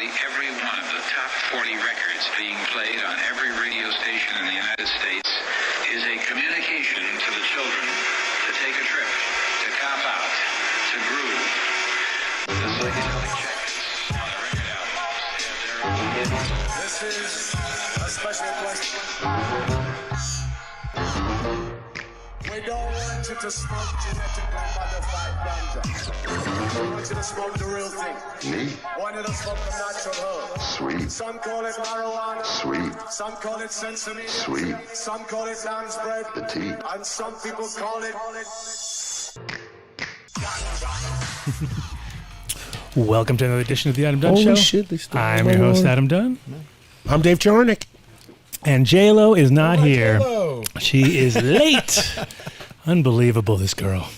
Virtually every one of the top 40 records being played on every radio station in the United States is a communication to the children to take a trip, to cop out, to groove. The psychedelic jackets on the record albums have their own hidden. This is a special question. We don't want you to smoke genetically modified ganja. We want you to smoke the real thing. Me? Want you to smoke the natural herb. Sweet. Some call it marijuana. Sweet. Some call it sensimilla. Sweet. Some call it lamb's bread. The tea. And some people call it... Welcome to another edition of the Adam Dunn Holy Show. shit, they still I'm have your my host, own. Adam Dunn. I'm Dave Charnick. And J-Lo is not here. J-Lo. She is late. Unbelievable, this girl.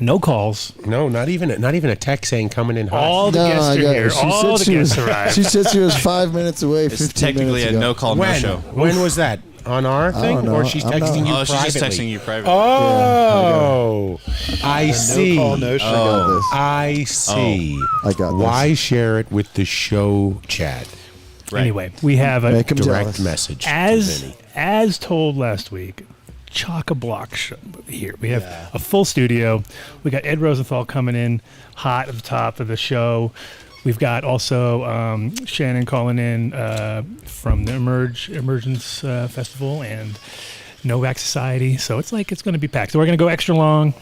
No calls. No, not even a text saying coming in hot. All the guests are here. All the guests arrived. She said she was 5 minutes away. It's 15 technically minutes a ago. no-call, no-show. When was that? On our thing? don't know. Or she's I'm texting not- you Oh, privately? she's just texting you privately. Oh, I see. No call, no show. I got this. I see. I got this. Why share it with the show chat? Right. Anyway, we have a Make him Direct jealous. message to Vinny. as told last week, chock-a-block show here. We have a full studio. We got Ed Rosenthal coming in hot at the top of the show. We've got also Shannon calling in from the Emergence Festival and Nowak Society. So it's like it's going to be packed. So we're going to go extra long.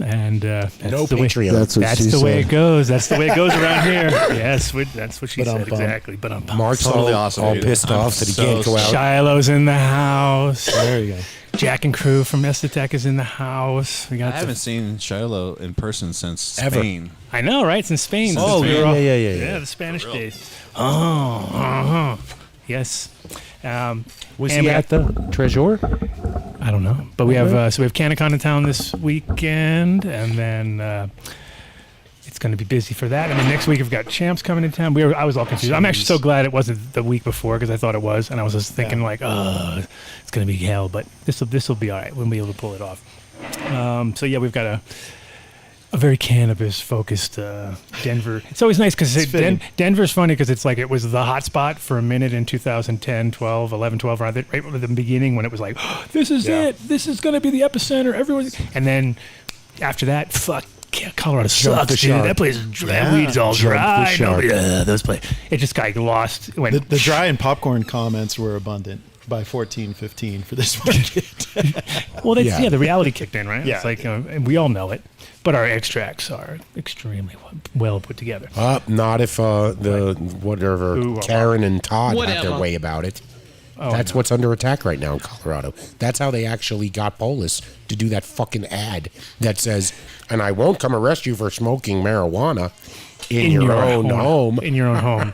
And that's No the way, Patreon. That's what that's she the way said. it goes. That's the way it goes around here. Yes, that's what she said Ba-dum-bum. exactly. But I'm Mark's Totally all, awesome, all dude. pissed I'm off that he so can't go out. Shiloh's in the house. There you go. Jack and crew from Esttech is in the house. We I got haven't seen Shiloh in person since Ever. Spain. I know, right? Since Spain. Oh, Since we yeah, were all- yeah. the Spanish days. Oh, yes. Was And he we at the Treasure? I don't know, but we have so we have CannaCon in town this weekend, and then it's going to be busy for that. And then next week we've got Champs coming in town. I was all confused. I'm actually so glad it wasn't the week before because I thought it was, and I was just thinking like, oh, it's going to be hell. But this will be all right. We'll be able to pull it off. So yeah, we've got a very cannabis-focused Denver. It's always nice because Denver's funny because it's like it was the hot spot for a minute in 2010, 12, 11, 12, right at the beginning when it was like, oh, this is it. This is going to be the epicenter. Everyone. And then after that, fuck, Colorado sucks, the dude. shark. That place is dry. Weed's all Jump the dry. shark. Nobody, those places. It just got lost. When The dry and popcorn comments were abundant by 14-15 for this market. Well, Yeah. the reality kicked in, right? Yeah. It's like, and we all know it. But our extracts are extremely well put together. Not if the whatever Who- Karen and Todd have their Whatever. way about it. Oh, That's no. what's under attack right now in Colorado. That's how they actually got Polis to do that fucking ad that says, and I won't come arrest you for smoking marijuana in your own home. In your own home.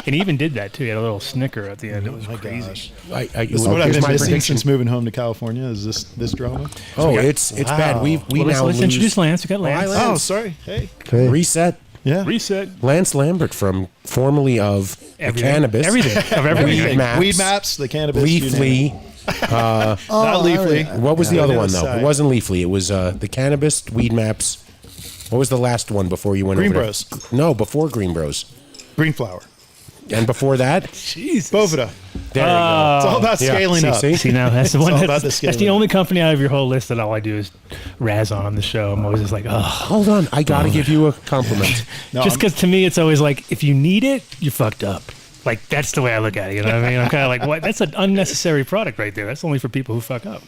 And he even did that too. He had a little snicker at the end. It was crazy. Gosh. This This is what I've been missing since moving home to California. Is this drama? Oh, it's bad. We Well, now let's lose. introduce Lance. We got Lance. Lance. Oh, sorry. Hey. Okay. Reset. Yeah. Reset. Lance Lambert from formerly of the Everything. Cannabis. Everything. Of everything. Weed Maps. Weed maps, the cannabis. you name Leafly. it. Not Leafly. What was the other one, though? Side. It wasn't Leafly. It was the Cannabis, Weed Maps. What was the last one before you went Green over there? Bros. No, before Green Bros. Green flower. And before that? Jesus. Bovida. There It's all about Yeah, scaling up. see? See, now that's the one. all about That's, the that's the scaling. only company out of your whole list that all I do is razz on the show. I'm always just like, oh. Hold on. I got to give you a compliment. No, Just I'm- because to me it's always like, if you need it, you're fucked up. Like, that's the way I look at it. You know what I mean? I'm kind of like, what? That's an unnecessary product right there. That's only for people who fuck up.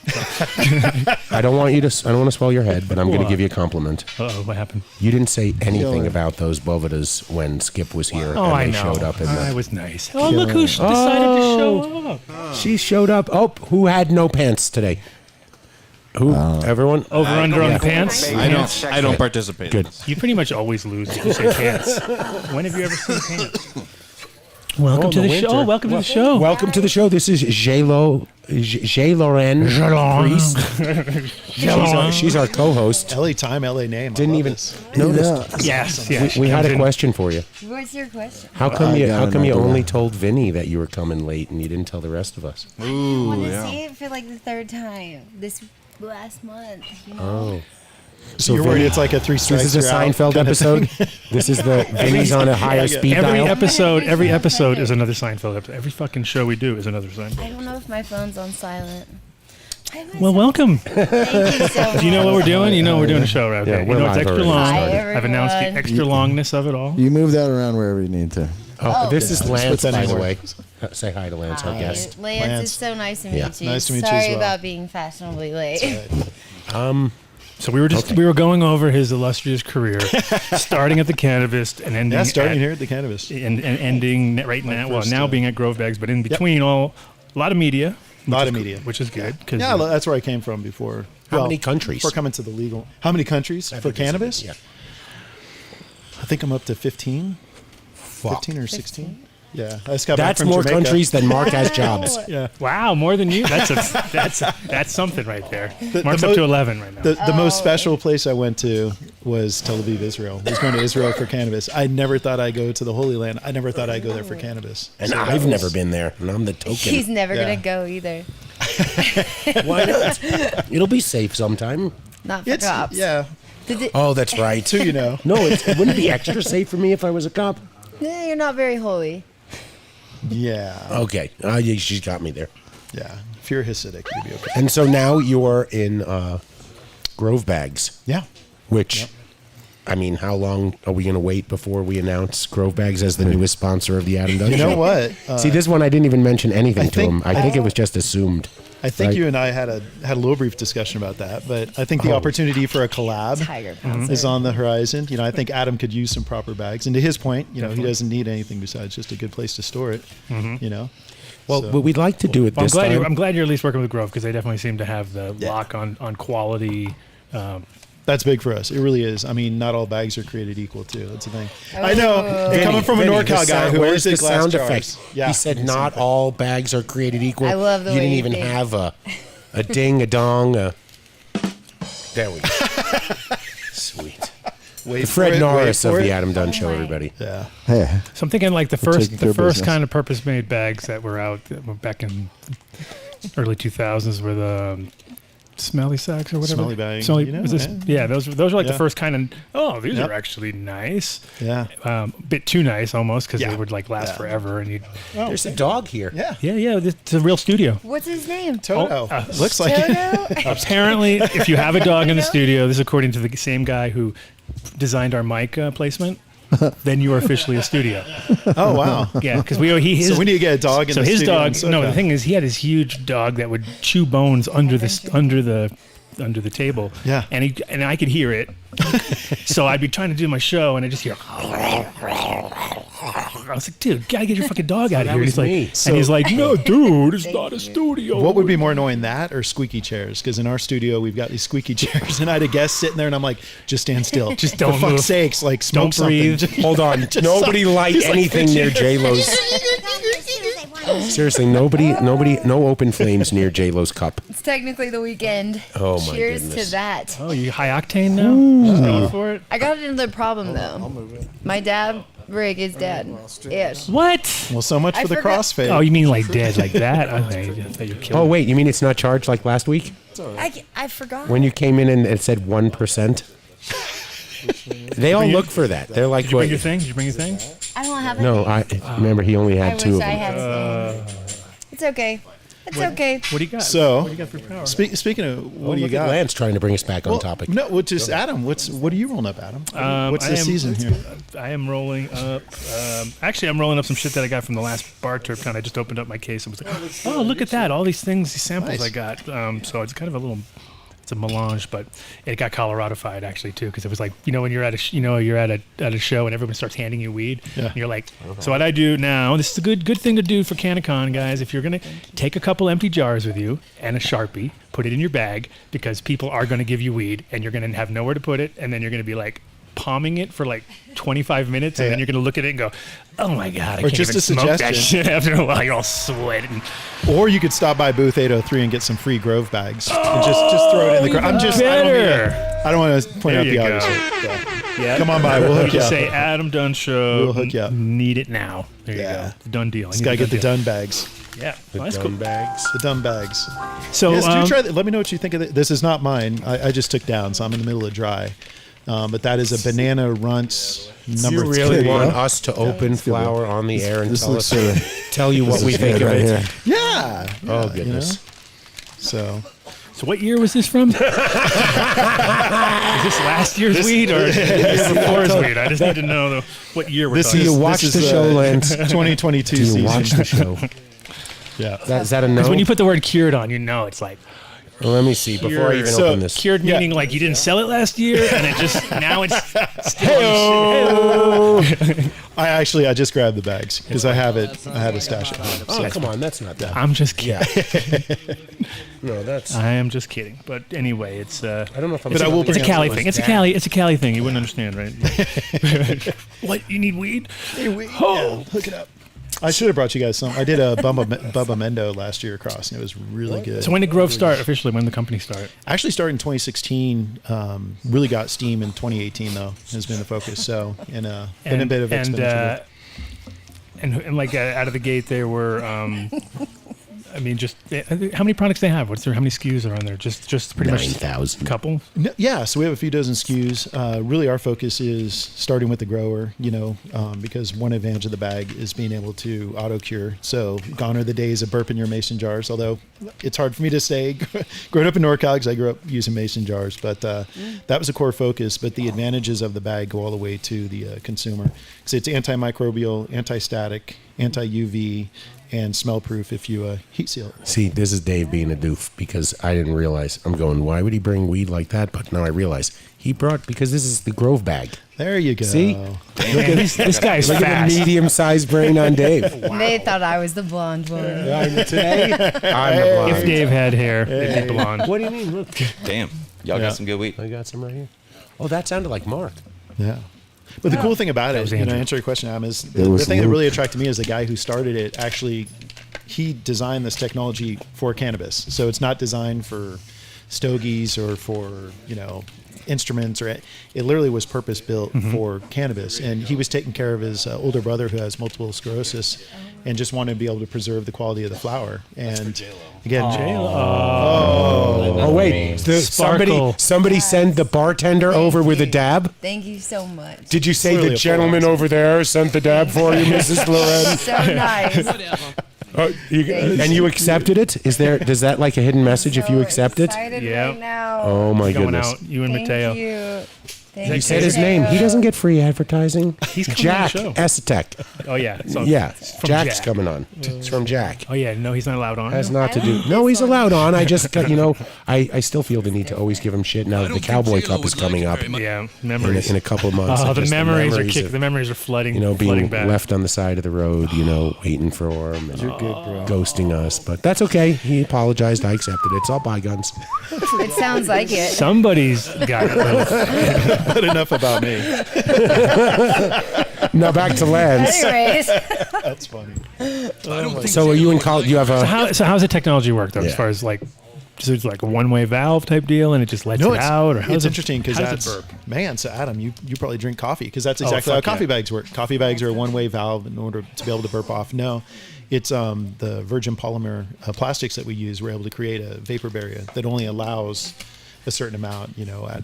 I don't want to swell your head, but I'm going to give you a compliment. Uh-oh, what happened? You didn't say anything about those Bovidas when Skip was here Oh, and I they know. showed up in I the... was nice. Oh, look who decided to show up. She showed up. Oh, who had no pants today? Who? Everyone? Over under on the pants. I don't participate. Good. You pretty much always lose if you say pants. When have you ever seen pants? Welcome to the winter. show. Welcome to the show. Welcome to the show. This is J-Loren Priest. She's our co-host. LA time, LA name. I Didn't love even this. notice. Yes. We had a question for you. What's your question? How come I you got an idea. only told Vinny that you were coming late and you didn't tell the rest of us? I want to see it for like the third time this last month. You know? Oh. So you're worried it's like a 3 strikes. This is a you're out Seinfeld kind of episode. thing? This is the Vinny's on a higher speed dial. Every episode is another Seinfeld episode. Every fucking show we do is another Seinfeld. I don't know if my phone's on silent. Well, welcome. Thank you so much. Do you know what we're doing? You know we're doing a show, right? Yeah, You we're know it's live extra already. long. Hi, I've announced the everyone. extra longness of it all. You move that around wherever you need to. Oh, this is Lance, that by the anywhere. way. Say hi to Lance, our Hi, guest. Lance, Lance. it's so nice to meet Yeah. you. Nice to meet you Sorry as well. about being fashionably late. So we were going over his illustrious career, starting at the Cannabis and ending starting at, here at the Cannabis. and now right now. Well, first, now being at Grove Bags, but in between a lot of media. A lot of media. Which is good. Cause Yeah, that's where I came from before. How many countries? Before coming to the legal. How many countries for cannabis? Yeah. I think I'm up to 15. 15 or 16. Yeah, I just got back That's from more Jamaica. countries than Mark has jobs. Yeah. wow, more than you. That's something right there. Mark's the up mo- to 11 right now. The most special place I went to was Tel Aviv, Israel. I was going to Israel for cannabis. I never thought I'd go to the Holy Land. I never thought I'd go there for cannabis. And So that I've was- never been there, and I'm the token. He's never Yeah. going to go either. Why not? It'll be safe sometime. Not for It's, cops. yeah. Oh, that's right. Too, you know. No, it wouldn't be extra safe for me if I was a cop. Yeah, you're not very holy. Yeah. Okay, yeah, she's got me there. Yeah. If you're Hasidic, you'd be okay. And so now you're in Grove Bags, Yeah. which, I mean, how long are we going to wait before we announce Grove Bags as the newest sponsor of the Adam Dunn You Show? know what? See, this one I didn't even mention anything to him. I think it I- was just assumed. I think Right. you and I had a little brief discussion about that, but I think the opportunity for a collab Tiger pouncer. is on the horizon. You know, I think Adam could use some proper bags, and to his point, you know, he doesn't need anything besides just a good place to store it. You know, Well, So- what we'd like to do it Well, this time. I'm glad you're at least working with Grove because they definitely seem to have the lock on quality. that's big for us. It really is. I mean, not all bags are created equal, too. That's the thing. I know. Vinny, Coming from a Vinny, NorCal the guy sound- who where's always did the glass sound jars. effect? Yeah, He said same not thing. all bags are created equal. I love the You way didn't you even think. have a ding, a dong, a... There we go. Sweet. Wait The for Fred it, Norris wait of for the it. Adam Dunn Show, my. everybody. Yeah. Hey, So I'm thinking like the taking first care of business. kind of purpose-made bags that were out that were back in early 2000s were the smelly sacks or whatever. Smelly bag, Smelly, you know, was this- yeah. those were like the Yeah. first kind of. Oh, these Yep. are actually nice. Yeah. Bit too nice almost because Yeah. they would like last Yeah. forever and you. There's a dog here. Yeah. Yeah. It's a real studio. What's his name? Toto. Oh, Looks like it. Toto? Apparently, if you have a dog in the studio, this is according to the same guy who designed our mic placement. Then you are officially a studio. Oh, wow. Yeah, because his So we need to get a dog in so the his studio dog. in No, SoCal. the thing is, he had his huge dog that would chew bones under the table. Yeah. and I could hear it. So I'd be trying to do my show, and I just hear. I was like, dude, gotta get your fucking dog out of here. was And me. he's like, no, dude, it's not a studio. What would be more annoying, that or squeaky chairs? Because in our studio, we've got these squeaky chairs, and I had a guest sitting there, and I'm like, just stand still. Just don't For fuck's move. sakes, like, smoke Don't breathe. something. Hold on. Nobody light he's like anything near J-Lo's. Seriously, nobody, no open flames near J-Lo's cup. It's technically the weekend. Oh, my Cheers goodness. to that. Oh, you high octane now? Just going for it. I got another problem, though. My dad, Rick, is dead. Ish. What? Well, so much I for the forgot- crossfade. Oh, you mean like dead like that? I thought you killed. Oh, wait, you mean it's not charged like last week? I forgot. When you came in and it said 1%? They all look for that. They're like, Did you bring what? your thing? Did you bring your thing? I don't have it. No, I remember he only I had wish two of I them. had it. It's okay. It's okay. What do you got? So, what do you got for power? Speaking of, what do you Look at got? Lance trying to bring us back on Well, topic. No, what is Adam? What are you rolling up, Adam? What's I the am- season here? I am rolling up. Actually, I'm rolling up some shit that I got from the last bar terp. I just opened up my case and was like, "Oh, look at that! All these things, these samples Nice. I got." So it's kind of a little. It's a melange, but it got Colorado-fied actually too, because it was like, you know, when you're at a show and everyone starts handing you weed, Yeah. and you're like, so what I do now, this is a good thing to do for CannaCon, guys. If you're gonna take a couple empty jars with you and a Sharpie, put it in your bag, because people are gonna give you weed and you're gonna have nowhere to put it, and then you're gonna be like palming it for like 25 minutes, and then you're gonna look at it and go, oh my god, I Or can't just even a smoke that suggestion. shit after a while. You're all sweating. Or you could stop by booth 803 and get some free Grove bags and just throw it in the crowd. I'm just I don't mean Better. it. I don't want to point out There the you obvious. go. Yeah. Come on by. We'll hook you Just up. say Adam Dunn Show. We'll hook you up. Need it now. There Yeah. you go. Done deal. Just gotta get the Dunn bags. Yeah. The Well, that's Dunn cool. bags. The Dunn bags. So Yes, do try that. Let me know what you think of it. This is not mine. I just took down, so I'm in the middle of dry. But that is a banana runts number You really 3. want us to open flower on the air and This tell looks us, sort of tell you what we this think is of right it? here. Yeah. Oh, you goodness. know? So So what year was this from? Is this last year's weed or the year before's weed? I just need to know what year we're this talking. is you watch this the is, show, Lance? 2022 Do you season. watch the show? Yeah. Is that a no? Because when you put the word cured on, you know it's like Let me see before I even So- open this. cured, Yeah. meaning like you didn't sell it last year, and it just now it's still. I just grabbed the bags because I have it. I had a stash at home. Oh, come on, that's not that. I'm just kidding. No, that's. I am just kidding. But anyway, it's I don't know if I'm. But I will it's a bring Cali it thing. was It's a that. Cali. It's a Cali thing. You wouldn't understand, right? What? You need weed? Yeah, hook it up. I should have brought you guys some. I did a Bubba Mendo last year across, and it was really good. So when did Grove start officially? When did the company start? Actually started in 2016. Really got steam in 2018 though. Has been the focus. So been a bit of expenditure. And like out of the gate, there were. I mean, just how many products they have? How many SKUs are on there? Just pretty much 9,000. a couple. Yeah, so we have a few dozen SKUs. Really, our focus is starting with the grower, because one advantage of the bag is being able to auto cure. So gone are the days of burping your mason jars, although it's hard for me to say. Growing up in NorCal, because I grew up using mason jars, but that was a core focus. But the advantages of the bag go all the way to the consumer. Because it's antimicrobial, anti-static, anti-UV, and smell proof if you heat seal it. See, this is Dave being a doof because I didn't realize. I'm going, why would he bring weed like that? But now I realize he brought, because this is the Grove bag. There you go. See? Man, this guy's Look at fast. the medium-sized brain on Dave. They thought I was the blonde one. Today, I'm the blind. If Dave had hair, it'd be blonde. What do you mean? Look, Damn. Y'all Yeah. got some good weed. I got some right here. Oh, that sounded like Mark. Yeah. But the cool thing about it, was to Andrew. answer your question, Adam, is It the was thing that Luke. really attracted me is the guy who started it. Actually, he designed this technology for cannabis. So it's not designed for stogies or for, instruments, or it literally was purpose built for cannabis. And he was taking care of his older brother who has multiple sclerosis and just wanted to be able to preserve the quality of the flower. And again, Oh, wait. Sparkle. Somebody send the bartender over with a dab? Thank you so much. Did you say Clearly the a gentleman full over there sent the dab for you, Mrs. Loren? So nice. And you accepted it? Does that like a hidden message if you So accept it? excited Yeah. right now. Oh my Going goodness. out, you and Thank Mateo. you. Thank You you, said his Mateo. name. He doesn't get free advertising. He's coming Jack on the show. Esttech. Oh yeah. So Yeah, from Jack's Jack. coming on. It's from Jack. Oh yeah. No, he's not allowed on. Has no? not to I do. like No, this he's one. allowed on. I just, I still feel the need to always give him shit now that the Cowboy Cup is coming up Yeah. Memories. in a couple of months. Oh, and the just memories are of, the memories are flooding. being flooding back. left on the side of the road, waiting for him and ghosting us. But that's okay. He apologized. I accepted it. It's all bygones. It sounds like it. Somebody's got it. but enough about me. Now back to Lance. Anyways, That's funny. So are you in college? You have a. So how's the technology work though? As Yeah. far as like, so it's like a one-way valve type deal, and it just lets No, it out, or how it's does it- interesting because how that's does it burp? man. So Adam, you probably drink coffee because that's exactly how fuck coffee yeah. bags work. Coffee bags are a one-way valve in order to be able to burp off. No, it's the virgin polymer plastics that we use. We're able to create a vapor barrier that only allows a certain amount,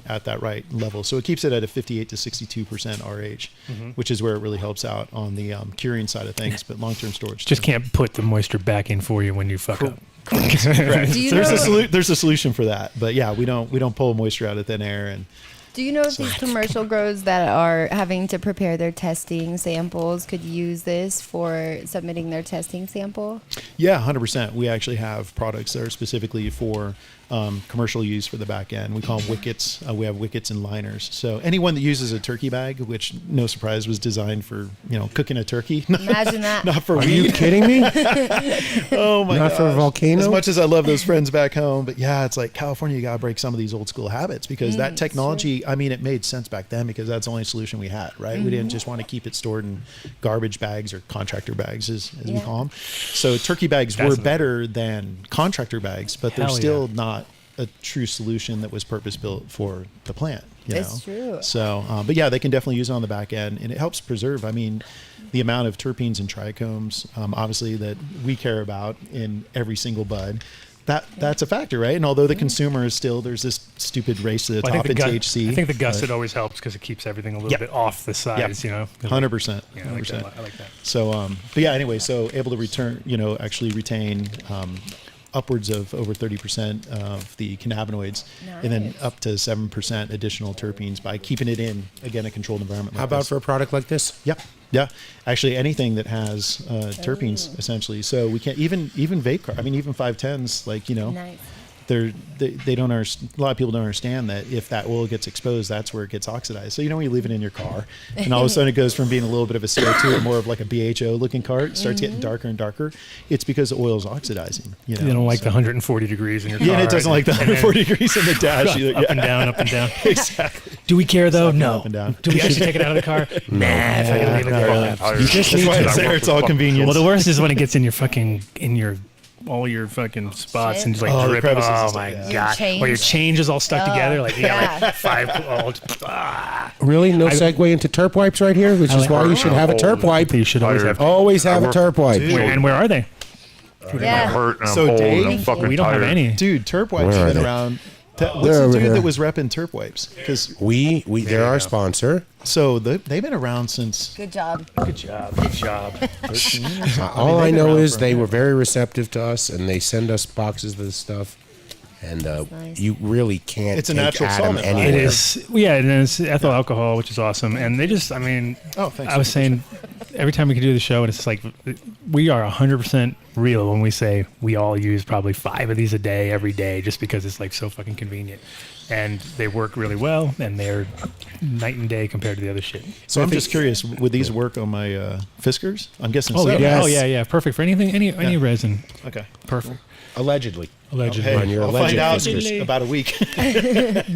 at that right level. So it keeps it at a 58 to 62% RH, which is where it really helps out on the curing side of things. But long-term storage Just can't put the moisture back in for you when you fuck up. do you know? there's a solution for that. But yeah, we don't pull moisture out of thin air and. Do you know if these commercial grows that are having to prepare their testing samples could use this for submitting their testing sample? Yeah, 100%. We actually have products that are specifically for commercial use for the back end. We call them wickets. We have wickets and liners. So anyone that uses a turkey bag, which no surprise was designed for cooking a turkey, Imagine that. not for Are weed. you kidding me? Oh my god! Not for a volcano? As much as I love those friends back home, but yeah, it's like California. You gotta break some of these old school habits because that technology. I mean, it made sense back then because that's the only solution we had, right? We didn't just want to keep it stored in garbage bags or contractor bags, as we Yeah. call them. So turkey bags were better than contractor bags, but they're Hell still not a true solution that was purpose built for the plant. It's true. So, but yeah, they can definitely use it on the back end, and it helps preserve. I mean, the amount of terpenes and trichomes, obviously, that we care about in every single bud. That's a factor, right? And although the consumer is still, there's this stupid race to the top in THC. I think the gusset always helps because it keeps everything a little bit off the sides, 100%. Yeah, I like that. So, but yeah, anyway, so able to actually retain upwards of over 30% of the cannabinoids, and then up to 7% additional terpenes by keeping it in, again, a controlled environment. How about for a product like this? Yep. Yeah, actually anything that has terpenes, essentially. So we can't even vape car. I mean, even 510s, Nice. they don't understand. A lot of people don't understand that if that oil gets exposed, that's where it gets oxidized. So when you leave it in your car, and all of a sudden it goes from being a little bit of a CO2 to more of like a BHO looking car, it starts getting darker and darker. It's because the oil is oxidizing. You don't like the 140 degrees in your car. Yeah, it doesn't like the 140 degrees in the dash either. Up and down, up and down. Exactly. Do we care though? No. Up and down. Do we actually take it out of the car? Nah. If I gotta leave it in the car. You just That's need why to it's there. It's all convenience. Well, the worst is when it gets in all your fucking spots and just like drip. crevices and Oh stuff, my yeah. god! Change. Or your change is all stuck together. Like yeah. 5. Really no segue into terp wipes right here, which is why you should have a terp wipe. You should always have. Always have a terp wipe. And where are they? Yeah. hurt and I'm So old Dave- and I'm fucking We don't have tired. any. Dude, terp wipes Where have are been they? around. What's They're the over dude here. that was repping terp wipes? Because We they're our sponsor. so they've been around since. Good job. Good job. Good job. All I they've been know around is for a they minute. were very receptive to us, and they send us boxes of this stuff. And nice. you really can't. It's a take natural Adam solvent, right? anywhere. It is, yeah, and it's ethyl alcohol, which is awesome. And they just, I mean, Thanks. I was saying every time we can do the show, and it's just like we are 100% real when we say we all use probably 5 of these a day, every day, just because it's like so fucking convenient. And they work really well, and they're night and day compared to the other shit. So I'm just curious, would these work on my Fiskars? I'm guessing Oh so. yeah, yes. oh yeah, perfect for anything, any resin, Okay. perfect. Allegedly. Allegedly. On your I'll alleged find out Fiskars. in about a week. Have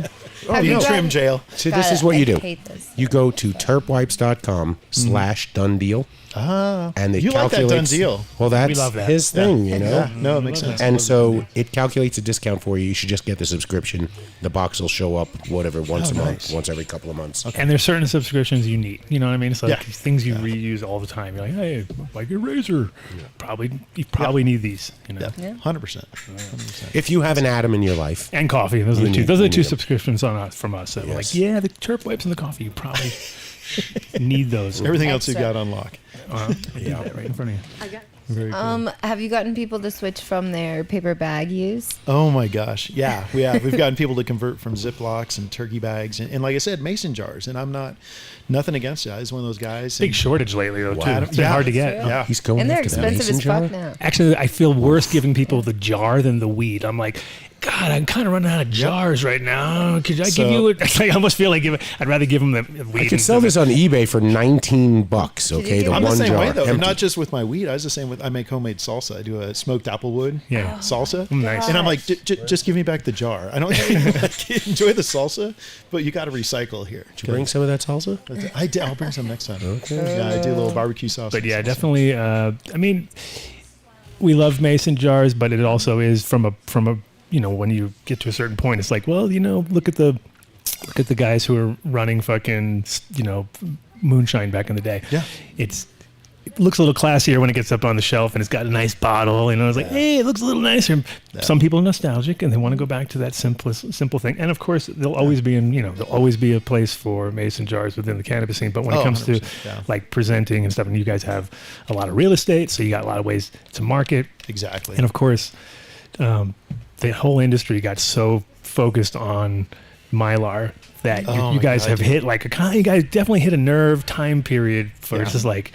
You you trim gotten- jail. See, Got this is it. what you I do. hate this. You go to terpwipes.com/done deal. And it You like that calculates. done deal. Well, that's We love that. his thing, you know. Yeah, no, it makes sense. And so it calculates a discount for you. You should just get the subscription. The box will show up, whatever, once a month, nice. once every couple of months. And there's certain subscriptions you need. You know what I mean? It's like Yeah. things you reuse all the time. You're like, hey, like a razor. You probably need these. You know. Yeah. 100%. If you have an Adam in your life, And coffee. Those are the You two. need- Those are you the two need 'em. subscriptions on us from us. That we're Yes. like, yeah, the terp wipes and the coffee. You probably need those. Everything else you Extra. got on lock. Yeah, right in front of you. Very cool. Have you gotten people to switch from their paper bag use? Oh my gosh. Yeah, we have. We've gotten people to convert from Ziplocs and turkey bags and like I said, mason jars. And I'm nothing against it. I was one of those guys. Big and- shortage lately, though, too. Wow. It's been hard to get. Yeah. he's going And they're after the expensive mason as jar. fuck now. Actually, I feel worse giving people the jar than the weed. I'm like, God, I'm kind of running out of jars right now. Could I give you it? I almost feel like I'd rather give them the weed. I could sell this on eBay for $19. Okay, give the me- I'm one the same jar. way though. empty. Not just with my weed. I was the same with. I make homemade salsa. I do a smoked applewood Yeah. salsa. Nice. And I'm like, just give me back the jar. I don't like, enjoy the salsa, but you got to recycle here. Did you bring some of that salsa? I did. I'll bring some next time. Okay. Yeah, I do a little barbecue sauce. But and yeah, salsa. definitely. I mean, we love mason jars, but it also is from a when you get to a certain point, it's like, well, look at the guys who are running fucking moonshine back in the day. Yeah. It looks a little classier when it gets up on the shelf and it's got a nice bottle. It's like, hey, it looks a little nicer. Some people are nostalgic and they want to go back to that simple thing. And of course, there'll always be there'll always be a place for mason jars within the cannabis scene. But when it comes to 100%, yeah. like presenting and stuff, and you guys have a lot of real estate, so you got a lot of ways to market. Exactly. And of course, the whole industry got so focused on Mylar that Oh you my guys God, have dude. hit you guys definitely hit a nerve time period for it's just like,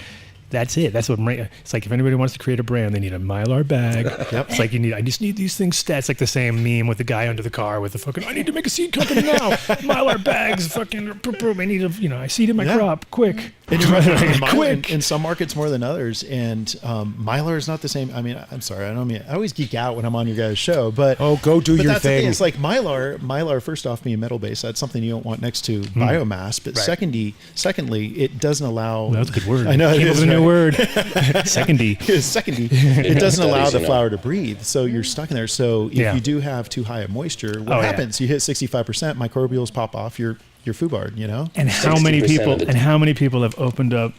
that's it. That's what it's like. If anybody wants to create a brand, they need a Mylar bag. It's like I just need these things stats. Like the same meme with the guy under the car with the fucking, I need to make a seed company now. Mylar bags, fucking, I need I seeded my crop, quick. And you're right. Quick. In some markets more than others, and Mylar is not the same. I mean, I'm sorry, I always geek out when I'm on your guys' show, but go do your that's the thing. It's like Mylar. First off, being metal based, that's something you don't want next to biomass. But secondly, it doesn't allow. That's a good word. I know it is a new right. word. Secondly, it doesn't allow the flower to breathe, so you're stuck in there. So if you do have too high a moisture, what happens? You hit 65%, microbials pop off your foobarred, you know. And how many people have opened up,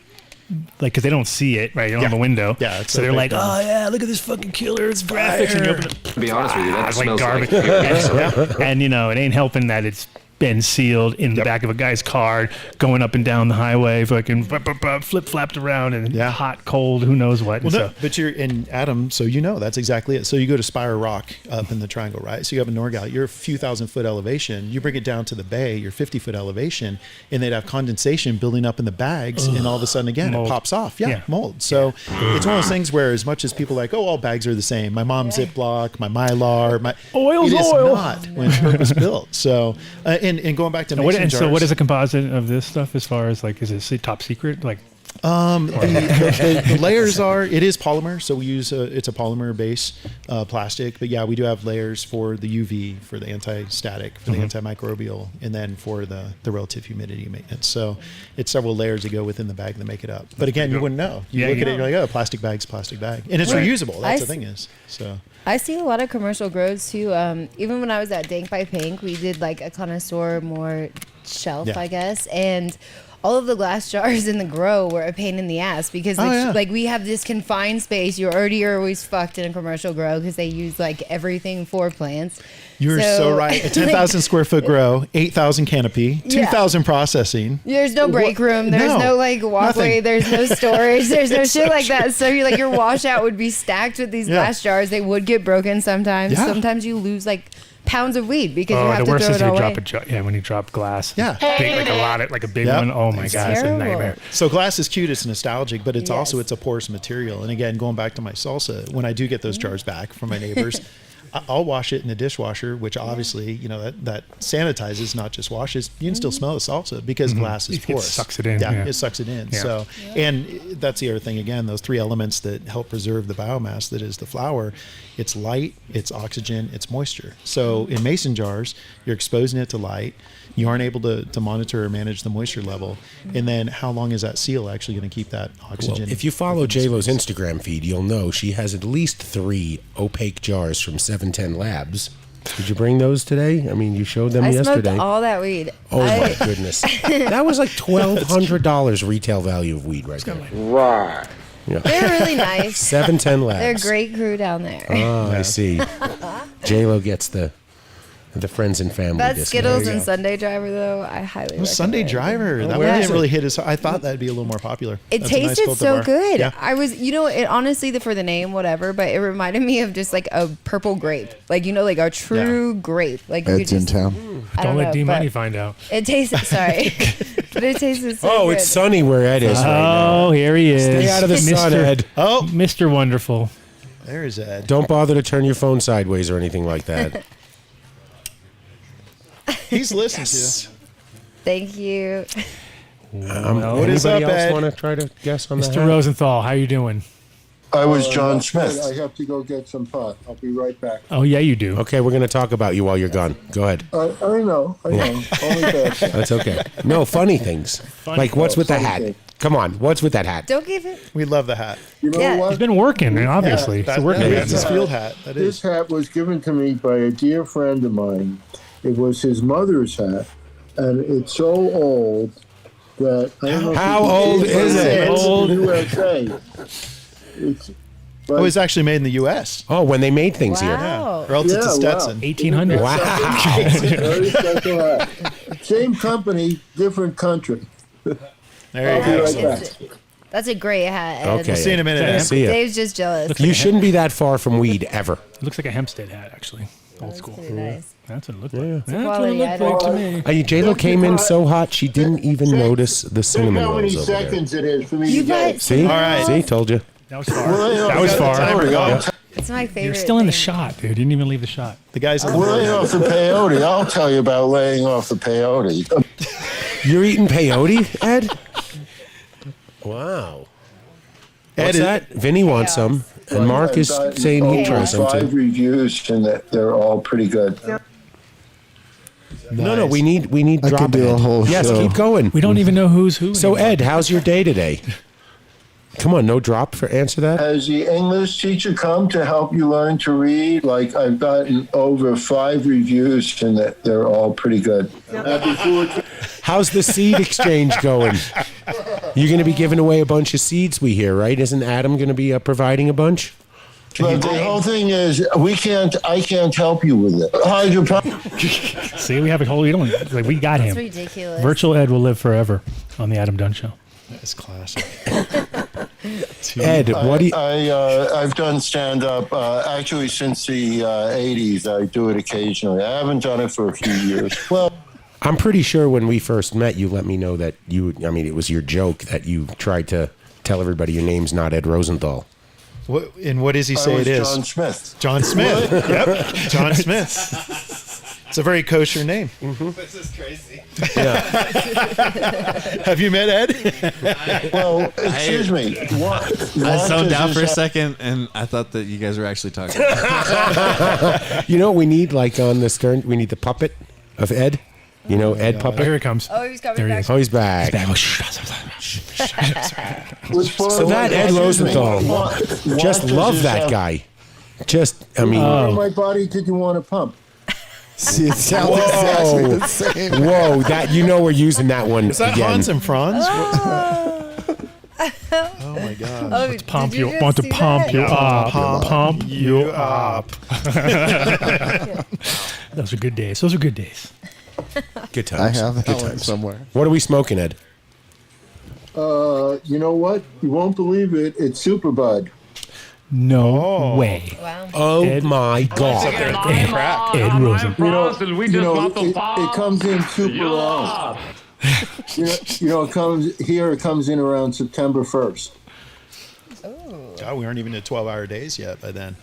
like, because they don't see it, right? You don't have a window. Yeah. So they're like, oh yeah, look at this fucking killer. It's graphics. And you open it. To be honest with you, that It's smells like garbage. And it ain't helping that it's been sealed in the back of a guy's car, going up and down the highway, fucking flip flapped around, and hot, cold, who knows what. Well, and no, but you're in Adam, so that's exactly it. So you go to Spire Rock up in the triangle, right? So you have a Norgal, you're a few 1,000-foot elevation. You bring it down to the bay, you're 50-foot elevation, and they'd have condensation building up in the bags, and all of a sudden, again, mold. It pops off. Yeah, mold. So it's one of those things where, as much as people are like, all bags are the same. My mom's Ziploc, my Mylar, Oil's it is oil. not when purpose built. So and going back to mason jars. So what is a composite of this stuff as far as, like, is it top secret? Like, the layers it is polymer, so we use it's a polymer base plastic, but we do have layers for the UV, for the anti-static, for the antimicrobial, and then for the relative humidity maintenance. So it's several layers that go within the bag that make it up. But again, you wouldn't know. You look at it, you're like, oh, plastic bag's plastic bag, and it's reusable. That's the thing is. So I see a lot of commercial grows too. Even when I was at Dank by Pink, we did like a connoisseur more shelf, I guess, and all of the glass jars in the grow were a pain in the ass because like we have this confined space. You're always fucked in a commercial grow because they use like everything for plants. You're so right. A 10,000 square foot grow, 8,000 canopy, 2,000 processing. There's no break room. There's no like walkway. Nothing. There's no storage. There's no shit like that. So you're like, your washout would be stacked with these glass jars. They would get broken sometimes. Yeah. Sometimes you lose like pounds of weed because you have to throw it away. When you drop glass. Yeah. Big, like a big one. Oh my God, it's a nightmare. So glass is cute, it's nostalgic, but it's also a porous material. And again, going back to my salsa, when I do get those jars back from my neighbors, I'll wash it in the dishwasher, which obviously, that sanitizes, not just washes. You can still smell the salsa because glass is porous. It sucks it in. Yeah, it sucks it in. Yeah. So, and that's the other thing, again, those three elements that help preserve the biomass that is the flower. It's light, it's oxygen, it's moisture. So in mason jars, you're exposing it to light. You aren't able to monitor or manage the moisture level. And then how long is that seal actually going to keep that oxygen? Well, if you follow J-Lo's Instagram feed, you'll know she has at least 3 opaque jars from 710 Labs. Did you bring those today? I mean, you showed them yesterday. I smoked all that weed. Oh my goodness. That was like $1,200 retail value of weed right there. Right. Yeah. They're really nice. 710 Labs. They're a great crew down there. Oh, I see. J-Lo gets the friends and family. That Skittles and Sunday Driver, though, I highly recommend. Sunday Driver. That one didn't really hit as I thought that'd be a little more popular. It tasted so good. Yeah. I was, it honestly, for the name, whatever, but it reminded me of just like a purple grape. Like, like a true grape. Like Ed's in town. Don't let D-Money find out. It tasted, sorry. But it tasted so good. Oh, it's sunny where Ed is right now. Oh, here he is. Stay out of the sun, Ed. Oh, Mr. Wonderful. there's Ed. Don't bother to turn your phone sideways or anything like that. He's listening to you. Thank you. What is up, Anybody else Ed? want to try to guess on that? Mr. Rosenthal, how you doing? I was John Smith. I have to go get some pot. I'll be right back. Oh, yeah, you do. Okay, we're going to talk about you while you're gone. Go ahead. I know. Only bad things. That's okay. No, funny things. Like, what's with the hat? things. Come on, what's with that hat? Don't give it. We love the hat. You know Yeah. what? He's been working, obviously. That, It's a working that hat. is his field hat. That This is. hat was given to me by a dear friend of mine. It was his mother's hat, and it's so old that I don't know. How old is it? Old. USA. It's. Oh, it's actually made in the U.S. Oh, when they made things here. Wow. Or else it's a Yeah, Stetson. 1800. Wow. Very special hat. Same company, different country. There I'll you be go. right back. That's a great hat. Ed. Okay. See you in a minute. Yeah. Ed. See ya. Dave's just jealous. You shouldn't be that far from weed ever. It looks like a Hempstead hat, actually. Old That's school. pretty nice. That's what it looked like. That's what it quality looked like to me. J-Lo came in so hot, she didn't even notice the Think cinnamon how many rolls over there. seconds it is for me You to get. guys, See? All right. See? Told you. That was far. That was far. it's my favorite. You're still in the thing. shot, dude. You didn't even leave the shot. The guys in the Laying off the peyote. I'll tell you about laying off the peyote. You're eating peyote, Ed? Wow. Ed, What's that? Vinny wants some, and Mark is saying he tries some too. 5 reviews, and they're all pretty good. No, we need I drop could do Ed. a whole Yes, show. keep going. We don't even know who's who. So anymore. Ed, how's your day today? Come on, no drop for answer that. Has the English teacher come to help you learn to read? Like, I've gotten over 5 reviews, and they're all pretty good. How's the seed exchange going? You're going to be giving away a bunch of seeds, we hear, right? Isn't Adam going to be providing a bunch? But the whole thing is, I can't help you with it. See, we have a whole. We don't. Like, we got him. That's ridiculous. Virtual Ed will live forever on the Adam Dunn Show. That's classic. Ed, what do you... I've done stand-up actually since the 80s. I do it occasionally. I haven't done it for a few years. Well, I'm pretty sure when we first met, you let me know that it was your joke that you tried to tell everybody your name's not Ed Rosenthal. What does he say I was it is? John Smith. John Smith. Yep. John Smith. It's a very kosher name. Mm-hmm. This is crazy. Yeah. Have you met Ed? Well, excuse me. I zoned out for a second, and I thought that you guys were actually talking. You know what we need, like on the stern? We need the puppet of Ed. You know, Ed puppet. Here he comes. Oh, he's coming There he back. is. Oh, he's back. So that Ed Rosenthal, just love that guy. Just, I mean, Where in my body did you want to pump? See, it sounds exactly the same. whoa, that we're using that one Is that again. Hans and Franz? Oh my God. Oh, Pump did you. just Want to see pump that? you up. Pump you you up. Those are good days. Those are good days. Good times. I have Good that one times. somewhere. What are we smoking, Ed? You know what? You won't believe it. It's Superbud. No way. Wow. Oh Ed- my God. Ed Rosenthal. It comes in super long. It comes in around September 1st. God, we aren't even at 12-hour days yet by then.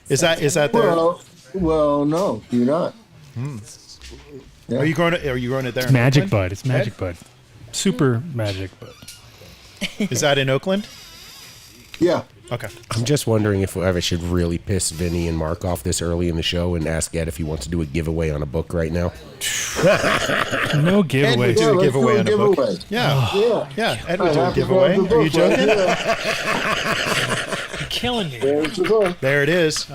Is that the... Well, no, you're not. Yeah. Are you growing it there? It's in Magic Oakland? Bud. It's Magic Bud. Super Magic Bud. Is that in Oakland? Yeah. Okay. I'm just wondering if we ever should really piss Vinny and Mark off this early in the show and ask Ed if he wants to do a giveaway on a book right now. No giveaway. Ed would do a let's giveaway do a on a book. giveaway. Yeah. Ed would do a have to giveaway. grab the Are you book right joking? here. Killing me. There's the book. There it is.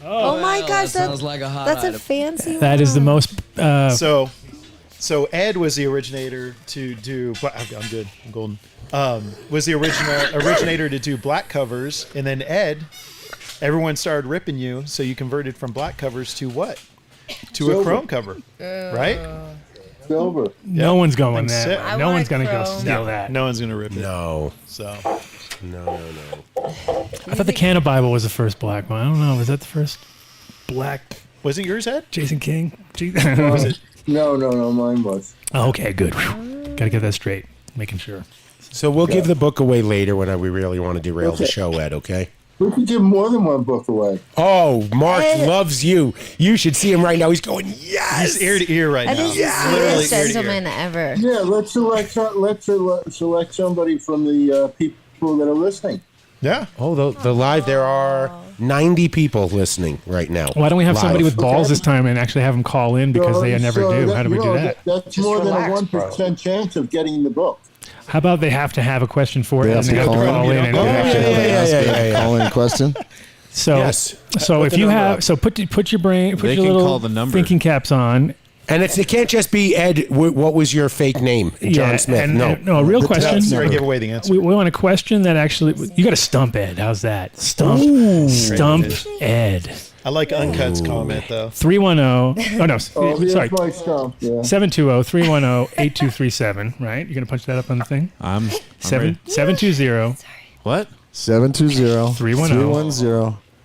Oh my gosh, sounds like a hot that's item. a fancy That is the most. So Ed was the originator to do. I'm good. I'm golden. Was the originator to do black covers, and then Ed, everyone started ripping you, so you converted from black covers to what? To Silver. a chrome cover, right? Silver. No one's going That's there. it. I No want one's going to go chrome. steal that. No one's gonna rip it. No. So No. I thought the Canna Bible was the first black one. I don't know. Was that the first black was it yours, Ed? Jason King? Was it? No, mine was. Oh, okay, good. Got to get that straight. Making sure. So we'll give the book away later when we really want to derail the show, Ed, okay? We could give more than one book away. Oh, Mark loves you. You should see him right now. He's going, yes! He's ear to ear right I now. think he's the Literally sweetest ear to ear. gentleman ever. Yeah, let's select somebody from the people that are listening. Yeah. Oh, the live, there are 90 people listening right now. Why don't we have somebody Live. with balls this time and actually have them call in because they never do? How do we do that? That's more than a 1% chance of getting the book. How about they have to have a question for it They and have they to have to call call in. in? and They have to have yeah. a call-in question. So, Yes. so if you have, so put your brain, put They your can little call the number. thinking caps on. And it can't just be, Ed, what was your fake name? John Smith. And, No. no, a real question. That's where I give away the answer. We want a question that actually, you got to stump Ed. How's that? Stump Ed. I like Uncut's comment though. 310. Oh no, Oh, here's sorry. my stuff. Yeah. 720-310-8237. Right? You're gonna punch that up on the thing. I'm ready. 720 What?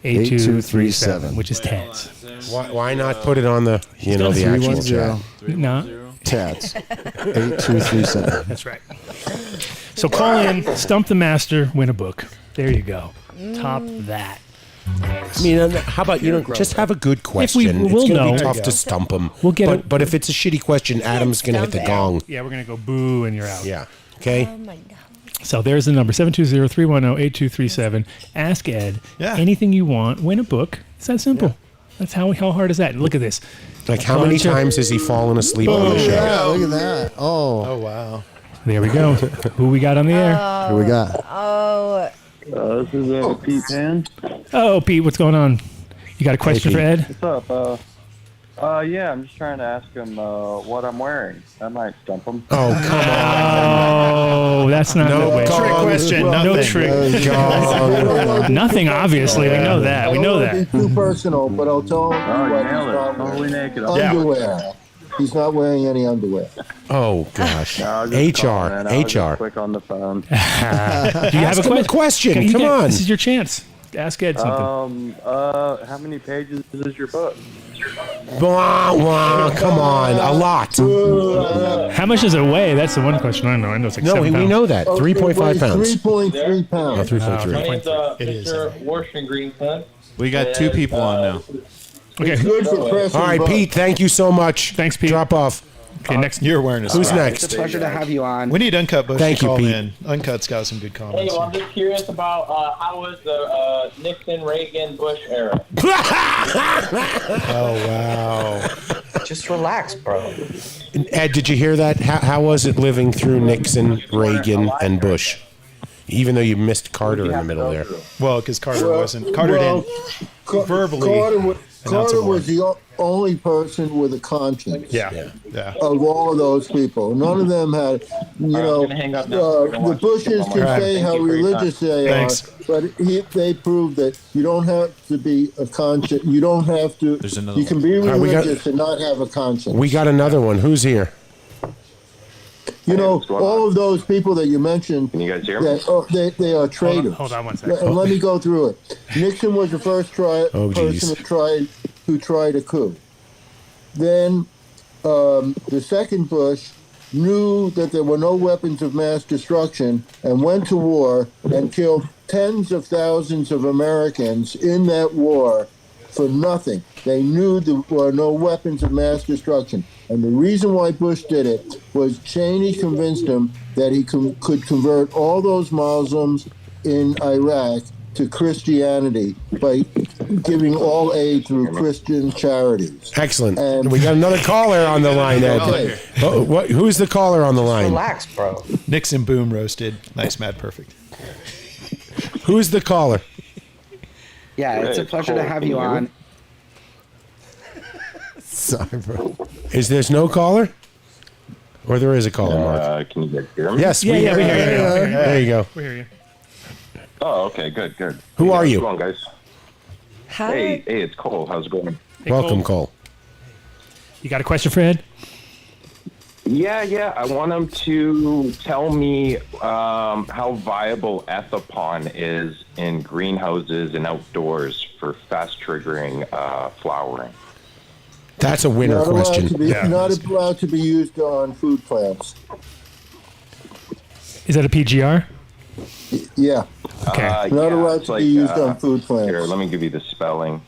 720-310-8237. which is Ted's. Why not put it on the, the actual chat? 310 No, TADS 8237. that's right. So call in, stump the master, win a book. There you go. Top that. I mean, how about just have a good question? we'll It's going to know. be tough to stump him. We'll get but if it's a shitty question, Adam's going to hit the gong. Yeah, we're gonna go boo and you're out. Yeah. Okay. Oh my god. So there's the number, 720-310-8237. Ask Ed. Yeah. Anything you want, win a book. It's that simple. That's how hard is that? Look at this. Like, how many times has he fallen asleep on the show? Yeah, look at that. Oh, wow. There we go. Who we got on the air? Who we got? Oh, This is Pete Pan. Oh, Pete, what's going on? You got a question for Ed? What's up? Yeah, I'm just trying to ask him what I'm wearing. That might stump him. Oh, come on. Oh, that's not No the way. Trick question. No Nothing. trick. Nothing, obviously. We know that. We know I that. don't want to be too personal, but I'll tell him Oh, you what nailed he's it. not Totally wearing. naked. Underwear. He's not wearing any underwear. Oh, gosh. No, I was just calling, man. I was just HR. quick on the phone. Do you have Ask him a question. You Come on. This is your chance. Ask Ed something. How many pages is your book? Wah, wah, come on. A lot. How much does it weigh? That's the one question I know. I know it's like No, 7 we pounds. know that. 3.5 pounds. 3.3 pounds. Oh, 3.3. My name's It is. Mr. Washington Greenson. We got two people on now. Okay. Good for pressing All right, buttons. Pete, thank you so much. Thanks, Pete. Drop off. Okay, next. You're wearing a Who's strap. next? It's a pleasure to have you on. We need Uncut Bush Thank to you, call Pete. in. Uncut's got some good Hey, comments. well, I'm just curious about how was the Nixon, Reagan, Bush era? Oh, wow. Just relax, bro. Ed, did you hear that? How was it living through Nixon, Reagan, and Bush? Even though you missed Carter in the middle there. Well, because Carter didn't verbally announce Carter a war. was the only person with a conscience. Yeah. Of all of those people, none of them had, gonna hang up now. the Bushes can Right. say Thank how you for your religious they Thanks. are, but they proved that you don't have to be a conscience. You don't have to. There's another You can be right, we got- religious and not have a conscience. We got another one. Who's here? All of those people that you mentioned. Can you guys hear me? They are traitors. Hold on one second. And let me go through it. Nixon was the first Oh, geez. person who tried a coup. Then the second Bush knew that there were no weapons of mass destruction and went to war and killed tens of thousands of Americans in that war for nothing. They knew there were no weapons of mass destruction. And the reason why Bush did it was Cheney convinced him that he could convert all those Muslims in Iraq to Christianity by giving all aid through Christian charities. Excellent. And- We got another caller on the line, Ed. Okay. Who's the caller on the line? Relax, bro. Nixon boom roasted. Nice, mad, perfect. Who's the caller? Yeah, it's a pleasure to have you on. Sorry, bro. Is there's no caller? Or there is a caller, Mark? Can you guys hear me? Yes, Yeah, we we hear hear you. you. There you go. We hear you. Oh, okay, good. Who are How's you? it going, guys? hi. Hey, it's Cole. How's it going? Hey, Welcome, Cole. You got a question for Ed? Yeah. I want him to tell me how viable ethopon is in greenhouses and outdoors for fast triggering flowering. That's a winner Not allowed question. to be, not allowed to be used on food plants. Is that a PGR? Yeah, Okay. not allowed to be used on food plants. Here, let me give you the spelling.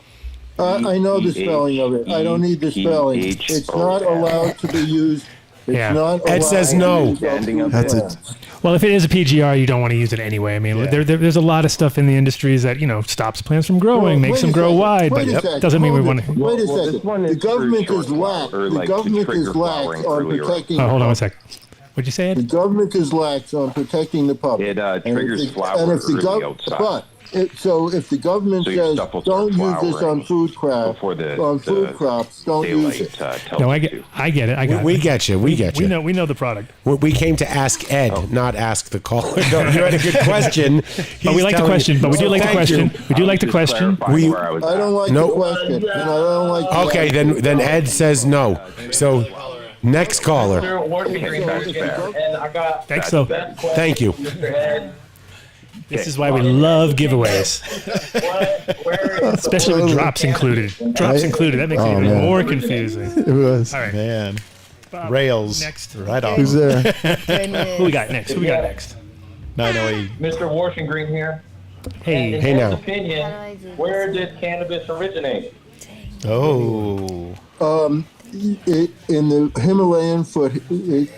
I know the spelling of it. I don't need the spelling. It's not allowed to be used. It's Yeah. not Ed allowed says to be no. used on food That's it. plants. Well, if it is a PGR, you don't want to use it anyway. I mean, there's a lot of stuff in the industries that, stops plants from growing, makes them grow wide, but doesn't mean we want to. Wait a Well, second. this one The is government for is short lax. flower, The like to government trigger is lax flowering on earlier. protecting. Oh, hold on the one second. What'd you say, The Ed? government is lax on protecting the public. It And if triggers the- flower and if the early outside. So if the government So you says stop don't use this flowering on food before the crops, don't use it. daylight tells No, I you get to. it. I got We it. get you. We get We you. know the product. We came to ask Ed, not ask the caller. No, you had a good question. But we like the question. But we do like the question. We do like the question. We- I don't like No. the question, and I don't like. the Okay, then Ed says no. So next caller. Mr. Washington Greenson, and I got Thanks, though. that question, Thank you. Mr. Ed. This is why we love giveaways, Where is especially with drops included. Drops included. That makes it even man. more confusing. It was. All right. Man. Bob, Rails. Next. Right off. Who's there? Goodness. Who we got next? Who we got next? 908. Mr. Washington Green here. Hey. In Hey his now. opinion, where did cannabis originate? Oh. in the Himalayan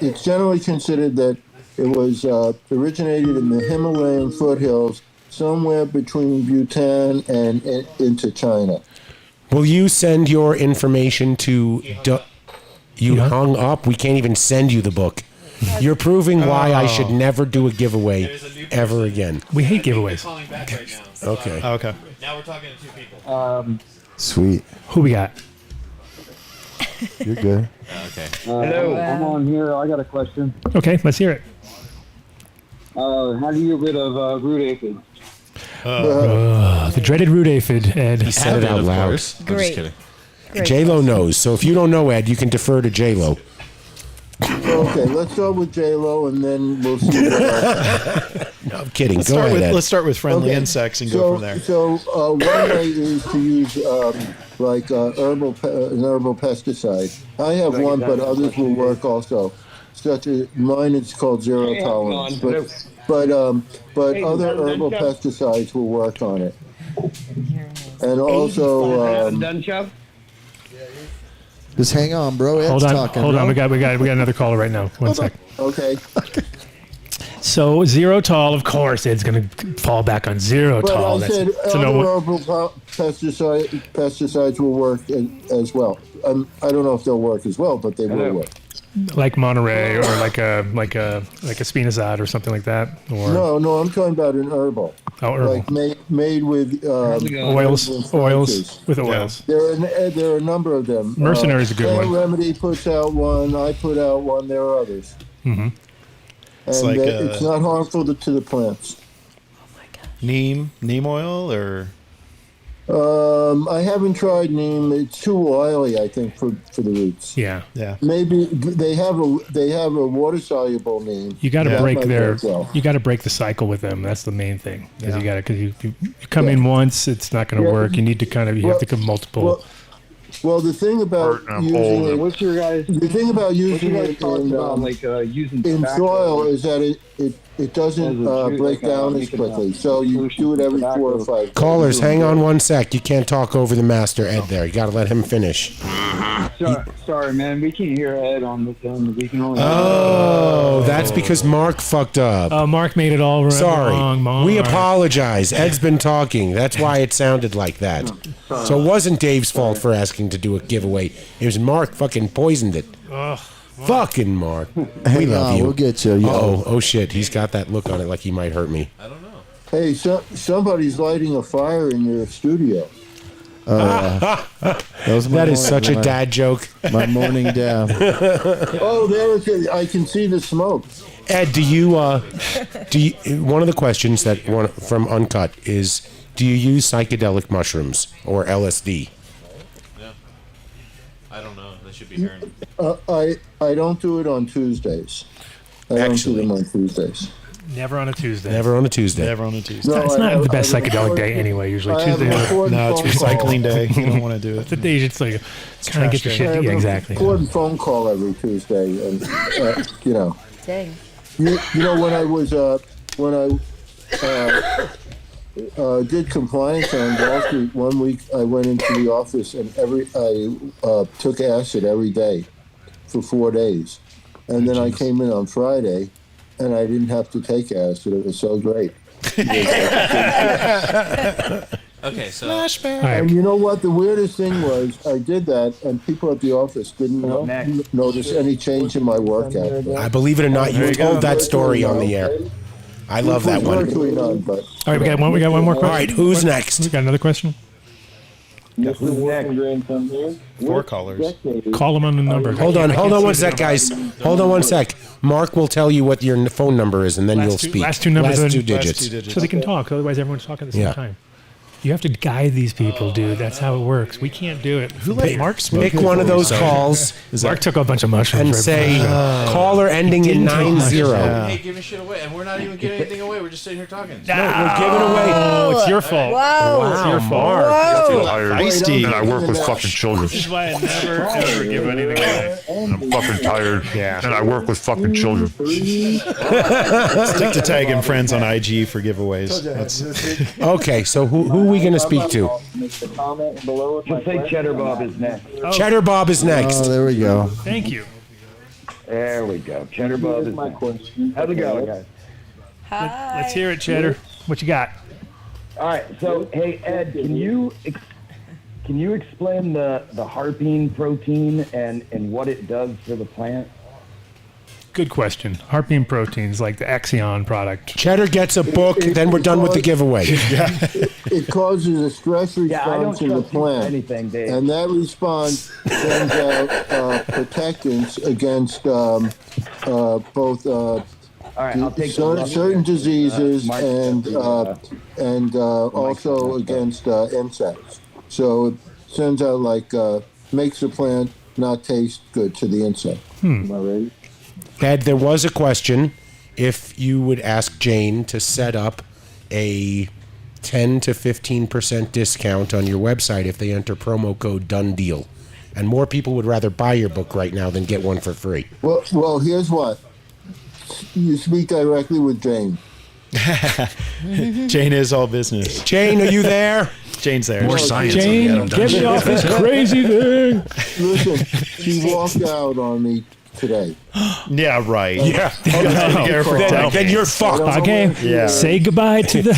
it's generally considered that It was originated in the Himalayan foothills, somewhere between Bhutan and into China. Will you send your information to... You hung up? We can't even send you the book. You're proving why I should never do a giveaway ever again. We hate giveaways. Okay. Okay. Now we're talking to two people. Sweet. Who we got? You're good. Okay. Hello, I'm on here. I got a question. Okay, let's hear it. How do you get rid of root aphid? The dreaded root aphid, Ed. He said it out loud. I'm just kidding. J-Lo knows. So if you don't know, Ed, you can defer to J-Lo. Okay, let's start with J-Lo, and then we'll see what else. No, I'm kidding. Let's Go start ahead, with, Ed. let's start with friendly insects and go from there. So one way is to use like an herbal pesticide. I have one, but others will work also. Such as mine, it's called zero tolerance. But other herbal pesticides will work on it. And also, Just hang on, bro. Ed's Hold on, talking, hold on. bro. We got another caller right now. One sec. okay. So zero tall, of course, Ed's going to fall back on zero But tall. I said so other no, herbal pesticides will work as well. I don't know if they'll work as well, but they will work. like Monterey or like a Spinazade or something like that. Or No, I'm talking about an herbal. Oh, herbal. Like made with oils with oils. There are a number of them. Mercenary is a good Plant one. Remedy puts out one. I put out one. There are others. Mm-hmm. It's And like, it's not harmful to the plants. Neem oil or I haven't tried neem. It's too oily, I think, for the roots. Yeah. Maybe they have a water soluble neem. You got to break That might their. work well. You got to break the cycle with them. That's the main thing. You got to because you come in once, it's not going to work. You need to you have to come multiple. Well, the thing about using it, What's your guys? the thing about using it using in tobacco? soil is that it doesn't break down as quickly. So you do it every 4 or 5 Callers, hang on one sec. You can't talk over the master, Ed, there. You got to let him finish. Sorry, man. We can't hear Ed on this end. We can only. Oh, that's because Mark fucked up. Oh, Mark made it all wrong. Mark. We apologize. Ed's been talking. That's why it sounded like that. So it wasn't Dave's fault for asking to do a giveaway. It was Mark fucking poisoned it. Fucking Mark. We love you. We'll get you. Oh shit. He's got that look on it like he might hurt me. I don't know. Hey, somebody's lighting a fire in your studio. That is such a dad joke. My morning dab. Oh, there it is. I can see the smoke. Ed, do you one of the questions from Uncut is, do you use psychedelic mushrooms or LSD? Yeah. I don't know. They should be hearing. I don't do it on Tuesdays. I don't do them on Tuesdays. Never on a Tuesday. Never on a Tuesday. Never on a Tuesday. No, It's not the best psychedelic day anyway. Usually Tuesday. No, it's recycling day. You don't want to do it. It's a day it's like kind of get your trash shit. I have Yeah, an exactly. important phone call every Tuesday, and Dang. You know, when I did compliance on Wall Street, one week I went into the office and I took acid every day for 4 days, and then I came in on Friday, and I didn't have to take acid. It was so great. Okay, so And you know what? The weirdest thing was I did that, and people at the office didn't notice any change in my work ethic. I believe it or not, you told that story on the air. I love that one. Virtually none, but All right, we got one more question. All right, who's next? We got another question. Four callers. Call them on the number. Hold on one sec, guys. Hold on one sec. Mark will tell you what your phone number is, and then you'll speak. Last two numbers. Last two digits. So they can talk. Otherwise, everyone's talking at the same time. You have to guide these people, dude. That's how it works. We can't do it. Who let Mark smoke? Pick one of those calls Mark took a bunch of mushrooms. and say, caller ending in 90. hey, giving shit away, and we're not even giving anything away. We're just sitting here talking. No, we're giving away. Oh, it's your fault. Whoa. It's your fault. I feel tired, Feisty. and I work with fucking children. This is why I never, ever give anything away. And I'm fucking tired, and I work with fucking children. Stick to tagging friends on IG for giveaways. Okay, so who are we going to speak to? Just say Cheddar Bob is next. Cheddar Bob is next. Oh, there we go. Thank you. There we go. Cheddar Bub is my question. How's it going, guys? Hi. Let's hear it, Cheddar. What you got? All right. So, hey, Ed, can you explain the harpine protein and what it does for the plant? Good question. Harpine proteins, like the Axion product. Cheddar gets a book, then we're done with the giveaway. It causes a stress response in the plant, and that response sends out protectants against both certain diseases and also against insects. So it sends out makes the plant not taste good to the insect. Am I ready? Ed, there was a question if you would ask Jane to set up a 10 to 15% discount on your website if they enter promo code Dunn Deal. And more people would rather buy your book right now than get one for free. Well, here's what. You speak directly with Jane. Jane is all business. Jane, are you there? Jane's there. More science. Jane, get me off this crazy thing. Listen, she walked out on me today. Yeah, right. Yeah. Then you're fucked. Okay. Yeah. Say goodbye to the.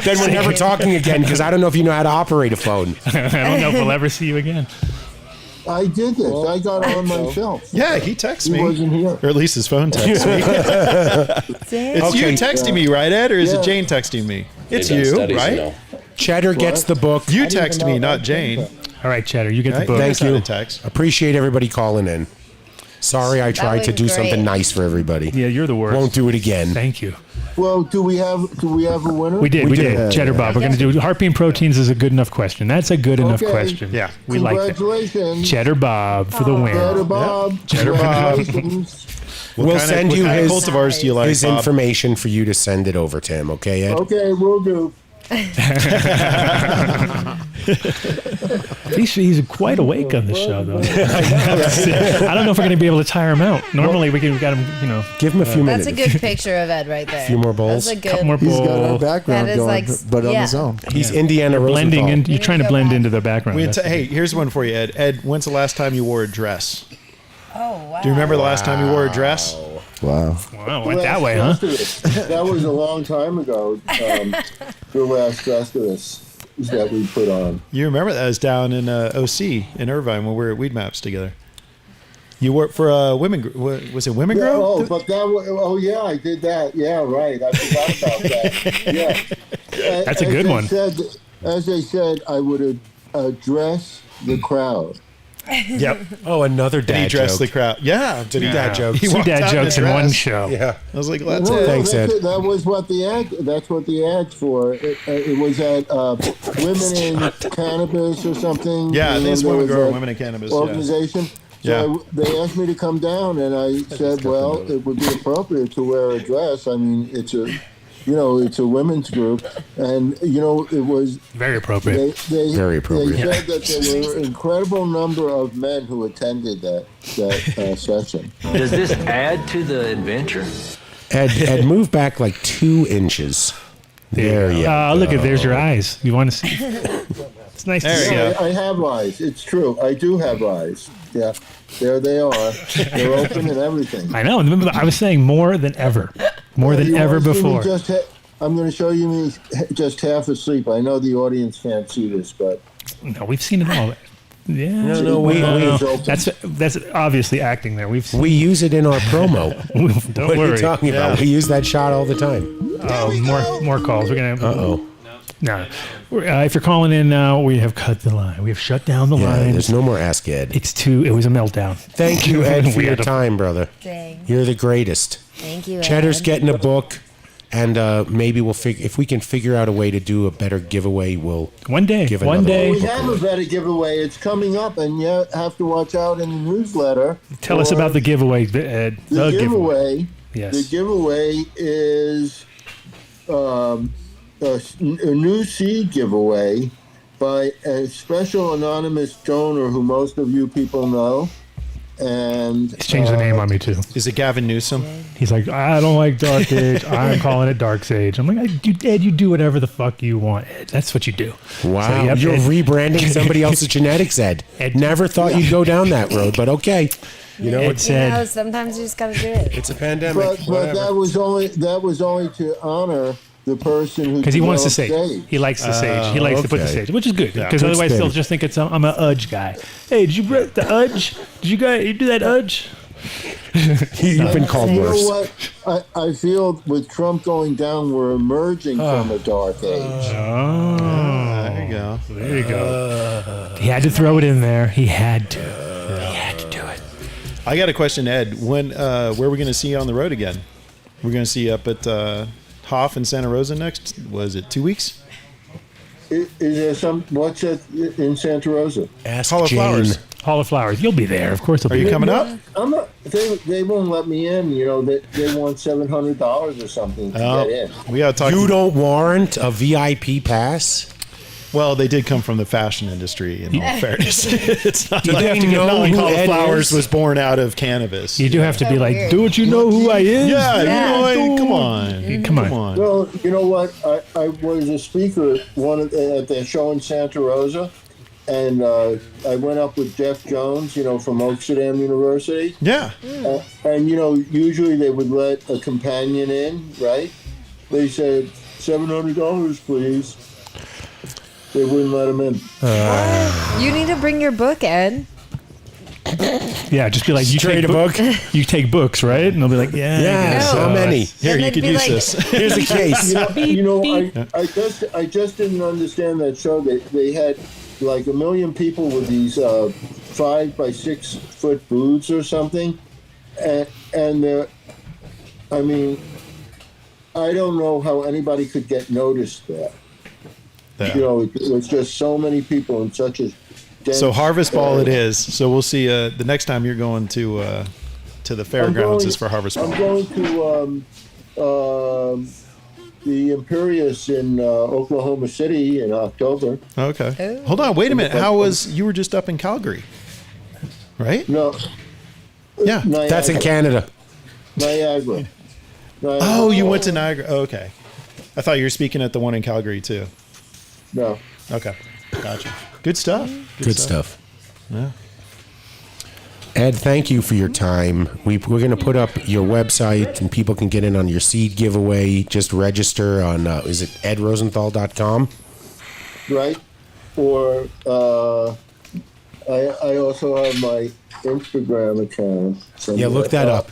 Then we're never talking again because I don't know if you know how to operate a phone. I don't know if we'll ever see you again. I did this. I got on myself. Yeah, he texted me. He wasn't here. Or at least his phone texted me. It's you texting me, right, Ed? Or is it Jane texting me? It's you, right? Cheddar gets the book. You text me, not Jane. All right, Cheddar, you get the book. Thank you. Text. Appreciate everybody calling in. Sorry, I tried to do something nice for everybody. Yeah, you're the worst. Won't do it again. Thank you. Well, do we have a winner? We did. Cheddar Bob. We're going to do harpine proteins is a good enough question. That's a good enough question. Yeah, we like that. Congratulations, Cheddar Bob for the win. Cheddar Bob. Cheddar Bob. We'll send you his cultivars do you like, his Bob? information for you to send it over to him. Okay, Ed? Okay, we'll do. He's quite awake on the show, though. I don't know if we're going to be able to tire him out. Normally, we got him, Give him a few minutes. That's a good picture of Ed right there. A few more bowls. That's a good. Couple more He's bowls. got our background That is going, but on his own. He's Indiana blending Rosenthal. in. You're trying to blend into the background. Hey, here's one for you, Ed. Ed, when's the last time you wore a dress? Oh wow. Do you remember the last time you wore a dress? Wow. Wow, went that way, huh? That was a long time ago. The last Festivus that we put on. You remember that? Was down in OC in Irvine when we were at Weed Maps together. You worked for Women. Was it Women Grow? Oh, but that was. Oh yeah, I did that. Yeah, right. I forgot about that. Yeah. That's a good one. As I said, I would address the crowd. Yep. Oh, another Did he dad dress joke. the crowd? Yeah. Two dad jokes. He Two walked dad out jokes a in one dress. show. Yeah. I was like, that's Well, it. Thanks, Ed. That was what the ad. That's what the ad's for. It was at Women in Cannabis or something. Yeah, I think it's there Women was Grow a Women in Cannabis. organization. So they asked me to come down, and I said, "Well, it would be appropriate to wear a dress. I mean, it's a women's group, and it was very appropriate. Very appropriate. They said that there were an incredible number of men who attended that session. Does this add to the adventure? Ed, move back like 2 inches. There you go. Look at there's your eyes. You want to see? It's nice to see. I have eyes. It's true. I do have eyes. Yeah, there they are. They're open and everything. I know. Remember, I was saying more than ever. More than ever before. I'm going to show you me just half asleep. I know the audience can't see this, but no, we've seen it all. Yeah. No, that's obviously acting there. We use it in our promo. Don't what worry. are you talking about? We use that shot all the time. Oh, more calls. We're gonna. Uh-oh. No. If you're calling in now, we have cut the line. We have shut down the line. There's no more Ask Ed. It was a meltdown. Thank you, Ed, for your time, brother. Dang. You're the greatest. Thank you, Ed. Cheddar's getting a book, and maybe we'll if we can figure out a way to do a better giveaway, we'll one day. Give we book have a better giveaway. It's coming up, and you have to watch out in the newsletter. Tell us about the giveaway, Ed. The giveaway. Yes. The giveaway is a new seed giveaway by a special anonymous donor who most of you people know. And he's changed the name on me too. Is it Gavin Newsom? He's like, I don't like Dark Age. I'm calling it Dark Sage. I'm like, Ed, you do whatever the fuck you want. Ed, that's what you do. Wow, So, yep, you're Ed. rebranding somebody else's genetics, Ed. Never thought you'd go down that road, but okay. You know, Ed said, sometimes you just gotta do it. it's a pandemic. But that was only to honor the person who because he wants to developed sage. He likes the sage. He likes to put the okay. sage, which is good. Yeah. Because Good otherwise, spin. they'll just think I'm a udge guy. Hey, did you break the udge? Did you do that udge? You've been called You worse. know what? I feel with Trump going down, we're emerging from a dark age. There you go. There you go. He had to throw it in there. He had to. He had to do it. I got a question, Ed. When, where are we going to see you on the road again? We're going to see you up at Hoff in Santa Rosa next. Was it 2 weeks? Is there what's that in Santa Rosa? Ask Hall of Jane. Flowers. Hall of Flowers. You'll be there. Of course, Are you coming up? I'm not. They won't let me in. You know they want $700 or something to get in. We got to talk. You don't warrant a VIP pass? Well, they did come from the fashion industry, in all fairness. It's not Do like, they know not like who Hall of Ed Flowers is? was born out of cannabis. You do have to be like, weird. don't you know who I is? Yeah, you know, dude. come on. Come on. Well, you know what? I was a speaker at their show in Santa Rosa, and I went up with Jeff Jones, from Oaksterdam University. Yeah. And usually they would let a companion in, right? They said $700, please. They wouldn't let him in. You need to bring your book, Ed. Yeah, just be like, you Trade take a book? You take books, right? And they'll be like, yeah. Yes, I guess how so. many? Here, And you they'd could be use like- this. Here's the case. I just didn't understand that show. They had like 1 million people with these 5 by 6 foot booths or something, and they're, I mean, I don't know how anybody could get noticed there. Yeah. It was just so many people in such a dense So Harvest Ball it area. is. So we'll see the next time you're going to the fairgrounds is for Harvest Ball. I'm going to the Imperius in Oklahoma City in October. Okay. Oh. Hold on, wait a minute. You were just up in Calgary, right? No. Yeah. That's in Canada. Niagara. Oh, you went to Niagara. Oh, okay. I thought you were speaking at the one in Calgary too. No. Okay. Gotcha. Good stuff. Good stuff. Yeah. Ed, thank you for your time. We're going to put up your website and people can get in on your seed giveaway. Just register on, is it edrosenthal.com? Right? Or I also have my Instagram account. Yeah, look that up.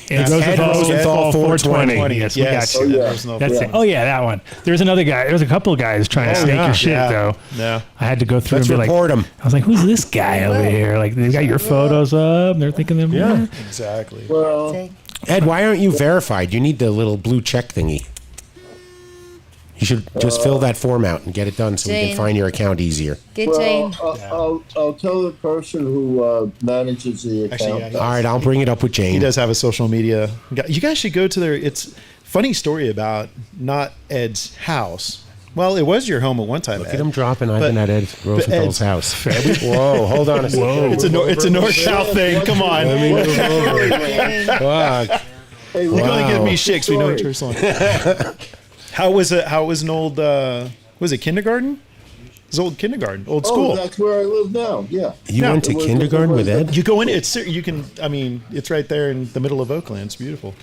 Ed Ed Rosenthal 420. Yes, Yes. we got you. Oh, yeah. That's Yeah. it. Oh yeah, that one. There's another guy. There's a couple of guys trying to snake your shit though. Yeah. I had to go through Let's and be report like, him. I was like, who's this guy over here? Like they've got your photos up. They're thinking them. Yeah. Exactly. Well, Ed, why aren't you verified? You need the little blue check thingy. You should just fill that form out and get it done so we Jane. can find your account easier. Get Jane. I'll tell the person who manages the account. Actually, yeah, All right, I'll bring it up with Jane. He does have a social media. You guys should go to their. It's funny story about not Ed's house. Well, it was your home at one time. Look Ed. at him dropping. I've But- been at Ed Rosenthal's house. Whoa, hold on a second. It's a north-south thing. Come on. Let me move over. Fuck. Hey, You're gonna give me Wow. shakes. We know it's your song. How was it? How was an old? Was it kindergarten? It was old kindergarten, old school. Oh, that's where I live now. Yeah. You went to It was- kindergarten it with was- Ed? You go in. You can. I mean, it's right there in the middle of Oakland. It's beautiful.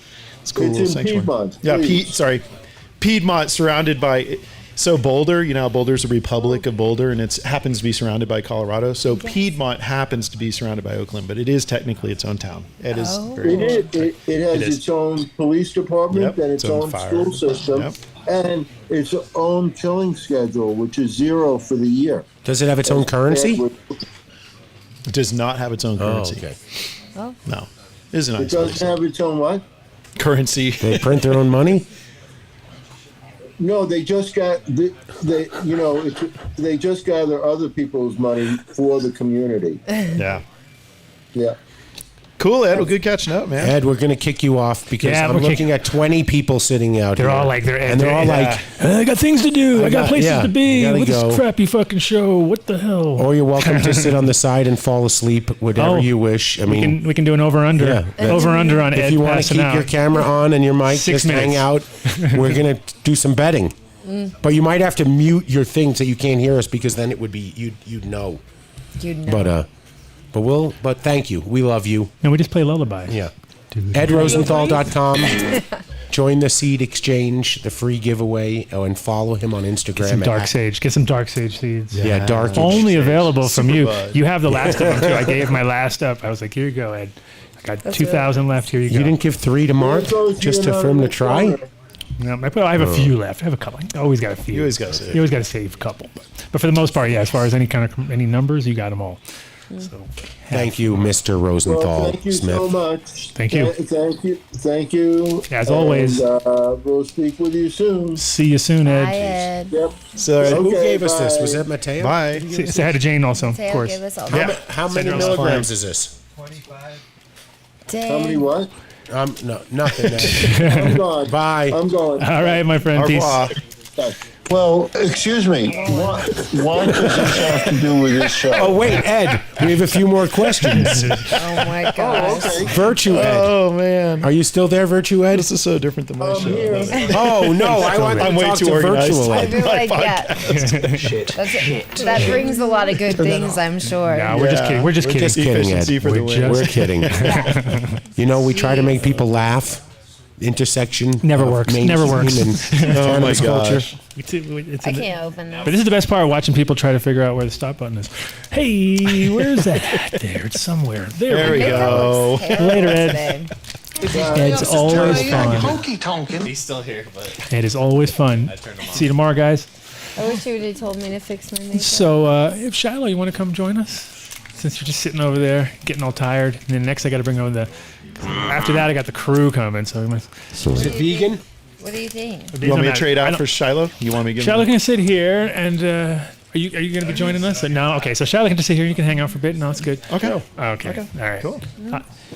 It's a cool It's little in sanctuary. Piedmont, Yeah, please. Piedmont, surrounded by. So Boulder, Boulder's a republic of Boulder, and it happens to be surrounded by Colorado. So Piedmont happens to be surrounded by Oakland, but it is technically its own town. It is. Very It has is. its own police department Yep, and its own fire. school system Yep. and its own killing schedule, which is 0 for the year. Does it have its own currency? It does not have its own currency. okay. Oh. No, it is a It nice doesn't place. have its own what? Currency. They print their own money? No, they just got they just gather other people's money for the community. Yeah. Yeah. Cool, Ed. Well, good catching up, man. Ed, we're going to kick you off because Yeah, I'm we're looking at 20 people sitting out They're here. all like, and they're all like, I got things to do. I got places to be. gotta With go. this crappy fucking show. What the hell? Or you're welcome to sit on the side and fall asleep, whatever Oh, you wish. I mean, we can do an over under. Yeah. Over under on Ed if you want to passing keep out. your camera on and your mic, 6 just hang out. minutes. We're going to do some betting. But you might have to mute your thing so you can't hear us because then it would be, you'd know. You'd know. But But thank you. We love you. And we just play lullabies. Yeah. EdRosenthal.com. Join the Seed Exchange, the free giveaway, and follow him on Instagram. Get some dark sage. Get some dark sage seeds. Yeah, dark. Only available from you. Superbud. You have the last of them too. I gave my last up. I was like, here you go, Ed. I got 2,000 left. Here you go. You didn't give 3 to Mark just for him to try? No, I have a few left. I have a couple. I always got a few. You always got to save. You always got to save a couple. But for the most part, yeah. As far as any numbers, you got them all. So, thank you, Mr. Rosenthal. Well, thank you Smith. so much. Thank you. Thank you. As always. We'll speak with you soon. See you soon, Ed. Bye, Ed. Yep. So who gave us this? Was that Mateo? Bye. Say hi to Jane also, Mateo of course. gave us all How many Send her milligrams is this? 25. How many what? No, nothing. I'm gone. Bye. I'm going. All right, my friend. Peace. Well, excuse me. What does this have to do with this show? Oh, wait, Ed. We have a few more questions. Oh my gosh. Okay. Virtue Ed. Oh man, are you still there, Virtue Ed? This is so different than my show. Oh no, I want I'm to way talk too to organized. Virtual I Ed. feel like, yeah. Shit. That brings a lot of good things, I'm sure. No, we're just kidding. We're just kidding. Ed. For the win. We're kidding. You know, we try to make people laugh. Intersection Never works. Never works. And Oh my cannabis culture. gosh. I can't open this. But this is the best part, watching people try to figure out where the stop button is. Hey, where's that at? There, it's somewhere. There we go. Later, Ed. Ed's always fun. He's still here, but Ed is always fun. See you tomorrow, guys. I wish you would have told me to fix my makeup. So, if Shiloh, you want to come join us? Since you're just sitting over there, getting all tired. And then next I got to bring over after that I got the crew coming. So is it vegan? What do you think? You want me to trade out for Shiloh? You want me to give Shiloh can sit here, and are you going to be joining us? No, okay. So Shiloh can just sit here. You can hang out for a bit. No, it's good. Okay. Okay. All right. Cool.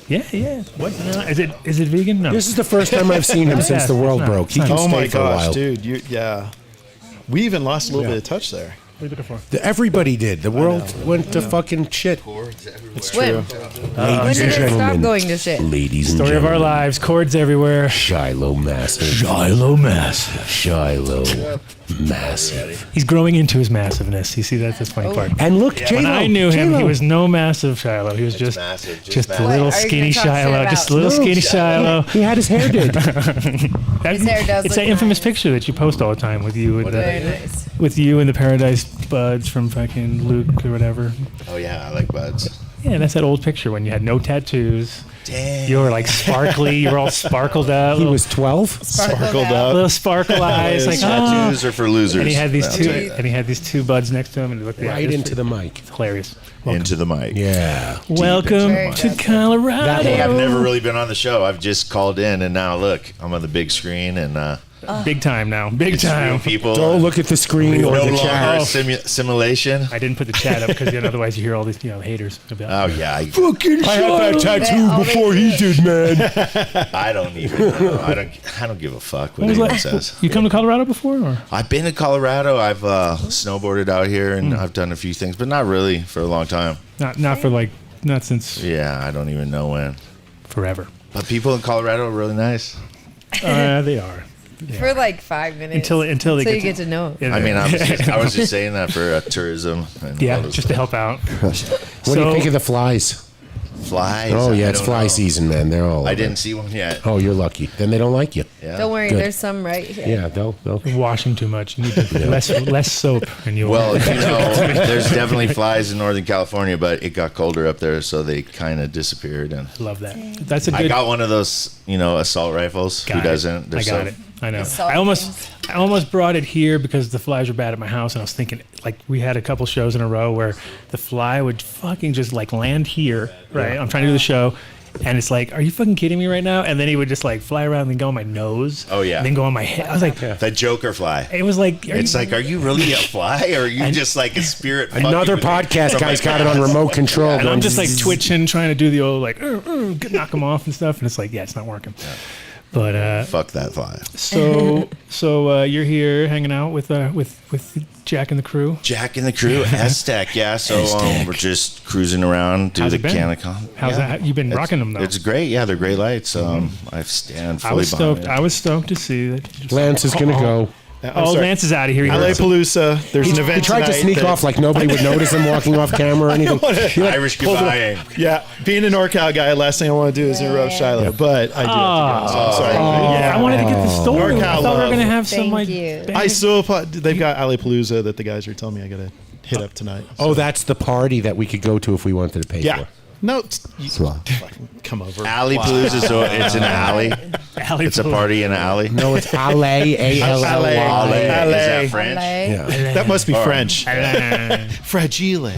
Yeah. What? No, is it vegan? No. This is the first time I've seen him since the world broke. He can Oh stay my for a while. gosh, dude! Yeah, we even lost a little bit of touch there. What are you looking for? Everybody did. The world went to fucking shit. It's true. When did it stop going to shit? Ladies and Story of gentlemen. our lives. Cords everywhere. Shiloh Massive. Shiloh Massive. Shiloh Massive. He's growing into his massiveness. You see, that's the funny part. And look, When J-Lo. I knew him, he J-Lo. was no massive Shiloh. He was just massive, just a massive. little What are you skinny gonna talk shit Shiloh. about? Just a little No, skinny Shiloh. He had his hair did. His hair does It's look that infamous nice. picture that you post all the time with you with Very nice. with you and the Paradise Buds from fucking Luke or whatever. Oh yeah, I like buds. Yeah, that's that old picture when you had no tattoos. Damn. You were like sparkly. You were all sparkled out. He was 12. Sparkled up. Little sparkle eyes. Like, Tattoos are for losers. And he had these I'll two. tell you that. And he had these two buds next to him, and he looked Right into the mic. It's hilarious. Into the mic. Yeah. Welcome Very to good. Colorado. Hey, I've never really been on the show. I've just called in, and now look, I'm on the big screen, and Big time now. Big it's real time. people. Don't look at the screen no or the longer chat. simulation. I didn't put the chat up because otherwise you hear all these haters about. Oh yeah, Fucking I had that tattoo before he did, man. I don't even know. I don't give a fuck what What was anyone that? says. You come to Colorado before, or I've been to Colorado. I've snowboarded out here, and I've done a few things, but not really for a long time. not for like not since Yeah, I don't even know when. forever? But people in Colorado are really nice. They are. For like 5 minutes. Until they you get to know. Yeah, I mean, I was just saying that for tourism. And all yeah, those just to help out. What do you think of the flies? flies. Oh yeah, I it's don't fly know. season, man. They're all. I over. didn't see one yet. Oh, you're lucky. Then they don't like you. Yeah. Don't worry, Good. there's some right here. Yeah, they'll. You're washing too much. You need to less soap, and you'll. Well, you know, there's definitely flies in Northern California, but it got colder up there, so they kind of disappeared. And love that. That's a good. I got one of those, assault rifles. Who doesn't? They're I got so- it. I know. I almost brought it here because the flies were bad at my house, and I was thinking, like, we had a couple shows in a row where the fly would fucking just like land here, right? Yeah. I'm trying to do the show, and it's like, are you fucking kidding me right now? And then he would just like fly around and go on my nose. Oh yeah. And then go on my head. I was like, the Joker fly. It was like, are you really a fly, or are you just like a spirit? Another podcast guy's got it on remote control. And I'm going just like zzz. twitching, trying to do the old like knock them off and stuff, and it's like, yeah, it's not working. Yeah. But fuck that fly. So you're here hanging out with Jack and the crew. Jack and the crew, Esttech, yeah. So we're just cruising around, do How's the it been? CannaCon. How's that? You've been rocking them though. It's great, yeah. They're great lights. I stand fully I was behind stoked. it. I was stoked to see that. Lance is gonna go. sorry. Lance is out of here. LA Palooza. There's an event He tried to tonight sneak that- off like nobody would notice him walking off camera or anything. Irish goodbye. Yeah, being a NorCal guy, last thing I want to do is interrupt Shiloh, but I do have to go. So I'm sorry. I wanted to get the story. NorCal I thought we were love. going to have some like. I still, they've got LA Palooza that the guys are telling me I got to hit up tonight. Oh, that's the party that we could go to if we wanted to pay Yeah. for. No, fucking come over. Alley Palooza, so it's an alley. It's a party in an alley. No, it's Alley, A-L-L-Y. Is that French? Yeah. That must be Or- French. Fragile.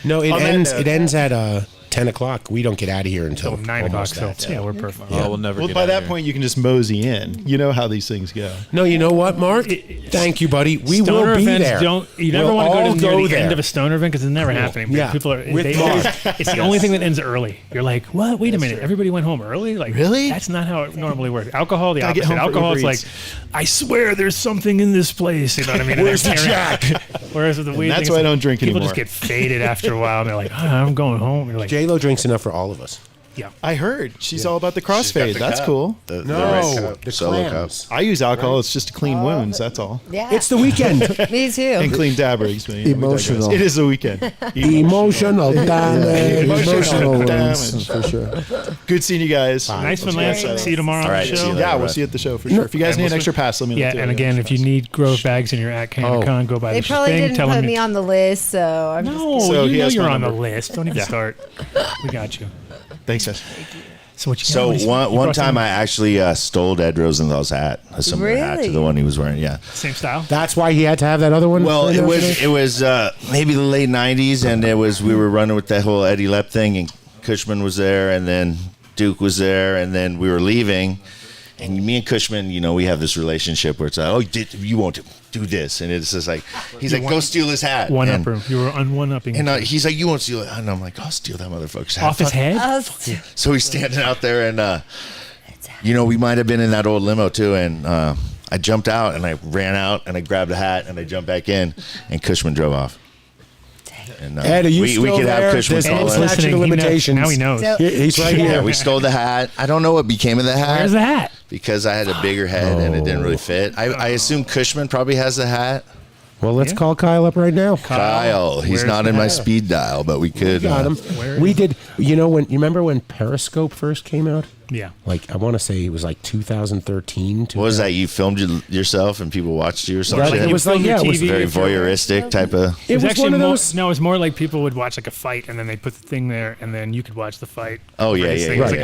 No, it On that ends. note- It ends at 10 o'clock. We don't get out of here until 9 o'clock. almost So that. yeah, we're perfect. Oh, we'll never Well, get by out that of here. point, you can just mosey in. You know how these things go. No, you know what, Mark? Thank you, buddy. We Stoner will be events there. you never We'll want to all go to near the there. end of a stoner event because it's never happening. Yeah. People are. With Mark. It's the only thing that ends early. You're like, what? Wait a minute. Everybody went home early? Like, really? That's not how it normally works. Alcohol, the Gotta get opposite. home for Alcohol, it's Uber like, Eats. I swear there's something in this place. You know what I mean? And Where's the Jack? Whereas with the weed, that's thing, why I it's don't like, drink people anymore. just get faded after a while. And they're like, I'm going home. You're like, J-Lo drinks enough for all of us. yeah. I heard she's all about the She's got crossfade. the That's cup. cool. The No, red cup, the solo clams. cup. I use alcohol. It's just to clean wounds. That's all. Yeah. It's the weekend. Me too. And clean dab rigs. but, we Emotional. digress. It is the weekend. Emotional damage. Emotional wounds, damage. for sure. Good seeing you guys. Nice one, Lance. See you tomorrow All on right, the see show. you later. Yeah, we'll see you at the show for sure. If you guys And need an we'll extra pass, let me know. Yeah, too. and again, if you need growth bags in your at CannaCon, go by They the probably thing. didn't Tell put them me on the list, so I'm No, just So you he know has you're my on the number. list. Don't even Yeah. start. We got you. Thanks, guys. So what you So got? You one brought time some- I actually stole Ed Rosenthal's hat, a similar hat to Really? the one he was wearing. Yeah. Same style. That's why he had to have that other one? Well, it was maybe the late '90s, and we were running with that whole Eddie Lepp thing, and Cushman was there, and then Duke was there, and then we were leaving, and me and Cushman, we have this relationship where it's like, oh, you won't do this, and it's just like he's like, go steal his hat. One and, upper. You were on one upping. and he's like, you won't steal it, and I'm like, I'll steal that motherfucker's hat. Off his head. So he's standing out there, and we might have been in that old limo too, and I jumped out and I ran out and I grabbed a hat and I jumped back in, and Cushman drove off. And, Ed, are you we still could there? have Cushman There's call no in. statute of Listening, he knows. limitations. Now he knows. So- He's right Yeah, here. we stole the hat. I don't know what became of the hat. Where's the hat? Because I had a bigger head and it didn't really fit. I assume Cushman probably has the hat. Well, let's call Kyle up right now. Kyle, he's where's not the in my hat? speed dial, but we could. Got him. Where We is- did. You remember when Periscope first came out? Yeah. Like, I want to say it was like 2013. What was that? You filmed yourself and people watched you or something? Right, it was like, yeah, it was very voyeuristic type of. It was actually one of more, those. no, it was more like people would watch like a fight and then they put the thing there and then you could watch the fight. Oh, yeah, It was yeah, like yeah.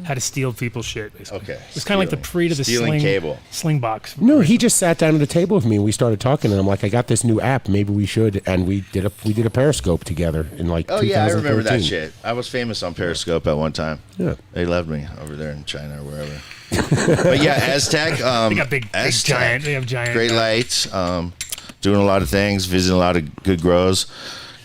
how to steal people's shit. Basically. Okay. It was kind of like the pre to the Stealing cable. sling box. No, he just sat down at a table with me and we started talking. And I'm like, I got this new app. Maybe we should. And we did a Periscope together in like. Oh 2013. yeah, I remember that shit. I was famous on Periscope at one time. Yeah. They loved me over there in China or wherever. But yeah, Esttech. They got big Esttech, giant. They have giant. great lights. Doing a lot of things, visiting a lot of good grows,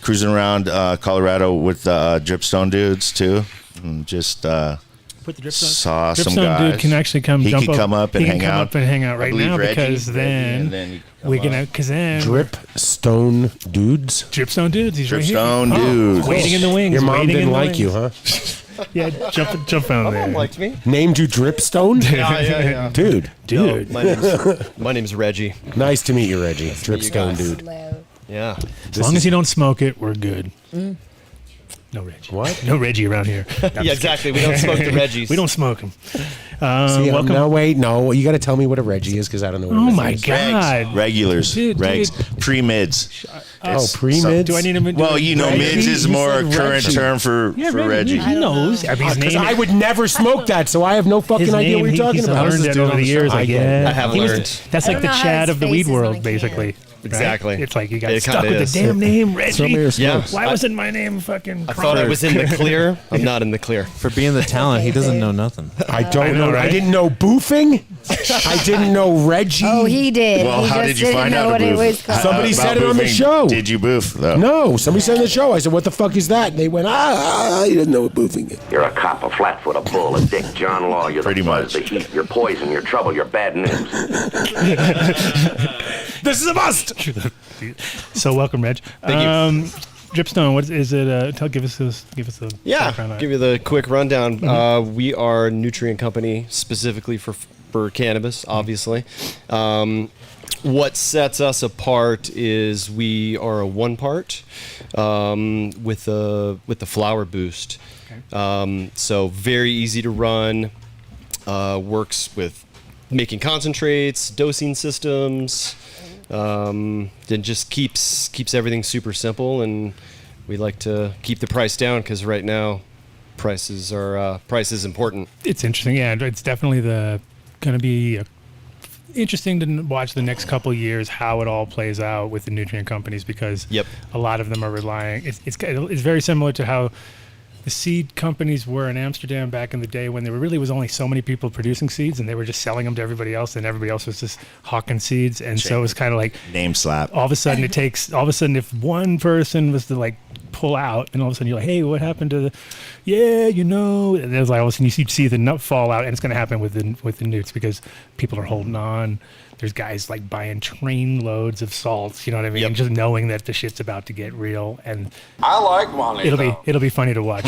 cruising around Colorado with Dripstone dudes too. And just Put the Dripstone. saw some Dripstone guys. dude can actually come. He jump can up, come up and he can hang come out. up and hang out I right believe now Reggie, because then and then you come we can up. because then Dripstone dudes. Dripstone dudes. He's right here. Dripstone dudes. Waiting in the wings. Your mom waiting in didn't the like wings. you, huh? Yeah, jump on there. liked me. Named you Dripstone? Yeah. Dude. Dude. No, my name's Reggie. Nice to meet you, Reggie. meet you Dripstone guys. dude. Yeah. As long as you don't smoke it, we're good. No Reggie. What? No Reggie around here. Yeah, exactly. We don't smoke the Reggies. We don't smoke them. See, Welcome. no, wait, no. You got to tell me what a Reggie is because I don't know what Oh a Reggie my is. God. Regulars, Dude, regs, pre-mids. Oh, pre-mids? Do I need him? Well, you know, Reggie? mids is You more a said current Reggie. term for Reggie. He knows. I mean, his Because name. I would never smoke that, so I have no fucking his idea name, what you're talking he's about. learned it over the years. I Like, get it. yeah, I have He was- learned. That's I like don't the know how Chad his of the face weed is on a world, can. basically. right? Exactly. It's like you got It stuck kinda with the is. damn name, Reggie. Some of your Yeah. smokes. Why wasn't my name fucking? I thought I was in the clear. I'm not in the clear. For being the talent, he doesn't know nothing. I don't know, know. right? I didn't know boofing. I didn't know Reggie. Oh, he did. Well, he how just did you didn't find know out what a it boof? was called. Somebody About said it on the boofing. show. Did you boof though? No, somebody said on the show. I said, "What the fuck is that?" And they went, he doesn't know what boofing is. You're a cop, a flatfoot, a bull, a dick, John Law. You're Pretty the buzz, much. the heat, you're poison, you're trouble, you're bad news. This is a must. So welcome, Reg. Thank you. Dripstone, what is it? Give us the Yeah, background on it. give you the quick rundown. We are a nutrient company specifically for for cannabis, obviously. What sets us apart is we are a one part with the flower boost. So very easy to run. Works with making concentrates, dosing systems. Then just keeps everything super simple, and we like to keep the price down because right now price is important. It's interesting. Yeah, it's definitely going to be interesting to watch the next couple of years how it all plays out with the nutrient companies, because a lot of them are relying. It's very similar to how the seed companies were in Amsterdam back in the day, when there really was only so many people producing seeds, and they were just selling them to everybody else, and everybody else was just hawking seeds. And so it was kind of like name slap. All of a sudden if one person was to like pull out, and all of a sudden you're like, hey, what happened to and there's like all of a sudden you see the nut fall out, and it's going to happen with the newts because people are holding on. There's guys like buying train loads of salts, you know what I mean? Just knowing that the shit's about to get real, and I like money. It'll be funny to watch.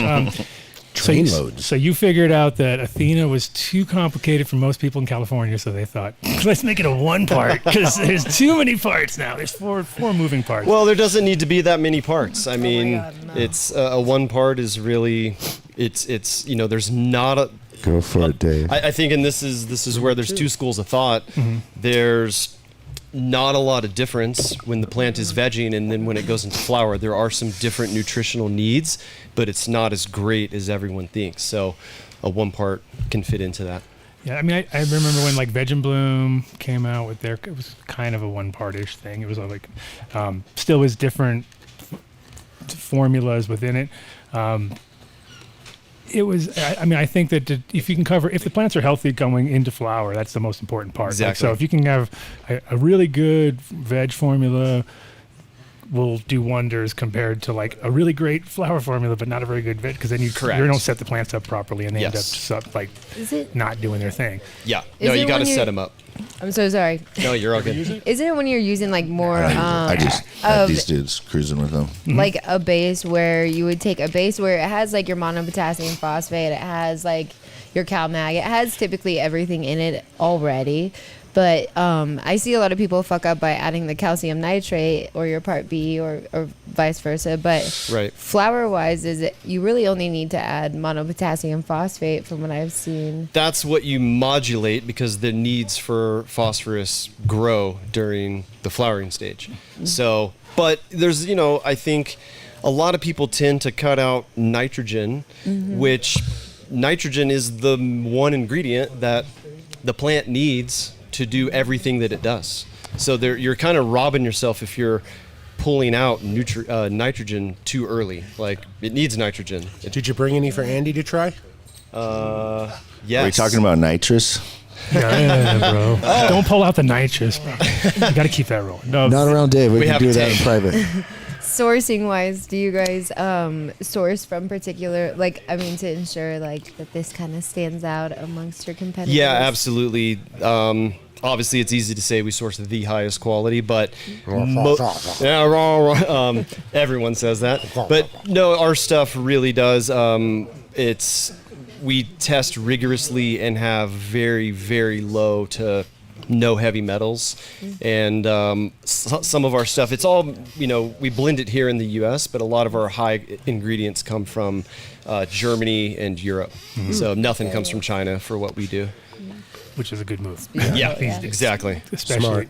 Train loads. So you figured out that Athena was too complicated for most people in California, so they thought, let's make it a one part, because there's too many parts now. There's four moving parts. Well, there doesn't need to be that many parts. I mean, it's a one part is really, it's there's not a. Go for it, Dave. I think, and this is where there's two schools of thought. There's not a lot of difference when the plant is vegging, and then when it goes into flower, there are some different nutritional needs, but it's not as great as everyone thinks. So a one part can fit into that. Yeah, I mean, I remember when like Veg and Bloom came out with it was kind of a one part-ish thing. It was like, still was different formulas within it. It was, I think that if the plants are healthy going into flower, that's the most important part. Exactly. Like, so if you can have a really good veg formula, will do wonders compared to like a really great flower formula, but not a very good veg, because then you don't set the plants up properly, and they end up like not doing their thing. Yeah. No, you got to set them up. I'm so sorry. No, you're all good. Is it when you're using like more I just had these dudes cruising with them. like a base where you would take a base where it has like your monopotassium phosphate, it has like your CalMag, it has typically everything in it already. But I see a lot of people fuck up by adding the calcium nitrate or your part B or vice versa. But flower-wise, you really only need to add monopotassium phosphate from what I've seen. That's what you modulate because the needs for phosphorus grow during the flowering stage. So, but there's, I think a lot of people tend to cut out nitrogen, which nitrogen is the one ingredient that the plant needs to do everything that it does. So you're kind of robbing yourself if you're pulling out nitrogen too early. Like, it needs nitrogen. Did you bring any for Andy to try? Yes. Are we talking about nitrous? Yeah, bro. Don't pull out the nitrous, bro. You got to keep that rolling. No, not around Dave. We can do that in private. Sourcing wise, do you guys source from particular, to ensure like that this kind of stands out amongst your competitors? Yeah, absolutely. Obviously, it's easy to say we source the highest quality, but everyone says that. But no, our stuff really does. We test rigorously and have very, very low to no heavy metals, and some of our stuff, it's all, we blend it here in the US, but a lot of our high ingredients come from Germany and Europe. So nothing comes from China for what we do. Which is a good move. Yeah, exactly. Especially.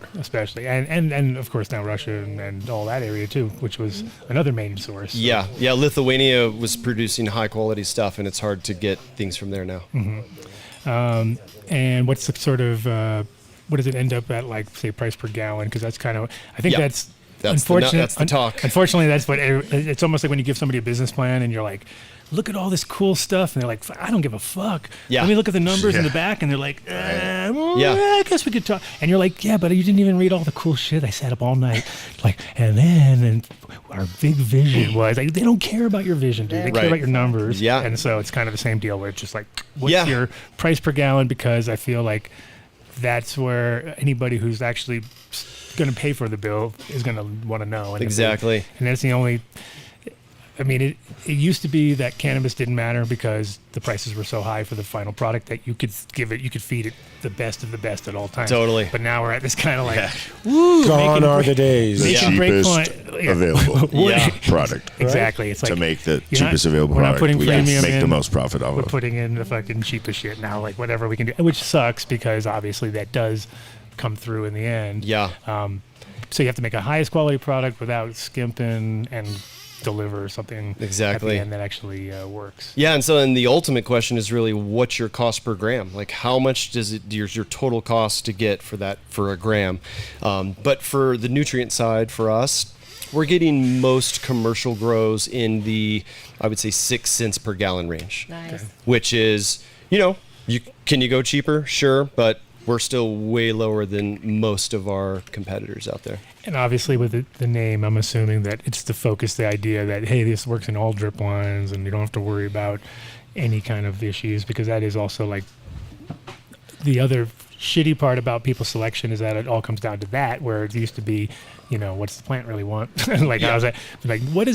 And of course now Russia and all that area too, which was another main source. So. Yeah, Lithuania was producing high quality stuff, and it's hard to get things from there now. And what's the sort of what does it end up at, like, say, price per gallon? Because that's kind of, I think that's unfortunate. That's the talk. Unfortunately, that's what it's almost like when you give somebody a business plan and you're like, look at all this cool stuff, and they're like, I don't give a fuck. Yeah. Let me look at the numbers in the back, and they're like, I guess we could talk. And you're like, yeah, but you didn't even read all the cool shit. I sat up all night, and our big vision was like, they don't care about your vision, dude. They care about your numbers. Yeah. And so it's kind of the same deal where it's just like, what's your price per gallon? Because I feel like that's where anybody who's actually going to pay for the bill is going to want to know. And exactly. And that's the only. I mean, it used to be that cannabis didn't matter because the prices were so high for the final product that you could feed it the best of the best at all times. Totally. But now we're at this kind of like, woo, gone are the days. The cheapest available product. Exactly. It's like to make the you're cheapest not- available we're not product, putting we premium make the in, most profit off We're of it. putting in the fucking cheapest shit now, like whatever we can do, which sucks because obviously that does come through in the end. Yeah. So you have to make a highest quality product without skimping and deliver something Exactly. at the end that actually works. Yeah, and so then the ultimate question is really what's your cost per gram? Like how much does it your total cost to get for a gram? But for the nutrient side for us, we're getting most commercial grows in the, I would say, 6 cents per gallon range. Nice. Which is, can you go cheaper? Sure, but we're still way lower than most of our competitors out there. And obviously with the name, I'm assuming that it's to focus the idea that, hey, this works in all drip lines and you don't have to worry about any kind of issues, because that is also like the other shitty part about people's selection is that it all comes down to that, where it used to be, what's the plant really want? Like, I was like, what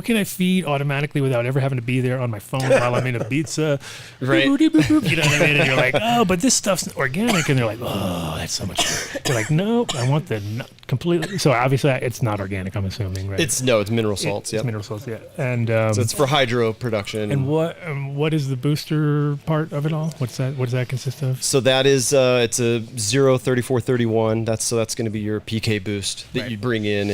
can I feed automatically without ever having to be there on my phone while I'm in a pizza? Right. You know what I mean? And you're like, oh, but this stuff's organic. And they're like, oh, that's so much better. They're like, nope, I want the completely. So obviously it's not organic, I'm assuming, right? It's mineral salts. It's mineral salts, yeah. And so it's for hydro production. And what is the booster part of it all? What does that consist of? So that is it's a 03431. That's going to be your PK boost that you bring in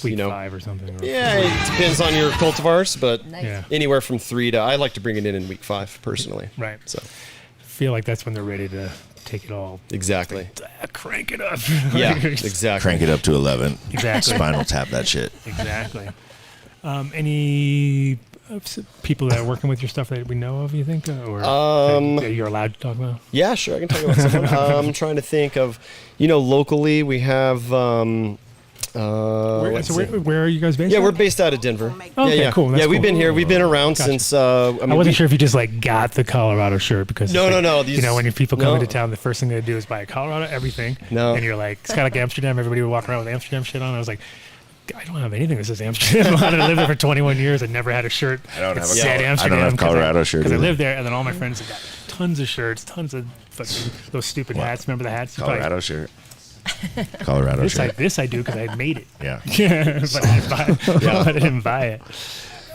week 5 or something. Yeah, it depends on your cultivars, but Nice. anywhere from 3 to I like to bring it in week 5 personally. Right. So I feel like that's when they're ready to take it all. Exactly. Crank it up. Yeah, exactly. Crank it up to 11. Exactly. Spinal tap that shit. Exactly. Any people that are working with your stuff that we know of, you think, or that you're allowed to talk about? Yeah, sure. I can talk about someone. I'm trying to think of, locally we have. Where are you guys based? Yeah, we're based out of Denver. Okay, yeah. cool. That's We've cool. been here. We've been around Gotcha. since. I wasn't sure if you just like got the Colorado shirt because No. when your people come No. into town, the first thing they do is buy a Colorado everything. No. And you're like, it's kind of like Amsterdam. Everybody would walk around with Amsterdam shit on. I was like, I don't have anything that says Amsterdam on it. I lived there for 21 years. I never had a shirt that said Amsterdam. I don't have Colorado shirt because I either. lived there, and then all my friends have got tons of shirts, tons of fucking those stupid hats. Remember the hats? You Colorado shirt. Colorado shirt. This I do because I made it. Yeah. But I didn't buy it. But I didn't buy it.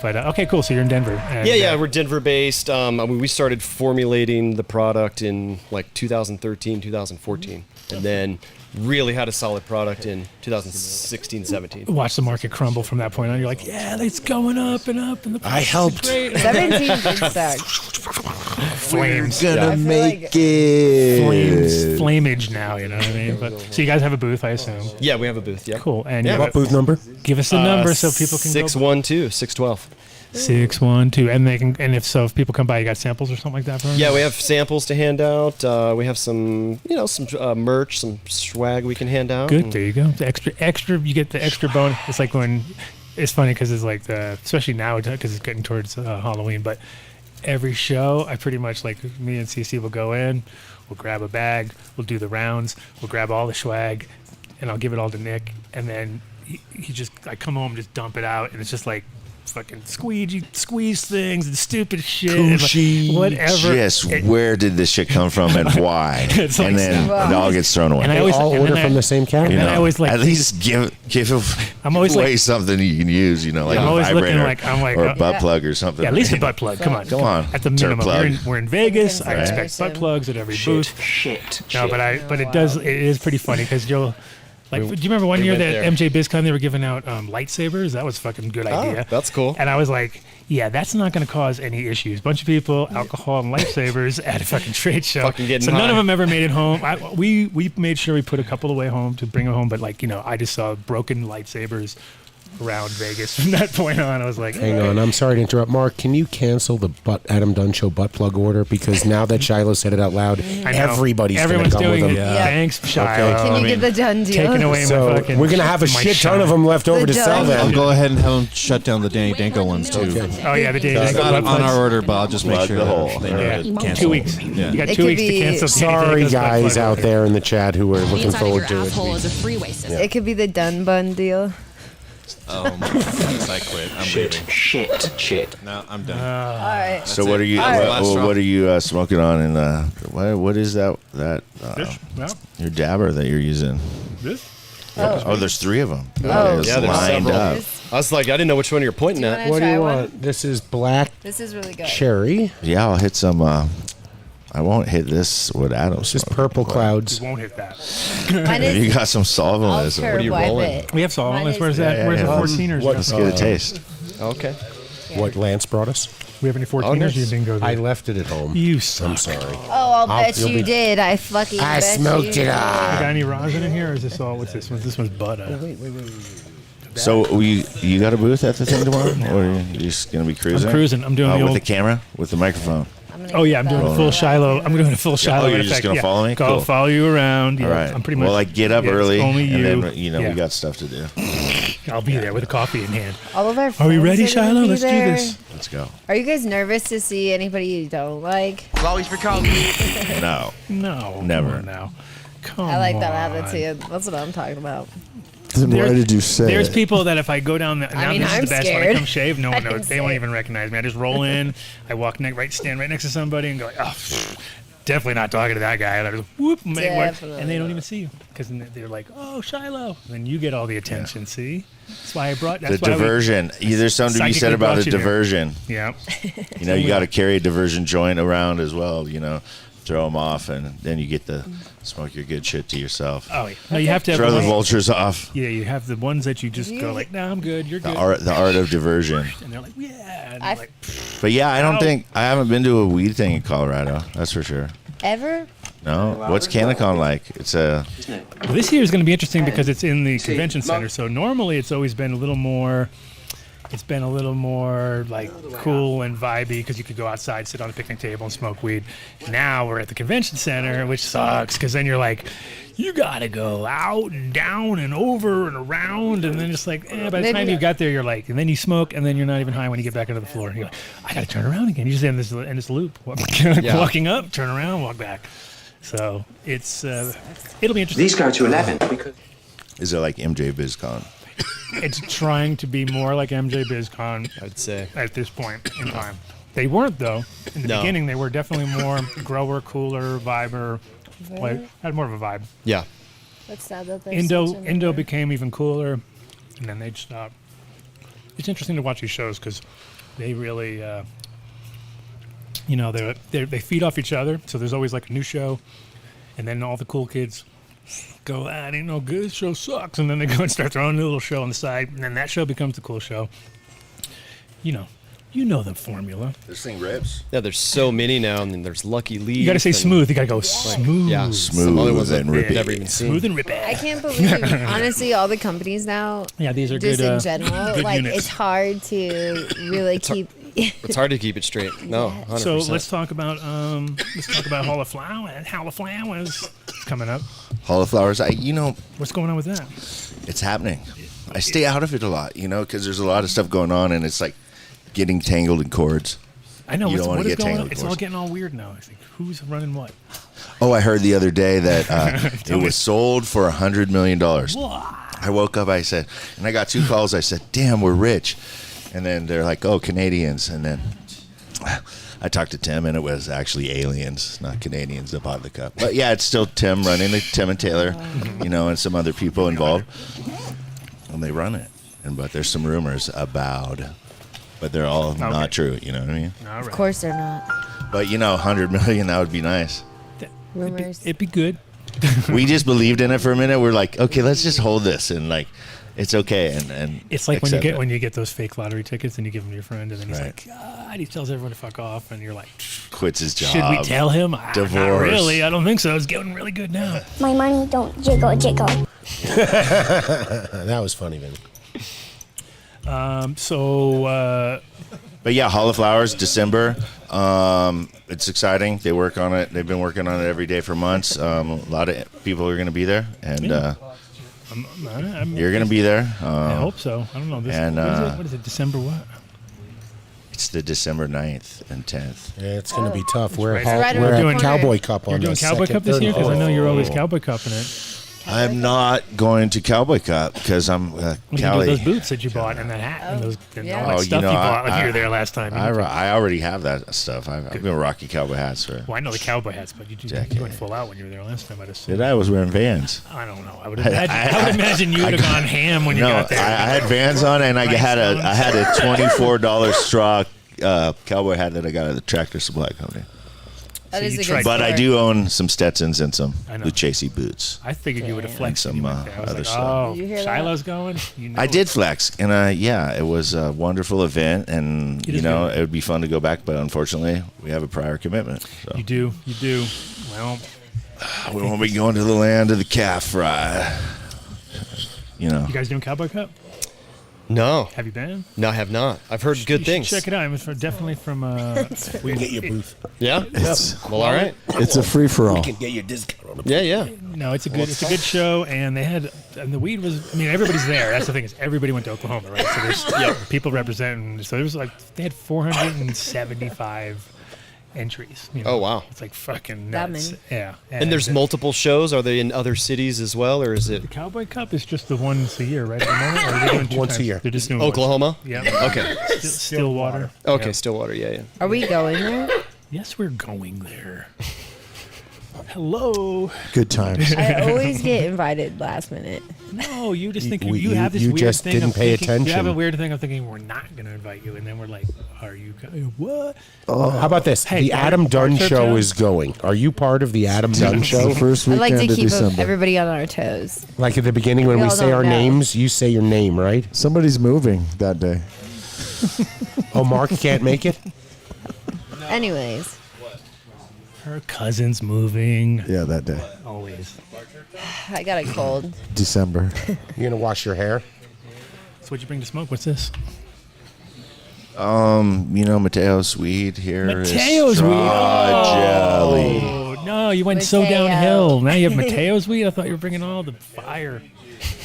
But okay, cool. So you're in Denver. And, We're Denver based. We started formulating the product in like 2013, 2014, and then really had a solid product in 2016, 17. Watch the market crumble from that point on. You're like, yeah, it's going up and up, and the I helped. 17 did suck. Flames. Gonna make it. Flamage now, you know what I mean? But so you guys have a booth, I assume. Yeah, we have a booth. Yeah. Cool. And What booth number? give us the number so people can 612, 612. 612, and they can, and if people come by, you got samples or something like that for them? Yeah, we have samples to hand out. We have some, some merch, some swag we can hand out. Good. There you go. The extra. You get the extra bonus. It's like when it's funny because it's like especially now because it's getting towards Halloween. But every show, I pretty much like me and CC will go in, we'll grab a bag, we'll do the rounds, we'll grab all the swag, and I'll give it all to Nick, and then I come home and just dump it out, and it's just like fucking squeeze things and stupid shit. Coochie. And whatever. Just where did this shit come from and why? It's like and then it all gets thrown away. And I always order from the same category. And I always like at least give I'm always away like something you can use. Like I'm a always looking vibrator like or a butt plug or something. Yeah, at least a butt plug. Come on. Come At the minimum, we're in Vegas. I Right. expect butt plugs at every booth. No, but it is pretty funny because you'll. Like, do you remember one year that MJ BizCon they were giving out lightsabers? That was a fucking good idea. That's cool. And I was like, yeah, that's not going to cause any issues. Bunch of people, alcohol and lightsabers at a fucking trade show. Fucking getting so none high. of them ever made it home. We made sure we put a couple away home to bring them home, but I just saw broken lightsabers around Vegas from that point on. I was like, Hang on, I'm sorry to interrupt. Mark, can you cancel the Adam Dunn Show butt plug order? Because now that Shiloh said it out loud, I know. everybody's going to Everyone's come doing with it. them. Yeah. Thanks, Shiloh. Can you get the done deal? Taking away So my fucking. we're going to have a my shit ton shine. of them left over to The sell Dunn. them. I'll go ahead and have them shut down the Danny Danko ones too. Oh yeah, the day. It's not on our order, but I'll just make Plug sure the that hole. they know Yeah, to cancel. 2 weeks. Yeah. You got It 2 could weeks to be- cancel. Sorry, guys out there in the chat who are The looking inside of forward your to asshole it. is a freeway system. It could be the Dunn bun deal. I quit. I'm leaving. Shit. No, I'm done. All right. So what are you? What are you smoking on? And what is that? Your dabber that you're using? This? Oh, there's 3 of them. Oh. Yeah, there's lined several. up. I was like, I didn't know which one you're pointing at. What do you Try want? This is black This is really good. cherry. Yeah, I'll hit some. I won't hit this. What Adam's This is purple clouds. You won't hit that. Mine is You got some solventless. ultra What are you rolling? violet. We have solventless. Mine Where's is- that? Yeah, Where's yeah. the 14ers? What- Let's get a taste. Okay. What Lance brought us? We have any 14ers? nice. You didn't go there. I left it at home. You suck. I'm sorry. Oh, I'll bet you'll you be- did. I fucking I bet smoked you it did. up. You got any rosin in here, or is this all? What's this one? This one's butter. So you got a booth at the thing tomorrow, or are you just gonna be cruising? I'm cruising. I'm doing the with old. the camera, with the microphone. Oh yeah, I'm doing a full Shiloh. I'm doing a full Shiloh. you're effect. just gonna follow me? I'll Cool. follow you around. Yeah, All right. I'm pretty much. Well, like get up yeah, it's early, only you. and then Yeah. we got stuff to do. I'll be there with a coffee in hand. All of our Are we friends ready, are gonna Shiloh? be Let's do there. this. Let's go. Are you guys nervous to see anybody you don't like? Always for calling me. No, No, Never. Come on now. Come I like that on. attitude. That's what I'm talking about. Then why did you say There's it? people that if I go down, now mean, this is I'm the best. When I scared. come shave, no I one knows. didn't They won't say even recognize me. I just roll in. I walk stand right next to somebody and go, like, oh, definitely not talking to that guy. And I just whoop, make work, Definitely and they don't even see you because they're like, oh, Shiloh. And then you get all the attention. See, that's why I brought that's the why diversion. There's something to be said psychically about a brought you there. diversion. Yeah. You know, you got to carry a diversion joint around as well. You know, throw them off, and then you get to smoke your good shit to yourself. Oh yeah. No, you have to have Throw the ones- vultures off. Yeah, you have the ones that you just go like, no, I'm good. You're The good. the art of diversion. And they're like, yeah. And I- like, But yeah, I don't Ow. think I haven't been to a weed thing in Colorado. That's for sure. Ever? No, what's CannaCon like? It's a Well, this year is going to be interesting because it's in the convention center. So normally it's always been a little more. It's been a little more like cool and vibey because you could go outside, sit on a picnic table, and smoke weed. Now we're at the convention center, which sucks because then you're like, you gotta go out and down and over and around, and then it's like, by the time you got there, you're like, and then you smoke, and then you're not even high when you get back onto the floor. And you're like, I gotta turn around again. You just end this loop, walking up, turn around, walk back. So it's it'll be interesting. These go to 11 because is it like MJ BizCon? It's trying to be more like MJ BizCon, I'd say. at this point in time. They weren't though. In the No. beginning, they were definitely more grower, cooler, viber, like had more of a vibe. Yeah. That's sad that they're Indo switching Indo over. became even cooler, and then they'd stop. It's interesting to watch these shows because they really, they feed off each other. So there's always like a new show, and then all the cool kids go, it ain't no good. This show sucks, and then they go and start their own little show on the side, and then that show becomes the cool show. You know the formula. This thing rips. Yeah, there's so many now, and then there's Lucky Leaf. You got to say and- smooth. You got to go smooth. Yeah, some other ones that and we've rippy. never even seen. Smooth and rippy. I can't believe, honestly, all the companies now. Yeah, these are just good, in general. good Like units. it's hard to really keep. It's hard to keep it straight. No, 100%. So let's talk about Hall of Flowers. Hall of Flowers is coming up. Hall of Flowers. What's going on with that? It's happening. I stay out of it a lot, because there's a lot of stuff going on, and it's like getting tangled in cords. I know You don't what wanna is get going on. tangled, of It's all course. getting all weird now. It's like who's running what? Oh, I heard the other day that it Tell me. was sold for $100 million. I woke up, I said, and I got 2 calls. I said, damn, we're rich. And then they're like, oh, Canadians. And then I talked to Tim, and it was actually aliens, not Canadians that bought the cup. But yeah, it's still Tim running it, Tim and Taylor, and some other people involved. And they run it. But there's some rumors about, but they're all not true, you know what I mean? Of course they're not. But 100 million, that would be nice. Rumors. It'd be good. We just believed in it for a minute. We're like, okay, let's just hold this, and like, it's okay. And It's like accept when you get those fake lottery tickets and you give them to your friend, and then he's Right. like, God, he tells everyone to fuck off, and you're like, quits his job. should we tell him? Divorce. Not really. I don't think so. It's getting really good now. My money don't jiggle jiggle. That was funny, man. But yeah, Hall of Flowers, December. It's exciting. They work on it. They've been working on it every day for months. A lot of people are going to be there, and you're going to be there. I hope so. I don't know. What is it? December what? It's the December 9th and 10th. Yeah, it's going to be tough. We're Right. at Right around the we're corner. at Cowboy Cup on You're doing the Cowboy second, Cup this third, year? Because I know you're always Oh. Cowboy Cupping it. I'm not going to Cowboy Cup because I'm What do you do Cali. with those boots that you bought and that hat and those and all that Oh, stuff you bought like you were there last time? I already have that stuff. I've been rocking cowboy hats for. Well, I know the cowboy hats, but you went full out when you were there last time. I'd assume. Did I? Was wearing Vans. I don't know. I would imagine you would have gone ham when you got there. I had Vans on, and I had a $24 straw cowboy hat that I got at the Tractor Supply Company. That is a good But I story. do own some Stetsons and some Lucchese boots. I figured you would have flexed and some other like, stuff. oh, Did you hear that? Shiloh's going? You know I did flex, and it was a wonderful event, and It is it good. would be fun to go back, but unfortunately, we have a prior commitment. So. You do. Well, we won't be going to the land of the calf fry. You guys doing Cowboy Cup? No. Have you been? No, I have not. I've heard good You should things. check it out. It's definitely from. We can get your booth. Yeah. Well, all right. It's a free for all. We can get your discount on the Yeah. No, it's a good show, and the weed was. I mean, everybody's there. That's the thing is everybody went to Oklahoma, right? So there's people representing. So there was they had 475 entries. Oh, wow. It's like fucking That nuts. many? Yeah. And there's multiple shows. Are they in other cities as well, or is it The Cowboy Cup is just the once a year, right? At the moment, or are they doing two Once a times? year. They're just doing Oklahoma? Yeah. Okay. Stillwater. Okay, Yeah. Stillwater. Yeah. Are we going there? Yes, we're going there. Hello. Good times. I always get invited last minute. No, you just think You- you have this you weird just thing didn't of pay thinking, You have a attention. weird thing of thinking we're not going to invite you, and then we're like, "Are you? What?" How about this? Hey, the Adam Dunn Bar show Town? is going. Are you part of the Adam Dunn show? The first I weekend like to of keep December. everybody on our toes. Like at the beginning when We we all say don't our know. names, you say your name, right? Somebody's moving that day. Oh, Mark can't make it? Anyways, Her cousin's moving. Yeah, that day. Always. I got a cold. December. You gonna wash your hair? So what'd you bring to smoke? What's this? Mateo's weed here. Mateo's straw weed. jelly. Oh no, you went so Mateo. downhill. Now you have Mateo's weed. I thought you were bringing all the fire.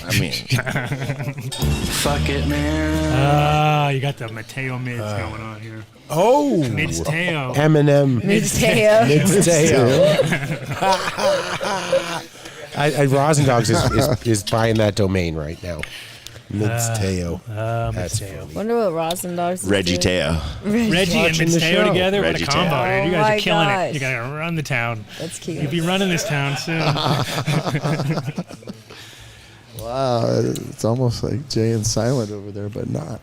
I mean, Fuck it, man. Ah, you got the Mateo mids going on here. Oh, Mids Teo. Eminem. Mids-Teo. Rosendogs is buying that domain right now. Mids-Teo. That's Mateo. funny. Wonder what Rosendogs is Reggie doing. Teo. Reggie and Watching the Mateo show. together. Reggie What a combo, Teo. dude. You Oh guys my are killing gosh. it. You gotta run the town. That's cute. You'll be running this town soon. Wow, it's almost like Jay and Silent over there, but not.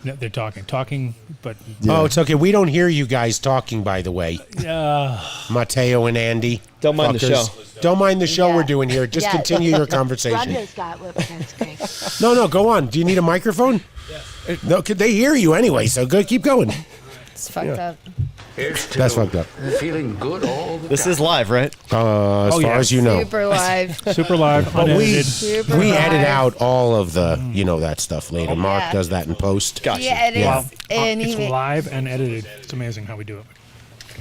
No, they're talking, but Yeah. Oh, it's okay. We don't hear you guys talking, by the way. Mateo and Andy. Don't mind the fuckers. show. Don't mind the show Yeah. we're doing here. Just Yeah. continue your conversation. Brenda's got lipstick. No, go on. Do you need a microphone? Yes. No, they hear you anyway, so good. Keep going. It's fucked up. That's fucked up. Feeling good all the This time. is live, right? As far as you know. Super live. super live, But we unedited. Super we live. edit out all of the, that stuff later. Mark yeah. does that in post. Gotcha. Yeah, it is. Wow. And It's even, live and edited. It's amazing how we do it.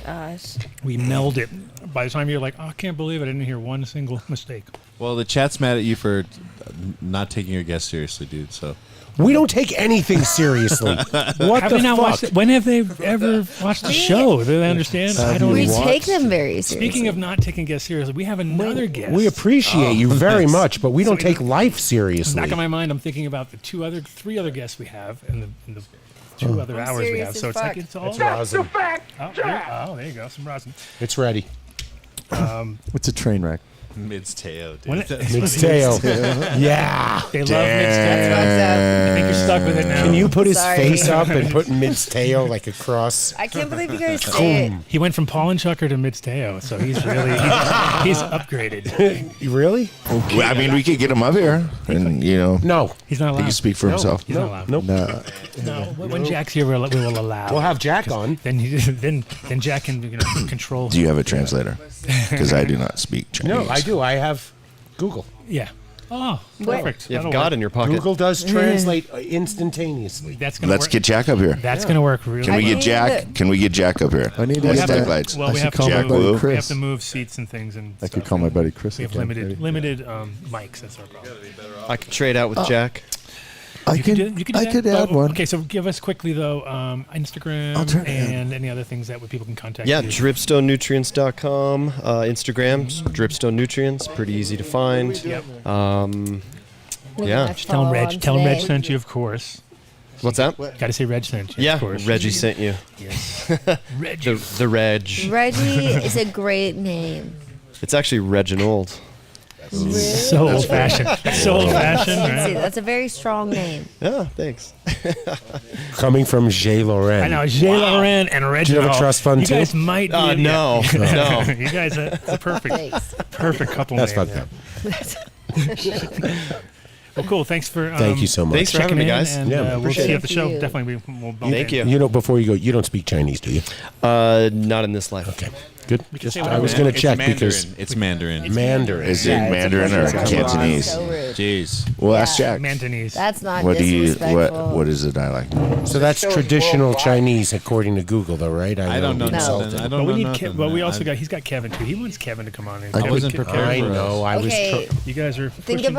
gosh. We meld it. By the time you're like, oh, I can't believe it. I didn't hear one single mistake. Well, the chat's mad at you for not taking your guests seriously, dude. So We don't take anything seriously. What Have the they not fuck? watched it? When have they ever watched the show? Do they understand? I don't We know. take them very seriously. Speaking of not taking guests seriously, we have another guest. We appreciate you very much, but we don't take life seriously. Back in my mind, I'm thinking about the three other guests we have in the 2 other I'm hours we serious have. as So it's like fuck. it's all. It's rosin. there you go, some rosin. It's ready. It's a train wreck. Mids Teo, dude. When it- That's Mids-Teo. Yeah. They love Mids-Teo. I think you're stuck with it now. Can you put his Sorry. face up and put Mids-Teo like across? I can't believe you guys say it. He went from Paul and Chucker to Mids-Teo, so he's really he's upgraded. Really? Well, I mean, we could get him up here, and No. He's not allowed. he can speak for himself. He's not allowed. Nope. No. No, when Jack's here, we will allow. We'll have Jack on. Then then Jack can control. Do you have a translator? Because I do not speak Chinese. No, I do. I have Google. Yeah. Oh, perfect. You have That'll God work. in your pocket. Google does translate instantaneously. That's gonna Let's work. get Jack up here. That's gonna work really. Can we I get need Jack? to- Can we get Jack up here? I need to We get have Esttech that. lights. Well, I we should have call to my move, buddy we have Chris. to move seats and things, and I stuff. could call my buddy Chris. We have again. limited mics. That's our problem. I could trade out with Jack. I You could do that? add one. Okay, so give us quickly though Instagram and any other things that people can contact Yeah, you. dripstonenutrients.com, Instagram, Dripstone Nutrients, pretty easy to find. Yep. Yeah. Tell them Reg sent you, of course. What's that? Got to say Reg sent you. Yeah, of course. Reggie sent you. Yes. the Reg. Reggie is a great name. It's actually Reginald. Really? So old-fashioned. So old-fashioned, right? That's a very strong name. Yeah, thanks. Coming from J. Loren. I know, J. Loren and Reginald. Do you have a trust fund you too? You guys might be. No. You guys are the perfect couple That's name. fucked up. Well, cool. Thanks for Thank you so much. Thanks for having me, guys. And, Yeah, we'll see you at the show. you. Definitely, we'll bump Thank in. you. Before you go, you don't speak Chinese, do you? Not in this life. Okay. Good. say I whatever. was going to It's check Mandarin. because It's Mandarin. Mandarin. Is it Mandarin or Cantonese? So rude. Jeez. Well, ask Jack. Mantonese. That's not What disrespectful. what is the dialect? So that's traditional Chinese according to Google, though, right? I don't know I'm nothing. I But don't we know need. nothing. But we also got. He's got Kevin too. He wants Kevin to come on. And I wasn't prepared. I for us. know. I was. Okay. You guys are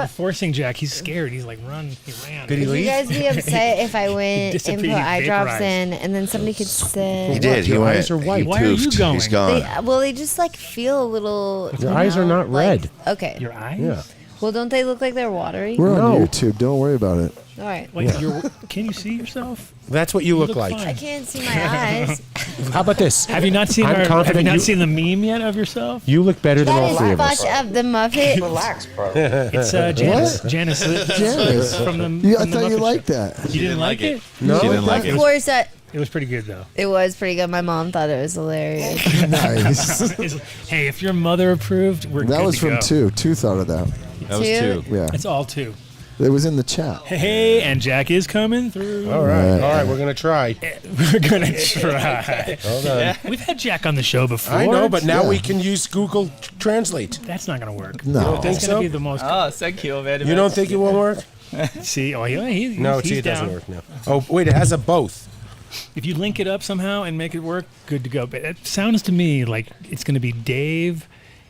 forcing Jack. He's scared. He's like, run. He ran. Did he Would leave? you guys be upset if I went and put Dissipated, eye drops vaporized. in and then somebody could say... He did. He Your went. eyes are white. He Why are you poofed. going? He's gone. They just like feel a little... Your eyes are not red. Okay. Your eyes? Yeah. Well, don't they look like they're watery? We're on No. YouTube. Don't worry about it. All right. Like, can you see yourself? That's what you look look like. fine. I can't see my eyes. How about this? Have you not seen I'm Have you confident not you- seen the meme yet of yourself? You look better than That all is three of us. much of the Muppet. Relax, bro. It's Janice. Janice. Janice. From the. Yeah, I from the thought you Muppet liked Show. that. You didn't like it? No? She didn't like Of it. course, It was pretty good though. it was pretty good. My mom thought it was hilarious. Nice. Hey, if your mother approved, we're good That was to from go. 2. 2 thought of that. That was Two? two. Yeah. It's all two. It was in the chat. Hey, and Jack is coming through. All right, we're gonna try. We're gonna try. Hold on. We've had Jack on the show before. I know, but now Yeah. we can use Google Translate. That's not gonna work. No. You don't think That's gonna so? be the most. Oh, thank you very much. You don't think it will work? See, oh yeah, he's No, he's see, it doesn't down. work now. Oh, wait, it has a both. If you link it up somehow and make it work, good to go. But it sounds to me like it's going to be Dave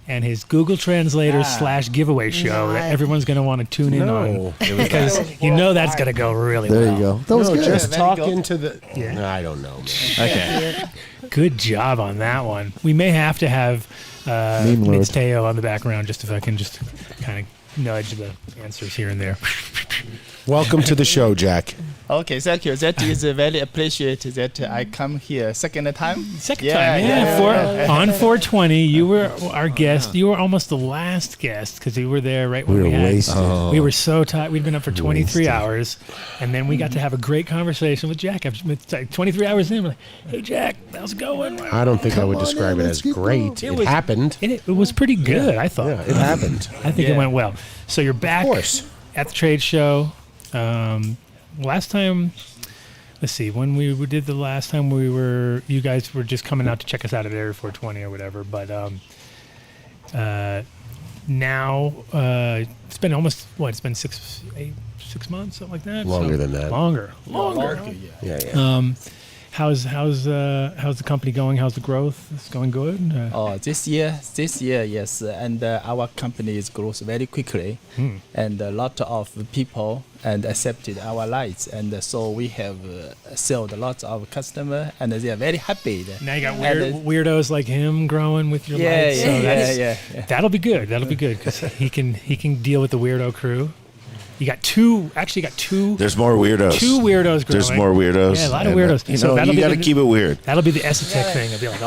and his Google Translator / giveaway show that everyone's going to want to tune in on. Because you know that's going to go really There well. you go. That was No, good. just Very talk good. into the. Yeah. No, I don't know, man. Okay. Good job on that one. We may have to have Meme Lord. Mitz Teo on the background just if I can just kind of nudge the answers here and there. Welcome to the show, Jack. Okay, thank you. That is very appreciated that I come here second time. Second time, yeah. On 420, you were our guest. You were almost the last guest because you were there right when We we were had. wasted. We were so tired. We'd been up for 23 Wasted. hours, and then we got to have a great conversation with Jack. It's like 23 hours in, we're like, "Hey, Jack, how's it going?" I don't think I would Come on describe in, it let's as keep great. going. It happened. It was pretty good, I thought. Yeah, it happened. I think it went well. So you're back course. at the trade show. Last time, let's see, when we did the last time you guys were just coming out to check us out at Area 420 or whatever. But now it's been almost it's been 6 months, something like that. Longer than that. Longer. Yeah. How's the company going? How's the growth? It's going good. This year, yes, and our company is grows very quickly, and a lot of people and accepted our lights, and so we have sold a lot of customer, and they are very happy. Now you got And, weirdos like him growing with your lights. So yeah. That'll be good. That'll be good because he can deal with the weirdo crew. You got two. Actually, you got two. There's more weirdos. Two weirdos growing. There's more weirdos. Yeah, a lot of And, weirdos. You So know, that'll you be got to the- keep it weird. That'll be the Esttech thing. It'll be like,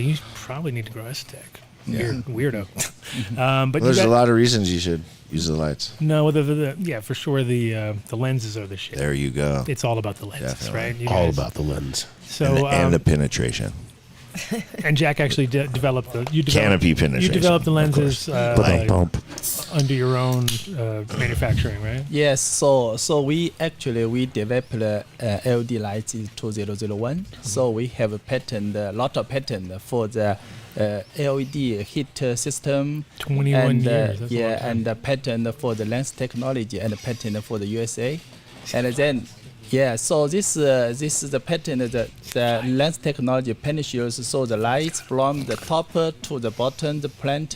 you probably need to grow Esttech. Weirdo. But There's you a got, lot of reasons you should use the lights. No, yeah, for sure. The lenses are the shit. There you go. It's all about the lenses, Definitely. right? You All guys- about the lens. So and the penetration. and Jack actually developed the Canopy You penetration, developed the of lenses Bump. under your own manufacturing, right? Yes, so we developed LED lights in 2001. So we have a lot of patent for the LED heat system. 21 and, years. That's a long time. and the patent for the lens technology and the patent for the USA. And then Yeah, so this is the pattern. The lens technology penetrates so the lights from the top to the bottom. The plant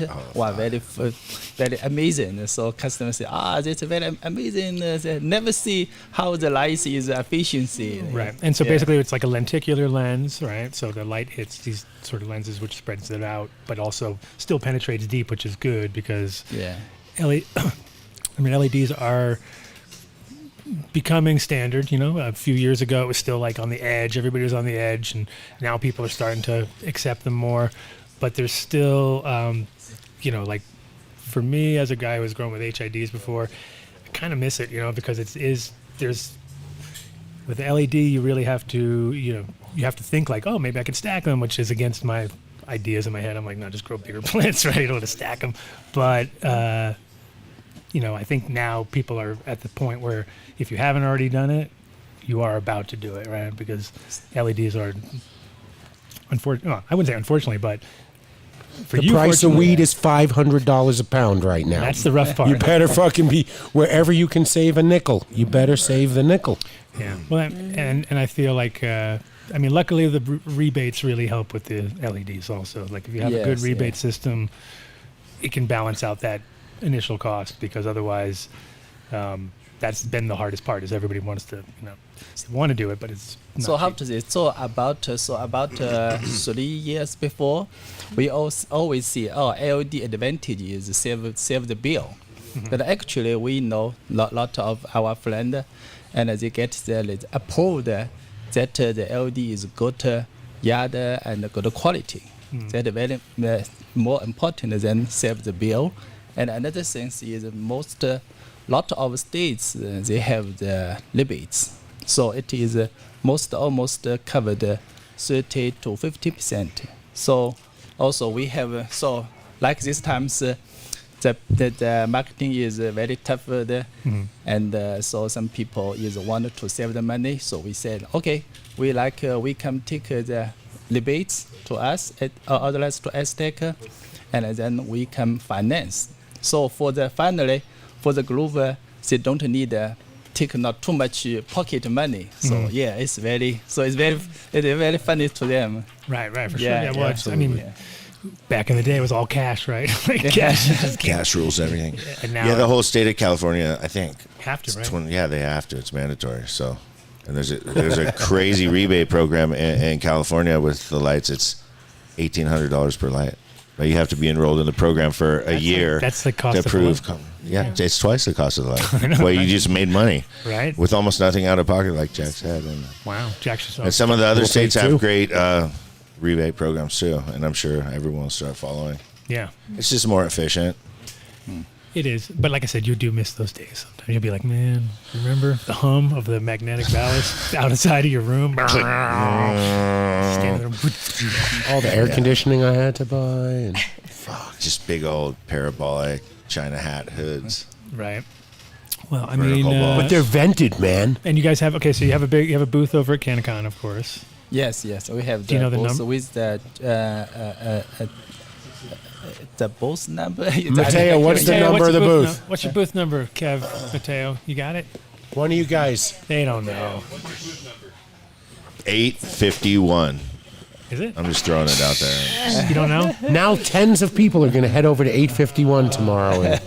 very amazing. So customers say, this is very amazing. They never see how the light is efficiency. Right, and so basically it's like a lenticular lens, right? So the light hits these sort of lenses, which spreads it out, but also still penetrates deep, which is good because LEDs are becoming standard. A few years ago it was still like on the edge, everybody was on the edge, and now people are starting to accept them more, but there's still like for me as a guy who was growing with HIDs before, I kind of miss it, because there's with the LED you really have to you have to think like, oh, maybe I could stack them, which is against my ideas in my head. I'm like, no, just grow bigger plants, right? You don't want to stack them, but I think now people are at the point where if you haven't already done it, you are about to do it, right? Because LEDs are, I wouldn't say unfortunately, but for the price of weed is $500 a pound right now. That's the rough part. You better fucking be wherever you can save a nickel. You better save the nickel. Yeah. Well, and I feel like luckily the rebates really help with the LEDs also. Like if you have a good rebate system, it can balance out that initial cost, because otherwise that's been the hardest part, is everybody wants to want to do it, but it's not so how cheap. to say about 3 years before, we always see LED advantage is save the bill, but actually we know lot of our friend and they get the approved that the LED is good yard and good quality. That very more important than save the bill. And another thing is lot of states they have the rebates, so it is almost covered 30 to 50%. So also we have like this times the marketing is very tough there, and so some people want to save the money. So we said, okay, we can take the rebates to us others to Esttech, and then we can finance. So for the group, they don't need take not too much pocket money. So it's very funny to them. Right, for sure. Yeah, well, back in the day it was all cash, right? Cash rules everything. And now the whole state of California, I think, have to, right? They have to. It's mandatory. So, and there's a crazy rebate program in California with the lights. It's $1,800 per light. But you have to be enrolled in the program for a year. That's the cost to prove. It's twice the cost of the light. Well, you just made money, right? With almost nothing out of pocket, like Jack said. And, wow, Jack's and some of the other states have great rebate programs too, and I'm sure everyone will start following. Yeah, it's just more efficient. It is, but like I said, you do miss those days. Sometimes you'll be like, man, remember the hum of the magnetic ballast outside of your room? All the air conditioning I had to buy, and just big old parabolic China hat hoods. Right. Well, I Vertical mean, balls. but they're vented, man. And you guys have so you have a booth over at CannaCon, of course. Yes. We have. Do you know the number? With the booth number. Mateo, what's the number of the booth? What's your booth number, Kev? Mateo, you got it? One of you guys. They don't know. 851. Is it? I'm just throwing it out there. You don't know? Now tens of people are going to head over to 851 tomorrow.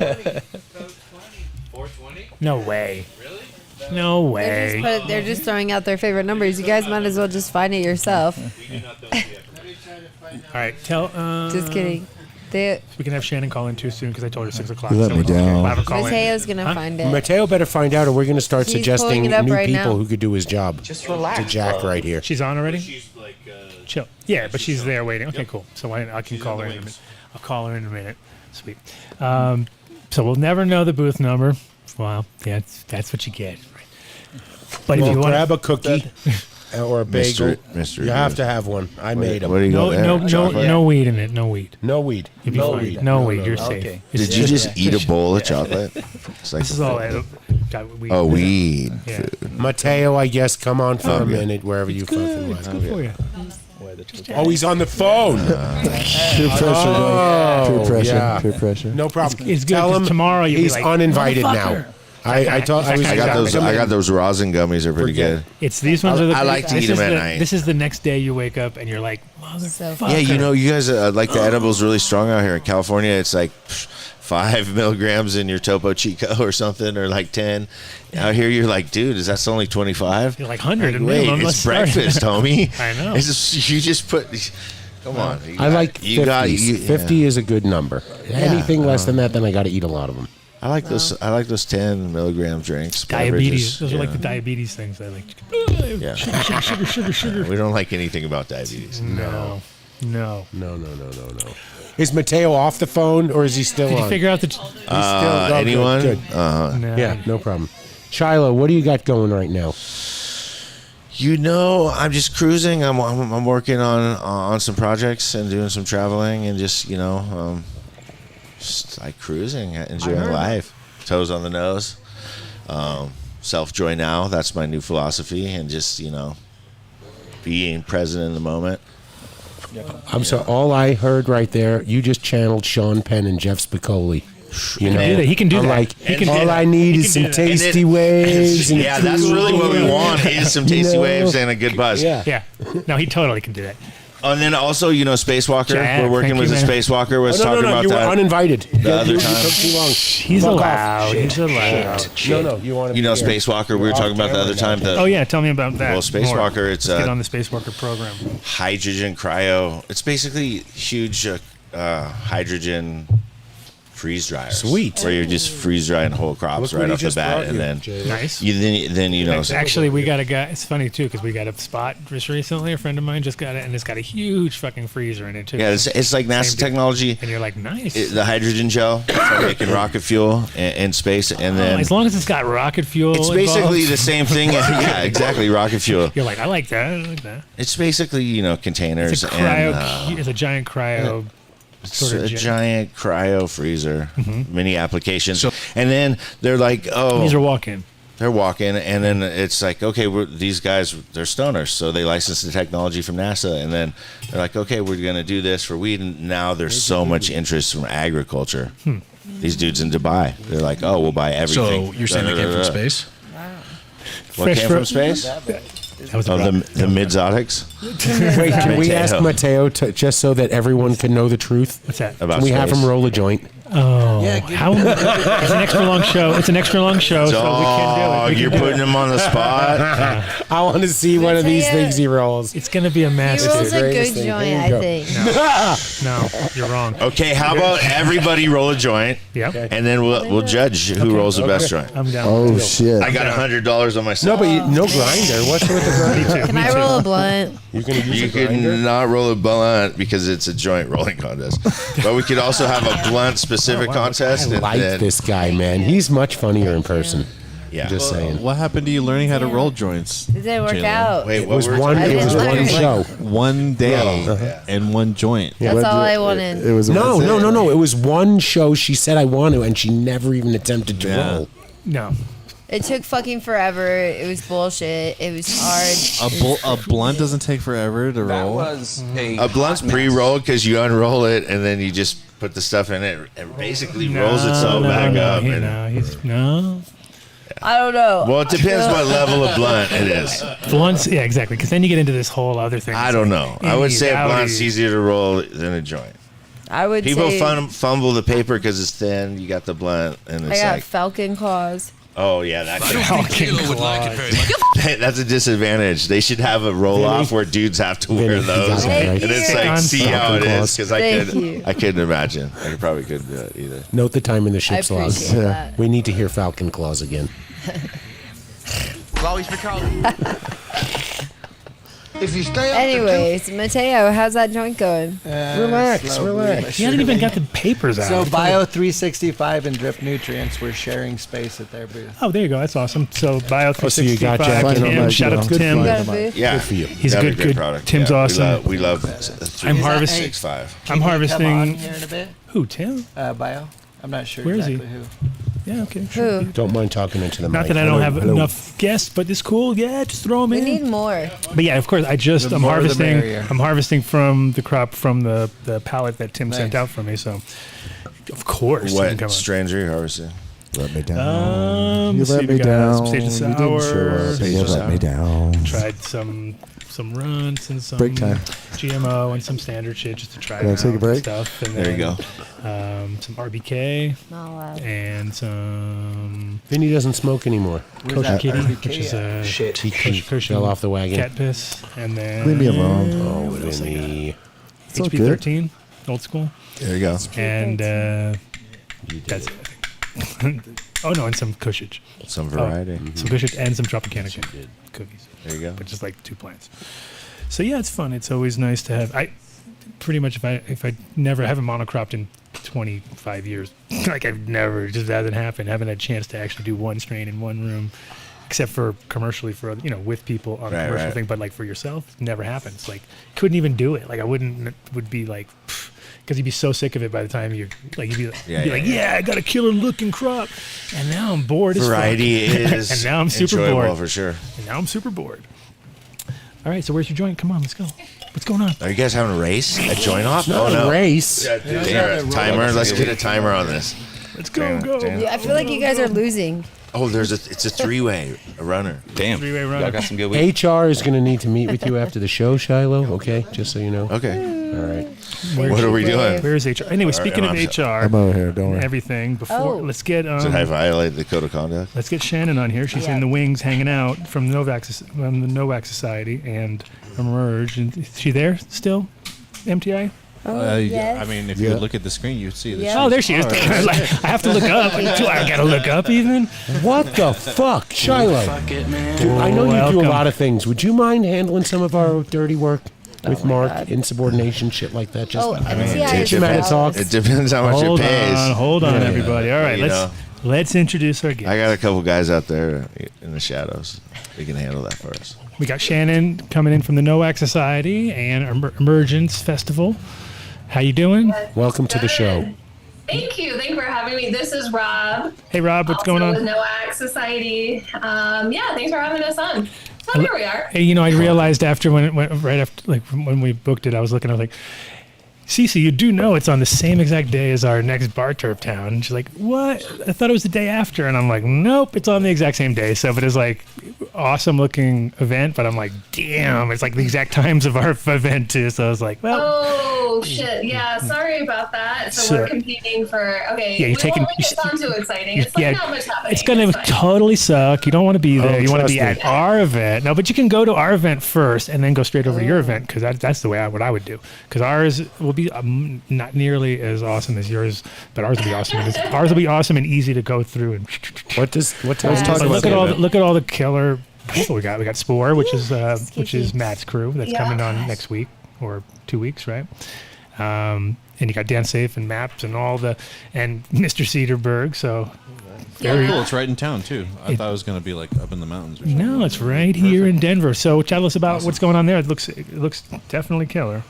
No way. Really? No way. They're just throwing out their favorite numbers. You guys might as well just find it yourself. All right, tell. Just kidding. We can have Shannon call in too soon because I told her 6 o'clock. You let me down. We'll have her call Mateo's going to find it. Mateo better find out, or we're going to start He's suggesting pulling it up new right people now. who could do his job. Just relax, To Jack bro. right here. She's on already? She's like chill. Yeah, but she's there waiting. Okay, cool. So I can call her in a minute. I'll call her in a minute. Sweet. So we'll never know the booth number. Well, yeah, that's what you get. But if you want grab a cookie or a bagel, Mystery you have booth. to have one. I made them. What do you got there? No weed in it. No weed. No weed. You'll be fine. No weed. You're safe. Okay. Did you just eat a bowl of chocolate? It's like This is all got weed. Oh, weed. Yeah. Mateo, I guess, come on for a minute wherever you fucking It's like. good for you. Oh, he's on the phone. Peer pressure, bro. Peer pressure. yeah. Peer pressure. No problem. It's good Tell 'cause him tomorrow you'll be he's like, uninvited "Motherfucker." now. I got those rosin gummies. Are pretty good. It's these ones are the. I like to eat them at night. This is the next day you wake up and you're like, motherfucker. Yeah, you guys like the edibles really strong out here in California. It's like 5 milligrams in your Topo Chico or something, or like 10. Out here, you're like, dude, is that only 25? You're like 100. Wait, it's breakfast, homie. I know. You just put. Come on. I like 50s. 50 is a good number. Anything less than that, then I got to eat a lot of them. I like those 10 milligram drinks. Diabetes. beverages. Those are like the diabetes things I like. Yeah. Sugar. We don't like anything about diabetes. No. Is Mateo off the phone or is he still Did on? you figure out the? Anyone? Good. No. Yeah, no problem. Shiloh, what do you got going right now? I'm just cruising. I'm working on some projects and doing some traveling and just just like cruising, enjoying life, toes on the nose. Self-joy now. That's my new philosophy, and just being present in the moment. All I heard right there, you just channeled Sean Penn and Jeff Spicoli. He can do that. Like, He can all do that. I need He is can some do that. tasty waves. And Yeah, that's really what we want is some tasty waves and a good buzz. Yeah. No, he totally can do that. And then also, Spacewalker. Jack, We're working thank with you, a man. Spacewalker. Was no, talking about you that. were uninvited. The other You time. took too long. He's Fuck allowed. off. He's allowed. No, you want to Spacewalker. We were talking about the other time. Oh yeah, tell me about that. Well, Spacewalker. More. It's Let's get on the Spacewalker program. Hydrogen cryo. It's basically huge hydrogen freeze dryers. Sweet. Where you're just freeze drying whole crops right off the bat, and then Nice. Then we got a guy. It's funny too because we got a spot just recently. A friend of mine just got it, and it's got a huge fucking freezer in it too. Yeah, it's like NASA technology. And you're like, nice. The hydrogen gel for making rocket fuel in space, and then as long as it's got rocket fuel. it's basically involved. the same thing. Yeah, exactly, rocket fuel. You're like, I like that. It's basically containers. It's a cryo. and, It's a giant cryo. It's Sort of a giant cryo freezer, many applications, So- and then they're like, "Oh, These are walk-in." They're walking, and then it's like, okay, these guys, they're stoners, so they license the technology from NASA, and then they're like, okay, we're going to do this for weed, and now there's so much interest from agriculture. These dudes in Dubai, they're like, oh, we'll buy everything. So you're saying they came from space? What came from space? That was the mid-zotics. Wait, can we ask Mateo just so that everyone can know the truth? What's that? About Can we have space? him roll a joint? Oh, how? It's an extra long show. It's an extra long show, so we can do it. We You're can do putting it. him on the spot. I want to see one of these things he rolls. It's gonna be a mess. He rolls dude. a good joint, I think. No, you're wrong. Okay, how about everybody roll a joint? Yep. And then we'll judge who rolls the best joint. I'm down. Oh shit! I got $100 on myself. No, but no grinder. What's with the grinder? Can I roll a blunt? You're going to use You a grinder? could not roll a blunt because it's a joint rolling contest. But we could also have a blunt specific contest. I like this guy, man. He's much funnier in person. Yeah. Just saying. What happened to you learning how to roll joints? It didn't work Jalen? out. Wait, It was one. I It was didn't one learn. show. One day and one joint. That's all I wanted. It was No. It was one show. She said I want to, and she never even attempted to roll. No. It took fucking forever. It was bullshit. It was hard. A blunt doesn't take forever to roll. A blunt's pre-rolled because you unroll it and then you just put the stuff in it. It basically rolls itself back up. No. I don't know. Well, it depends what level of blunt it is. Blunts, yeah, exactly. Because then you get into this whole other thing. I don't know. I would say a blunt's Outies. easier to roll than a joint. I would People say fumble the paper because it's thin. You got the blunt, and I it's got like, falcon claws. oh yeah, that I don't think Kayla would like it very much. that's a disadvantage. They should have a roll off where dudes have to wear those, Thank and it's you. like see how it is because Thank you. I couldn't imagine. I probably couldn't do it either. Note the time in the ship's log. appreciate that. We need to hear Falcon Claws again. If you stay up Anyways, Mateo, how's that joint going? Relax. He hasn't even got the papers out. So Bio 365 and Drip Nutrients were sharing space at their booth. Oh, there you go. That's awesome. So Bio so you got 365. Jack in Tim, on shout out to Good Tim. for you. You got a booth? Yeah, Good for you. He's a That'd good, be great good. product. Tim's Yeah, awesome. We love I'm harvesting. 365. I'm harvesting. Come on here in a bit. Who, Tim? Bio. I'm not sure Where is he? exactly who. Yeah, okay. Who? Don't mind talking into the Not mic. that I don't Hello, have hello. enough guests, but it's cool. Yeah, just throw them We in. need more. But yeah, of course, I'm The more the harvesting. merrier. I'm harvesting from the crop from the pallet that Tim sent Nice. out for me. So, of course, you can come What on. strains are you harvesting? Let me down. You see let if me we got down. some stage You of didn't show sours. up. You let me down. Tried some runts and some Break time. GMO and some standard shit just to try Can I it take a out break? and stuff. And There you then, some RBK and some. Vinny doesn't smoke anymore. Kosher Kitty, which is a Shit. He kosher fell off the wagon. cat piss, and then Leave me alone. Oh, what else I got? Vinny. It's all HP good. 13, old school. There you go. And that's it. Oh no, and some Kushage. Some variety. Some Kushage and some Tropicana cookies. There you go. But just like 2 plants. So yeah, it's fun. It's always nice to have. I pretty much if I never haven't monocropped in 25 years, like I've never, it just hasn't happened. Haven't had a chance to actually do one strain in one room, except for commercially for with people on a commercial thing. But like for yourself, it never happens. Like couldn't even do it. Like I would be like. Because you'd be so sick of it by the time you'd be like, I got a killer looking crop, and now I'm bored. Variety as fuck. is and now I'm super enjoyable bored for sure. And now I'm super bored. All right, so where's your joint? Come on, let's go. What's going on? Are you guys having a race? A joint off? Not a race. Damn, timer. Let's get a timer on this. Let's go. Yeah, I feel like you guys are losing. Oh, it's a three-way runner. Damn. Three-way runner. Y'all got some good weed. HR is going to need to meet with you after the show, Shiloh. Okay, just so you know. Okay. All right. What are we doing? Where's HR? Anyway, speaking of HR, I'm over here. Don't worry. everything. Before let's get Does it violate the code of conduct? Let's get Shannon on here. She's in the wings, hanging out from the Nowak Society and Emerge. And is she there still? MTI. I mean, if you look at the screen, you'd see that. Yeah. Oh, there she is. I have to look up. Do I gotta look up even? What the fuck, Shiloh? Dude, I know you do a lot of things. Would you mind handling some of our dirty work with Mark, insubordination, shit like that? Just teach him how to talk. It depends how much it pays. Hold on, everybody. All right, let's introduce our guest. I got a couple guys out there in the shadows. They can handle that for us. We got Shannon coming in from the Nowak Society and Emergence Festival. How you doing? Welcome to the show. Thank you. Thank you for having me. This is Rob. Hey, Rob. What's going on? With Nowak Society. Thanks for having us on. So here we are. Hey, I realized right after when we booked it, I was like, Cece, you do know it's on the same exact day as our next bar terp town. And she's like, what? I thought it was the day after. And I'm like, nope, it's on the exact same day. So, but it's like awesome looking event. But I'm like, damn, it's like the exact times of our event too. So I was like, well. Oh, shit. Yeah, sorry about that. So we're competing for, Yeah, we won't make it sound too exciting. It's like not much happening. It's going to totally suck. You don't want to be there. You want to be trust at our event. No, but you can go to our event first and then go straight over to your event because that's the way what I would do. Because ours will be not nearly as awesome as yours, but ours will be awesome. Ours will be awesome and easy to go through. And what time? Look at all the killer people we got. We got Spore, which is Matt's crew. That's coming on next week or 2 weeks, right? And you got Dan Safe and Maps and and Mr. Cedarberg. So very cool. It's right in town too. I thought it was going to be like up in the mountains. Or something. No, it's right here in Denver. So tell us about what's going on there. It looks definitely killer.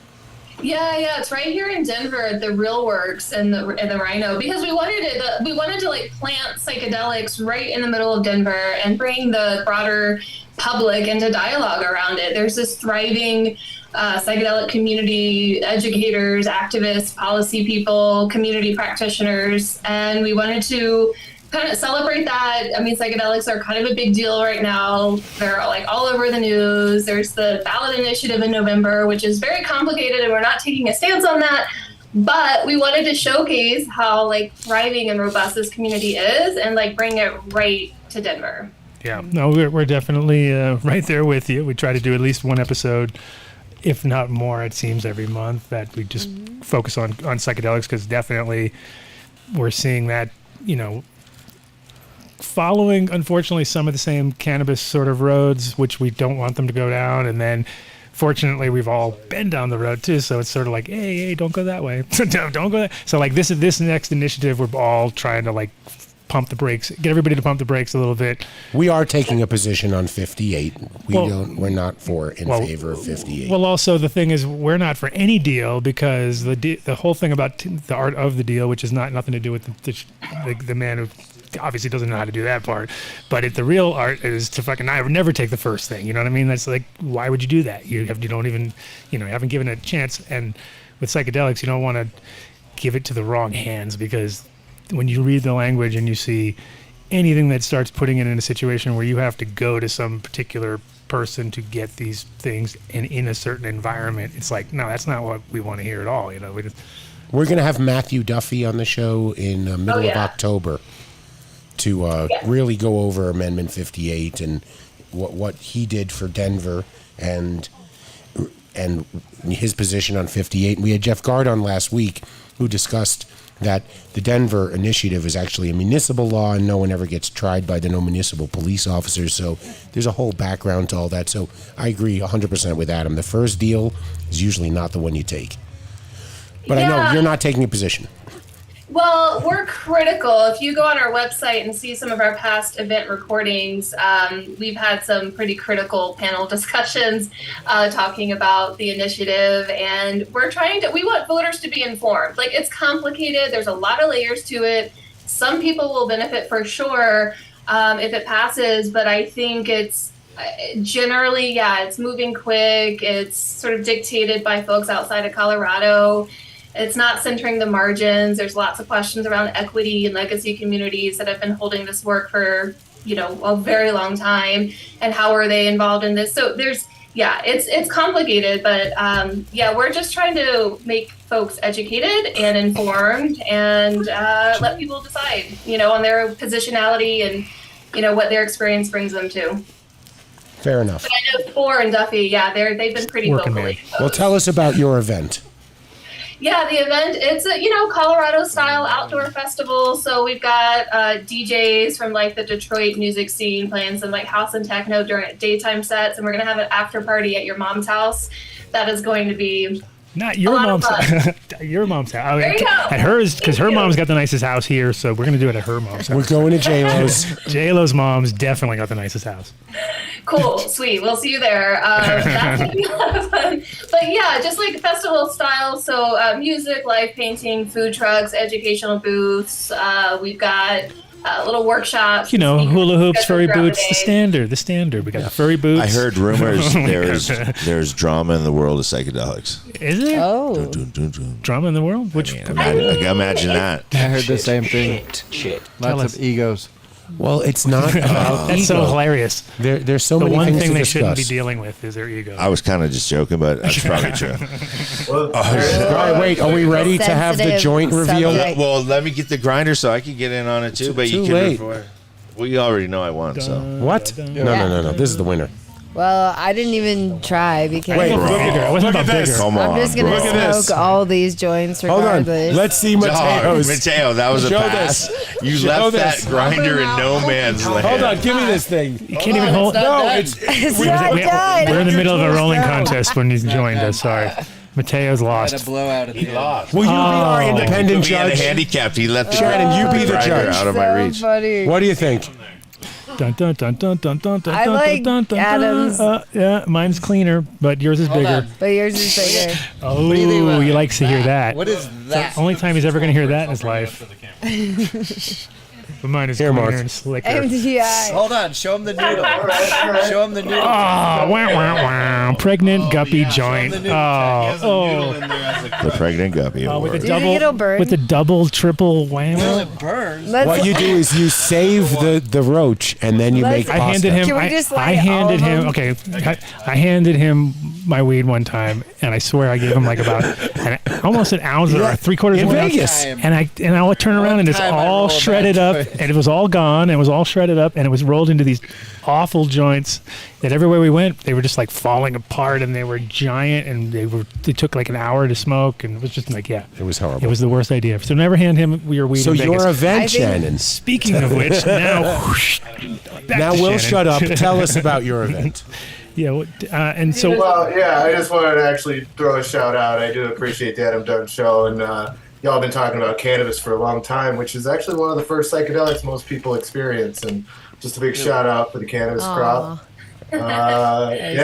Yeah, it's right here in Denver at the Real Works and the Rhino because we wanted to like plant psychedelics right in the middle of Denver and bring the broader public into dialogue around it. There's this thriving psychedelic community, educators, activists, policy people, community practitioners, and we wanted to kind of celebrate that. I mean, psychedelics are kind of a big deal right now. They're like all over the news. There's the ballot initiative in November, which is very complicated, and we're not taking a stance on that. But we wanted to showcase how like thriving and robust this community is, and like bring it right to Denver. Yeah, no, we're definitely right there with you. We try to do at least one episode, if not more, it seems, every month that we just focus on psychedelics because definitely we're seeing that, following, unfortunately, some of the same cannabis sort of roads, which we don't want them to go down. And then, fortunately, we've all been down the road, too. So it's sort of like, hey, don't go that way. don't go that. So, like, this next initiative, we're all trying to, like, pump the brakes, get everybody to pump the brakes a little bit. We are taking a position on 58. We're not favor of 58. Well, also the thing is, we're not for any deal because the whole thing about the art of the deal, which is nothing to do with the man who obviously doesn't know how to do that part, but the real art is to fucking I would never take the first thing. You know what I mean? That's like, why would you do that? You don't even, you haven't given it a chance. And with psychedelics, you don't want to give it to the wrong hands because when you read the language and you see anything that starts putting it in a situation where you have to go to some particular person to get these things and in a certain environment, it's like, no, that's not what we want to hear at all. You know, we're going to have Matthew Duffy on the show in middle of October to really go over Amendment 58 and what he did for Denver and his position on 58. And we had Jeff Gard on last week who discussed that the Denver initiative is actually a municipal law and no one ever gets tried by the no municipal police officers. So there's a whole background to all that. So I agree 100% with Adam. The first deal is usually not the one you take. But I know you're not taking a position. Well, we're critical. If you go on our website and see some of our past event recordings, we've had some pretty critical panel discussions talking about the initiative, and we want voters to be informed. Like, it's complicated. There's a lot of layers to it. Some people will benefit for sure if it passes, but I think it's generally, it's moving quick. It's sort of dictated by folks outside of Colorado. It's not centering the margins. There's lots of questions around equity and legacy communities that have been holding this work for, a very long time. And how are they involved in this? So it's complicated, but we're just trying to make folks educated and informed and let people decide, on their positionality and, what their experience brings them to. Fair enough. But I know Thor and Duffy, they've been pretty vocally. Well, tell us about your event. Yeah, the event, it's a, Colorado-style outdoor festival. So we've got DJs from, the Detroit music scene playing some, house and techno during daytime sets. And we're going to have an after party at your mom's house. That is going to be not your mom's house. Your mom's house. There you go. At hers, because her mom's got the nicest house here, so we're going to do it at her mom's house. We're going to J-Lo's. J-Lo's mom's definitely got the nicest house. Cool, sweet. We'll see you there. That's going to be a lot of fun. But just festival style. So music, live painting, food trucks, educational booths. We've got little workshops. Hula hoops, furry boots, the standard. We got the furry boots. I heard rumors there's drama in the world of psychedelics. Is there? Oh. Drama in the world? Which? Imagine that. I heard the same thing. Lots of egos. Well, it's not about That's so hilarious. There's so the many one things thing to they discuss. shouldn't be dealing with is their ego. I was kind of just joking, but that's probably true. All right, wait. Are we ready to have the joint reveal? Well, let me get the grinder so I can get in on it too. But too you can. late. Well, you already know I won. So what? No. This is the winner. Well, I didn't even try because Wait, It wasn't about bigger. Come on, I'm just going to smoke all these joints Hold regardless. on. Let's see Mateo's. Mateo, that was a Show pass. this. You Show left this. that grinder in no man's land. Hold on, give me this thing. You can't even hold. No, It's not done. We're in the middle of a rolling contest when he's joined us. Sorry. Mateo's lost. Had a blowout at the end. lost. Will you be our independent He had a judge? handicapped. He left the Shannon, you be the grinder judge. out of my reach. Funny. What do you think? Dun, dun, dun, dun, dun, dun, dun, I dun, like dun, dun, dun, Adam's. yeah, mine's cleaner, but yours is bigger. But yours is bigger. Oh, do you think about he likes to hear that. What is that? Only time he's ever going to hear that in his life. But mine is Here, cleaner Mark. and slicker. MDI. Hold on, show him the noodle. Show him the noodle. Oh, wow, wow, wow. Pregnant guppy joint. Oh, The pregnant guppy. with the award. Do you think it'll burn? with the double, triple whammy. It burns. What you do is you save the roach and then you make I pasta. handed him. Can we just I light all handed of him. them? Okay, I handed him my weed one time, and I swear I gave him like about almost an ounce or 3/4 in of an ounce. Vegas. And I would turn around and it's time I all rolled shredded that up, and it was all gone. And it was all shredded up, and it was rolled into these awful joints that everywhere we went, they were just like falling apart, and they were giant, and they took like an hour to smoke, and it was just like, it was horrible. It was the worst idea. So never hand him your weed. So in Vegas. your event, Shannon. Speaking of which, now whoosh, back Now to we'll Shannon. shut up. Tell us about your event. Yeah, and so Well, yeah, I just wanted to actually throw a shout out. I do appreciate the Adam Dunn show, and y'all been talking about cannabis for a long time, which is actually one of the first psychedelics most people experience. And just a big shout out for the cannabis crop. Nice.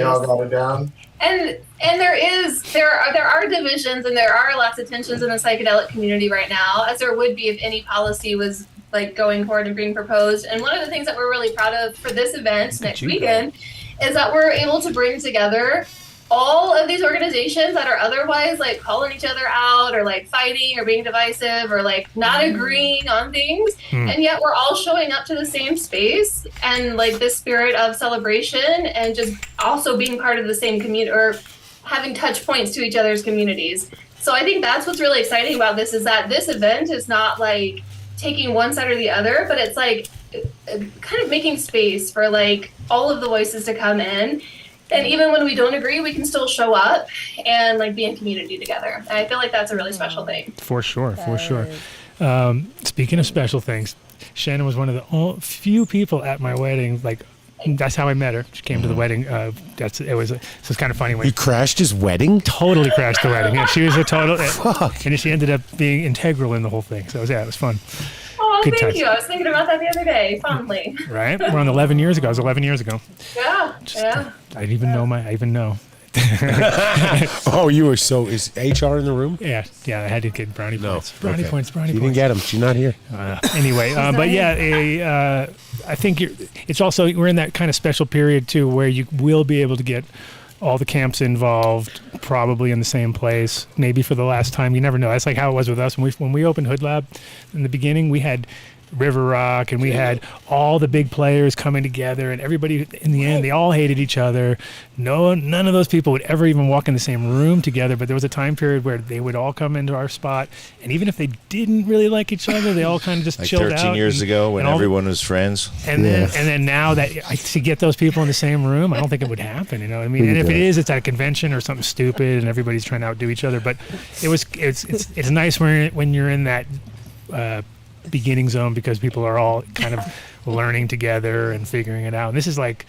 Y'all got it down. And there are divisions and there are lots of tensions in the psychedelic community right now, as there would be if any policy was going forward and being proposed. And one of the things that we're really proud of for this event next weekend is that we're able to bring together all of these organizations that are otherwise like calling each other out or like fighting or being divisive or like not agreeing on things, and yet we're all showing up to the same space and like this spirit of celebration and just also being part of the same community or having touch points to each other's communities. So I think that's what's really exciting about this, is that this event is not like taking one side or the other, but it's like kind of making space for like all of the voices to come in. And even when we don't agree, we can still show up and like be in community together. And I feel like that's a really special thing. For sure. Speaking of special things, Shannon was one of the few people at my wedding. Like, that's how I met her. She came to the wedding. It was kind of funny. You crashed his wedding? Totally crashed the wedding. Yeah, she was a total. Fuck. And she ended up being integral in the whole thing. So it was fun. Oh, Good thank times. you. I was thinking about that the other day, fondly. Right? We're on 11 years ago. It was 11 years ago. Yeah. I didn't even know I even know. Oh, you were so. Is HR in the room? Yeah. I had to get brownie points. Brownie points. You didn't get them. She's not here. Anyway, but yeah, I think it's also, we're in that kind of special period too, where you will be able to get all the camps involved, probably in the same place, maybe for the last time. You never know. That's like how it was with us when we opened Hood Lab in the beginning. We had River Rock and we had all the big players coming together, and everybody in the end, they all hated each other. None of those people would ever even walk in the same room together, but there was a time period where they would all come into our spot, and even if they didn't really like each other, they all kind of just like chilled 13 out. years ago when everyone was friends. And then now that to get those people in the same room, I don't think it would happen. You know what I mean? And if it is, it's at a convention or something stupid, and everybody's trying to outdo each other. But it's nice when you're in that beginning zone, because people are all kind of learning together and figuring it out. And this is like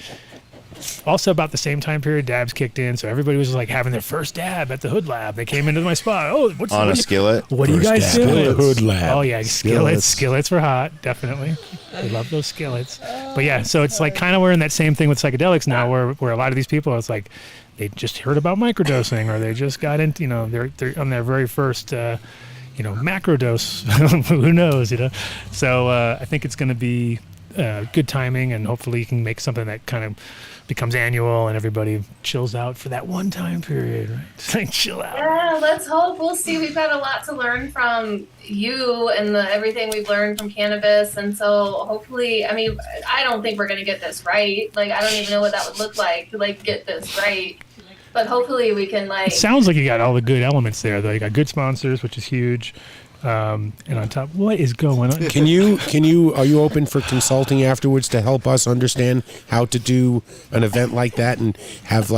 also about the same time period dabs kicked in, so everybody was like having their first dab at the Hood Lab. They came into my spot. Oh, what's on a skillet? What do you guys do? Skillet Hood Lab. Oh yeah, skillets were hot, definitely. We love those skillets. But yeah, so it's like kind of we're in that same thing with psychedelics now, where a lot of these people, it's like they just heard about microdosing, or they just got into, they're on their very first macro dose. Who knows, So I think it's going to be good timing, and hopefully you can make something that kind of becomes annual and everybody chills out for that one time period, right? Just like chill out. Yeah, let's hope. We'll see. We've got a lot to learn from you and everything we've learned from Cannabis. And so hopefully, I mean, I don't think we're going to get this right. Like, I don't even know what that would look like to like get this right. But hopefully we can It sounds like you got all the good elements there, though. You got good sponsors, which is huge. And on top, what is going on? Are you open for consulting afterwards to help us understand how to do an event like that and have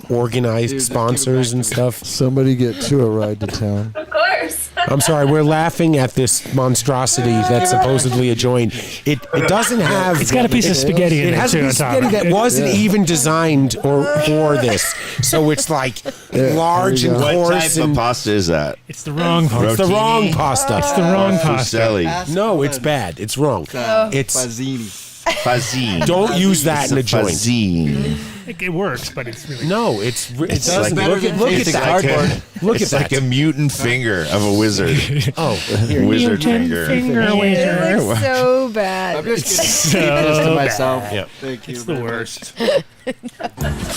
organized sponsors and stuff? Somebody get to a ride to town. Of course. I'm sorry, we're laughing at this monstrosity that's supposedly a joint. It doesn't have. It's got a piece of spaghetti in it. It has a piece of spaghetti that wasn't even designed for this. So it's like large and what coarse. What type of pasta is that? It's the wrong pasta. It's the wrong pasta. It's the wrong pasta. Fuselli. No, it's bad. It's wrong. It's Fazine. Don't use that in a joint. Fazine. It works, but it's really no. It doesn't. Like Look at that. Look it's at like that. a mutant finger of a wizard. Wizard finger. It looks so bad. I'm just so keeping this to bad. myself. Yep. Thank you. It's the worst.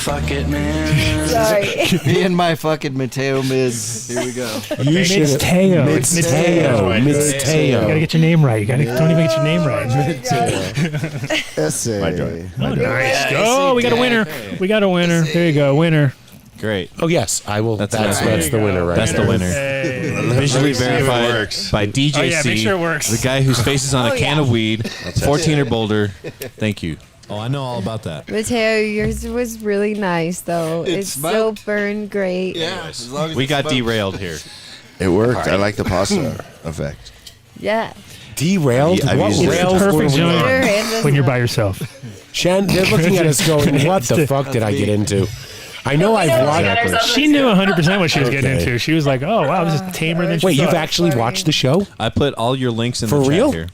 Fuck it, man. Sorry. Me and my fucking Mateo mids. Here we go. It's Teo. You gotta get your name right. Don't even get your name right. Essay. My joint. Oh, nice. Oh, we got a winner. We got a winner. There you go, winner. Great. Oh yes, I will. That's the winner, right? That's the winner. Hey. Visually See if it verified works. by DJC. Oh, yeah, make sure it works. The guy whose face is on a can of weed, 14 or bolder. Thank you. Oh, I know all about that. Mateo, yours was really nice, though. It still burned great. Yeah. As long as We it's got smoked. derailed here. It worked. I like the pasta effect. Yeah. Derailed? I've What used it. rails Perfect were we joint on? when you're by yourself. Shan, they're looking at us going, what the fuck did I get into? I know I've watched. She knew 100% what she was getting into. She was like, "Oh wow, this is tamer than she Wait, thought." you've actually watched the show? I put all your links in For the real? chat here.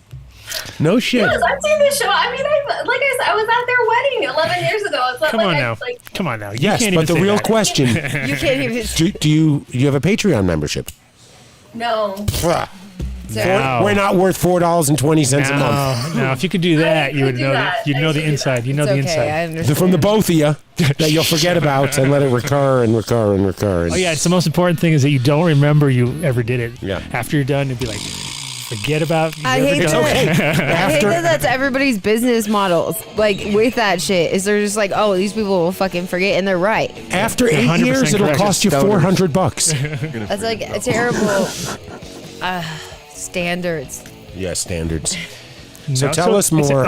No shit. Yes, I've seen this show. I mean, like I said, I was at their wedding 11 years ago. It's not Come like on I, now. like, Come on now. You Yes, can't but even the say real that. question: You can't even. do you have a Patreon membership? no. We're not worth $4.20 a month. No, if you could do that, you would know that. You'd know the inside. You know the inside. From the both of you that you'll forget about and let it recur and recur and recur. Oh yeah, it's the most important thing is that you don't remember you ever did it. Yeah. After you're done, it'd be like, forget about. I hate that. I hate that that's everybody's business models. Like with that shit, is they're just like, oh, these people will fucking forget, and they're right. After 8 years, it'll cost you $400. That's like a terrible standards. Yeah, standards. No, tell us more.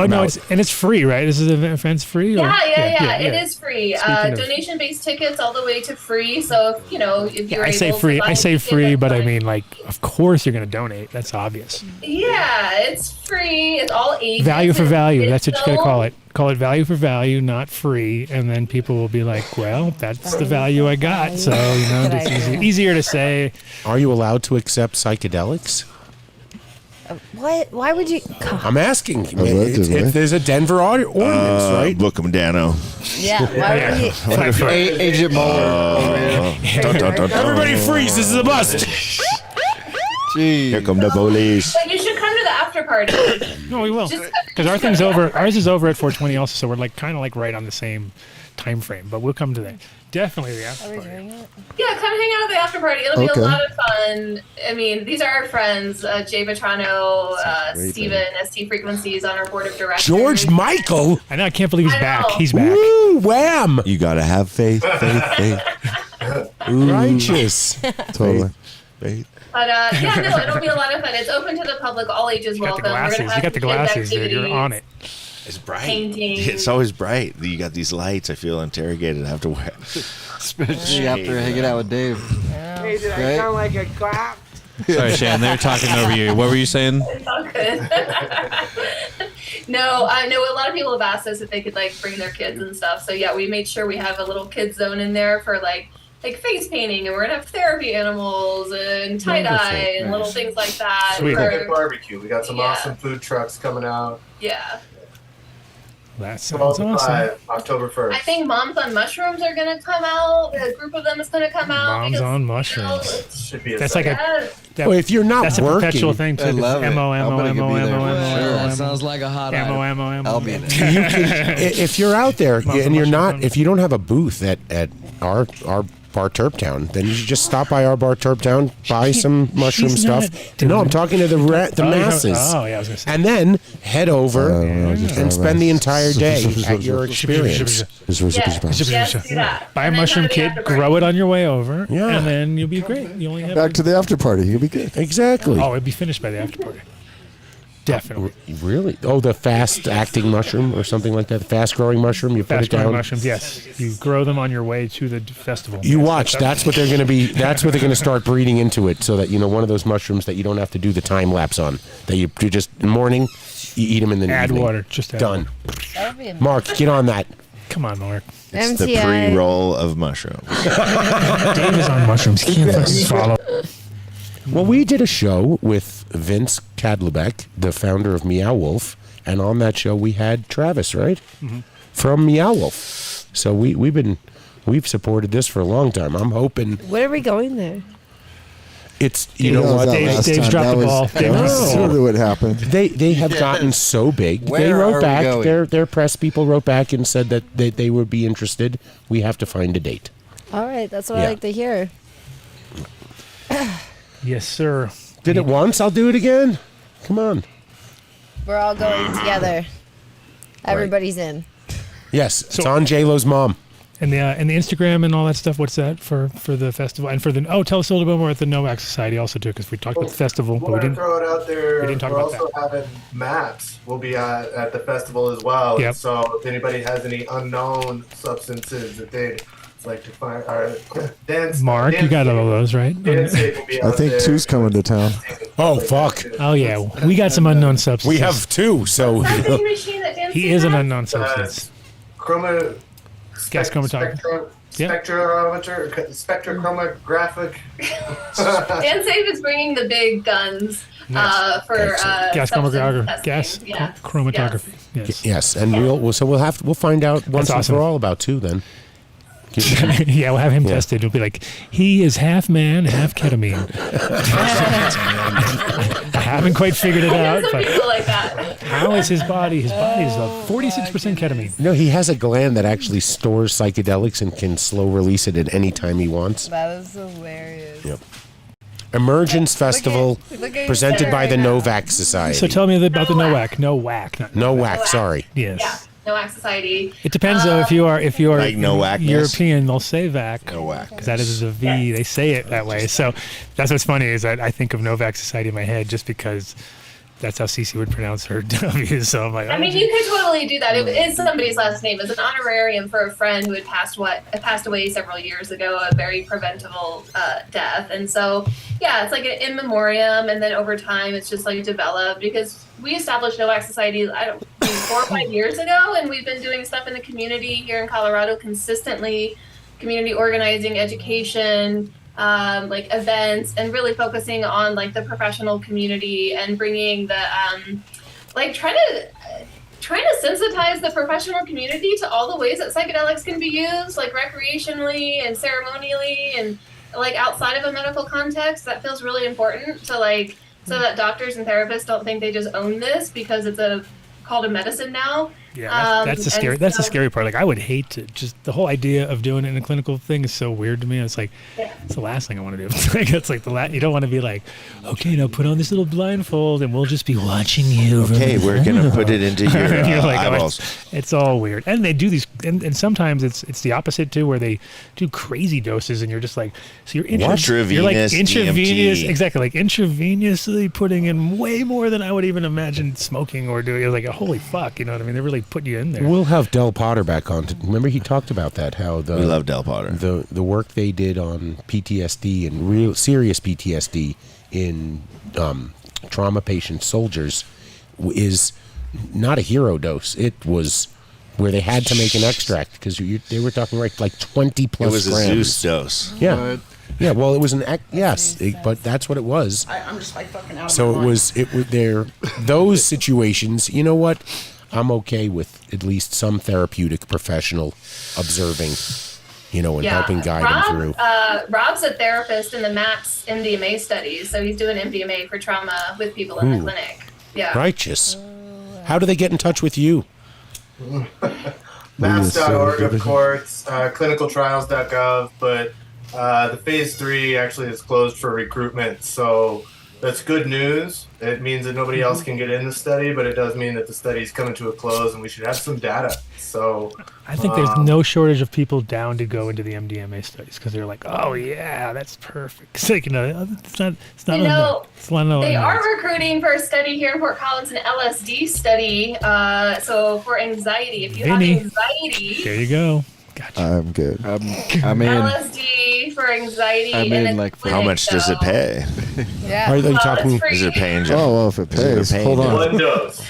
It's free, right? This is event's free. Or? Yeah. It is free. Donation-based tickets all the way to free. So if you're I say able free. to buy I say a free, ticket, but I mean, like, of course you're going to donate. That's obvious. Yeah, it's free. It's all ages. Value for value. It's That's what you got to call it. Call it value for value, not free. And then people will be like, well, that's the value I got. So, it's easier to say. Are you allowed to accept psychedelics? What? Why would you? I'm asking. If there's a Denver ordinance, right? Book them, Dano. Yeah. Why would you? Agent Mueller. Everybody freeze. This is a bust. Here come the police. But you should come to the after party. No, we will. Because our thing's over. Ours is over at 4:20 also, so we're kind of right on the same time frame. But we'll come to that. Definitely the after party. Yeah, come hang out at the after party. It'll be a lot of fun. I mean, these are our friends, Jay Vetrano, Steven, ST Frequencies on our board of directors. George Michael. I know. I can't believe he's back. He's back. Woo, wham. You gotta have faith. Righteous. Totally. Faith. But it'll be a lot of fun. It's open to the public, all ages welcome. We're gonna have You got the glasses, dude. You're activities, on it. It's bright. Painting. It's always bright. You got these lights. I feel interrogated after. Especially after hanging out with Dave. Hey, did I sound like a cop? Sorry, Shannon, they were talking over you. What were you saying? It's all good. No, I know a lot of people have asked us if they could bring their kids and stuff. So yeah, we made sure we have a little kids zone in there for like face painting, and we're gonna have therapy animals and tie dye and little things like that. Sweet. Barbecue. We got some awesome food trucks coming out. Yeah. That sounds awesome. October 1st. I think Moms on Mushrooms are gonna come out. A group of them is gonna come out. Moms on Mushrooms. Should be That's like well, if you're not that's working, a perpetual thing too. That sounds like a hot item. I'll be in it. You can, if you're out there and you're not, if you don't have a booth at our Bar Terptown, then you should just stop by our Bar Terptown, buy some mushroom stuff. No, I'm talking to the masses. Oh, yeah, I was gonna say. And then head over and spend the entire day at your experience. Yes, do that. Buy a And then mushroom go to the kit, after party. grow it on your way over, Yeah. and then you'll be great. You only have Back to the after party. You'll be good. Exactly. Oh, it'd be finished by the after party. Definitely. Really? Oh, the fast-acting mushroom or something like that. The fast-growing mushroom. You put it Fast-growing down. mushrooms, yes. You grow them on your way to the festival. You watch. That's what they're going to be. That's what they're going to start breeding into it, so that one of those mushrooms that you don't have to do the time lapse on. That you just in the morning, you eat them in the Add evening. water. Just add done. water. Mark, get on that. Come on, Mark. It's the pre-roll of mushrooms. Dave is on mushrooms. He can't fucking follow. Well, we did a show with Vince Kadlebeck, the founder of Meow Wolf, and on that show we had Travis, right? Mhm. From Meow Wolf. So we've supported this for a long time. I'm hoping When are we going there? it's know what Dave's dropped the ball. That's sort of what happened. They have gotten so big. Where they are wrote we back. going? Their press people wrote back and said that they would be interested. We have to find a date. All right, that's what Yeah. I like to hear. Yes, sir. Did it once? I'll do it again. Come on. We're all going together. Everybody's in. Yes, it's on J-Lo's mom. And the Instagram and all that stuff. What's that for the festival and for the? Oh, tell us a little bit more at the Nowak Society also too, because we talked about the festival, but we We're going didn't. to throw it out there. We didn't talk We're about also having maps. We'll be at the festival as well. Yep. So if anybody has any unknown substances that they'd like to find, our dance. Mark, you got all those, right? Dance Safe will be I out think there. two's coming to town. Oh, fuck. Oh yeah, we got some unknown substances. We have two, so Vending machine that dances he is an around? unknown substance. Gas chromatography. Spectrochromatographic. Dan Safe is bringing the big guns for Gas substance chromatography. testing. Gas Yeah. chromatography. Yes. yes, and we'll find out once and awesome. for all about two then. Yeah, we'll have him tested. It'll be like, he is half man, half ketamine. I haven't quite figured it out, but People like that. how is his body? His body is 46% ketamine. No, he has a gland that actually stores psychedelics and can slow release it at any time he wants. That is hilarious. Yep. Emergence Festival look at presented you by the right now. Nowak Society. So tell me about the Nowak. Not Nowak, sorry. Yes. Yeah. Nowak Society. It depends though. If you are Like Nowakness? European, they'll say vac. Nowak. Because that is a V. They say it that way. So that's what's funny is that I think of Nowak Society in my head just because that's how Cece would pronounce her W. So I'm like, I mean, you could totally do that. It is somebody's last name. It's an honorarium for a friend who had passed away several years ago, a very preventable death. And so, yeah, it's like an in memoriam, and then over time, it's just like developed because we established Nowak Society 4 or 5 years ago, and we've been doing stuff in the community here in Colorado consistently, community organizing, education. Like events, and really focusing on like the professional community and bringing the like trying to sensitize the professional community to all the ways that psychedelics can be used, like recreationally and ceremonially and like outside of a medical context. That feels really important to like so that doctors and therapists don't think they just own this because it's called a medicine now. Yeah, that's the scary. That's the scary part. Like, I would hate to just the whole idea of doing it in a clinical thing is so weird to me. It's like it's the last thing I want to do. It's like you don't want to be like, okay, now put on this little blindfold and we'll just be watching you. Okay, we're gonna put it into your You're like, eyeballs. it's all weird. And they do these, and sometimes it's the opposite too, where they do crazy doses, and you're just like, so you're you're like Intravenous intravenous, DMT. exactly, like intravenously putting in way more than I would even imagine smoking or doing. You're like, holy fuck, you know what I mean? They're really putting you in there. We'll have Del Potter back on. Remember he talked about that, how We love Del Potter. The work they did on PTSD and real serious PTSD in trauma patient soldiers is not a hero dose. It was where they had to make an extract because they were talking like 20 plus It was grams. a Zeus dose. Yeah. Yeah, well, it was but that's what it was. I'm just like fucking out. So it was there. Those situations, you know what? I'm okay with at least some therapeutic professional observing, and helping guide them through. Rob's a therapist in the MAPS MDMA studies, so he's doing MDMA for trauma with people in the clinic. Yeah. Righteous. How do they get in touch with you? Maps.org, of course, clinicaltrials.gov, but the phase 3 actually is closed for recruitment, so that's good news. It means that nobody else can get in the study, but it does mean that the study is coming to a close, and we should have some data. So I think there's no shortage of people down to go into the MDMA studies because they're like, oh yeah, that's perfect. It's like, it's not They are recruiting for a study here in Fort Collins, an LSD study. So for anxiety, if you have anxiety, there you go. I'm good. I'm in. LSD for anxiety. I'm in like How much does it pay? Yeah. Are you talking? Is it paying? Oh, well, if it pays, hold on. One dose.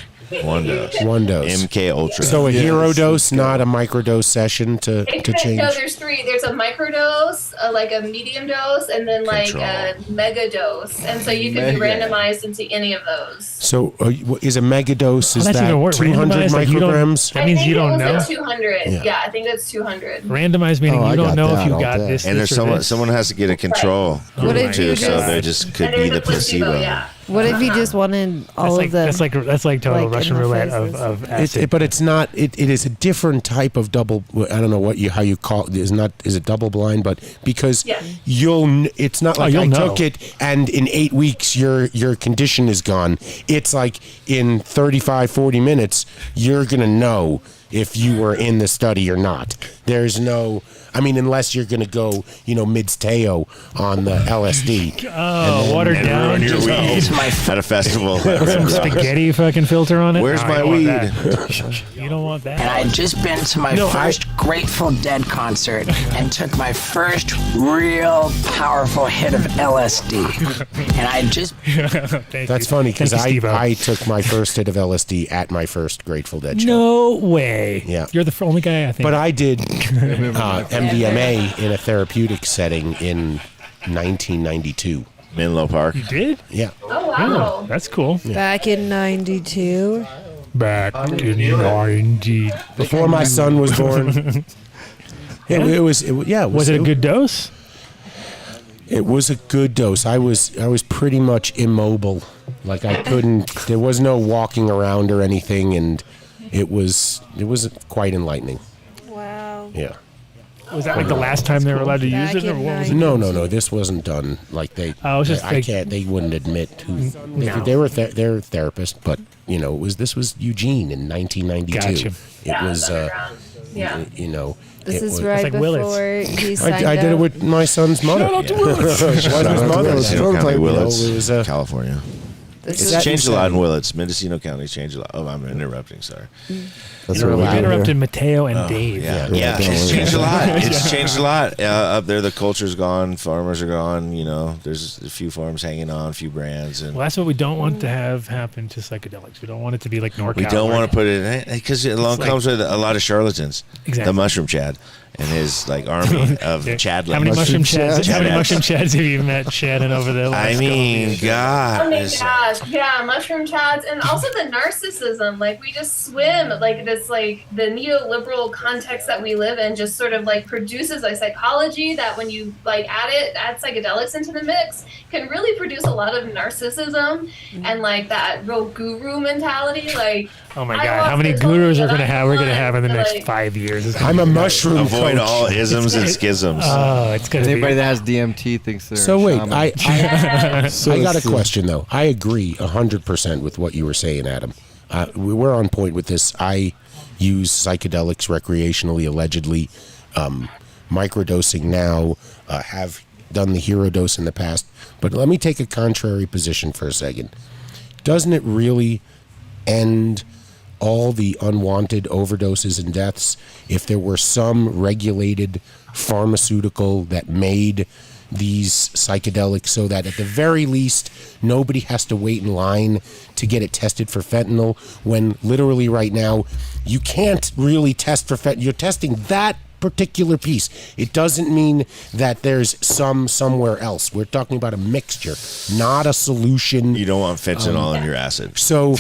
One dose. One dose. MK Ultra. So a hero dose, not a microdose session to change. No, there's 3. There's a microdose, like a medium dose, and then like a mega dose. And so you can be randomized into any of those. So is a megadose, is that's that even worse. 200 Randomized, like, micrograms? That means you don't know. I think it was like 200. Yeah, I think that's 200. Randomized meaning you don't know if you got this. And there's someone has to get a control What if too, you so just- there just could be the placebo. What if you just wanted all of them? That's like total like, Russian in the roulette faces? of acid. But it's not. It is a different type of double. I don't know how you call it. Is it double blind? But because it's not like you'll I know. took it and in 8 weeks your condition is gone. It's like in 35, 40 minutes you're gonna know if you were in the study or not. There's no. I mean, unless you're going to go, Mids Teo on the LSD. Oh, watered down. Run your weed at a festival. Some spaghetti fucking filter on it. Where's No, my you don't weed? want that. You don't want that. And I'd just been to my first Grateful Dead concert and took my first real powerful hit of LSD. And I just... That's funny because Thank you, Steve-O. I took my first hit of LSD at my first Grateful Dead show. No way. Yeah. You're the only guy I think. But I did MDMA in a therapeutic setting in 1992. Menlo Park. You did? Yeah. Oh, wow. That's cool. Back in '92. Back in 90. Before my son was born. It was Was it a good dose? It was a good dose. I was pretty much immobile. Like I couldn't. There was no walking around or anything, and it was quite enlightening. Wow. Yeah. Was that like the last time they were allowed to use it, or what was it? No. This wasn't done. Like they. Oh, it was just I like- can't. They wouldn't admit who. No. They were they're therapists, but this was Eugene in 1992. Gotcha. It was. Yeah. This is was, right like before Willits. he signed I did it up. with my son's mother. Shout out to Willits. Shout out to his mother. Mendocino County, Willits, It was, California. This It's is- changed a lot in Willits. Mendocino County's changed a lot. Oh, I'm interrupting. Sorry. That's We've what interrupted Mateo and Dave. Yeah, Yeah, it's don't changed a worry. lot. It's changed a lot. Up there, the culture's gone. Farmers are gone. There's a few farms hanging on, a few brands, and Well, that's what we don't want to have happen to psychedelics. We don't want it to be like NorCal. we don't want to put it in because it along It's like- comes with a lot of charlatans. Exactly. The mushroom Chad and his army of Chadlings. How many mushroom chads? How many Chadettes. mushroom chads have you met, Shannon, over the last I couple of mean, years? God. Oh my it's- gosh, yeah, mushroom chads, and also the narcissism. Like we just swim like this, like the neoliberal context that we live in, just sort of like produces a psychology that when you add psychedelics into the mix, can really produce a lot of narcissism and like that real guru mentality. Like, Oh my I God! walk How many this whole gurus thing are that going to I have? We're going to want, have in the but, next like, 5 years. It's gonna I'm a be- mushroom Avoid coach. all isms and schisms. Oh, it's going to be. Anybody that has DMT thinks they're So a wait, shaman. I got a it's the- question though. I agree 100% with what you were saying, Adam. We were on point with this. I use psychedelics recreationally, allegedly, microdosing now. Have done the hero dose in the past, but let me take a contrary position for a second. Doesn't it really end all the unwanted overdoses and deaths if there were some regulated pharmaceutical that made these psychedelics so that at the very least nobody has to wait in line to get it tested for fentanyl, when literally right now you can't really test for fentanyl. You're testing that particular piece. It doesn't mean that there's some somewhere else. We're talking about a mixture, not a solution. You don't want fentanyl in your acid. So,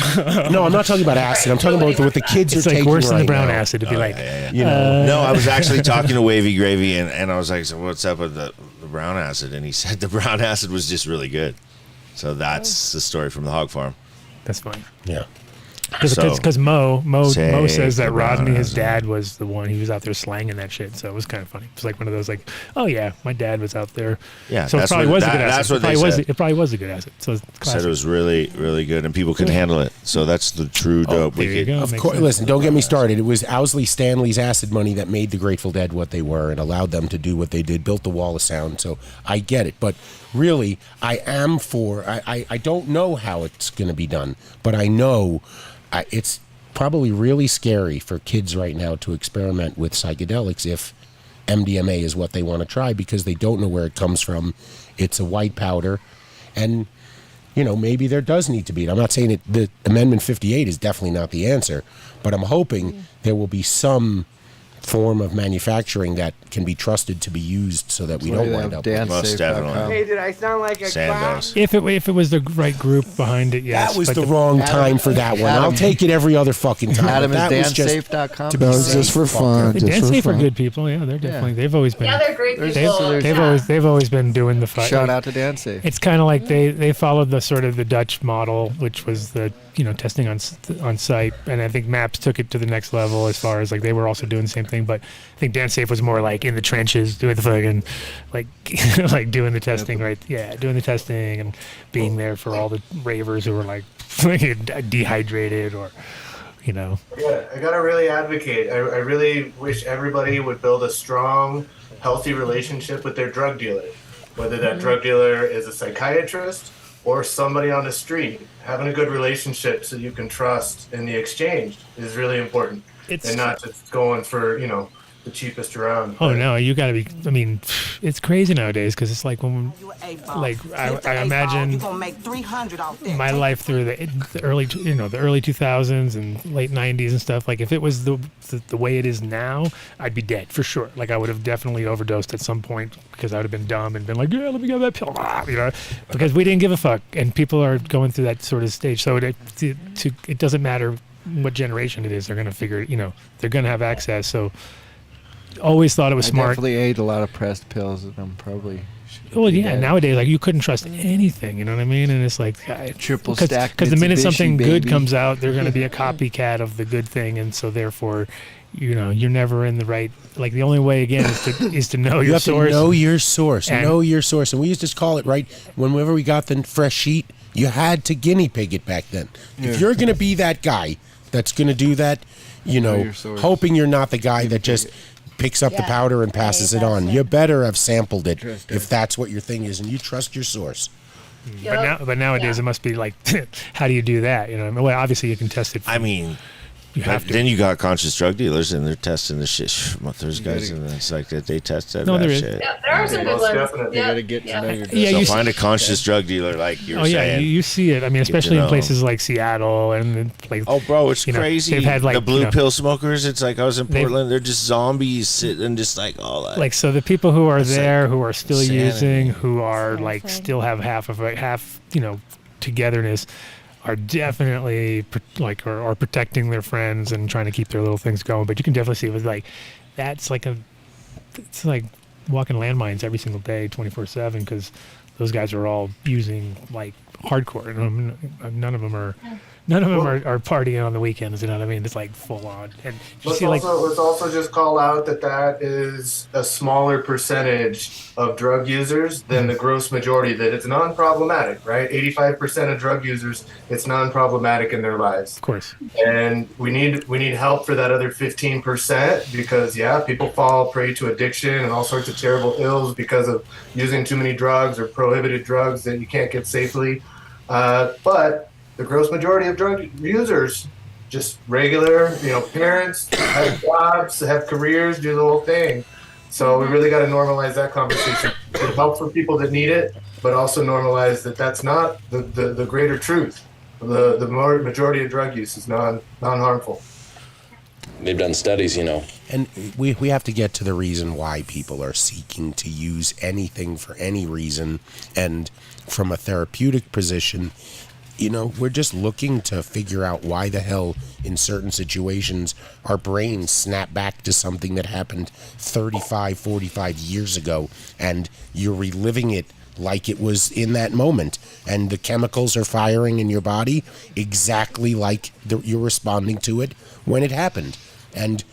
no, I'm not talking about acid. I'm talking about what the kids It's are like taking worse than the right brown now. acid. To be like, No, I was actually talking to Wavy Gravy, and I was like, so what's up with the brown acid? And he said the brown acid was just really good. So that's the story from the hog farm. That's funny. Yeah. Because Mo Take says that the Rodney, his acid. dad, was the one. He was out there slanging that shit. So it was kind of funny. It was like one of those like, oh yeah, my dad was out there. Yeah, So it that's probably what- was a that- good acid. that's what it probably they was. said. It probably was a good acid. So it's Said classic. it was really, really good, and people couldn't handle it. So that's the true dope. there you go. Of Makes course, sense. listen, don't get me started. It was Owsley Stanley's acid money that made the Grateful Dead what they were and allowed them to do what they did, built the wall of sound. So I get it. But really, I am for, I don't know how it's going to be done, but I know it's probably really scary for kids right now to experiment with psychedelics if MDMA is what they want to try, because they don't know where it comes from. It's a white powder, and maybe there does need to be. I'm not saying the Amendment 58 is definitely not the answer, but I'm hoping there will be some form of manufacturing that can be trusted to be used so that we don't wind up with Most definitely. Hey, did I sound like a clown? If it was the right group behind it, yes. That was but the wrong time for that one. I'll take it every other fucking time. Adam but is that was just dansafe.com. to be That was just for fun. The Just Dance for Safe are fun. good people. Yeah, they're definitely. They've always been. Yeah, they're great people. They've always been doing the fight. Shout out to Dansafe. It's kind of like they followed the sort of the Dutch model, which was the testing on site, and I think MAPS took it to the next level as far as like they were also doing the same thing. But I think DanceSafe was more like in the trenches, doing the fucking like doing the testing, right? Yeah, doing the testing and being there for all the ravers who were like dehydrated or. Yeah, I gotta really advocate. I really wish everybody would build a strong, healthy relationship with their drug dealer. Whether that drug dealer is a psychiatrist or somebody on the street, having a good relationship so you can trust in the exchange is really important. And not just going for, the cheapest around. Oh no, you got to be. I mean, it's crazy nowadays because it's like when, I imagine my life through the early, the early 2000s and late 90s and stuff. Like if it was the way it is now, I'd be dead for sure. Like I would have definitely overdosed at some point because I would have been dumb and been like, yeah, let me get that pill, because we didn't give a fuck. And people are going through that sort of stage. So it doesn't matter what generation it is. They're going to figure, they're going to have access. So. always thought it was I smart. definitely ate a lot of pressed pills, and I'm probably. Well, yeah. Nowadays, like you couldn't trust anything. You know what I mean? And it's like Triple stack because the minute Mitsubishi, something good baby. comes out, they're going to be a copycat of the good thing, and so therefore, you're never in the right. Like the only way again is to know You your have source. to know your source. And- Know your source. And we used to call it, right, whenever we got the fresh sheet, you had to guinea pig it back then. Yeah. If you're going to be that guy that's going to do that, Know your source. hoping you're not the guy that just picks up the powder and passes it on. You better have sampled it if that's what your thing is, and you trust your source. But nowadays it must be like, how do you do that? You know, well, obviously you can test it. I mean, you have to. Then you got conscious drug dealers, and they're testing the shit. There's guys in the psych that they test that. No, there is. shit. Yeah, there are some good ones. You gotta get to know your. Yeah, so you find a conscious drug dealer like you're saying. you see it. I mean, Get especially to in know. places like Seattle and like. Oh, bro, it's you know, crazy. They've had like the blue you know, pill smokers. It's like I was in They've- Portland. They're just zombies sitting just like all that. Like so, the people who are It's there, like who are still insanity. using, who are like still have half togetherness, are definitely are protecting their friends and trying to keep their little things going. But you can definitely see it was like it's like walking landmines every single day, 24/7, because those guys are all using like hardcore. And none of them are partying on the weekends. You know what I mean? It's like full on. And you see Let's also just call out that is a smaller percentage of drug users than the gross majority. That it's non-problematic, right? 85% of drug users, it's non-problematic in their lives. Of course. And we need help for that other 15% because people fall prey to addiction and all sorts of terrible ills because of using too many drugs or prohibited drugs that you can't get safely. But the gross majority of drug users, just regular, parents, have jobs, have careers, do the whole thing. So we really got to normalize that conversation. It helps for people that need it, but also normalize that that's not the greater truth. The majority of drug use is non-harmful. They've done studies, And we have to get to the reason why people are seeking to use anything for any reason. And from a therapeutic position, we're just looking to figure out why the hell in certain situations our brains snap back to something that happened 35, 45 years ago, and you're reliving it like it was in that moment, and the chemicals are firing in your body exactly like you're responding to it when it happened. And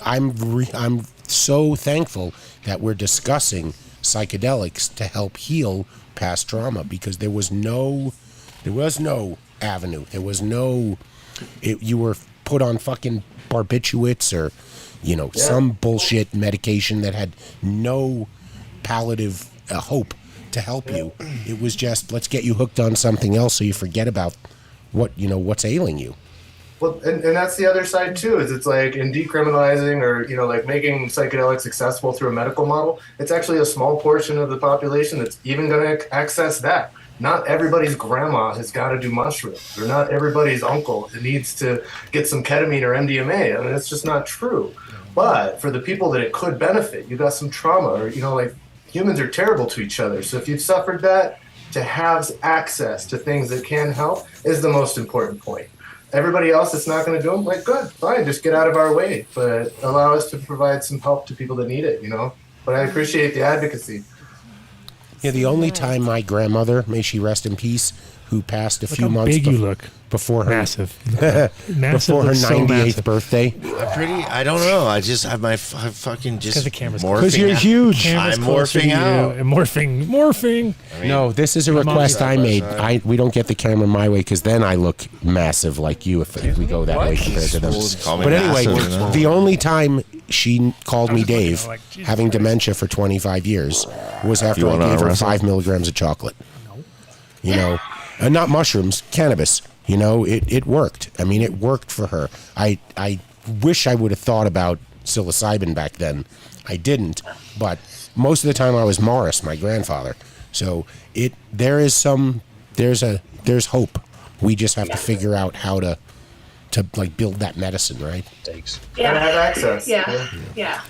I'm so thankful that we're discussing psychedelics to help heal past trauma, because there was no avenue. There was no. You were put on fucking barbiturates or, some bullshit medication that had no palliative hope to help you. It was just, let's get you hooked on something else so you forget about what's ailing you. Well, and that's the other side too, is it's like in decriminalizing or, like making psychedelics accessible through a medical model, it's actually a small portion of the population that's even going to access that. Not everybody's grandma has got to do mushrooms, or not everybody's uncle needs to get some ketamine or MDMA. I mean, it's just not true. But for the people that it could benefit, you got some trauma, or, like humans are terrible to each other. So if you've suffered that, to have access to things that can help is the most important point. Everybody else that's not going to do them, like, good, fine, just get out of our way. But allow us to provide some help to people that need it, But I appreciate the advocacy. Yeah, the only time my grandmother, may she rest in peace, who passed a few how months big you look. before her Massive. before her Looks so 98th massive. birthday. I don't know. I just have my fucking just the camera's morphing. Because you're out. huge. I'm morphing out. And morphing. No, this is a request I made. We don't get the camera my way, because then I look massive like you if we go that way compared to them. Call me But anyway, massive, the only time she called me Dave, having dementia for 25 years, was after I gave her 5 milligrams of chocolate. And not mushrooms, cannabis. It worked. I mean, it worked for her. I wish I would have thought about psilocybin back then. I didn't, but most of the time I was Morris, my grandfather. So there's hope. We just have to figure out how to like build that medicine, right? Gotta have access. Yeah.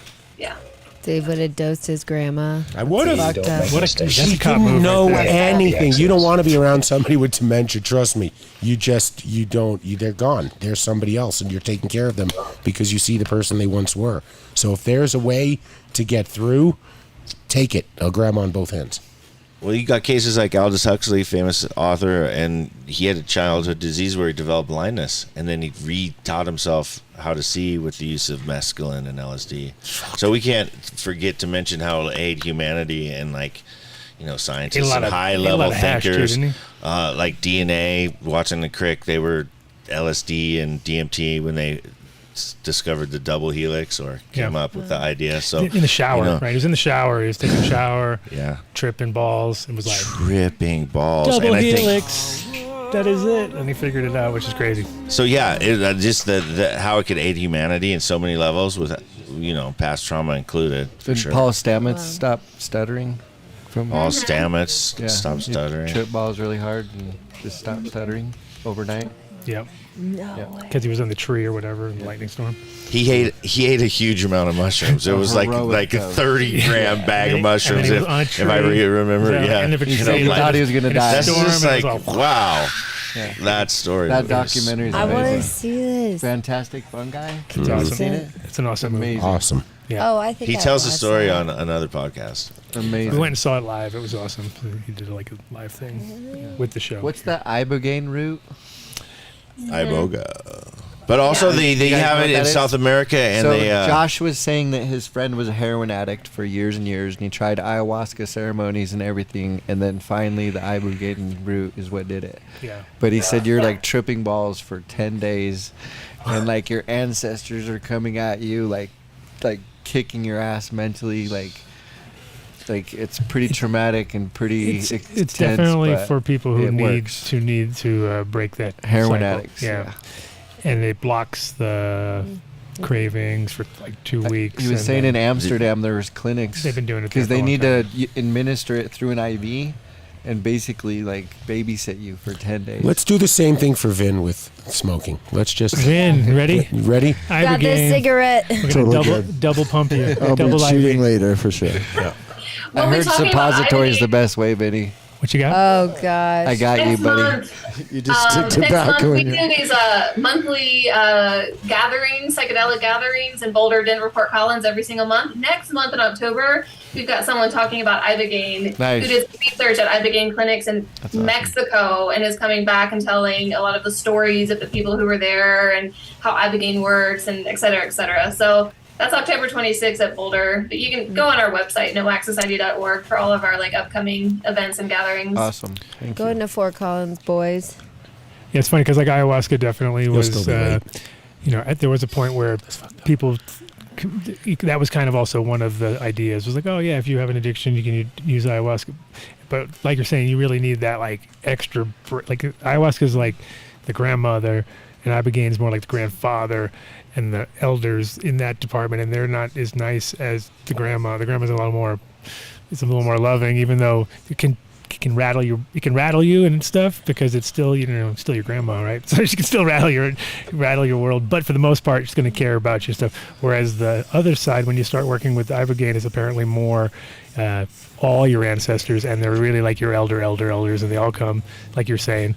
Dave would have dosed his grandma. I would have. Fucked up. What a She cop didn't move know right there. anything. You don't want to be around somebody with dementia. Trust me. You don't. They're gone. They're somebody else, and you're taking care of them because you see the person they once were. So if there's a way to get through, take it. I'll grab on both hands. Well, you got cases like Aldous Huxley, famous author, and he had a childhood disease where he developed blindness, and then he re-taught himself how to see with the use of mescaline and LSD. So we can't forget to mention how it aid humanity and, like, you know, scientists and high-level thinkers, like DNA, watching the Crick, they were LSD and DMT when they discovered the double helix or came up with the idea. So in the shower, you know, right? He was in the shower. He was taking a shower. Yeah. Tripping balls. It was like tripping balls. double and I think, helix. That is it. And he figured it out, which is crazy. so yeah, just the how it could aid humanity in so many levels with, you know, past trauma included. For Did sure. Paul Stamets stop stuttering? From Paul Stamets Yeah, stop he stuttering. Tripped balls really hard and just stopped stuttering overnight. Yep. No. Because he was in the tree or whatever in the lightning storm. He ate a huge amount of mushrooms. It was like a 30-gram bag of mushrooms, And then he was on a if I tree. remember. Yeah, Yeah, end of a He tree. said he thought he was gonna die. That's Storm, just it like, was all- wow. Yeah. That story. That was documentary is I want to amazing. see this. Fantastic Fungi. It's Have you awesome. seen it? It's an awesome movie. Amazing. Awesome. Yeah. Oh, I think He I tells the watched story that. on another podcast. Amazing. We went and saw it live. It was awesome. He did like a live thing with the show. What's the ibogaine root? Iboga. But also Yeah. they You guys have know it what in that South is? America, and so they Josh was saying that his friend was a heroin addict for years and years, and he tried ayahuasca ceremonies and everything, and then finally the ibogaine root is what did it. Yeah. But he said you're like tripping balls for 10 days, and like your ancestors are coming at you like kicking your ass mentally, like it's pretty traumatic and pretty It's intense, definitely but for people who it need works. to break that Heroin cycle. addicts, yeah. And it blocks the cravings for like 2 weeks. He was and saying then in Amsterdam there was clinics. They've been doing it because there they for a need long to administer it through an IV, and basically like babysit you for 10 days. Let's do the same thing for Vin with smoking. Let's just Vin, you ready? You ready? Got this Ibogaine. cigarette. We're gonna Totally double, good. double pump you. I'll be double cheating IV. later for sure. Yeah. I When we heard talking about suppository is ibogaine- the best way, Vinny. What you got? Oh gosh. I got you, Next buddy. month, You just stick next month tobacco we in do your... these monthly gatherings, psychedelic gatherings in Boulder, Denver, Fort Collins every single month. Next month in October, we've got someone talking about ibogaine Nice. who did research at ibogaine clinics in That's awesome. Mexico and is coming back and telling a lot of the stories of the people who were there and how ibogaine works and et cetera, et cetera. So that's October 26th at Boulder. But you can go on our website, nowaksociety.org, for all of our like upcoming events and gatherings. Awesome. Thank Go you. into Fort Collins, boys. Yeah, it's funny because like ayahuasca definitely You'll was, still be late. there was a point where people, that was kind of also one of the ideas was like, oh yeah, if you have an addiction, you can use ayahuasca. But like you're saying, you really need that like extra, like ayahuasca is like the grandmother and ibogaine is more like the grandfather and the elders in that department, and they're not as nice as the grandma. The grandma's a little more loving, even though it can rattle you and stuff because it's still still your grandma, right? So she can still rattle your world, but for the most part she's going to care about your stuff. Whereas the other side, when you start working with ibogaine, is apparently more all your ancestors, and they're really like your elders, and they all come, like you're saying,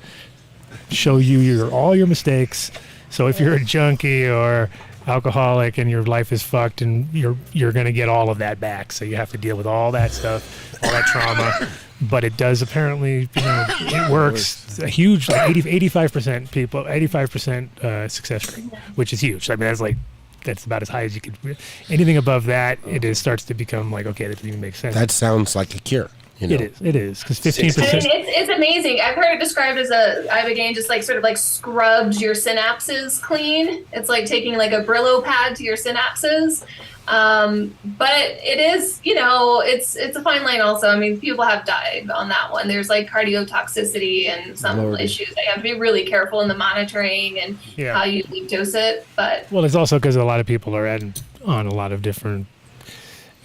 show you all your mistakes. So if you're a junkie or alcoholic and your life is fucked, and you're going to get all of that back. So you have to deal with all that stuff, all that trauma. But it does apparently, it works. A huge, like 85% people, 85% success rate, which is huge. I mean, that's about as high as you could. Anything above that, starts to become like, okay, that doesn't even make sense. That sounds like a cure. You know? It is because 15%. I mean, it's amazing. I've heard it described as ibogaine just like sort of like scrubs your synapses clean. It's like taking like a Brillo pad to your synapses. But it is, it's a fine line also. I mean, people have died on that one. There's like cardiotoxicity and some issues. You have to be really careful in the monitoring and how you dose it. But well, it's also because a lot of people are on a lot of different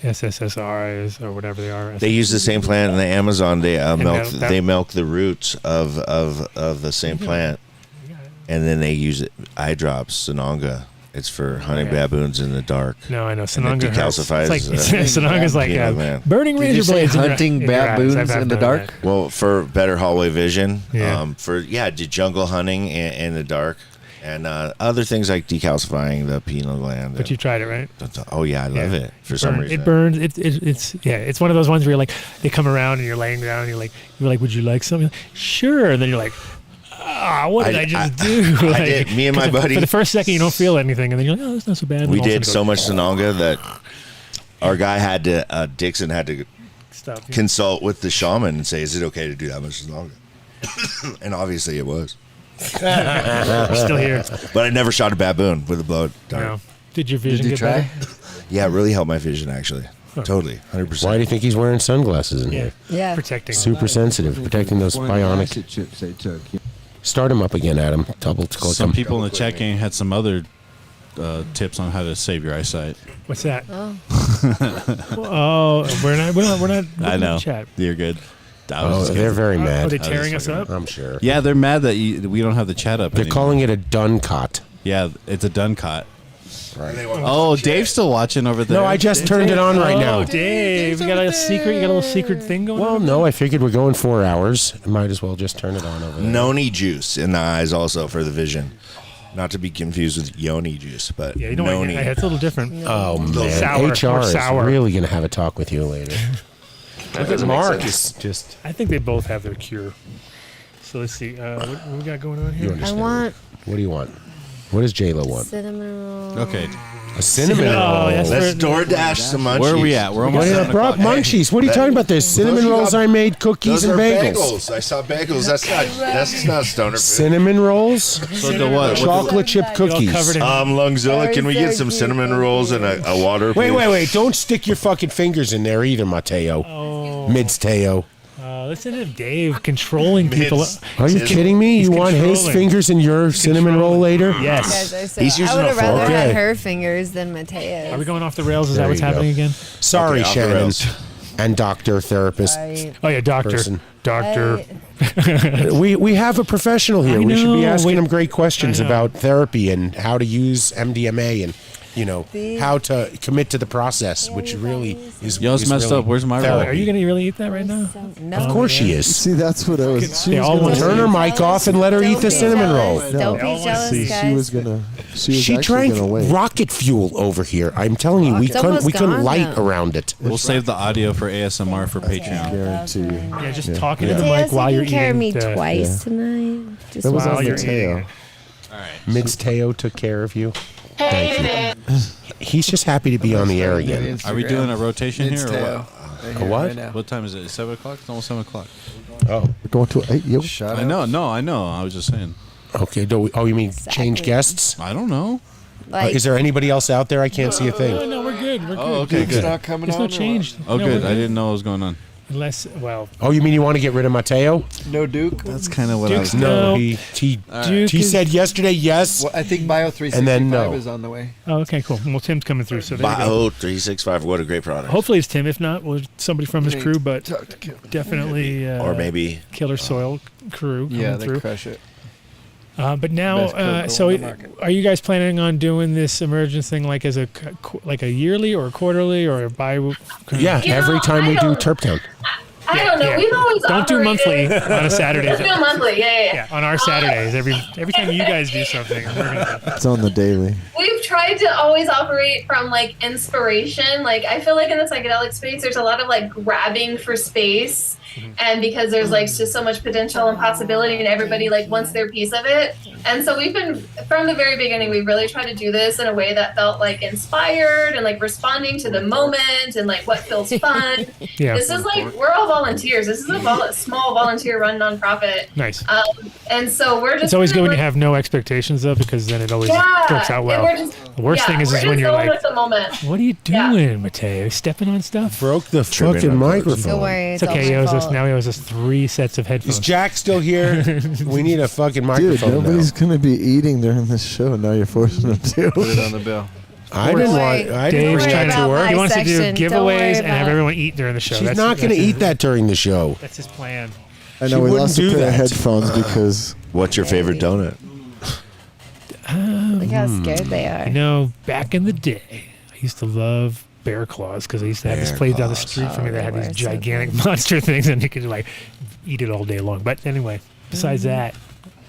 SSRIs or whatever they are. They use the same plant in the Amazon. They that- milk the roots of the same plant, and then they use eye drops, Sananga, It's for hunting baboons in the dark. No, I know. And it Sananga hurts. decalcifies. It's like, Sananga's like man. burning Did you razor say blades. hunting baboons in the dark? That. Well, for better hallway vision. Yeah. Do jungle hunting in the dark. And other things like decalcifying the pineal gland. But you tried it, right? Oh yeah, I love it for some reason. It burns. It's one of those ones where you're like, they come around and you're laying down and you're like, would you like something? Like, sure. And then you're like, what did I just do? I did. Me and my buddy. For the first second, you don't feel anything, and then you're like, oh, that's not so bad. And We all of a did sudden so much Sananga that our guy had to, Dixon had to consult with the shaman and say, is it okay to do that much Sananga? And obviously it was. We're still here. But I never shot a baboon with a blow dart. No. Did your vision Did you get try? better? Yeah, it really helped my vision, actually. Totally, 100%. Why do you think he's wearing sunglasses in here? Yeah. Protecting. Super sensitive, protecting those bionic. Chips they took. Start him up again, Adam. Double click Some him. people in the chat game had some other tips on how to save your eyesight. What's that? Oh. We're not. I know. Chat. You're good. They're very mad. Are they tearing us up? I'm sure. Yeah, they're mad that we don't have the chat up. They're anymore. calling it a Dunn cot. Yeah, it's a Dunn cot. Right. Oh, Dave's still watching over there. No, I just turned it on right now. Dave, you got a secret? You got a little secret thing going on? Well, no, I figured we're going 4 hours. I might as well just turn it on over there. Noni juice in the eyes also for the vision. Not to be confused with yoni juice, but Yeah, you know noni. what? It's a little different. Oh, man. Sour, HR more is sour. really going to have a talk with you later. I think Mark is just... I think they both have their cure. So let's see. What we got going on You here? understand. I want What do you want? What does J-Lo want? cinnamon roll. Okay. A cinnamon Oh, roll. that's Let's for- DoorDash some munchies. Where are we at? We're What almost are 7 o'clock. munchies? What are you talking about? There's cinnamon rolls I made, cookies, Those and are bagels. bagels. I saw bagels. That's not stoner food. Cinnamon rolls? So the what? Chocolate chip cookies. covered in- Lungzilla, can we get some cinnamon rolls and a water? Wait, please? wait. Don't stick your fucking fingers in there either, Mateo. Oh. Mids-Teo. Listen to Dave controlling people. Are you kidding me? You want his controlling. fingers in your cinnamon roll later? Yes. Guys, so He's using I would a have rather fork. had Okay. her fingers than Mateo's. Are we going off the rails? Is There that what's you go. happening again? Sorry, Okay, off the Shannon. rails. And doctor, therapist. Right. Oh yeah, doctor. Person. Doctor. We have a professional here. I We should be know. asking him great questions I know. about therapy and how to use MDMA and how to commit to the process, which really is. Yo, it's is messed really up. Where's my roll? therapy. Are you gonna really eat that right now? No. Of course she is. See, that's what I was. She They was all gonna want say- Turn her mic off and let her eat the Don't be cinnamon roll. jealous. No. Don't They all be wanna jealous, see. guys. She was gonna. She was She actually drank gonna wait. rocket fuel over here. I'm telling you, we It's couldn't almost couldn't gone light now. around it. We'll save the audio for ASMR for Patreon. Guarantee you. Yeah, just Yeah. talking to the Mateo's mic while you're taking care of me eating. twice tonight. Just That was While on you're Mateo. eating. Mids Teo took care of you. Thank you. He's just happy to be on the air again. Are we doing a rotation here or what? A what? What time is it? 7 o'clock? It's almost 7 o'clock. Oh, We're going to 8. Yo. Shut I Uh, know. No, I know. I was just saying. okay. You mean change guests? I don't know. like Is there anybody else out there? I can't see a No, thing. no, we're good. We're good. Oh, okay, Duke's good. not coming There's on. no or change. Oh, No, good. we're I didn't know what was going on. Unless, well, Oh, you mean you want to get rid of Mateo? what? No Duke. That's kind of what I was Duke's doing. No. He Duke said yesterday yes. Well, I think Bio 365 And then no. is on the way. oh, okay, cool. Well, Tim's coming through, so there you go. Bio 365. What a great product. Hopefully it's Tim. If not, well, somebody from his Great. crew, but Talk to Kim. definitely Or maybe Killer Soil crew coming Yeah, they through. crush it. But now, Best cocoa so on the market. are you guys planning on doing this emergence thing like as a like a yearly or a quarterly or a bi? Yeah, You every know, time we I do don't- Terptown. I don't know. Yeah. We've always Don't do operated- monthly on a Saturday. Let's do a monthly. Yeah. Yeah, on our Saturdays. Every time you guys do something, we're gonna. It's on the daily. We've tried to always operate from like inspiration. Like I feel like in the psychedelic space, there's a lot of like grabbing for space, and because there's like just so much potential and possibility, and everybody like wants their piece of it. And so we've been from the very beginning. We've really tried to do this in a way that felt like inspired and like responding to the moment and like what feels fun. Yeah. This is like we're all volunteers. This is a small volunteer-run nonprofit. Nice. And so we're just. It's always kinda good when you like- have no expectations though, because then it always Yeah, works out and well. we're just- The worst yeah, thing is we're when just you're going like, with the moment. "What are you doing, Mateo? Stepping on stuff?" Broke the Tripping fucking on covers. microphone. Don't worry, It's it's okay. He all owes my us fault. now. He owes us 3 sets of Is headphones. Jack still here? We need a fucking Dude, microphone nobody's now. gonna be eating during this show. Now you're forcing them to. Put it on the bill. I didn't Don't want. worry. I didn't Dave's bring trying that to to work. her. He wants to do section. Don't worry giveaways and have about- everyone eat during the show. She's That's- not going to that's his- eat that during the show. That's his plan. I She know we wouldn't lost a do pair of that. headphones because what's your favorite donut? Look how scared they are. You know, back in the day, I used to love bear claws because I used to have this place down the street from me that had these gigantic monster things, and you could like eat it all day long. But anyway, besides that,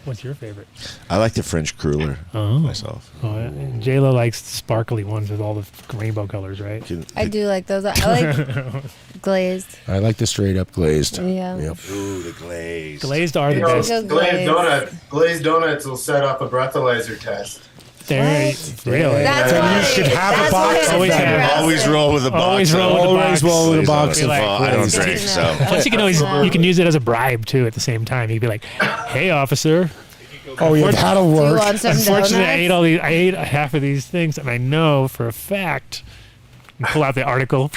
what's your favorite? I like the French cruller myself. Oh, yeah. J-Lo likes the sparkly ones with all the rainbow colors, right? I do like those. I like glazed. I like the straight up glazed. Yeah. Yep. Ooh, the glazed. Glazed are the best. Glazed donuts will set up a breathalyzer test. Really? That's Then why- you should have a that's box why of it's them. Always roll with a box. Always roll with a box. Always roll with a box of Well, I don't drink, so. Plus, you can always you can use it as a bribe too. At the same time, you'd be like, "Hey, officer." Oh yeah, that'll work. Do you want some Unfortunately, donuts? I ate half of these things, and I know for a fact. You pull out the article.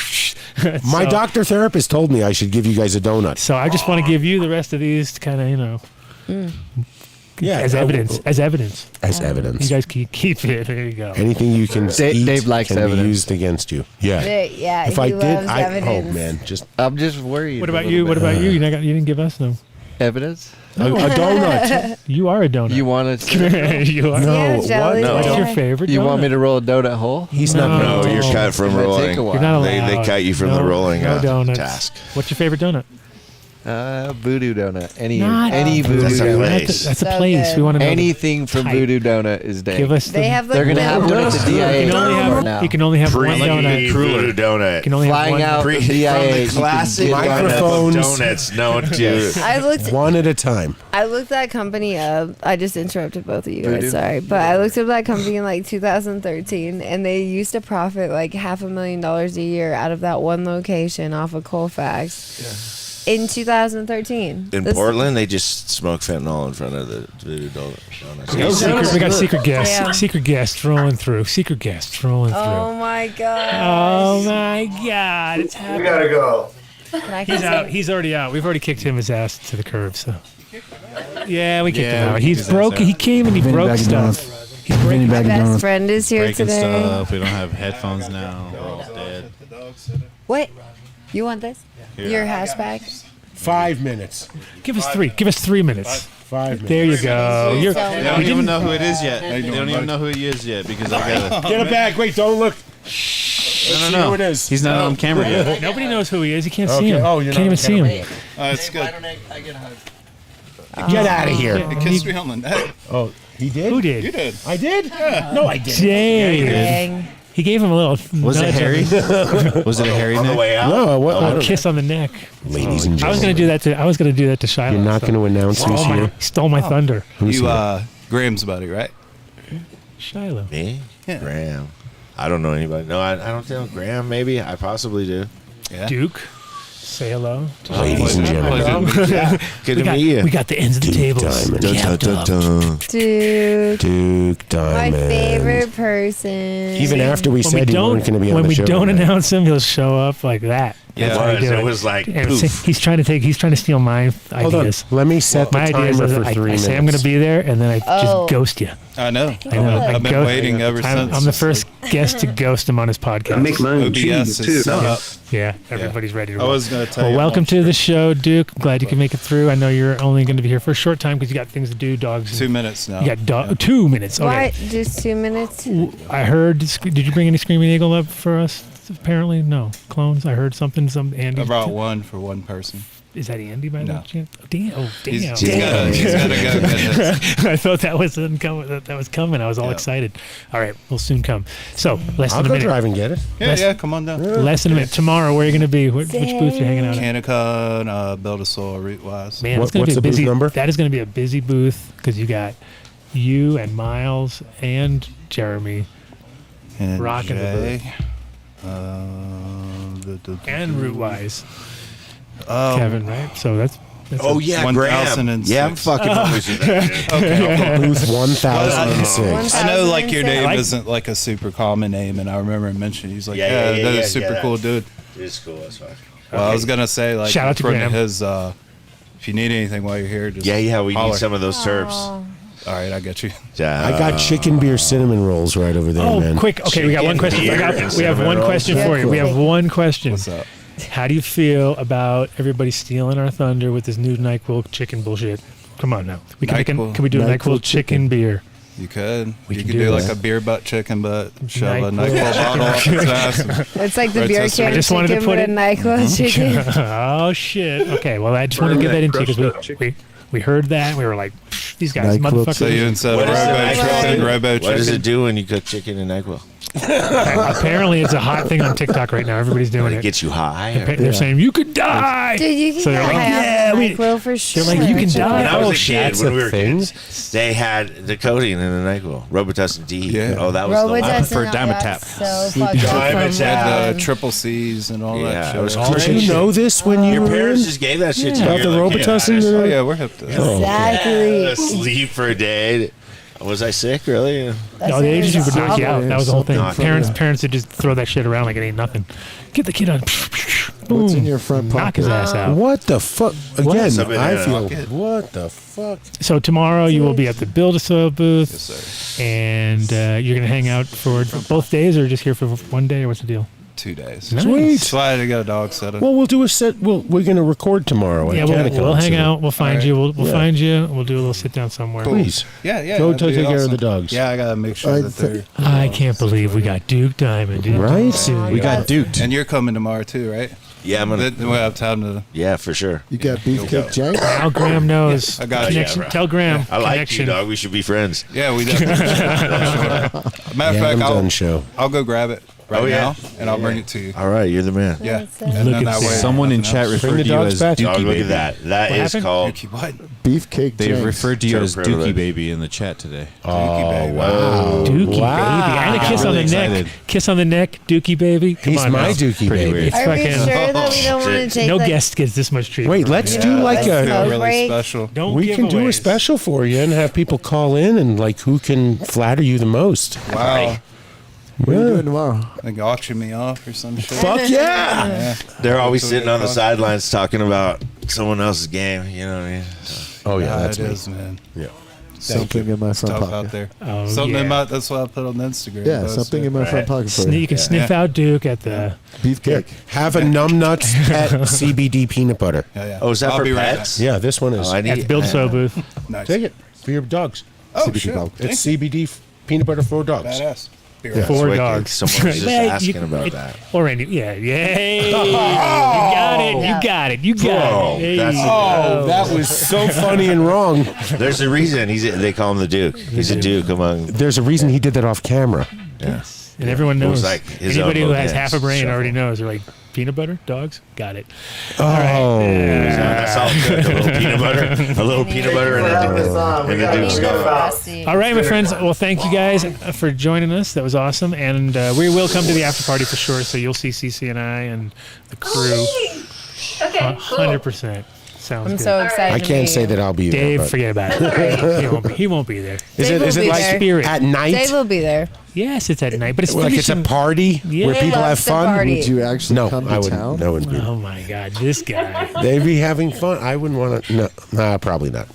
My doctor therapist told me I should give you guys a donut. So I just want to give you the rest of these to kind of, you know, Yeah, as evidence. As evidence. As evidence. You guys keep it. There you go. Anything you can eat Dave likes can evidence. be used against you. Yeah. Yeah, If he I did, loves oh evidence. man, just I'm just worried. What a about little you? What bit. about you? You didn't give us no Evidence? a donut. You are a donut. You want to? You are. No, Yeah, jelly. what? What's Yeah. your favorite? You donut? want me to roll a donut hole? He's not. No, you're cut from It might rolling. take a while. You're not They allowed. cut you from No, the rolling no donuts. task. What's your favorite donut? Voodoo donut. Any Not- voodoo That's a donut. place. That's a So place. good. We want to know. Anything from type. Voodoo Donut is dead. Give us. They have like They're gonna have one at the You DIA can only have. now. You can only have one donut. Voodoo donut. You can only have Flying one. out Pre- the DIA. from you the can classic get one. Microphones. donuts known to. I looked. One at a time. I looked that company up. I just interrupted both of you Voodoo? guys. Sorry, but I looked up that company in like 2013, and they used to profit like $500,000 a year out of that one location off of Colfax. In 2013. In This- Portland, they just smoke fentanyl in front of the Voodoo donuts. We got secret guests. Yeah. Secret guests rolling through. Secret guests rolling through. Oh my god. Oh my God! It's We happening. gotta go. He's out. He's already out. We've already kicked him his ass to the curb. So. Yeah, we kicked him out. He's broke. He came and he broke stuff. He's breaking. My best friend is here Breaking today. stuff. We don't have headphones now. We're all dead. What? You want this? Your hashtag? 5 minutes. Give us three. Give us 3 minutes. 5 minutes. There you go. You're, They we don't even didn't- know who it is yet. They don't even know who he is yet because I got Get it back. Wait, don't look. No, Who it is. He's not on camera yet. Nobody knows who he is. You can't see Okay. him. Oh, you're can't not even see on him. camera It's good. I get hugged. Get out of here. He kissed me on the neck. Oh, he did? Who did? You did. I did? No, I didn't. Dang. Dang. He gave him a little. Was it nudge Harry? on Was it a Harry On the neck? way out? No, what? A kiss on the neck. Ladies and I was gentlemen. gonna do that to. I was gonna do that to Shiloh. You're not so- going to announce who's Stole my- here? Stole my thunder. Who's You, here? Graham's buddy, right? Shiloh. Me? Yeah. Graham. I don't know anybody. No, I don't know. Graham, maybe. I possibly do. Yeah. Duke. Say hello. Ladies and gentlemen. Good to meet you. We got the ends of the Duke tables. Diamond. Capped up. Dude. Duke My Diamond. favorite person. Even after we said he wasn't going to be on when the we show. don't tonight. announce him, he'll show up like that. Yeah, That's how we do it was like, And poof. he's trying to steal my Hold on. ideas. Let me set the My ideas timer is for I 3 minutes. say I'm going to be there, and then I Oh. just ghost you. I know. I know. I've been waiting ever since. I'm the first guest to ghost him on his podcast. OBS is set up. Yeah, everybody's ready to I roll. was going to tell Well, you. welcome to the show, Duke. Glad you can make it through. I know you're only going to be here for a short time because you got things to do, dogs. 2 minutes now. You got 2 minutes. Okay. Why? Just 2 minutes? I heard. Did you bring any Screaming Eagle up for us? Apparently, no clones. I heard something. Some Andy. I brought one for one person. Is that Andy by No. no chance? Oh, damn! Oh, damn! He's gotta go get his. I thought that was coming. That was coming. I was all Yeah. excited. All right, we'll soon come. So less I'll than a go minute. drive and get it. Yeah, come on down. Less than a minute. Tomorrow, where are you going to be? Which booth you hanging out at? Canicon, Build a Soul, Rootwise. Man, What- it's going to what's be a the booth busy. number? That is going to be a busy booth because you got you and Miles and Jeremy And rocking the booth. Jay. And Rootwise, Oh, Kevin, right? So that's Oh, yeah, 1006. Graham. Yeah, I'm fucking always with that. Okay. Booth 1006. I know, like, your name Like- isn't like a super common name, and I remember him mentioning. He's like, Yeah, "Yeah, yeah, that's yeah, a super yeah. cool dude." It's cool. That's fine. Well, I was gonna say, like, Shout out to in front of Graham. his. If you need anything while you're here, just Yeah, we holler. need some of those terps. Oh. All right, I get you. Yeah. I got chicken beer cinnamon rolls right over there, Oh, man. quick. Okay, we got one Chicken, question. beer, and We have cinnamon one rolls. question Yeah, for you. We cool. have one question. What's up? How do you feel about everybody stealing our thunder with this new NyQuil chicken bullshit? Come on now. Can we do a NyQuil NyQuil chicken beer? You could. We You can could do do like that. a beer butt chicken butt, shove a NyQuil. NyQuil bottle up its ass. It's like the Red beer Sesame. can I just wanted to chicken, put but a it- NyQuil chicken. Oh shit. Okay. Well, I just want to get that into because we heard that we were like, "Pfft, these guys, NyQuil motherfuckers. So you instead of What is robo the chicken, NyQuil? robo What does chicken. it do when you cook chicken in NyQuil? Apparently, it's a hot thing on TikTok right now. Everybody's doing It it. gets you high. They're saying you could die. Dude, you can So get they're like, high yeah, off we- NyQuil for sure. They're like, you can die. When I was Oh, a shit. kid, That's when a we were thing? kids, they had the codeine in the NyQuil. Robitussin D. Yeah. Oh, that was the one. Robitussin, for oh, Dimetap. that's so fucked up Dimetap. from, Had the triple C's and all Yeah, that it was shit. crazy. Did you know this when you Your were parents in? just gave that shit to About you. the You're like, Robitussin? Oh yeah, we're hip to that. Exactly. Sleep for a day. Was I sick, really? No, the agency would knock you out. That was the whole thing. Something. Parents would just throw that shit around like it ain't nothing. Get the kid on. What's in your front pocket? Knock his ass out. What the fuck? Again, Something I in a feel. pocket. What the fuck? So tomorrow you will be at the Build a Soil booth, and you're gonna hang out for both days, or just here for one day, or what's the deal? 2 days. Nice. Sweet. That's why I had to get a dog sitter. Well, we'll do a set. We're going to record tomorrow. at Yeah, Canada we'll hang so- out. We'll find Alright. you. We'll Yeah. find you. We'll do a little sit down somewhere. Please. Yeah. Go that'd be take care of awesome. the dogs. Yeah, I gotta make sure that they're I can't believe we got Duke Diamond. Dude. Right? We got duked. And you're coming tomorrow too, right? Yeah, I'm gonna. We'll have time to. Yeah, for sure. You got beefcake jank? Now Graham knows. I got you. Connection. Yeah, bro. Tell Graham. I like connection. you, dog. We should be friends. Yeah, we definitely. Matter of Yeah, fact, Dunn show. I'll go grab it right Oh, yeah. now, and I'll bring it to you. All right, you're the man. Yeah. Look And at then that this. way, Someone in nothing chat else. Bring referred the to you dogs as back. Dog, Dookie look Baby. at that. That What is happened? called. Dookie what? Beefcake They jank. referred to you Terp as Dookie privilege. Baby in the chat today. Oh, baby. wow. Dookie Wow. baby. And a I kiss got on the really neck. excited. Kiss on the neck. Dookie baby. Come He's on my now. Dookie Pretty baby. weird. Are we fucking- sure that we don't want to take No like guest gets this much treatment. Wait, let's do like I feel a. really break. special. Don't We can do a giveaways. special for you and have people call in and like who can flatter you the most. Wow. What are you doing tomorrow? Like auction me off or some shit. Fuck yeah! Yeah. They're always That's what sitting on the we call sidelines talking about someone else's game. You know what I mean? Oh yeah, Yeah, that's it me. is, man. Yeah. Something in my front Stuff pocket. out there. Oh, Something yeah. in my. That's what I put on Instagram. Yeah, That's something it. in my front pocket for you. You can sniff out Duke at the. Beefcake. Have a numbnuts pet CBD peanut butter. Yeah, yeah. Oh, is that I'll for be right pets? Yeah, this one is. Oh, I At the need. Build So booth. Nice. Take it for your dogs. Oh, CBD shit. dog. It's CBD peanut butter for dogs. Badass. Be Yeah. right Four wicked. dogs. Someone was just Man, asking about that. Or Randy. Yeah. Yay. You got it. You got it. You got Bro, it. Hey. that's a- Oh, that was so funny and wrong. There's a reason they call him the Duke. He's a Duke among. There's a reason he did that off camera. Yes. And everyone It was knows. like his Anybody own who has little half a brain dance already knows. They're like, peanut butter? Dogs? Got it. Oh, That's all good. A little peanut butter. A little peanut butter and the Duke's gone. All right, my friends. Well, thank you guys for joining us. That was awesome. And we will come to the after party for sure. So you'll see CC and I and the crew. Okay, cool. 100%. Sounds I'm good. so excited. I to can't meet say you. that I'll be there. Dave, but- forget about it. He won't be there. Is Dave it is will it be like there. Spirit. at night? Dave will be there. Yes, it's at night, but it's Like it's a finishing. party Yeah. where Dave people have loves to fun? party. Would you actually No, come I to wouldn't. town? That wouldn't be. Oh my God, this guy. They'd be having fun. I wouldn't want to. No, nah, probably not.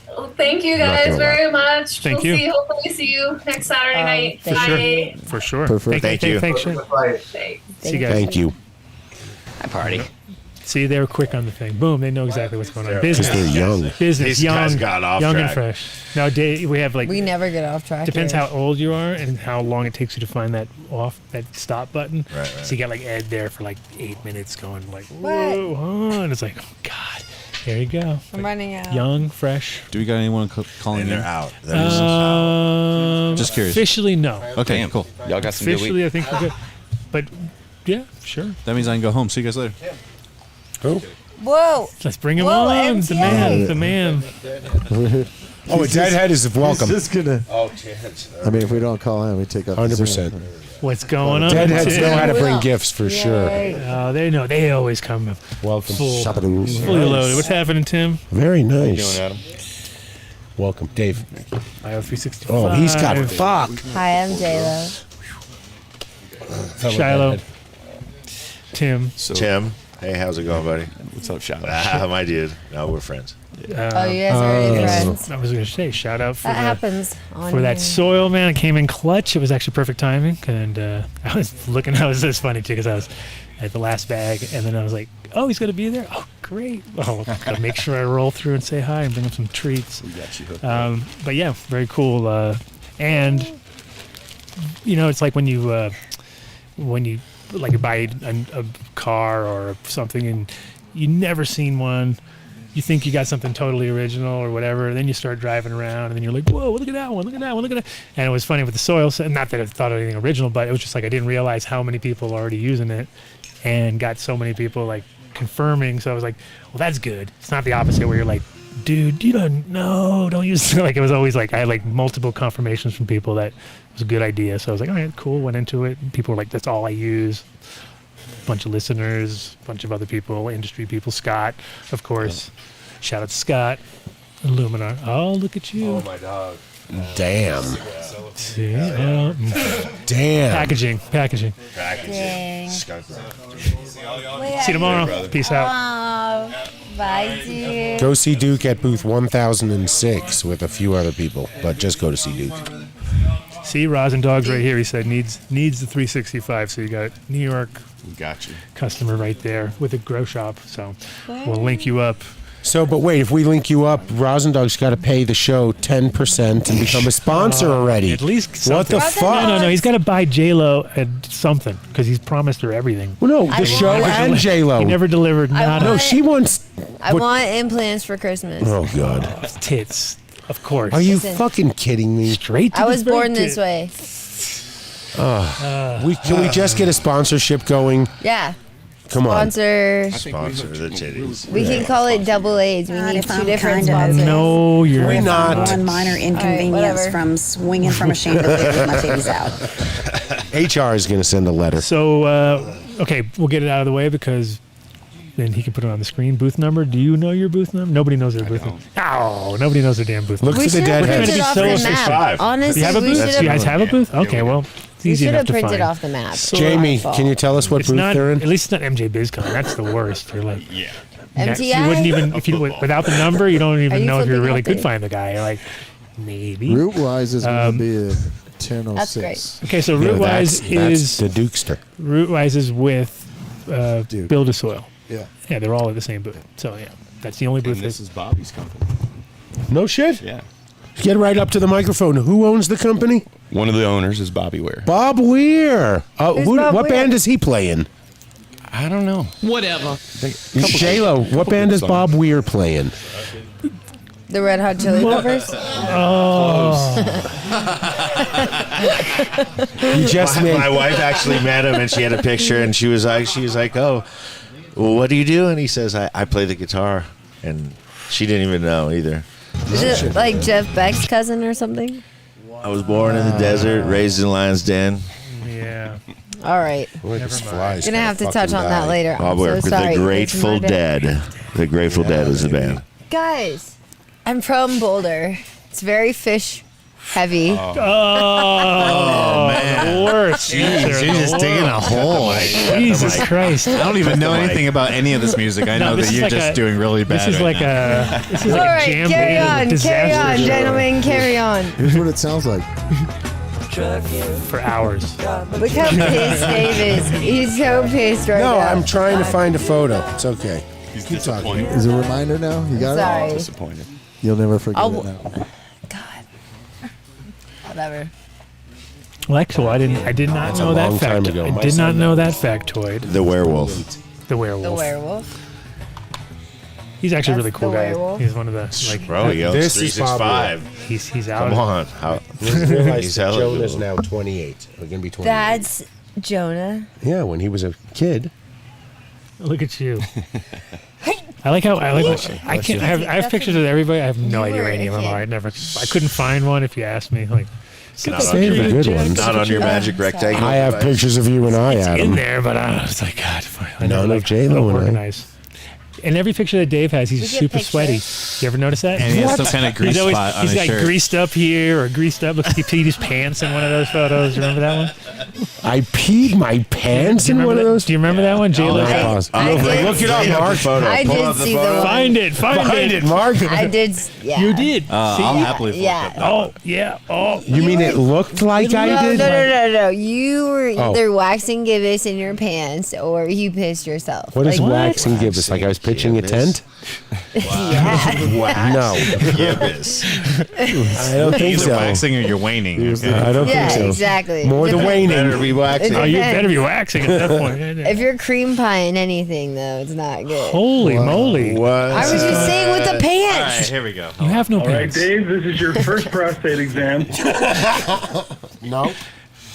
Well, thank you Not guys gonna very much. Thank we'll you. hopefully see you next Saturday night. thank Bye. For sure. Perfect. Thank you. Thanks, Shane. Thanks. See you guys. Thank you. Hi, party. See, they were quick on the thing. Boom, they know exactly what's going on. Business. Because they're young. Business, These young, guys got off young and track. fresh. Now, Dave, we have like We never get off track. depends here. how old you are and how long it takes you to find that stop button. Right. So you got like Ed there for like 8 minutes going like, whoa, huh? And it's like, oh God, there you go. I'm running out. Young, fresh. Do we got anyone calling And in? they're out. Just curious. Officially, no. Okay, cool. Y'all got some good week. Officially, I think we're good. But yeah, sure. That means I can go home. See you guys later. Who? Whoa. Let's bring him Whoa, on. The man, the man. Oh, a deadhead is welcome. He's just gonna. Oh, chance. I mean, if we don't call him, we take up. 100%. What's going on? Deadheads know how to bring Will. gifts for sure. Oh, they know. They always come Welcome. fully Shabadoos. loaded. What's happening, Tim? Very nice. Doing, Adam? Welcome, Dave. IO365. Oh, he's got fuck. Hi, I'm J-Lo. Shiloh. Tim. Tim. Hey, how's it going, buddy? What's up, Shiloh? My dude. No, we're friends. Oh, you guys are already friends. I was going to say, shout out for That the, happens on for that here. soil, man. It came in clutch. It was actually perfect timing. And I was looking, I was this funny too, because I was at the last bag, and then I was like, oh, he's going to be there? Oh, great. Oh, gotta make sure I roll through and say hi and bring him some treats. We got you hooked But yeah, very cool. And it's like when you like buy a car or something and you never seen one. You think you got something totally original or whatever, and then you start driving around, and then you're like, whoa, look at that one, look at that one, look at that. And it was funny with the soil, not that I thought of anything original, but it was just like I didn't realize how many people were already using it and got so many people like confirming. So I was like, well, that's good. It's not the opposite where you're like, dude, you don't use it. Like, it was always like I had like multiple confirmations from people that it was a good idea. So I was like, all right, cool, went into it. And people were like, that's all I use. Bunch of listeners, bunch of other people, industry people, Scott, of course. Shout out to Scott, Illuminar. Oh, look at you. Oh, my dog. Damn. See? Damn. Packaging. Dang. See you tomorrow. Peace out. Oh, bye, dude. Go see Duke at booth 1006 with a few other people, but just go to see Duke. See, Rosendog's right here. He said needs the 365. So you got New York customer right there with a grow shop. So we'll link you up. So, but wait, if we link you up, Rosendog's got to pay the show 10% and become a sponsor already. At least something. What the fuck? No. He's got to buy J-Lo at something because he's promised her everything. Well, no, the show and J-Lo. He never delivered. No, she wants. I want implants for Christmas. Oh, God. Tits. Of course. Are you Listen. fucking kidding me? Straight to I the was born brain this tit. way. Can we just get a sponsorship going? Yeah. Come on. Sponsor. Sponsor the titties. We can call it double A's. We need two different sponsors. No, you're We're not. One minor inconvenience whatever. from swinging from a chandelier with my titties out. HR is going to send a letter. So, okay, we'll get it out of the way because then he can put it on the screen. Booth number. Do you know your booth number? Nobody knows their booth number. Oh, nobody knows their damn booth number. Look for the dead printed head. off the map. Honestly, You have a we booth? should You guys have a booth? Okay, well, it's We easy should enough have to printed find. off the map. Jamie, can you tell us what It's booth not, they're in? at least it's not MJ BizCon. That's the worst. You're like, yeah. MTI? You wouldn't even, if you without the number, you don't Are even you know if you flipping really out could there? find the guy. You're like, maybe. Rootwise is going to be a 1006. That's great. Okay, so Yeah, Rootwise that's is the Dukester. Rootwise is with Build a Soil. Yeah. Yeah, they're all at the same booth. So yeah, that's the only booth. And this is Bobby's company. No shit? Yeah. Get right up to the microphone. Who owns the company? One of the owners is Bobby Ware. Bob Weir. Who's Bob What Weir? band does he play in? I don't know. Whatever. J-Lo, what band does Bob Weir play in? The Red Hot Chili Peppers. You just my, made. my wife actually met him and she had a picture and she was like, oh, well, what do you do? And he says, I play the guitar. And she didn't even know either. Is it like Jeff Beck's cousin or something? I was born in the desert, raised in Lion's Den. Yeah. All right. Boy, this fly's Gonna have to fucking touch on that die. later. Bob I'm Weir so with sorry. the It's Grateful my bad. Dead. The Grateful Dead is the band. Guys, I'm from Boulder. It's very fish heavy. Oh, man. The worst. Jeez, you're just digging a hole. Jesus Christ. I don't even know anything about any of this music. I know this that is you're like just doing really bad. This is right like now. this is All like a right, jam carry band on, disaster carry on, show gentlemen, carry on. Here's what it sounds like. for hours. Look how pissed Dave is. He's so pissed right No, now. I'm trying to find a photo. It's okay. He's Keep talking. Is it a reminder now? You got Sorry. it? Disappointed. You'll never forget I'll- it now. Whatever. Well, actually, I did not That's a know that long time fact. ago. I My did not son know that factoid. The werewolf. The werewolf. The werewolf. He's actually a really That's cool the guy. werewolf. He's one of the like. Bro, he owns This is Bob 365. He's out. Come on. How, Realize he's that Jonah's eligible. now 28. We're gonna be 28. That's Jonah. Yeah, when he was a kid. Look at you. I like how I can't. I have pictures of everybody. I have no idea where any of them are. I couldn't find one. If you asked me, like. Not Save the good ones. Not on your magic rectangle. I have pictures of you and I, in Adam. there, but I was like, God, I None never, of J-Lo and I. organized. And every picture that Dave has, he's We get super pictures. sweaty. You ever notice that? And he has some kind of grease He's always, spot on he's his got shirt. greased up here or greased up. Looks like he peed his pants in one of those photos. Remember that one? I peed my pants Do you in one remember of that? those. Do you remember that one? J-Lo? I did Look it up, see- Mark. I did see the one. Find it. Find it, Mark. I did. Yeah. You did. I'll happily flip Yeah. it. Oh, yeah. Oh. You mean it looked like I No, did? no. You were Oh. either waxing gibbous in your pants or you pissed yourself. What is Like, wax and gibbous? Like I was pissing pitching a tent? Yeah. No. Cannabis. I don't think Either so. waxing or you're waning. I don't Yeah, think so. exactly. More the waning. Better be waxing. Oh, you better be waxing at that point. If you're cream pieing anything, though, it's not good. Holy moly. What? I was just saying with the All pants. right, here we go. You have no All right, pants. Dave, this is your first prostate exam. No.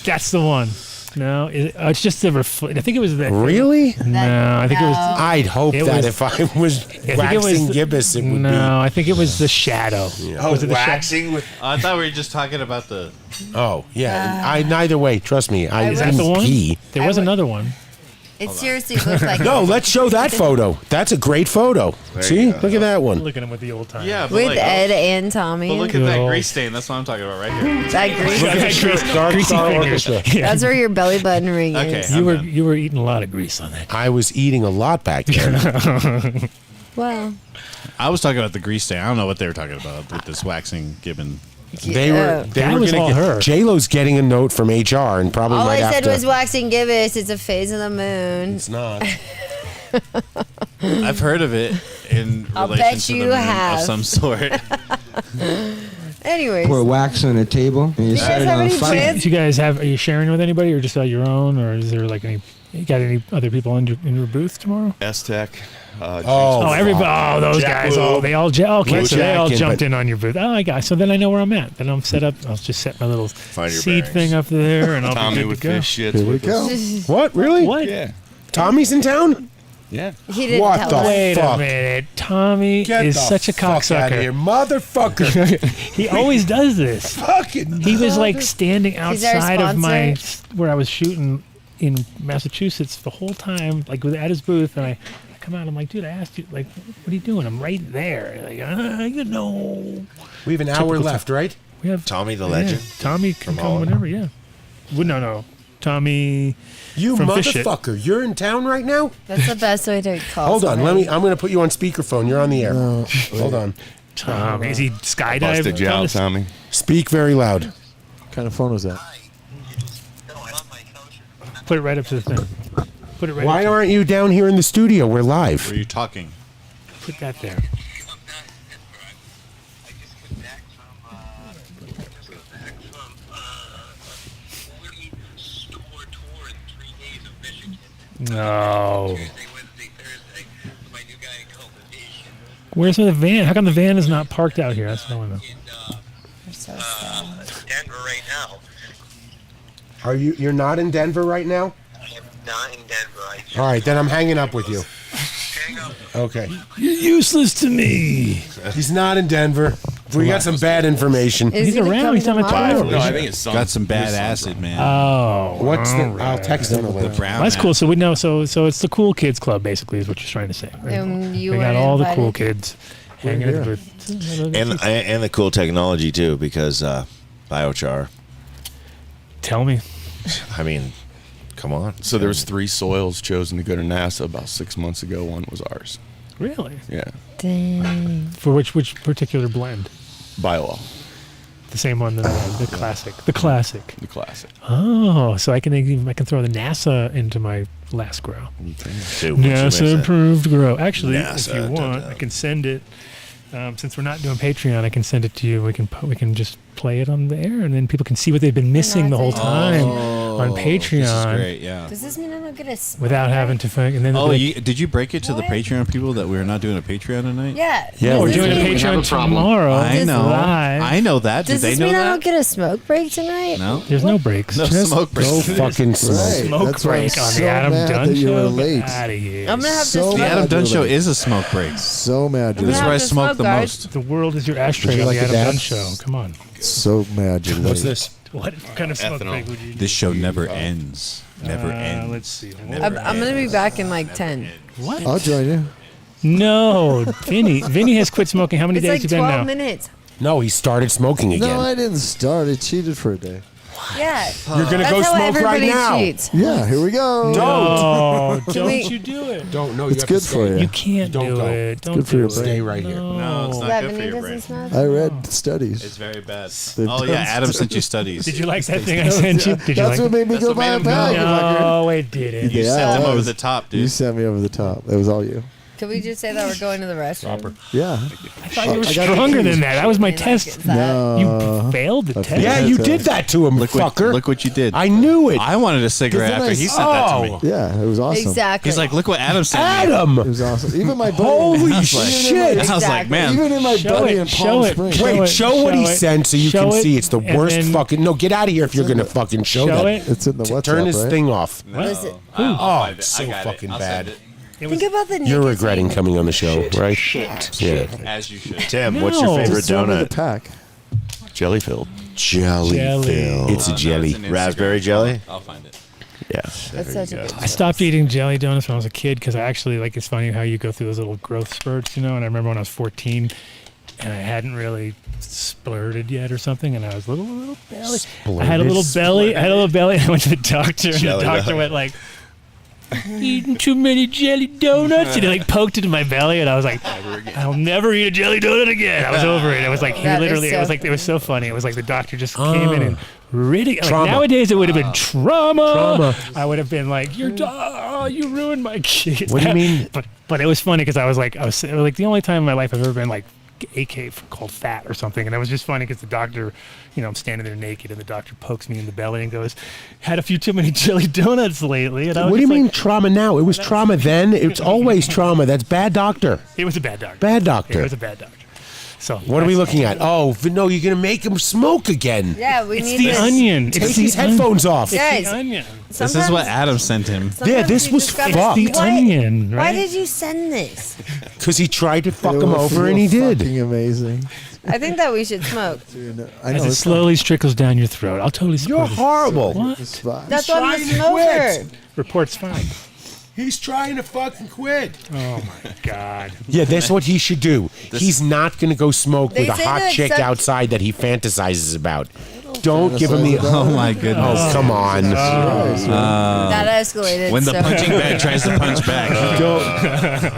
That's the one. No, it's just the I think it was the. Really? No, I think it was. I'd hope It that was- if I was think waxing gibbous, it would be. No, I think it was the shadow. Oh, Was it the waxing with. I thought we were just talking about the. Oh, yeah. I neither way. Trust me. I Is that the one? pee. There was another one. It seriously looks like No, let's show that photo. That's a great photo. See? Look at that one. Look at him with the old time. Yeah, but with like, Ed and Tommy. But look at that Good. grease stain. That's what I'm talking about right here. That grease. Look at the Dark Greasy Star fingers. Orchestra. Yeah. That's where your belly button ring Okay. is. You were eating a lot of grease on that. I was eating a lot back then. Well, I was talking about the grease stain. I don't know what they were talking about with this waxing gibbon. They were That were was gonna all her. J-Lo's getting a note from HR and probably all might I have said to. was waxing gibbous. It's a phase of the moon. It's not. I've heard of it in I'll relation bet to you the moon have. of some sort. Anyways, Pour wax on a table and you you set guys it have on any fire. plans? Do you guys have? Are you sharing with anybody, or just your own, or is there like any? You got any other people in your booth tomorrow? Esttech. Oh, everybody! Oh, those Jack guys! Blue. Oh, they all. Okay, so they all Jack in, jumped but- in on your booth. Oh, I got. So then I know where I'm at. Then I'm set up. I'll just set my little Find your seed bearings. thing up there, and I'll Tommy be good with to go. fish shits. Here we with go. us. What? Really? What? Yeah. Tommy's in town? Yeah. He didn't What tell the us. Wait fuck? a minute, Tommy Get is the such a fuck outta here, cocksucker. motherfucker. He always does this. Fucking. He was like standing He's our outside of my sponsor. where I was shooting in Massachusetts the whole time, like at his booth, and I come out. I'm like, dude, I asked you, like, what are you doing? I'm right there. Like, you know. We have an hour left, right? We have Tommy the legend. Tommy can From come Holland. whenever. Yeah. Well, no. Tommy. You From Fish Shit. motherfucker. You're in town right now? That's the best way to call. Hold on. somebody. I'm going to put you on speakerphone. You're on the air. Hold on. Tommy. Is he skydiving? Busted you out, Tommy. Speak very loud. What kind of phone was that? Put it right up to the thing. Put it right. Why up aren't you down here in the studio? We're live. Were you talking? to, put that there. No. Where's the van? How come the van is not parked out here? That's what I want to know. You're so sad. Denver right now. Are you're not in Denver right now? Not in Denver. All right, then I'm hanging up with you. Hang up. Okay. You're useless to me. He's not in Denver. We got some bad information. Is He's he gonna around. come He's on a tomorrow? tour. No, I think it's some. Got some bad acid, man. Oh, What's the? all I'll right. text him the the link. brown. That's cool. So we know. So it's the cool kids club, basically, is what you're trying to say. Right? You we got were all the invited? cool kids hanging here. with. And the cool technology too, because biochar. Tell me. I mean, come on. So there was 3 soils chosen to go to NASA about 6 months ago. One was ours. Really? Yeah. Dang. For which particular blend? Bio. The same one, the classic. The classic. The classic. Oh, so I can throw the NASA into my last grow. Dude, once you mix NASA it. approved grow. Actually, NASA, if you want, I can send it. Since we're not doing Patreon, I can send it to you. We can just play it on the air, and then people can see what they've been missing the whole time on Patreon. This is great, yeah. Does this mean I don't get a smoke Without having to and then Oh, like, did you break it to the Patreon people that we're not doing a Patreon tonight? Yeah. yeah, we're Does doing a this mean- Patreon tomorrow. I know. Live. I know that. Did Does they this know mean I that? don't get a smoke break tonight? No. There's no breaks. No Just smoke breaks. No fucking smoke. Right. smoke That's why I'm break on so the Adam mad Dunn that you were show. late. Get outta here. I'm gonna have So to The mad Adam that Dunn you're show late. is a smoke break. So mad you're This is late. where I have to smoke smoke, the guys. most. The world is your ashtray you on like the a Adam dab? Dunn show. Come on. So mad you're late. What's this? What kind of smoke Ethanol. break would you do? This show never ends. Never ends. Let's see. I'm gonna be back in like 10. What? I'll join you. No, Vinny has quit smoking. How many It's days like have been 12 now? minutes. No, he started smoking again. No, I didn't start. I cheated for a day. Yeah. You're gonna That's go how smoke right everybody now. cheats. Yeah, here we go. No, Can don't we- you do it. Don't. No, It's good for you. You can't Don't do go. it. Don't good for do your it. brain. Stay right here. No, it's not That good for Vinny your doesn't brain. smell? I read studies. It's very bad. They've Oh done yeah, Adam studies. sent you studies. Did you like that thing I sent you? Did you That's like what made me That's go what buy made a him go. bag. No, it didn't. You Yeah, sent it him over was. the top, You dude. sent me over the top. It was all you. Can we just say that we're going to the restroom? Yeah. I thought you were stronger than that. That was my test. No. You failed the test. Yeah, you did that to him, fucker. Look what you did. I knew it. I wanted a cigarette after he sent that to me. Yeah, it was awesome. Exactly. He's like, look what Adam sent me. Adam! It was awesome. Even my buddy. Holy shit! I was like, man. Even in my buddy in Palm Springs. Wait, show what he sent so you can see. It's the worst then- fucking. No, get out of here if you're gonna fucking show that. It's in the WhatsApp, Turn this right? thing off. Was it? Oh, it's so fucking bad. Think about the You're regretting coming on the show, right? Yeah. As you should. Tim, what's your favorite Just send me the donut? pack. Jelly filled. Jelly filled. It's a jelly. Raspberry jelly? I'll find it. Yeah. That's such a good I stopped eating jelly donuts when I was a kid because I actually like. It's funny how you go through those little growth spurts, you know. And I remember when I was 14, and I hadn't really splurted yet or something, and I was a little belly. I had a little belly. I had a little belly. And I went to the doctor, and Jelly the doctor dog. went like, "Eating too many jelly donuts," and he like poked it in my belly, and I was like, "I'll never eat a jelly donut again." I was over it. It was like he That is literally. so It was like it was so funny. It was like the doctor just came in and like, Trauma. nowadays it would have been trauma. I would have been like, you ruined my kid. What do you mean? But it was funny because I was like the only time in my life I've ever been like AK called fat or something, and it was just funny because the doctor, you know, I'm standing there naked and the doctor pokes me in the belly and goes, "Had a few too many jelly donuts lately." And I was What do you just mean like, trauma now? It was trauma then. It's always trauma. That's bad doctor. It was a bad doctor. Bad doctor. It was a bad doctor. So What are we looking at? Oh, no, you're going to make him smoke again. Yeah, we It's need the this. onion. Take It's his the headphones off. It's Guys, the onion. This is sometimes- what Adam sent him. Yeah, sometimes this you was just gotta- fucked. The onion, Why right? did you send this? Because he tried to fuck It him will over, and feel he did. Fucking amazing. I think that we should smoke. Dude, I know As it it's slowly trickles down your throat. I'll totally You're support it. horrible. What? It's fine. That's why I'm a trying to smoker. quit. Report's fine. He's trying to fucking quit. Oh my God. Yeah, that's what he should do. He's not going to go smoke They with a say hot to chick accept- outside that he fantasizes about. Don't give him the. Oh my goodness. Oh, come on. That escalated. When the so punching bag tries to punch back.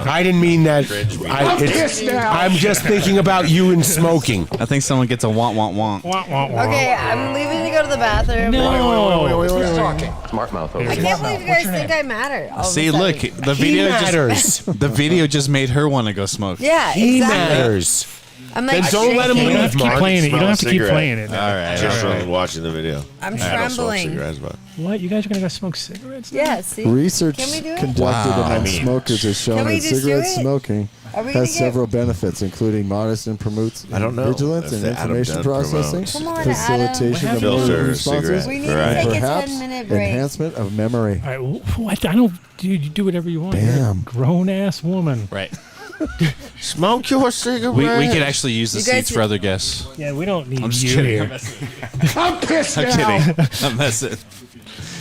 I didn't mean that. I'm just thinking about you and smoking. I think someone gets a want. Wah, wah, wah. Okay, I'm leaving to go to the bathroom. No. Smart mouth over I here. can't believe you guys think I matter. all of a See, sudden. look, the video matters. just the video just made her want to go smoke. Yeah, He exactly. matters. I'm like, Then don't let him shaking. You don't have leave, to keep Mark. playing it. You don't have to keep Cigarette. playing it. All right. Just from watching the video. I'm I don't smoke trembling. cigarettes, but What? You guys are gonna go smoke cigarettes? now? Yeah, see? Research Can we do it? conducted Wow. among I mean- smokers has shown Can we that just do cigarette it? smoking Are we gonna has get- several benefits, including modest and promotes I don't know vigilance if and Adam information Dunn processing, promotes Come on, facilitation Adam. of Filter motor responses, cigarette. We need to Right. take a perhaps 10-minute break. enhancement of memory. All right. What? I don't. Dude, you do whatever you want. You're a Damn. grown ass woman. Right. smoke your cigarette. We could actually use the You guys seats for other guests. Yeah, we don't need I'm just you kidding. here. I'm pissed I'm kidding. I'm messing.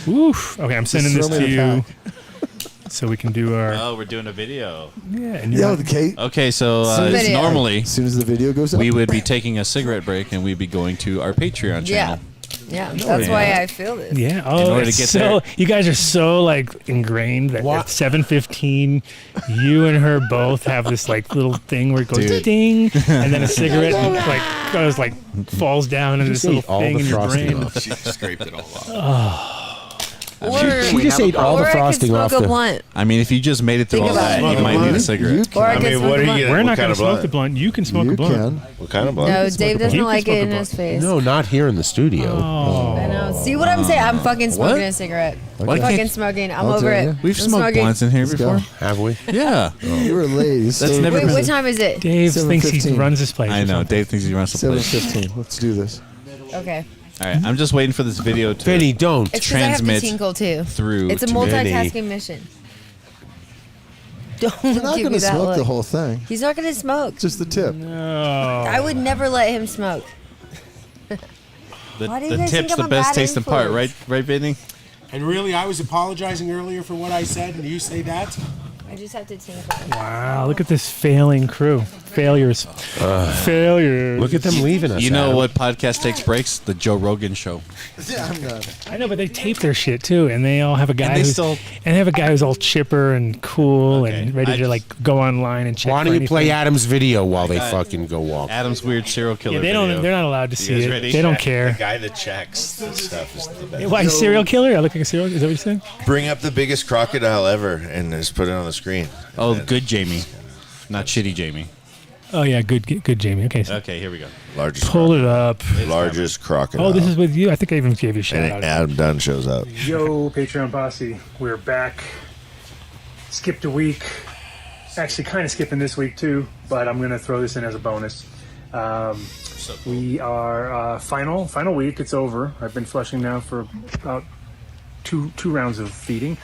Oof. Okay, I'm sending this throw to me you, the so we can do our. Oh, we're doing a video. Yeah. And Yeah, okay. Okay, so Video. normally As soon as the video goes up, we would be taking a cigarette break and we'd be going to our Patreon channel. Yeah, that's why I feel this. Yeah. Oh, order to it's get so there. you guys are so like ingrained that at 7:15, you and her both have this like little thing where it goes Dude. ding, and then a cigarette like goes like falls down into this Just little ate all thing the in your frosting brain. off. She scraped it all off. She just ate all the Or I could frosting off smoke a the. blunt. I mean, if you just made it through Think all about that, it. you might need a cigarette. Or I I could mean, smoke what a are blunt. you? We're What not kind going of to smoke blunt? the blunt. You can smoke a you blunt. can. What kind of blunt? No, Dave doesn't You can like smoke it a in blunt. his face. No, not here in the studio. I know. See what I'm saying? I'm fucking smoking What? a cigarette. Why Fucking can't- smoking. I'm I'll over tell it. you. We've I'm smoked smoking. blunts in here Let's go. before. Have we? Yeah. You were late. It's That's so- never Wait, been- what time is it? Dave thinks he 7:15. runs this place. I or know. something. Dave thinks he runs the place. 7:15. Let's do this. Okay. All right. I'm just waiting for this video to Vinny, don't. It's because I have to transmit tinkle too. through. It's a to multitasking mission. Don't We're not give going me to that smoke look. the whole thing. He's not going to smoke. Just the tip. No. I would never let him smoke. Why do you The guys think tip's I'm the a best bad tasting part, influence? right, Vinny? And really, I was apologizing earlier for what I said, and you say that? I just have to tinkle. Wow, look at this failing crew. Failures. Failures. Look at them leaving us. You know Adam. what podcast takes breaks? The Joe Rogan show. Yeah, I'm not. I know, but they tape their shit too, and they all have a guy they who's still- and they have a guy who's all chipper and cool and ready to like go online and check. Why for don't you play anything. Adam's video while they got fucking go walk? Adam's weird serial killer. Yeah, they don't. video. They're not allowed to You see guys it. ready? They don't The care. guy that checks the stuff is the best. Why serial killer? I look like a serial. Is that what you said? Bring up the biggest crocodile ever and just put it on the screen. Oh, good Jamie, not shitty Jamie. Oh yeah, good Jamie. Okay, so Okay, here we go. Largest pull it up. largest crocodile. Oh, this is with you. I think I even gave you a shout and out. Adam Dunn shows up. Yo, Patreon posse, we're back. Skipped a week. Actually, kind of skipping this week too, but I'm gonna throw this in as a bonus. We are final week. It's over. I've been flushing now for about two rounds of feeding.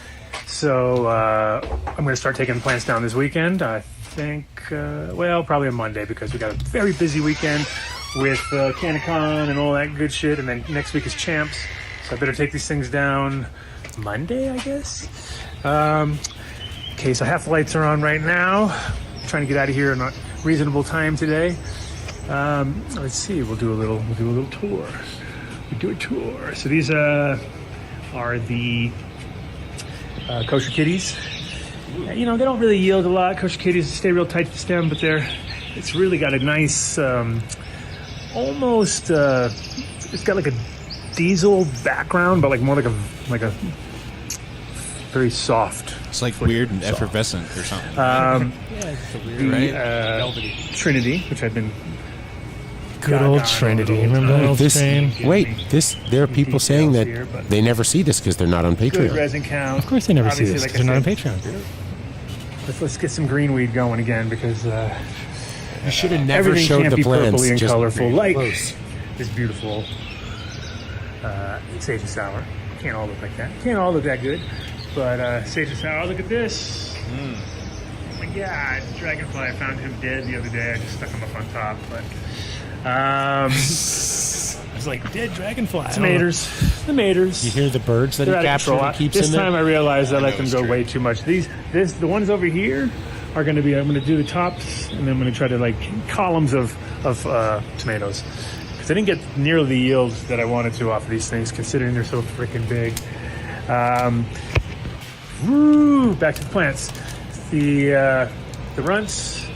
So I'm gonna start taking plants down this weekend. I think, probably on Monday because we got a very busy weekend with CannaCon and all that good shit. And then next week is Champs. So I better take these things down Monday, I guess. Okay, so half the lights are on right now. I'm trying to get out of here in a reasonable time today. Let's see. We'll do a little tour. We do a tour. So these are the kosher kitties. You know, they don't really yield a lot. Kosher kitties stay real tight to the stem, but it's really got a nice, almost, it's got like a diesel background, but like more like a very soft. It's like weird and effervescent or something. It's a weird, velvety. Trinity, which I've been. Good old Trinity. Remember that old train? There are people saying that they never see this because they're not on Good Patreon. resin count. Of course they never see Obviously, this like 'cause they're not I on said, Let's get some greenweed going again because You should have never everything showed can't the be plants. purpley and just colorful. very Like close. this beautiful sage and sour. Can't all look like that. Can't all look that good. But sage and sour. Look at this. Oh my God, dragonfly! I found him dead the other day. I just stuck him up on top, but. It's like dead dragonfly. Tomatoes. You hear the birds that They're he out of captured control. and keeps This in there? time I realized I let them go way too much. The ones over here are going to be. I'm going to do the tops, and then I'm going to try to like columns of tomatoes because I didn't get nearly the yields that I wanted to off of these things, considering they're so freaking big. Back to the plants. The runts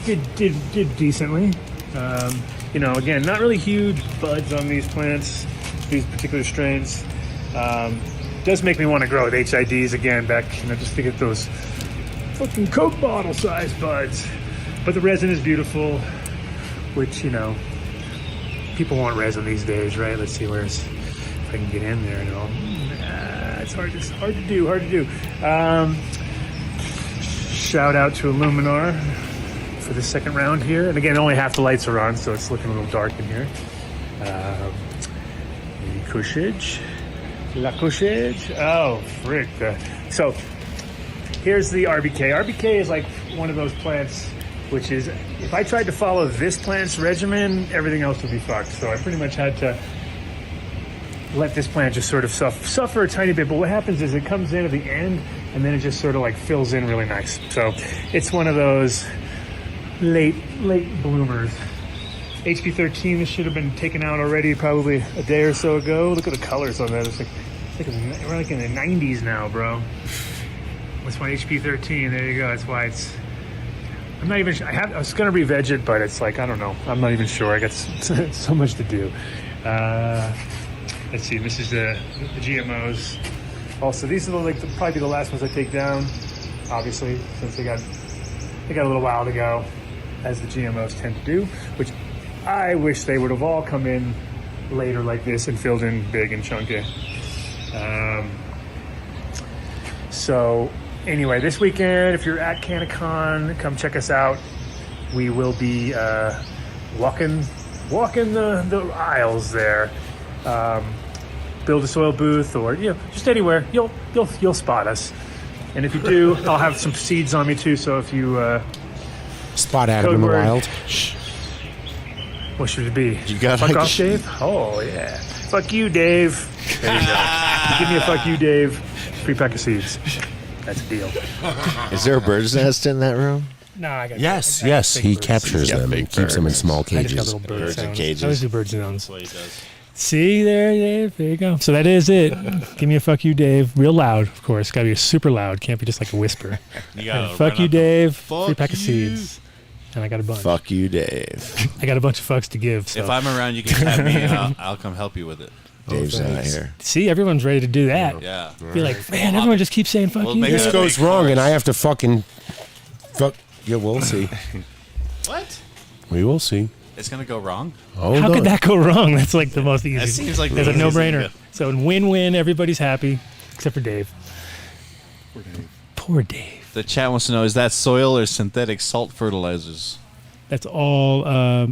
did decently. Again, not really huge buds on these plants, these particular strains. Does make me want to grow with HIDs again back, just to get those fucking Coke bottle size buds. But the resin is beautiful, which, people want resin these days, right? Let's see if I can get in there and all. It's hard to do. Shout out to Illuminar for the second round here. And again, only half the lights are on, so it's looking a little dark in here. The Cushage. La Cushage. Oh, frick. So here's the RBK. RBK is like one of those plants, which is, if I tried to follow this plant's regimen, everything else would be fucked. So I pretty much had to let this plant just sort of suffer a tiny bit. But what happens is it comes in at the end, and then it just sort of like fills in really nice. So it's one of those late bloomers. HP 13, this should have been taken out already probably a day or so ago. Look at the colors on that. It's like we're like in the 90s now, bro. That's my HP 13. There you go. That's why it's. I'm not even. I was gonna re-veg it, but it's like I don't know. I'm not even sure. I got so much to do. Let's see. This is the GMOs. Also, these are probably the last ones I take down. Obviously, since they got a little while to go, as the GMOs tend to do. Which I wish they would have all come in later like this and filled in big and chunky. So anyway, this weekend, if you're at CannaCon, come check us out. We will be walking the aisles there. Build a soil booth, or just anywhere. You'll spot us. And if you do, I'll have some seeds on me too. So if you spot Adam in the wild. What should it be? You got fuck off, Dave? Oh yeah. Fuck you, Dave. There you go. Give me a fuck you, Dave. Free pack of seeds. That's a deal. Is there a bird's nest in that room? No, I got Yes, I got yes, fake he birds. captures He's got them, fake and keeps them in birds. small I just got cages. little bird Birds in sounds. cages. I always do bird sounds. That's what he does. See there, Dave. There you go. So that is it. Give me a fuck you, Dave. Real loud, of course. Got to be super loud. Can't be just like a whisper. You gotta And fuck run you, up Dave. Fuck Free pack of you. seeds. And I got a bunch. Fuck you, Dave. I got a bunch of fucks to give. So. If I'm around, you can have me, and I'll come help you with it. Dave's not here. See, everyone's ready to do that. Yeah. Be like, man, everyone just keeps saying fuck We'll you. make Dave." This goes wrong, and I have to fucking fuck. Yeah, we'll see. What? We will see. It's gonna go wrong. Hold How on. could that go wrong? That's like the most easy. That seems like There's the a no-brainer. easiest, So win-win. Everybody's happy except for Dave. Poor Dave. The chat wants to know: is that soil or synthetic salt fertilizers? That's all.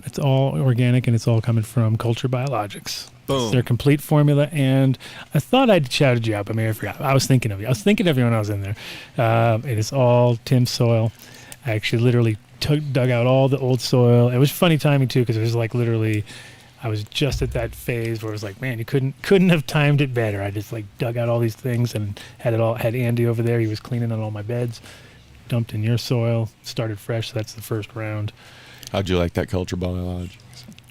It's all organic, and it's all coming from Culture Biologics. Boom. It's their complete formula, and I thought I'd shouted you out, but maybe I forgot. I was thinking of you. I was thinking of you when I was in there. It is all Tim's soil. I actually literally dug out all the old soil. It was funny timing too, because it was like literally, I was just at that phase where it was like, man, you couldn't have timed it better. I just like dug out all these things and had Andy over there. He was cleaning on all my beds, dumped in your soil, started fresh. So that's the first round. How'd you like that Culture Biologics?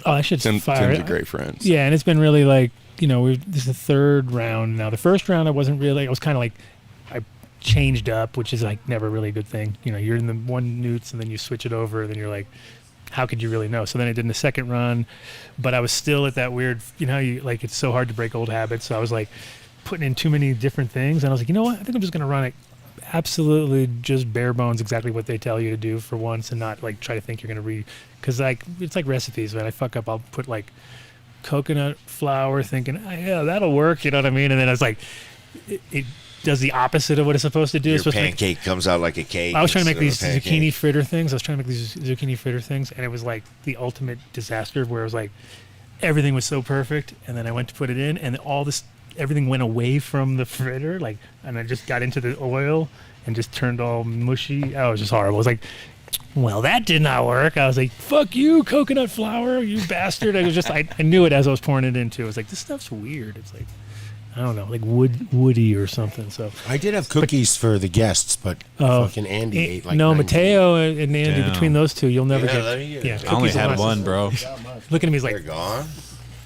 Oh, I should fire Tim's it. a great friend. Yeah, and it's been really like, this is the third round now. The first round I wasn't really. I was kind of like, I changed up, which is like never really a good thing. You're in the one newts and then you switch it over, and then you're like, how could you really know? So then I did in the second run, but I was still at that weird, it's so hard to break old habits. So I was like putting in too many different things, and I was like, you know what? I think I'm just gonna run it absolutely just bare bones, exactly what they tell you to do for once, and not like try to think you're gonna because like it's like recipes. When I fuck up, I'll put like coconut flour, thinking, oh, yeah, that'll work. You know what I mean? And then I was like, it does the opposite of what it's supposed to do. Your pancake comes out like a cake. I was trying to make these instead of a zucchini pancake. fritter things. And it was like the ultimate disaster, where it was like everything was so perfect, and then I went to put it in, and everything went away from the fritter, and I just got into the oil and just turned all mushy. Oh, it was just horrible. I was like, well, that did not work. I was like, fuck you, coconut flour, you bastard. I was just, I knew it as I was pouring it into. I was like, this stuff's weird. It's like, I don't know, like woody or something. So I did have cookies for the guests, but fucking Andy ate like no, 90. Mateo and Andy, Damn. between those two, you'll never Yeah, let me get. get Yeah, I only cookies will had last- one, bro. Look at him, he's like, They're gone.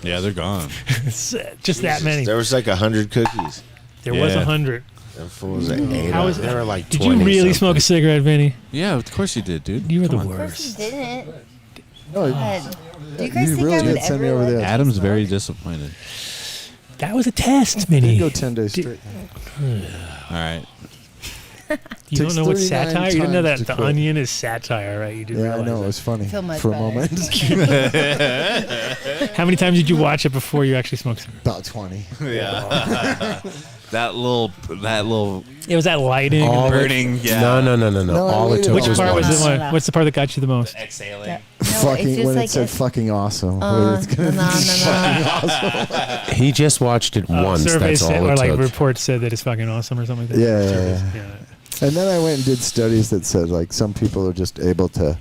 Yeah, they're gone. just that many. There was like 100 cookies. There was Yeah. 100. Them fools that ate How up. is They were like Did you 20 really something. smoke a cigarette, Vinny? Yeah, of course you did, dude. You were the Come on. worst. didn't. No, God. Do you guys you think really I would did send me ever over let there. you Adam's smoke? very disappointed. That was a test, Didn't Vinny. go 10 days straight. All right. You don't Takes know what 39 satire? You didn't know that times to the quit. onion is satire, right? You didn't Yeah, I realize know. It that. was funny Feel much for a better. moment. How many times did you watch it before you actually smoked? About 20. Yeah. that little. It was that lighting. All and it- Burning, yeah. No, No. I All it waited took which was part was once. the one? What's the part that got you the most? Exhaling. Fucking it's just when like it said a- fucking awesome. When it's gonna be fucking awesome. He just watched it once. Surveys That's said, all or it like took. reports said that it's fucking awesome or something like that. Yeah, yeah, Surveys, yeah. And then I went and did studies that said like some people are just able to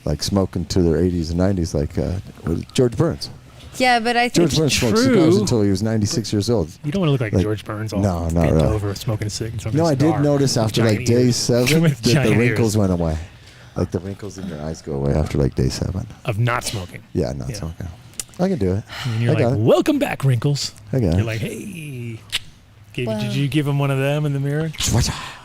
like smoke into their 80s and 90s, like George Burns. Yeah, but I think George Burns smoked cigars until he was 96 years old. You don't want to look like George Burns all No, not bent really. over smoking a cig. No, I did notice after like day 7 With that the giant wrinkles ears. went away. Like the wrinkles in your eyes go away after like day 7. Of not smoking. Yeah, not smoking. I can do it. And you're I got like, it. welcome back, wrinkles. I got You're it. like, hey. Wow. Did you give him one of them in the mirror? Haven't Just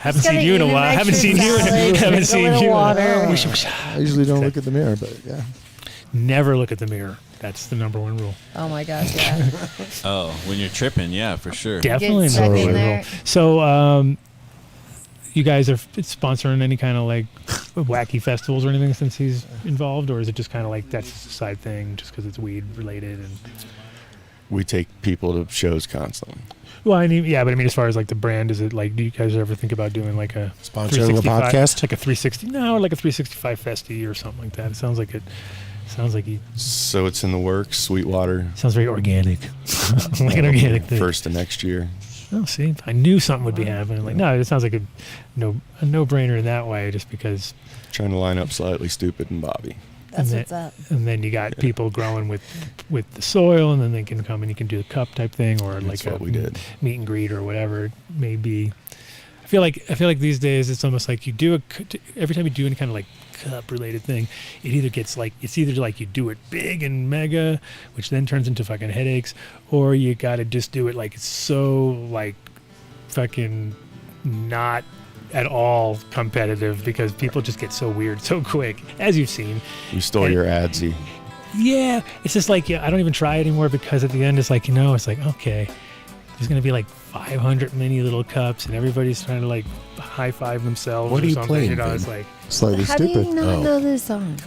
gotta seen you in a eat an while. Haven't extra seen you. salad, Haven't drink a seen little you. water. I usually don't look at the mirror, but yeah. Never look at the mirror. That's the number one rule. Oh my gosh, yeah. Oh, when you're tripping, yeah, for sure. Definitely Get stuck number in one there. rule. So, you guys are sponsoring any kind of like wacky festivals or anything since he's involved, or is it just kind of like that's just a side thing, just because it's weed related? And We take people to shows constantly. well, I mean, yeah, but I mean, as far as like the brand, is it like, do you guys ever think about doing like a Sponsoring a 365 podcast? like a 360? No, like a 365 festy or something like that. It sounds like it. Sounds like he. So it's in the works. Sweetwater. Sounds very organic, like an organic thing. First of next year. Oh, see, I knew something would be happening. Like, no, it sounds like a no-brainer in that way, just because. Trying to line up Slightly Stupid and Bobby. That's and what's up. And then you got people growing with the soil, and then they can come and you can do a cup type thing, or That's like what a we did. meet and greet or whatever it may be. feel like these days it's almost like you do every time you do any kind of like cup related thing, it's either like you do it big and mega, which then turns into fucking headaches, or you gotta just do it like it's so like fucking not at all competitive because people just get so weird so quick, as you've seen. We stole your adsy. Yeah, it's just like, I don't even try anymore because at the end it's like, it's like, okay, there's going to be like 500 mini little cups and everybody's trying to like high five themselves What or are you something. playing, It's Vin? like, Slightly How stupid. do you not know this song?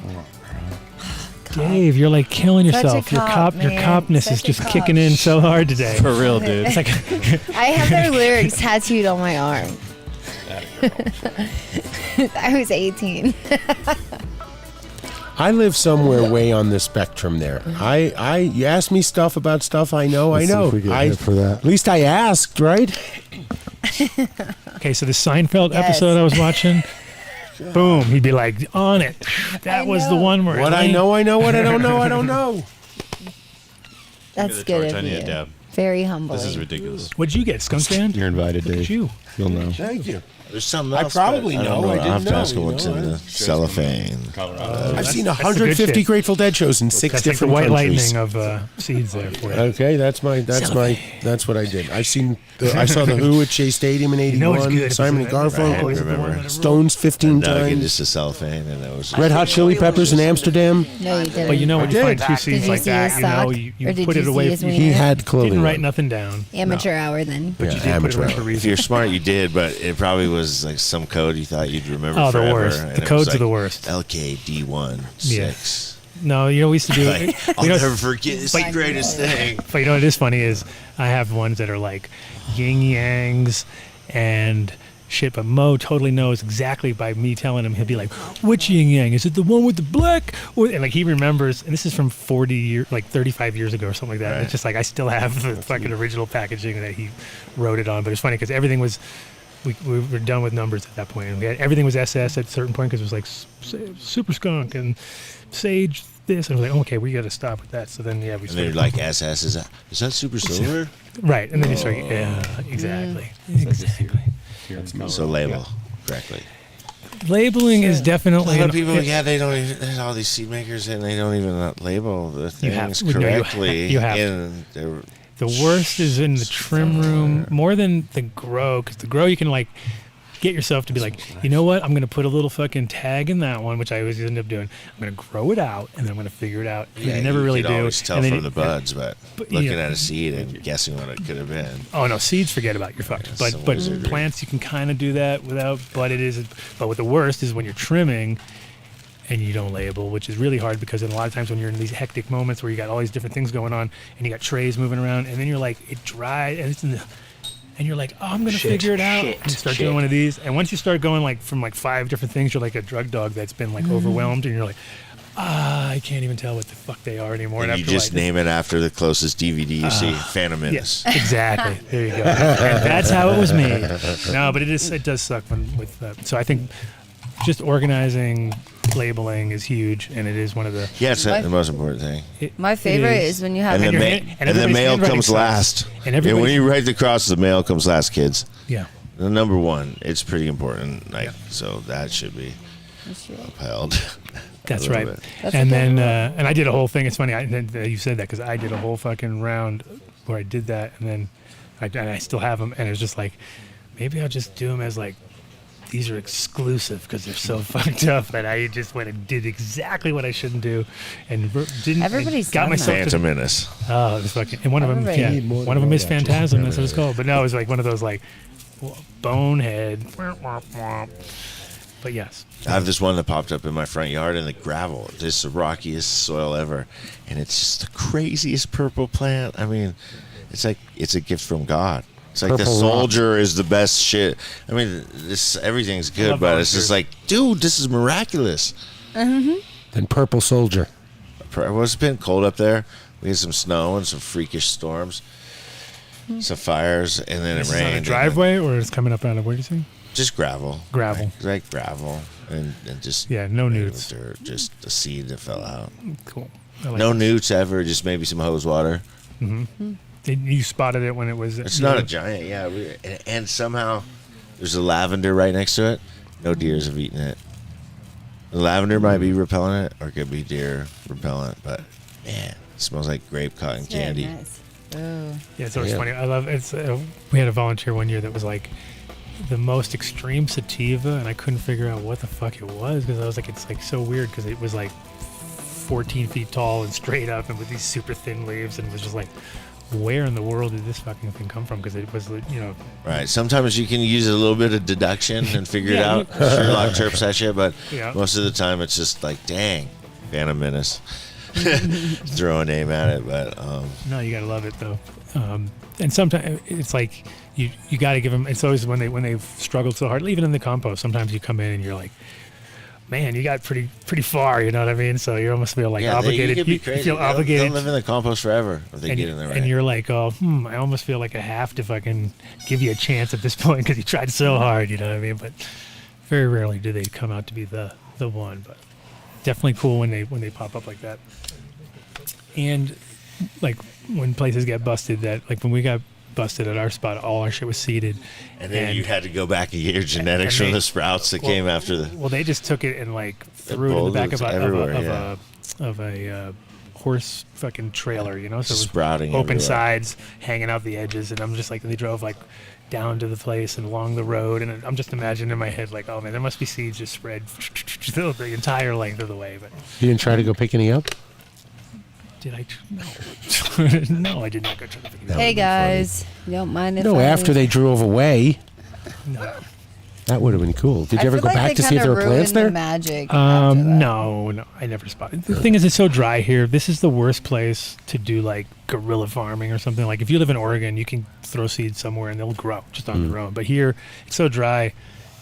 Dave, you're like killing Such a yourself. Your cop, your man. copness is Such a just cop. kicking in so hard today. For real, dude. It's like, I have their lyrics tattooed on my arm. I was 18. I live somewhere way on the spectrum there. You ask me stuff about stuff I know. Let's see I know. if we get hit for that. At least I asked, right? okay, so the Seinfeld episode I was watching, boom, he'd be like, on it. That was the one where What I know. What I don't know, I don't know. That's good of you. Deb. Very humble. This is ridiculous. What'd you get, Skunk Fan? You're invited, Look Dave. at you. You'll know. Thank you. There's something I else. probably but know. I I'll have didn't to ask know, him what's you know, in the cellophane. I've seen That's the good 150 shit. Grateful Dead shows in 6 That's like the different white countries. lightning of seeds there for you. Okay, that's what I did. I saw the Who at Shea Stadium in '81. know it's good. Simon and Right, Garfunkel, remember. Stones 15 Nugget, times. just a cellophane, and that was Red Hot Chili Peppers in Amsterdam. No, you didn't. But you know when I you did. find two Did seeds you like see that, his you know, sock? you Or did put you it see away. his You wiener? He had clothing. didn't write on. nothing down. Amateur hour then. But you Yeah, did put it away amateur for a hour. If reason. you're smart, you did, but it probably was like some code you thought you'd remember Oh, the forever. worst. and The it was codes are like the worst. LKD1 Yeah. 6. No, we used to do Like, it. I'll never forget. It's the greatest thing. But you know what is funny is I have ones that are like yin yangs and shit, but Mo totally knows exactly by me telling him. He'll be like, which yin yang? Is it the one with the black? And like he remembers, and this is from 35 years ago or something like that. Right. It's just like I still have the fucking original packaging that he wrote it on. But it's funny because everything was, we were done with numbers at that point. And everything was SS at a certain point because it was like Super Skunk and Sage this. And I was like, okay, we got to stop with that. So then, we And then started. you're like, SS, is that Super Silver? Right. And then you start, exactly. Exactly. So label correctly. Labeling is A definitely lot of people, they don't even, there's all these seed makers and they don't even label the things correctly. You have in their the worst is in the trim room more than the grow, because the grow you can like get yourself to be like, you know what, I'm going to put a little fucking tag in that one, which I always end up doing. I'm going to grow it out and then I'm going to figure it out. And Yeah, you never really could do. always tell And then from the buds, but but, looking you know, at a seed and guessing what it could have been. Oh no, seeds, forget about, you're fucked. Yeah, But wizardry. plants you can kind of do that without. But what the worst is when you're trimming and you don't label, which is really hard because then a lot of times when you're in these hectic moments where you got all these different things going on and you got trays moving around and then you're like, it dried and it's in the. And you're like, oh, I'm going to figure it out. And you start doing one of these. And once you start going like from like 5 different things, you're like a drug dog that's been like overwhelmed. And you're like, I can't even tell what the fuck they are anymore. And you after, just like, name it after the closest DVD you see, Phantom Menace. Yes, exactly. There you go. And that's how it was made. No, but it does suck so I think just organizing, labeling is huge, and it is one of the It's the most important thing. My favorite is when you have And, the mail comes last. And when you write the cross, the mail comes last, kids. Yeah. The number one, it's pretty important. So that should be upheld. That's a little right. bit. And then and I did a whole thing. It's funny you said that because I did a whole fucking round where I did that, and then I still have them, and it was just like maybe I'll just do them as like these are exclusive because they're so fucked up, and I just went and did exactly what I shouldn't do, and didn't. Everybody's got done myself that. Phantom Menace. Oh, it was fucking. And one of them, Everybody. one of them is Phantasm. That's what it's called. But no, it was like one of those like bonehead. But yes. I have this one that popped up in my front yard in the gravel. It's the rockiest soil ever, and it's just the craziest purple plant. I mean, it's like it's a gift from God. It's like Purple the soldier is the best shit. I mean, everything's good, love but it's volunteers. just like, dude, this is miraculous. Then Purple Soldier. It's been cold up there. We had some snow and some freakish storms, some fires, and then This it is on rained. a and driveway, or it's coming up out of what are you saying? just gravel. Gravel. Like gravel. And just no made newts. with dirt, just a seed that fell out. Cool. I like No that. newts ever, just maybe some hose water. Mm-hmm. You spotted it when it was. It's not a giant, and somehow There's a lavender right next to it. No deers have eaten it. The lavender might be repellent or it could be deer repellent, but man, it smells like grape cotton candy. Nice. Oh. Yeah, it's always funny. I love it's. We had a volunteer one year that was like the most extreme sativa, and I couldn't figure out what the fuck it was because I was like, it's like so weird because it was like 14 feet tall and straight up and with these super thin leaves, and it was just like, where in the world did this fucking thing come from? Because it was, Right. Sometimes you can use a little bit of deduction and figure it out. Sherlock Terps that shit, but most of the time it's just like, dang, Phantom Menace. Throw a name at it, but no, you gotta love it though. And sometimes it's like you gotta give them. It's always when they've struggled so hard, even in the compost. Sometimes you come in and you're like, man, you got pretty far. You know what I mean? So you almost feel like obligated. You feel obligated. They'll live in the compost forever if they get in there right. And you're like, oh, I almost feel like I have to fucking give you a chance at this point because you tried so hard. You know what I mean? But very rarely do they come out to be the one. But definitely cool when they pop up like that. And like when places get busted, that like when we got busted at our spot, all our shit was seeded. And then you had to go back a year genetics from the sprouts that came after the. Well, they just took it and like threw it in the back of a horse fucking trailer, you know, so it was sprouting open everywhere. Sides, hanging out the edges, and I'm just like, they drove like down to the place and along the road, and I'm just imagining in my head like, oh man, there must be seeds just spread the entire length of the way. But you didn't try to go pick any up? Did I? No. No, I did not go to the beginning. Hey guys, you don't mind if I after they drove away. No. That would have been cool. Did you ever feel go like back they to see if there were kinda plants ruined there? the magic. No, I never spotted. The thing is, it's so dry here. This is the worst place to do like guerrilla farming or something. Like if you live in Oregon, you can throw seeds somewhere and they'll grow just on their own. But here, it's so dry.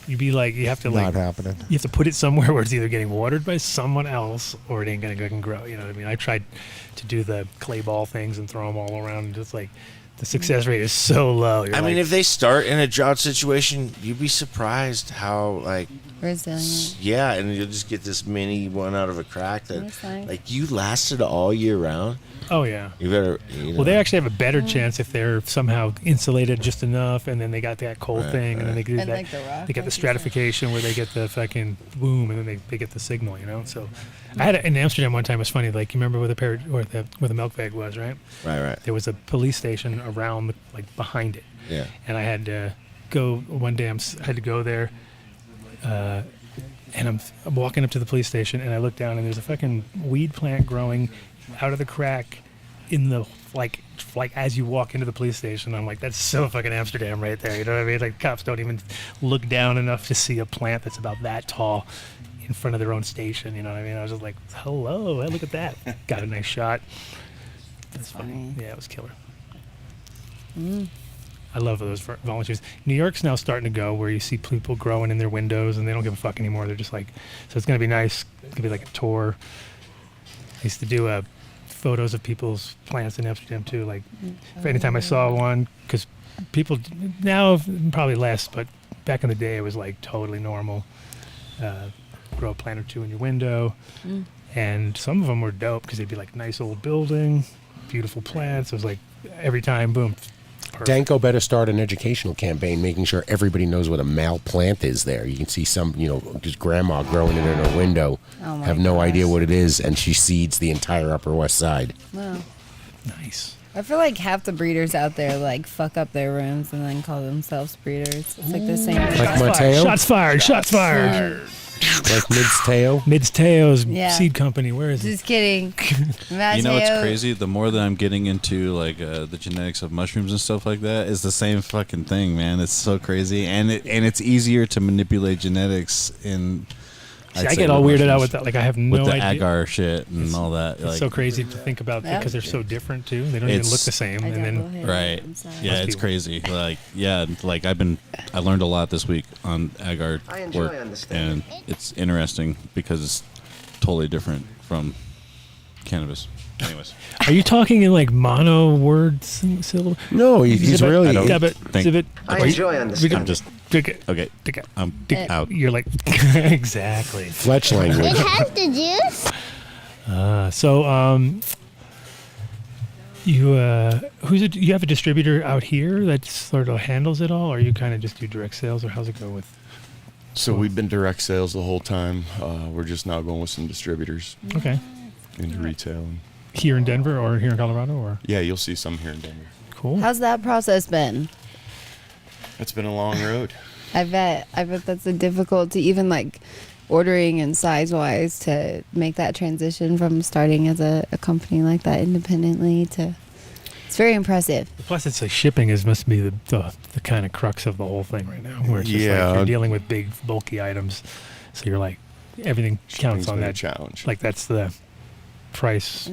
You'd be like, you have to like, Not happening. You have to put it somewhere where it's either getting watered by someone else or it ain't gonna go and grow. You know what I mean? I tried to do the clay ball things and throw them all around, and just like the success rate is so low. I mean, if they start in a drought situation, you'd be surprised how like resilient. Yeah, and you'll just get this mini one out of a crack that That's nice. like you lasted all year round. Oh yeah. You better. You know. Well, they actually have a better chance if they're somehow insulated just enough, and then they got that cold thing, and then they do And that. like the rock, they get the like you stratification where they get the fucking boom, and then they get the signal. You know. So, I had in Amsterdam one time. It was funny. Like you remember where the milk bag was, right? Right. There was a police station around, like behind it. Yeah. And I had to go one day. I had to go there. And I'm walking up to the police station, and I look down, and there's a fucking weed plant growing out of the crack in the like as you walk into the police station. I'm like, that's so fucking Amsterdam right there. You know what I mean? Like cops don't even look down enough to see a plant that's about that tall in front of their own station. You know what I mean? I was just like, hello, hey, look at that. Got a nice shot. That's funny. Yeah, it was killer. I love those volunteers. New York's now starting to go where you see people growing in their windows and they don't give a fuck anymore. They're just like, so it's going to be nice. It's going to be like a tour. I used to do photos of people's plants in Amsterdam too. Like, anytime I saw one, because people now probably less, but back in the day it was like totally normal. Grow a plant or two in your window, and some of them were dope because they'd be like nice old building, beautiful plants. It was like every time, boom. Perfect. Danko better start an educational campaign, making sure everybody knows what a mal plant is there. You can see some, just grandma growing it in her window, have no idea what it is, and she seeds the entire Upper West Side. Wow. Nice. I feel like half the breeders out there like fuck up their rooms and then call themselves breeders. It's like the same. Like Mateo? Shots fired. Shots fired. Like Mid's Teo? Mid's Teo's Yeah. seed company. Where is it? Just kidding. You know what's crazy? The more that I'm getting into like the genetics of mushrooms and stuff like that, is the same fucking thing, man. It's so crazy, and it's easier to manipulate genetics in. See, I get all weirded out with that. Like I have no with the idea. agar shit and all that. It's Like, so crazy to think about because they're so different too. They don't even look the same. And then right, yeah, it's crazy. Like like I learned a lot this week on agar work, and it's interesting because it's totally different from cannabis. Anyways, are you talking in like mono words syllable? No, he's really. I enjoy understanding. I'm just okay. I'm out. You're like exactly Fletch language. It has the juice. You you have a distributor out here that sort of handles it all, or you kind of just do direct sales, or how's it go with? So we've been direct sales the whole time. We're just now going with some distributors. Okay. Into retail. Here in Denver or here in Colorado, or? Yeah, you'll see some here in Denver. Cool. How's that process been? It's been a long road. I bet that's a difficult to even like ordering and size wise to make that transition from starting as a company like that independently to. It's very impressive. Plus, it's like shipping must be the kind of crux of the whole thing right now, where it's just like you're dealing with big, bulky items. So you're like, everything counts on that challenge. Like that's the price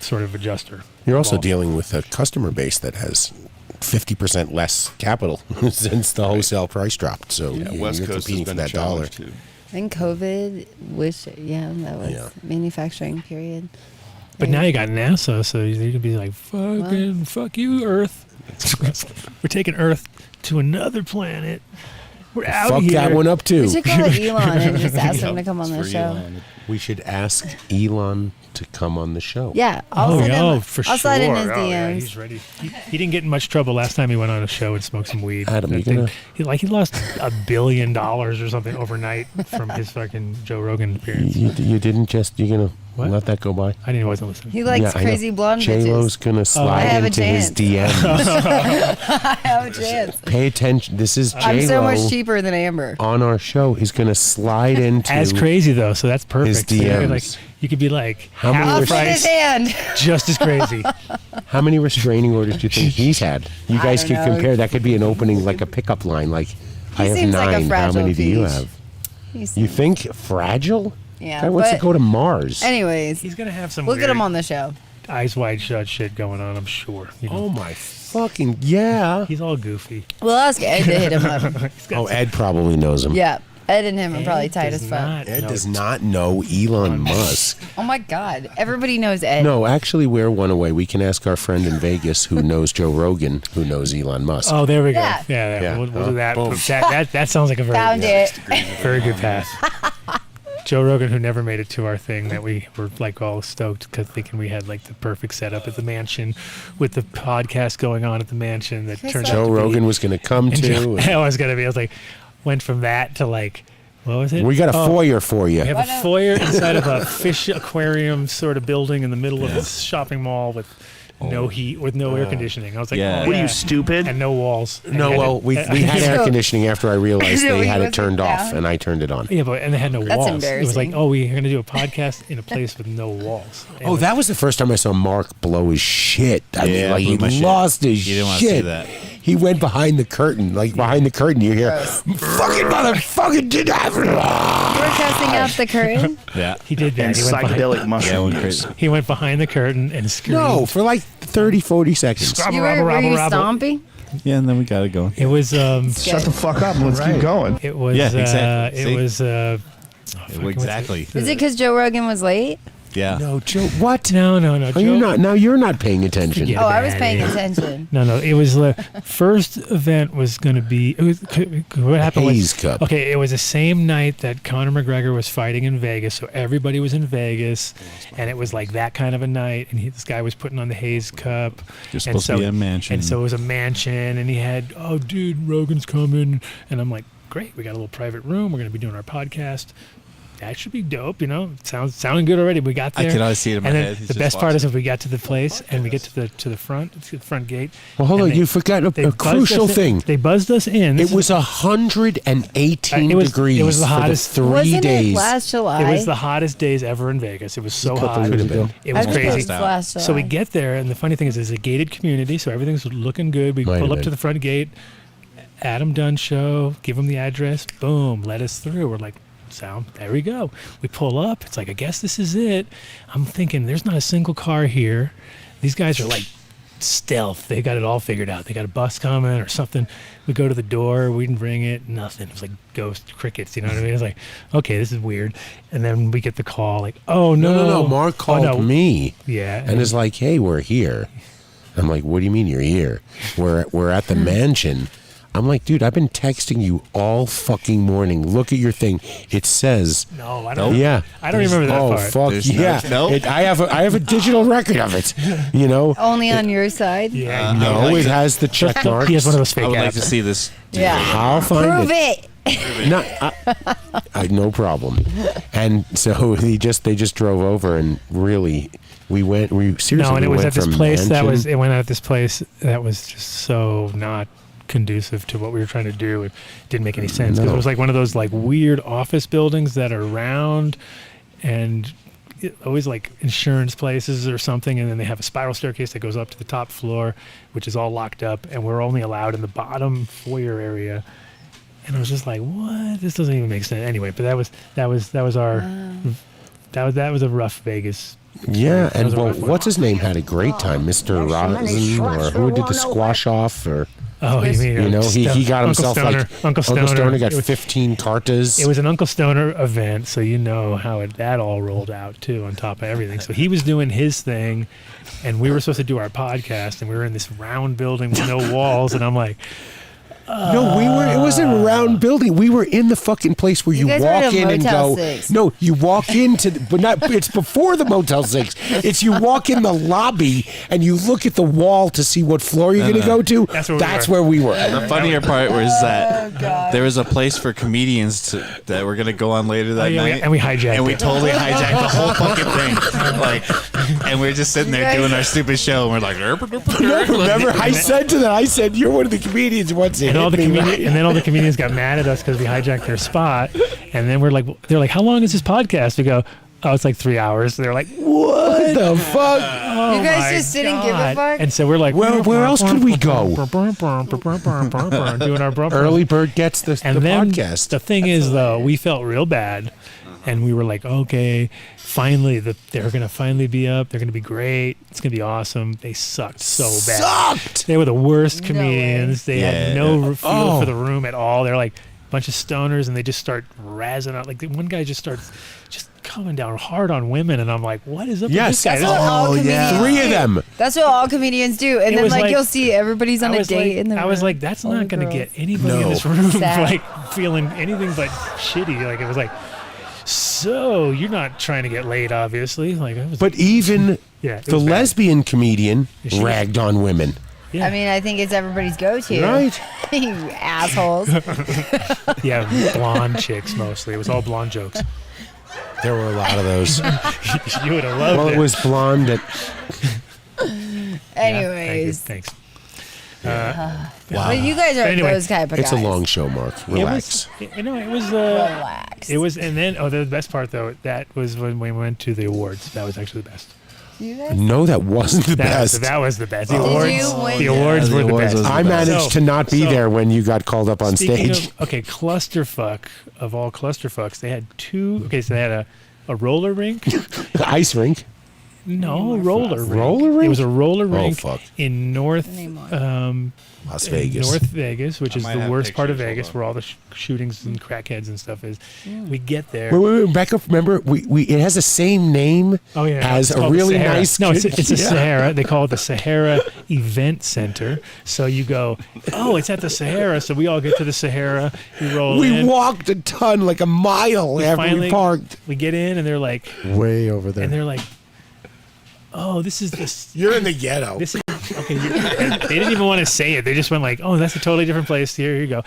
sort of adjuster. You're also dealing with a customer base that has 50% less capital since the wholesale price dropped. So West you're Coast competing has for been a that dollar. challenge too. I think COVID that was manufacturing period. But now you got NASA, so you can be like, fuck you, Earth. We're taking Earth to another planet. We're out Fuck here. that one up too. We should call Elon and just ask him to come on the show. We should ask Elon to come on the show. Yeah, I'll slide in his DMs. Yeah, he's ready. He didn't get in much trouble last time he went on a show and smoked some weed. Adam, he lost $1 billion or something overnight from his fucking Joe Rogan appearance. You didn't just, you're going to let that go by? I didn't wasn't listening. He likes crazy blonde bitches. J-Lo's going to slide into his DMs. I have a chance. Pay attention. This is J-Lo. I'm so much cheaper than Amber. On our show, he's going to slide into as crazy though, so that's perfect. his DMs. So you could be like, How half many the price, his hand. just as crazy. How many restraining orders do you think he's had? You guys don't could know. compare. That could be an opening, like a pickup line. Like, I have seems 9. like a How fragile many do you piece. have? He You seems- think fragile? Yeah, Guy wants to but- go to Mars. Anyways, He's gonna have some. we'll get weird him on the show. eyes wide shut shit going on. I'm sure. You know. Oh my fucking yeah! He's all goofy. We'll ask Ed to hit him up. Oh, Ed probably knows him. Yeah, Ed and him are probably Ed tight does as fuck. not Ed know. does not know Elon Musk. Oh my God, everybody knows Ed. No, actually, we're one away. We can ask our friend in Vegas who knows Joe Rogan, who knows Elon Musk. Oh, there we go. Yeah. Yeah. We'll do that. Boom. That sounds like a very Found good, it. very good path. Joe Rogan, who never made it to our thing, that we were like all stoked because thinking we had like the perfect setup at the mansion with the podcast going on at the mansion. That turned out Joe to be, Rogan was going to come and to. I was gonna be. I was like, went from that to like, what was it? We got a foyer for you. We have a foyer inside of a fish aquarium sort of building in the middle of this shopping mall with no heat, with no air conditioning. I was like, Yeah. oh, What yeah. are you, stupid? And no walls. No, And well, we had air conditioning after I realized they had it turned off, and I turned it on. Yeah, but and they had no That's walls. It was embarrassing. like, oh, we're going to do a podcast in a place with no walls. And Oh, that was the first time I saw Mark blow his shit. I mean, like, blew my he shit. lost his He didn't want to shit. see that. He went behind the curtain. Like, behind the curtain, you hear, fucking motherfucking did You were testing out the curtain. Yeah. he did that. And He went behind- psychedelic mushrooms. went crazy. He went behind the curtain and screamed. No, for like 30, 40 seconds. You were you stomping? Yeah, and then we got it going. It was. Shut the fuck up and let's keep going. It was. Yeah, exactly. It See? was. Exactly. Is it because Joe Rogan was late? Yeah. No, Joe, what? No. Are Joe, you not? Now you're not paying attention. Forget Oh, I was about paying it. attention. No. It was the first event was going to be. It was what happened. Hayes was, Cup. Okay, it was the same night that Conor McGregor was fighting in Vegas, so everybody was in Vegas, and it was like that kind of a night. And this guy was putting on the Hayes Cup. You're supposed to be in a mansion. And so it was a mansion, and he had, oh, dude, Rogan's coming, and I'm like, great, we got a little private room. We're going to be doing our podcast. That should be dope, you know. Sounding good already. We got there. I can always see it in my and head. then He's the just best part watching. is if we got to the place and we get to the front gate. Well, hold and on. You forgot a buzzed crucial us in- thing. They buzzed us in. It was 118 degrees It was the hottest for the 3 Wasn't days. it last July? It was the hottest days ever in Vegas. It was so couple hot. years ago. It was I think it crazy. was last July. So we get there, and the funny thing is, it's a gated community, so everything's looking good. We Might pull have up to been. the front gate. Adam Dunn show. Give him the address. Boom. Let us through. We're like, sound. There we go. We pull up. It's like, I guess this is it. I'm thinking, there's not a single car here. These guys are like stealth. They got it all figured out. They got a bus coming or something. We go to the door. We didn't ring it. Nothing. It was like ghost crickets. You know what I mean? It's like, okay, this is weird. And then we get the call. Like, oh no, No. Mark called me. Yeah, and is like, "Hey, we're here." I'm like, "What do you mean you're here? We're at the mansion." I'm like, dude, I've been texting you all fucking morning. Look at your thing. It says. No, I don't. Yeah. I don't remember that part. Oh, fuck yeah. I have a digital record of it. You know? Only on your side? Yeah. No, it has the check mark. He has one of those fake I would like apps. to see this. Yeah. I'll find Prove it. No, no problem. And so they just drove over, and really, we seriously. No, and it was went at this from place mansion- it went at this place that was just so not conducive to what we were trying to do. It didn't make any sense because No. it was like one of those like weird office buildings that are round and always like insurance places or something, and then they have a spiral staircase that goes up to the top floor, which is all locked up, and we're only allowed in the bottom foyer area. And I was just like, what? This doesn't even make sense. Anyway, but that was our that was a rough Vegas. Yeah, That was and a well, rough one. what's his name had a great time, Mr. Rosen, or who did the squash off, or Oh, you mean you know, he got Uncle himself Stoner. like Uncle Stoner got It was- 15 cartas. It was an Uncle Stoner event, so you know how that all rolled out too, on top of everything. So he was doing his thing, and we were supposed to do our podcast, and we were in this round building with no walls, and I'm like, No, it wasn't a round building. We were in the fucking place where you guys were at walk a in and Motel go. 6. No, you walk into, but not. It's before the Motel 6. It's you walk in the lobby and you look at the wall to see what floor you're going to go to. That's where we were. The funnier part was that there was a place for comedians that were going to go on later that night. and we hijacked And we it. totally hijacked the whole fucking thing. Like, and we're just sitting there doing our stupid show, and we're like, Remember, I said to them, you're one of the comedians once and all the and then all the comedians got mad at us because we hijacked their spot, and then they're like, how long is this podcast? We go, oh, it's like 3 hours. They're like, what the fuck? Oh You guys my just didn't give a God. fuck? And so we're like, Where else could we go? doing our Early bird gets the then podcast. The thing is, though, we felt real bad, and we were like, okay, finally, they're going to finally be up. They're going to be great. It's going to be awesome. They sucked so bad. They were the worst comedians. They had no feel for the room at all. They're like a bunch of stoners, and they just start razzing out. Like one guy just starts just coming down hard on women, and I'm like, what is up with this guy? That's what all comedians 3 of them. That's what all comedians do. And It then was like you'll see everybody's on a date in the room. I was like, that's All not the going to girls. get anybody in this room Sad. like feeling anything but shitty. Like it was like, so you're not trying to get laid, obviously. Like, it was, But even yeah, it the was bad. lesbian comedian She- ragged on women. Yeah. I mean, I think it's everybody's go-to. Right. You assholes. Yeah, blonde chicks mostly. It was all blonde jokes. There were a lot of those. You would have loved Well, it. it was blonde. Anyways. Thanks. Wow. Well, you guys are Anyway, those type of guys. It's a long show, Mark. Relax. It was. Relax. It was, and then the best part though, that was when we went to the awards. That was actually the best. You guys? No, that wasn't the best. That was the best. The Oh. awards. you win? The awards were the best. I managed to not be there when you got called up on Speaking stage. of, okay, clusterfuck of all clusterfucks, they had two. Okay, so they had a roller rink. Ice rink. No, roller rink. Roller rink? It was a roller Oh, rink fuck. in Las Vegas. North Vegas, which I is might the have worst part of pictures, Vegas, hold where all the shootings and crackheads and stuff is. We get there. Wait, back up. Remember, it has the same name Oh yeah, as it's a called the really Sahara. nice. No, it's a Yeah. Sahara. They call it the Sahara Event Center. So you go, oh, it's at the Sahara. So we all get to the Sahara. We roll We in. walked a ton, like a mile after we finally- parked. We get in, and they're like, Way over there. and they're like, oh, this is this. You're in the ghetto. This is okay. They didn't even want to say it. They just went like, oh, that's a totally different place. Here you go.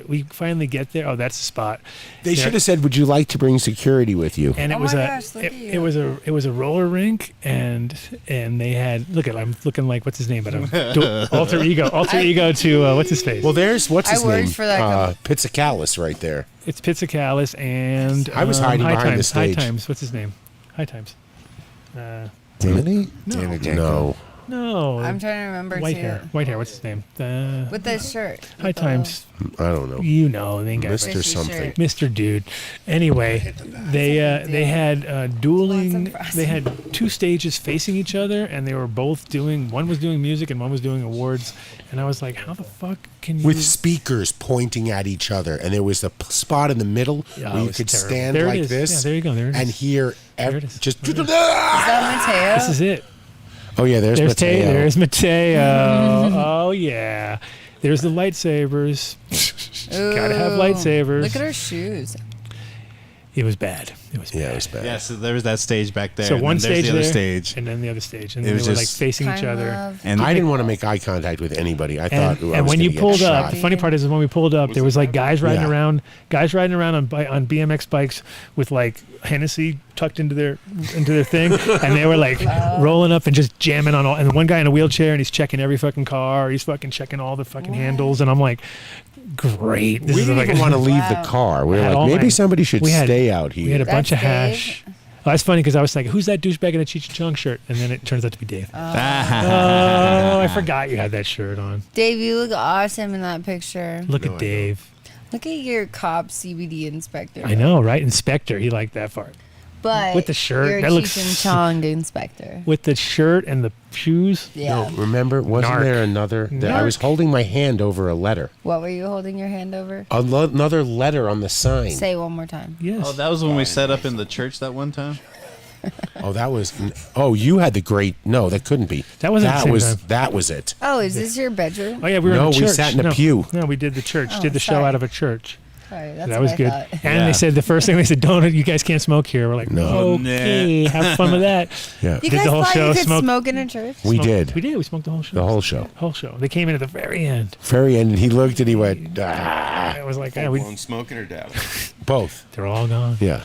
We finally get there. Oh, that's the spot. They should have said, "Would you like to bring security with you?" And it was it was a roller rink, and they had I'm looking like what's his name, but alter ego to what's his face. Well, there's what's his I worked name? for that Pizzicalis right there. It's Pizzicalis and I was hiding High behind the Times. stage. High Times. What's his name? High Times. Danny? No. No. I'm trying to remember White too. hair. White hair. What's his name? With the shirt. High Times. I don't know. You know, they got Mr. something. Mr. Dude. Anyway, they had dueling. They had two stages facing each other, and they were both doing. One was doing music, and one was doing awards. And I was like, how the fuck can you? With speakers pointing at each other, and there was a spot in the middle Yeah, where it you was could terrible. stand There it like is. this. Yeah, there you go. There it and is. hear There it is. just. Is that Mateo? This is it. Oh yeah, there's Mateo. There's Mateo. Oh yeah. There's the lightsabers. Gotta have Ooh, lightsabers. Look at her shoes. It was bad. It was bad. Yeah, it was bad. Yeah, so there was that stage back there. So and one then there's stage the other there, stage. and then the other stage, and It then was they were like just- facing each Kind other. of. And I didn't want to make eye contact with anybody. I thought I And was when you gonna pulled get up, shot. the funny part is when we pulled up, there was like guys riding Yeah. around on BMX bikes with like Hennessy tucked into their thing, and they were like rolling up and just jamming on all. And one guy in a wheelchair, and he's checking every fucking car. He's fucking checking all the fucking handles, and I'm like, great. This We is didn't like even want to leave the car. We were had like, all maybe my- somebody should we had- stay out here. We had a bunch of That's hash. Well, that's funny because I was like, who's that douchebag in a Cheech and Chong shirt? And then it turns out to be Dave. Oh, I forgot you had that shirt on. Dave, you look awesome in that picture. Look at Dave. Look at your cop CBD inspector. I know, right? Inspector. He liked that part. But With the shirt, you're a that looks Cheech and Chong inspector. With the shirt and the shoes. Yeah. No, remember, wasn't Narc. there another? I was holding my hand over a letter. What were you holding your hand over? Another letter on the sign. Say it one more time. Yes. Oh, that was when we set up in the church that one time? Oh, that was. Oh, you had the great. No, that couldn't be. That wasn't the That same was. time. That was it. Oh, is this your bedroom? Oh yeah, we were No, in the we church. sat in a no, pew. No, we did the church. Oh, did the show sorry. out of a church. Sorry, that's that what was I good. thought. And they said the first thing they said, "Don't you guys can't smoke here." We're like, No. okay, have fun with that. Yeah. You Did guys the whole thought show, you could smoked- smoke in a church? We did. We did. We smoked the whole show. The whole show. Whole show. They came in at the very end. Very end, and he looked and he went, ah. It was like, yeah, we, Full-blown smoking or dabbing? Both. they're all gone. Yeah.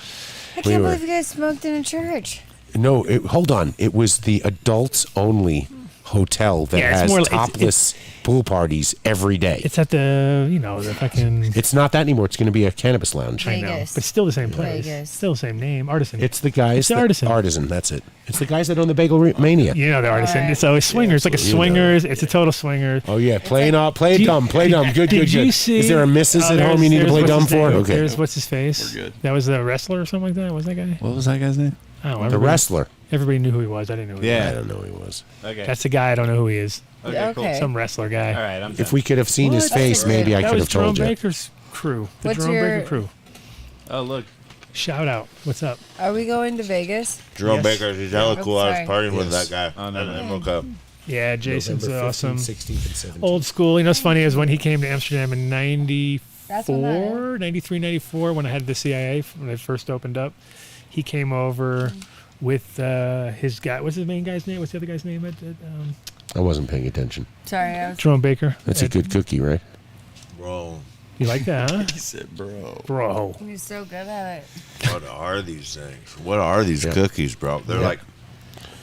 I can't believe you guys smoked in a church. No, hold on. It was the adults only hotel that Yeah, it's has more like- topless pool parties every day. It's at the fucking. It's not that anymore. It's going to be a cannabis lounge. I know, Vegas. but it's still the same place. Vegas. Still the same name, Artisan. It's the guys. It's the that- Artisan. That's it. It's the guys that own the Bagel Mania. You know the Artisan. Alright. It's always swingers. It's like a You know. swingers. It's a total swinger. Oh yeah, play dumb, play Did- dumb. Good, Did good, you good. see? Is there a missus Oh, at home you need to there's play what's dumb his for? name. Okay. There's what's his face. We're good. That was the wrestler or something like that. Was that guy? What was that guy's name? Oh, The everybody- wrestler. Everybody knew who he was. I didn't know who he Yeah. I don't know who he was. Okay. That's the guy. I don't know who he is. Okay, cool. Okay. Some wrestler guy. All right, I'm If done. we could have seen his What? face, maybe I that could was have told Jerome you. Baker's crew. The What's Jerome your- Baker crew. Oh, look. Shout out. What's up? Are we going to Vegas? Jerome Yes. Baker, he's hella Oh, cool. I was sorry. partying with Yes. that guy. Oh, no, at no. the Emerald Cup. Yeah, Jason's November 15th, awesome. 16th, and 17th. Old school. You know what's funny is when he came to Amsterdam in That's when that 94, 93, 94, when I had the CIA, when I first opened up, he came over with his guy. What's his main guy's name? What's the other guy's name? I wasn't paying attention. Sorry, I was. Jerome Baker. That's a good cookie, right? Bro, You like that, huh? He said, bro. Bro. You're so good at it. what are these things? What are these cookies, bro? They're like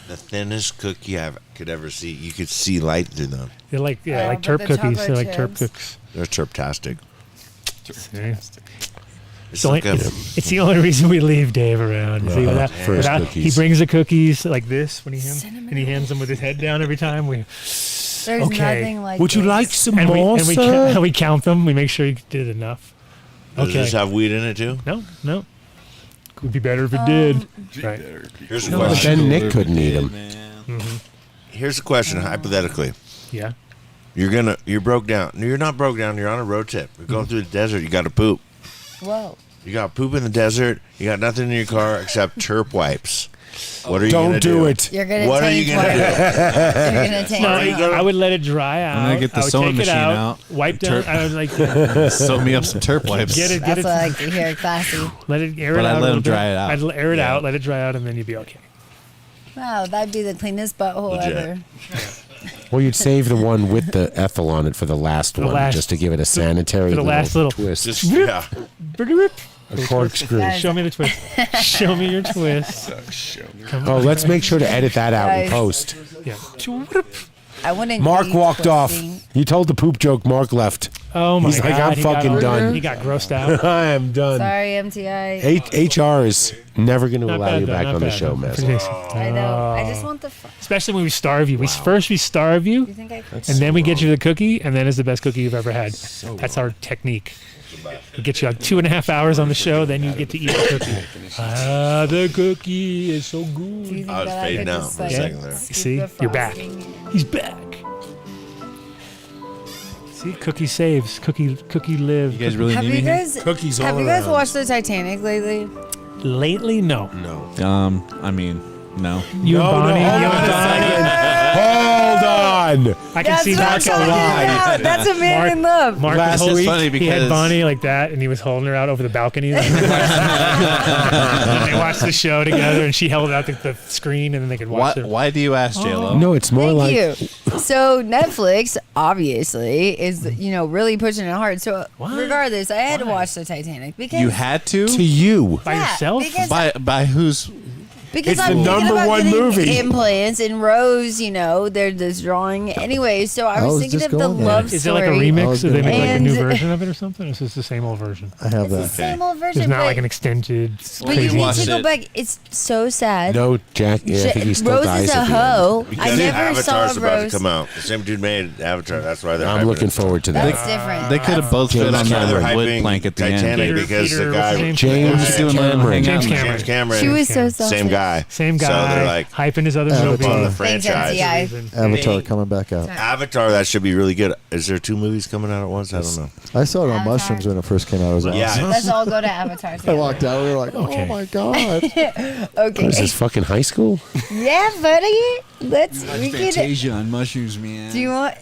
the thinnest cookie I could ever see. You could see light through them. They're like, yeah, Oh, like but terp the cookies. They're like chocolate terp chips. cooks. They're terptastic. See? It's So like a, it's the only reason we leave Dave around. No, See, first he cookies. brings the cookies like this when he hands them with his head down every time. We There's Okay. nothing like Would you this. like some and more, we sir? we count them. We make sure you did enough. does Okay. this have weed in it too? No. Could be better if it did. Right. Here's a No, but question. then Nick couldn't eat them. Here's a question, hypothetically. Yeah. You're broke down. No, you're not broke down. You're on a road trip. You're going through the desert. You got to poop. Whoa. You got poop in the desert. You got nothing in your car except terp wipes. What are you Don't gonna do it. You're gonna What are take you gonna one. do? You're gonna take No, one. I would let it dry out. I'm gonna get the I would sewing take it machine out, out. wipe down. Terp- I would like Sew me up some terp wipes. get it, That's get what I it. like to hear. Classy. Let it air But it I'd out. let a little him dry bit. it out. I'd air it Yeah. out, let it dry out, and then you'd be okay. Wow, that'd be the cleanest butthole Legit. ever. Well, you'd save the one with the ethyl on it for the last The one, last- just to give it a sanitary for the last little twist. Just, yeah. A corkscrew. Show me the twist. Show me your twist. Come Oh, on. let's make sure to edit that out in Guys. post. Yeah. I wouldn't. Mark be walked off. twisting. You told the poop joke. Mark left. Oh my He's god. like, I'm he got fucking all- done. He got grossed out. I am done. Sorry, MTI. HR is never going to Not allow bad, you though, back not on the bad, show, though. man. Pretty nice. I know. I just want the. Especially when we starve you. First we starve you, You think I could? and then we get you the cookie, and then it's the best cookie you've ever had. That's our technique. We get you like 2.5 hours on the the then you get to eat the cookie. Ah, the cookie is so Do you good. think I was that fading could out just, for a like, second there. scoop See, the you're back. frosting? He's back. See, cookie saves. Cookie live. You guys really Have need you me here? guys? Cookies Have all you guys around. watched the Titanic lately? Lately, no. No. I mean, no. You and Bonnie. hold you on and a Bonnie. second. Hold on. on. I can That's see what I'm Mark talking about. That's a man in love. Mark Last the whole is week, funny he had because- Bonnie like that, and he was holding her out over the balcony. Like, they watched the show together, and she held out the screen, and then they could watch it. Why do you ask, J-Lo? No, it's more like Thank you. So Netflix obviously is really pushing it hard. So regardless, I had to watch the Titanic because You had to? to you. By yourself? because- By whose? It's I'm the thinking number about one getting movie. implants and Rose. They're just drawing anyway. So I was thinking of the love Is it story. like a remix? Or they make like a new And- version of it or something? Or is this the same old version? I have It's the same old version. There's not but, like an extended. but you need to go back. It's so sad. No, Jack. Yeah, I think he still Rose dies is a at the hoe. end. I never saw Avatar's about Rose. to come out. The same dude made Avatar. That's why they're. I'm looking forward to that. That's different. They could have both fit on They're that wood hyping plank at the Titanic end. because Peter, the what's his guy name? James Cameron. James Cameron. She was so selfish. Same guy. Same guy. So they're like hyping his other Avatar. movie. on the Thanks, franchise. NCI. Avatar coming back out. Avatar, that should be really good. Is there 2 movies coming out at once? I don't know. I saw it on Avatar. mushrooms when it first came out. It was awesome. Yeah. Let's all go to Avatar. I together. walked out. We were like, Okay. oh my god. What is Okay. this fucking high school? Yeah, buddy. We can. Fantasia on mushrooms, man. Do you want?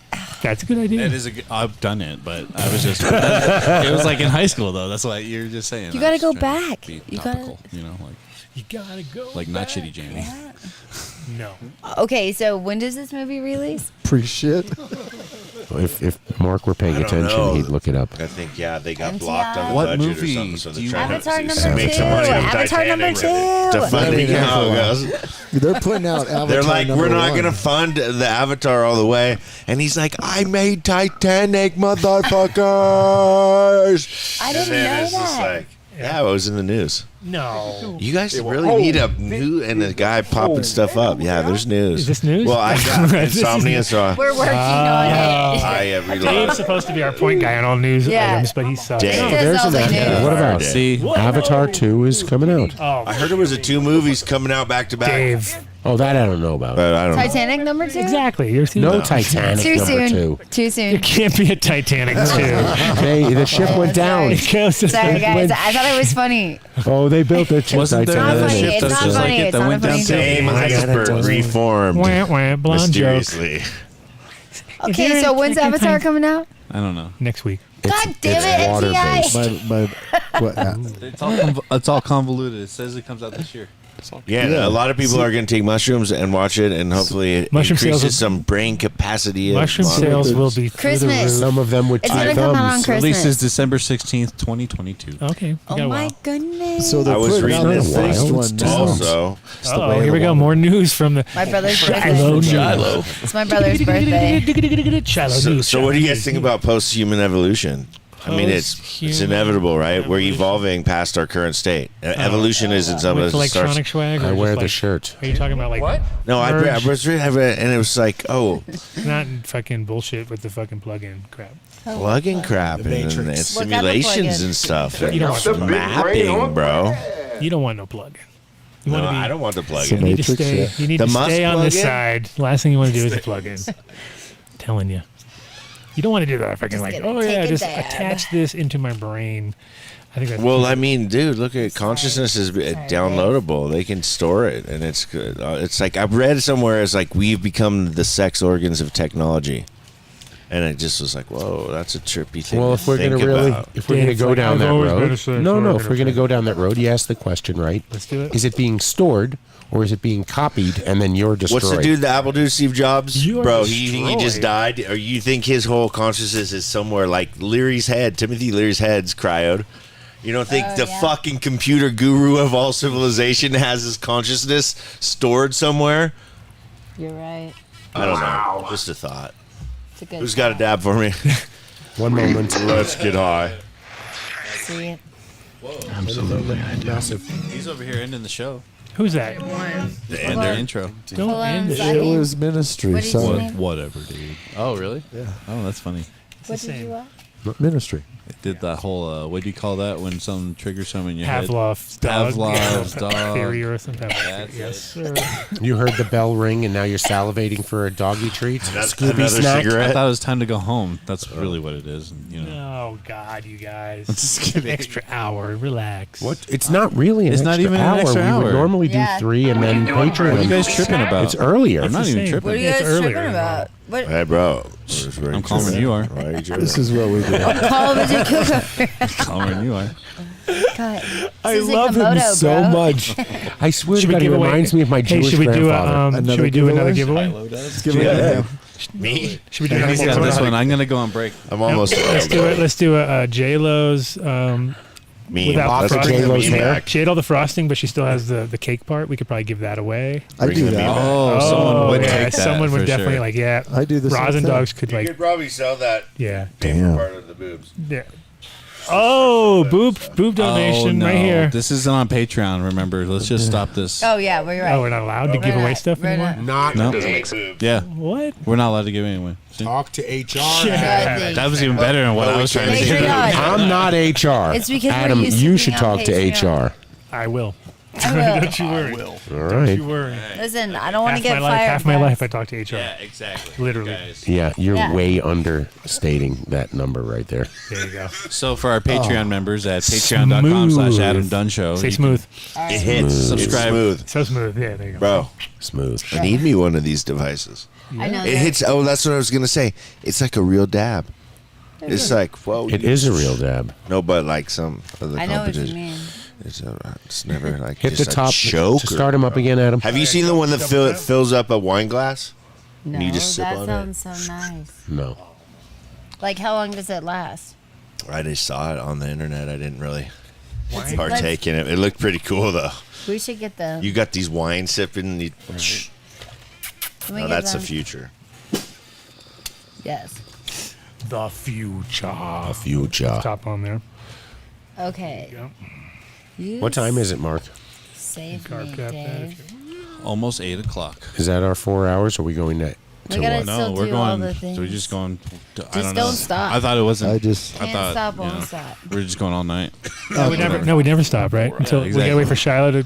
That's a good idea. It is I've done it, but I was just. It was like in high school, though. That's why you're just saying. You I gotta was go trying to back. be You gotta- topical, like You gotta go. not back. shitty Jamie. No. Okay, so when does this movie release? Pre-shit. If Mark were paying I don't attention, know. he'd look it up. I think they got MTI. blocked on the What budget movie or something. So do they're you trying Avatar to number make 2. some money on Avatar number Titanic. 2. To fund it, you know how it goes. They're putting out Avatar. They're like, number we're not 1. going to fund the Avatar all the way. And he's like, I made Titanic, motherfuckers. I didn't and then know it's just that. like, yeah, it was in the news. No. You guys really need a new and a guy popping stuff up. Yeah, there's news. Is this news? Well, I got This is insomnia, news. so We're working on it. I Dave's reload. supposed to be our point guy on all news Yeah. items, but he sucks. Dave. He There's does all an the Avatar. news. What about See, Avatar 2 is coming out? Oh, I heard it was 2 movies coming out back to back. Dave. Oh, that I don't know about. But I don't know. Titanic number 2? Exactly. You're No Titanic Too number soon. 2. Too It soon. can't be a Titanic too. The ship went down. It goes to Sorry, guys. Went- I thought it was funny. Oh, they built a ship. Wasn't there Not another funny. ship It's that's not just like funny. it It's that not went down funny. to? Same iceberg reformed Wah, wah, blonde joke. mysteriously. Okay, you're so when's taking Avatar time- coming out? I don't know. Next week. God damn it's it, water-based. MTI. It's all convoluted. It says it comes out this year. Yeah, a lot of people are going to take mushrooms and watch it, and hopefully it Mushroom sales increases will- some brain capacity. Mushroom sales will be through the Christmas. roof. Some of them would It's tie gonna come out on thumbs. Christmas. Release is December 16th, 2022. Okay. We got Oh a my while. goodness. So they're I was putting reading out the this first thing. one now. Also, Oh, here we go. More news from the My brother's Shiloh birthday. news. It's my brother's birthday. Shiloh so, news. so what do you guys Shiloh think news. about post-human evolution? I mean, it's Post-human inevitable, right? We're evolution. evolving past our current state. Evolution isn't something With that electronic starts. swag? Or I just wear the like- shirt. Are you talking about like what? No, I was reading, and it was like, oh, Not fucking bullshit with the fucking plug-in crap. plug-in crap and What kind of simulations plug-in? and stuff. You don't want the Mapping, bro. You don't want no plug-in. You No, want to be. I don't want the You plug-in. need to Matrix stay. shit. You need The to Musk stay on this plug-in? side. Last thing you want to do is a plug-in. Telling you. You don't want to do that. Fucking Just like, gonna oh take yeah, a just dab. attach this into my brain. I think that's Well, I mean, dude, look at consciousness is downloadable. They can store it, and it's good. It's like I've read somewhere. It's like we've become the sex organs of technology, and it just was like, whoa, that's a trippy thing. Well, to if we're think gonna really, about. if we're gonna It's go like, down I've that always been a road, sex no, organ if we're gonna of go down that road, you ask the question, right? Let's do it. Is it being stored or is it being copied and then you're destroyed? What's the dude, the Apple dude, Steve Jobs? You are Bro, you think he just destroyed. died, or you think his whole consciousness is somewhere like Leary's head? Timothy Leary's head's cryoed. You don't think the fucking computer guru of all civilization has his consciousness stored somewhere? You're right. I don't know. Just a thought. It's a good Who's got a dab for me? One moment. Let's get high. See it. Absolutely massive. He's over here ending the show. Who's that? The end their intro. Don't Hold on end a the second. It was ministry. What did you Sorry. name? Whatever, dude. Oh, really? Yeah. Oh, that's funny. What did you want? Ministry. It did that whole, what do you call that when something triggers something in your Pavlov's head? dog. Pavlov's dog. Theory or something. That's Yes, sir. You heard the bell ring and now you're salivating for a doggy treat. That's Scooby another snack. I cigarette. thought it was time to go home. That's really what it is. You know. Oh God, you guys! Just kidding. Extra hour. Relax. What? It's not really an It's extra not even an hour. extra We hour. would normally Yeah. do 3 and then Patreon. What are you guys tripping about? It's earlier. I'm not the even same. tripping. What are you It's guys earlier tripping tomorrow. about? What? Hey, bro. I'm calmer than you are. This is what we do. Calm as a cucumber. Calmer than you are. God, I this is a love him Komodo, so bro. much. I swear Should to we God, he give away- reminds me of my Hey, Jewish should we do grandfather. should we do another giveaway? Give me a Me? Should we do another He's got giveaway? this one. I'm gonna go on break. I'm almost Let's do it. Let's do a J-Lo's. Me. Without Lots of frosting. J-Lo's hair. She ate all the frosting, but she still has the cake part. We could probably give that away. I do that. Oh, someone would yeah, take that. someone would for definitely sure. like, yeah. I do the same Rosin thing. dogs could like, probably sell that yeah. Damn. part of the boobs. Yeah. Oh, boob donation Oh, no. right here. This isn't on Patreon. Remember, let's just stop this. Oh yeah, we're right. Oh, we're not allowed to give away stuff We're anymore. not. Not No. Yeah, What? we're not allowed to give it away. See? talk to HR. Yeah. That was even better than what I was trying to do. Patreon. I'm not HR. It's because we're Adam, used to you being should on talk to Patreon. HR. I will. I will. Don't you worry. All Don't right. you worry. Listen, I don't want to Half get my life, fired. half my guys. life, I talk to HR. Yeah, exactly. Literally. Guys. Yeah, you're Yeah. way understating that number right there. There you go. So for our Patreon members at patreon.com/Adam Dunn Show, Say you smooth. It hits. Subscribe. It's smooth. So smooth. Yeah, there you go. Bro, Smooth. I need me one of these devices. I know. It that. hits. Oh, that's what I was going to say. It's like a real dab. It's like, whoa. It is a real dab. No, but like some other I know what you competition. mean. It's never like Hit the just a top. choke. Start him up again, Adam. Have you seen the one that fills up a wine glass? No, you just sip that on it? sounds so nice. No. Like, how long does it last? I just saw it on the internet. I didn't really partake in it. It looked pretty cool though. We should get them. You got these wine sipping. Can we get That's the them? future. Yes. The future. The future. Top on there. Okay. You What time is it, Mark? Save Carb me, cap that Dave. Almost 8 o'clock. Is that our 4 hours? Or are we going to We gotta what? still No, we're do all going. the So we're things. just going. I Just don't know. don't stop. I thought it wasn't. I just Can't thought, stop, you won't know, stop. We're just going all night. No, we never stop, right? Until we exactly. gotta wait for Shiloh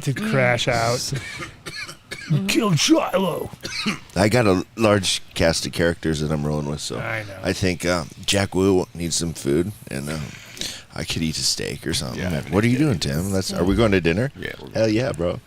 to crash out. Kill Shiloh. I got a large cast of characters that I'm rolling with, so I know. I think Jack Wu needs some food, and I could eat a steak or something. What are you doing, Tim? Are we going to dinner? Yeah. Hell yeah, bro.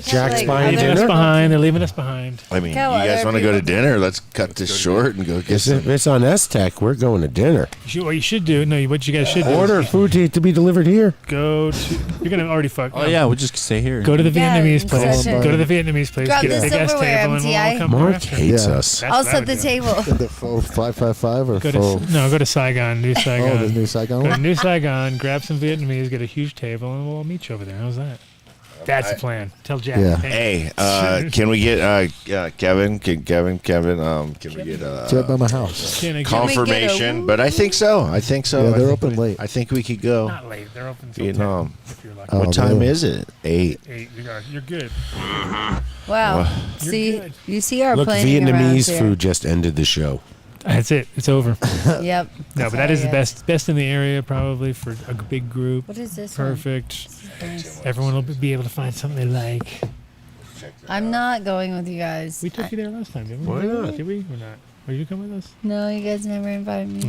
Jack's buying They're leaving us dinner? behind. They're leaving us behind. I mean, Go, you guys other want to go to people. dinner? Let's cut this short and go get If some. it's on Esttech, we're going to dinner. What you should do? No, what you guys should do? Order is food to be delivered here. Go to. You're gonna already fuck. Oh yeah, we'll just stay here. Go to the Yeah, Vietnamese place. such a- Go to the Vietnamese place. Grab Get a the big ass silverware, table, and we'll all MTI. come Mark after. hates Yeah. us. That's I'll what I set would the do. table. the faux 555 or Go faux. to go to Saigon, New Saigon. Oh, the new Saigon Go to one? New Saigon, grab some Vietnamese, get a huge table, and we'll all meet you over there. How's that? That's the plan. Tell Jack. Yeah. Hey. Hey, can we get Kevin? Can we get It's right by my house. Can I get- confirmation? But I think so. Yeah, I they're think open late. I think we could go. Not late. They're open till Vietnam. 10, if you're lucky. Oh, What time really? is it? 8. 8. You're good. Wow. You're See, good. you see our Look, planning around Vietnamese here. food just ended the show. That's it. It's over. Yep. No, but that is the Sorry, best in the area probably for a big group. What is this one? Perfect. This is nice. Everyone will be able to find something they like. I'm not going with you guys. We took you there last time, didn't we? Why not? Did we or not? Will you come with us? No, you guys never invited me.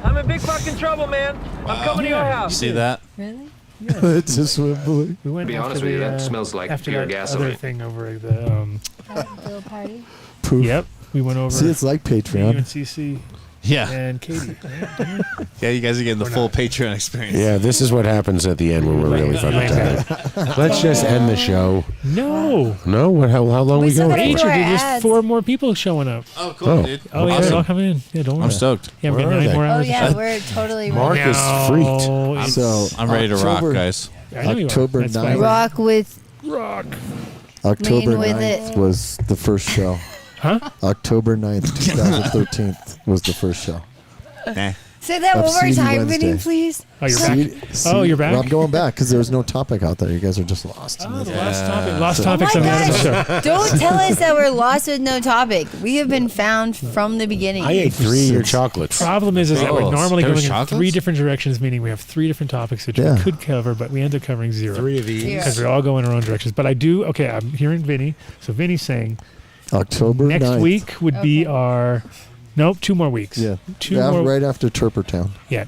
I'm in big fucking trouble, man. I'm coming to your You house. see that? Really? It's a swim We went be after honest the, with you, that smells like after pure that gasoline. other thing over at the Little party. Poof. Yep, we went over. See, it's like Patreon. UNCC Yeah. and Katie. Yeah, you guys are getting the Or full not. Patreon experience. Yeah, this is what happens at the end when we're really fucking tired. Let's just end the show. No. No? What? How long We we still going gotta for? do our There's ads. 4 more people showing up. Oh, cool, Oh. dude. Oh yeah, Okay. they're all coming in. Yeah, don't worry. I'm stoked. Yeah, we got Where are 9 they? more Oh hours. yeah, we're totally Mark ready. is freaked. No, So I'm ready to rock, October- guys. I know you are. October That's why 9th. we're- Rock with Rock. October Lean with 9th it. was the first show. Huh? October 9th, 2013 was the first show. Nah. Say that Of one more CD time, Wednesday. Vinny, please. Oh, you're back. See, Oh, you're back? Well, I'm going back because there was no topic out there. You guys are just lost. Oh, the last topic. Lost So- topics Oh on my the end of the gosh. show. Don't tell us that we're lost with no topic. We have been found from the beginning. I ate 3 of your chocolates. Problem is that we're Oh, normally there going was in chocolates? 3 different directions, meaning we have 3 different topics which Yeah. we could cover, but we end up covering 0. 3 of these. Because we all go in our own directions. But I do, okay, I'm hearing Vinny. So Vinny's saying October next 9th. week would be our, nope, 2 more weeks. Yeah. 2 more. Right after Turpertown. Yeah.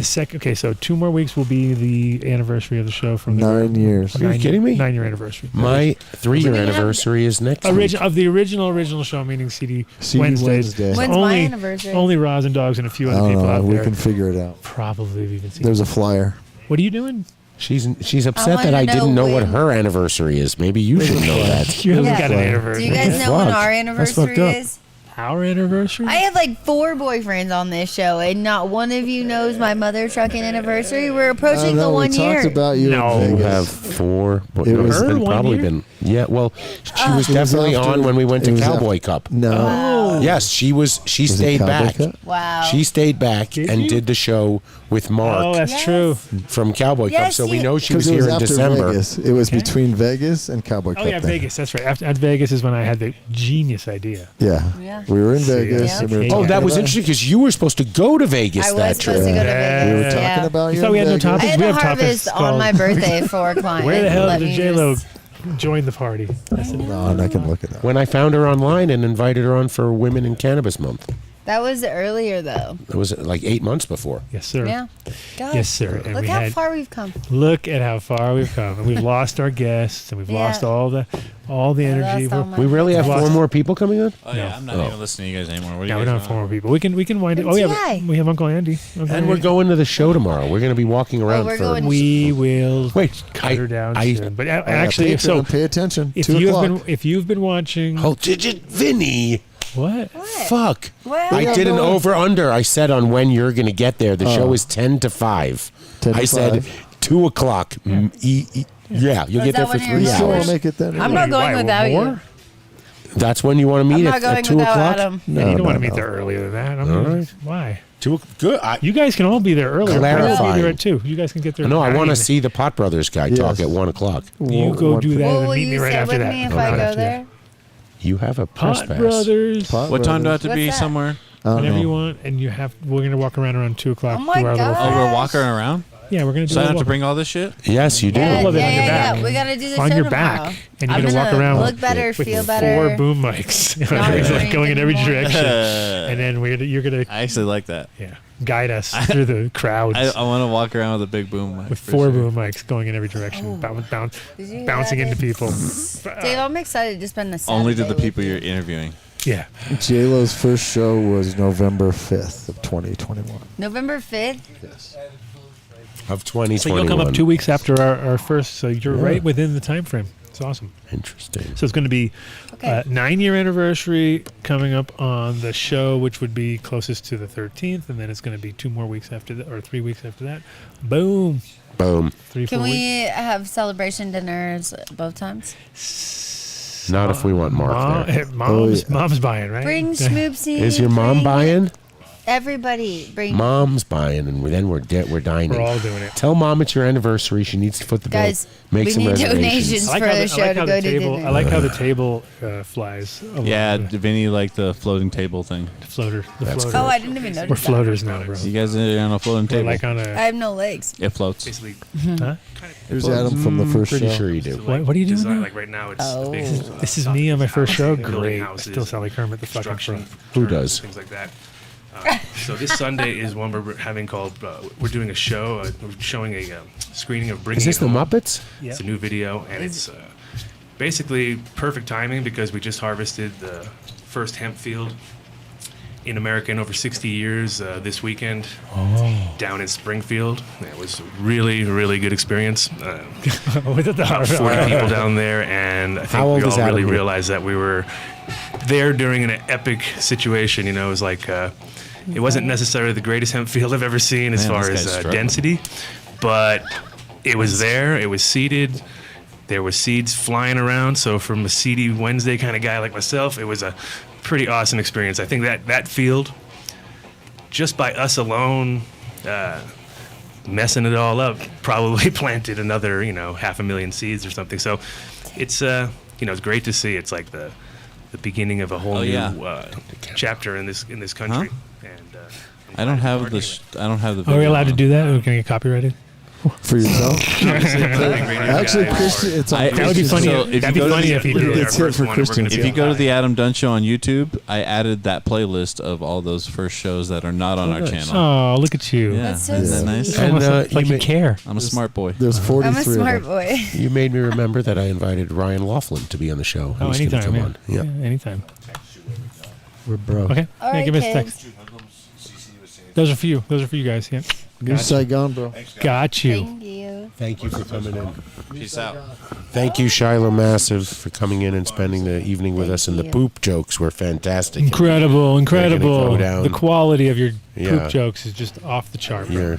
The second. Okay, so 2 more weeks will be the anniversary of the show from 9 years. Are you kidding me? 9-year anniversary. My 3-year anniversary is next week. Of the original show, meaning CD Wednesday. Wednesdays. When's my anniversary? Only Roz and Dogs and a few I other don't people know. out We there. can figure it out. Probably even see. There's a flyer. What are you doing? She's upset wanna that I know didn't know what when- her anniversary is. Maybe you should know that. You haven't Yeah. got an anniversary. Do you guys know when Fuck. our That's anniversary fucked up. is? Our anniversary? I have like 4 boyfriends on this show, and not one of you knows my mother trucking anniversary. We're approaching the we 1 year. talked about you No. in You Vegas. have 4. But It no, was- it's been Her 1 probably year? been. Yeah, well, she was It was definitely after- on when we went it to was Cowboy Cup. No. Yes, she was. She Was it stayed Cowboy back. Cup? Wow. She stayed back Did and you? did the show with Mark Oh, that's true. from Cowboy Cup. Yes, So we you- know she was Because it here was in after December. Vegas. It was between Vegas and Cowboy Cup. Oh yeah, thing. Vegas. That's right. At Vegas is when I had the genius idea. Yeah. Yeah. We were in See, Vegas. yeah. And we were Oh, talking That was about- interesting because you were supposed to go to Vegas I was that supposed trip. to go to Yeah. We were Vegas. talking Yeah. about You you. thought we had no in Vegas. I topics? had We a have topics harvest on called- my birthday for a client. Where the hell Let did me J-Lo just- join the party? I said, No, and I can look it up. When I found her online and invited her on for Women in Cannabis Month. That was earlier, though. It was like 8 months before. yes, sir. Yeah. God. Yes, sir. And Look we how had, far we've come. Look at how far we've come, and we've lost our guests, and we've Yeah. lost all the energy. lost all my- We really have Lost- 4 more people coming on? Oh yeah, I'm not even listening to you guys anymore. What do Yeah, you we guys don't have want? 4 more people. We can wind it. Oh yeah, TI. we have Uncle Andy. Uncle And we're Andy. going to the show tomorrow. We're going to be walking around we're for. going- We will Wait, cut her down I- soon. But Yeah, actually, so pay attention. if 2 o'clock. if you've been watching, Oh, Vinny. what? Fuck. Well, I did an no. over-under. I said on when you're going to get there. The show is 10 to 5. 10 to I said 5. 2 o'clock. Yeah, you'll Oh, get is there that for when 3 you're Still hours. won't make it then. I'm not going without you. That's when you want to meet I'm at, not going 2 without o'clock? Adam. Yeah, you don't want to meet no. there earlier than that. All right. Why? Good. You guys can all be there earlier. I'll be Clarifying. there at 2. You guys can get there. No, I at want to 9. see the Pot Brothers guy talk Yes. at 1 o'clock. You go do that Well, and will meet me you right sit after with that. me if No, I not go after that. there? You have a press Pot pass. Brothers. Pot What time do I have to What's be that? somewhere? I don't Whenever know. you want, and we're gonna walk around 2 o'clock. Oh my do our little God. Oh, thing. we're walking around. Yeah, we're gonna do. So I a have to walk. bring all this shit. Yes, you do. Yeah, All of it yeah, on your yeah, back. yeah. We got to do the on show your tomorrow. back, and you're I'm gonna walk around look better, with feel 4 better. boom mics. Not It's like drink going in every anymore. direction, and then you're gonna I actually like that. guide us through the crowds. I want to walk around with a big boom mic with for 4 sure. boom mics going in every direction, Did you hear bouncing that, into Dave? people. Dave, I'm excited to spend the Saturday Only to the with people you. you're interviewing. Yeah. J-Lo's first show was November 5th of 2021. November 5th? Yes. Of So 2021. you'll come up 2 weeks after our first. So you're Yeah. right within the time frame. It's awesome. Interesting. So it's going to be Okay. 9-year anniversary coming up on the show, which would be closest to the 13th, and then it's going to be 2 more weeks after that, or 3 weeks after that. Boom. Boom. 3, 4 Can weeks. we have celebration dinners both times? Not if we want Mark there. Mom's buying, right? Bring Schmoopsy. Is your mom bring buying? Everybody. Bring. Mom's buying, and then we're dining. We're all doing it. Tell Mom it's your anniversary. She needs to foot the bill. Guys, Make we some need reservations. donations for the show to go to dinner. I like how the table flies. Yeah, Vinny liked the floating table thing. The floater. The That's floater. Oh, I didn't even notice We're that. floaters now, bro. You guys are on a floating We're table. like on I a. have no legs. It floats. Basically, Mm-hmm. Here's Adam from the first Pretty show. sure you do. What are you doing? Design, now? like right now, it's Oh. the big This is me on my first show. building Great. I houses, still sound like Kermit the fucking construction, Frog. Who terms, does? things like that. So this Sunday is one we're having called. We're doing a show. We're showing a screening of Bringing Is this It the Home. Muppets? It's a new video, and it's basically perfect timing because we just harvested the first hemp field in America in over 60 years this weekend down in Springfield. It was a really, really good experience. Was it the 40 people down there, and I How think old we is all Adam really here? realized that we were there during an epic situation. You know, it was like it wasn't necessarily the greatest hemp field I've ever seen as Man, far this as guy's struggling. density, but it was there. It was seeded. There was seeds flying around. So from a seedy Wednesday kind of guy like myself, it was a pretty awesome experience. I think that field, just by us alone, messing it all up, probably planted another 500,000 seeds or something. So it's it's great to see. It's like the beginning of a whole new chapter in this country. And I don't have the. I don't have the. Are we video allowed to on. do that? Are we going to get copyrighted? For yourself? Actually, Christian, it's on that would be funny. So if That'd you be go to funny the- if he did. It's here for Christian. If you go to the Adam Dunn Show on YouTube, I added that playlist of all those first shows that are not on our channel. Oh, look at you. Yeah, That's so isn't that nice? sweet. And, Like you care. I'm a smart boy. There's 43 I'm a smart of them. boy. You made me remember that I invited Ryan Laughlin to be on the show. Oh, He's gonna anytime. come Yeah. on. Yeah. Yeah, anytime. We're broke. Okay. All Yeah, right, give us a kids. text. Those are for you. Those are for you guys. Yeah. New Saigon, bro. Got you. Thank you. Thank you for coming in. Peace out. Thank you, Shiloh Massive, for coming in and spending the evening with us. And the poop jokes were fantastic. Incredible, They're gonna incredible. go down. The quality of your Yeah. poop jokes is just off the chart. Your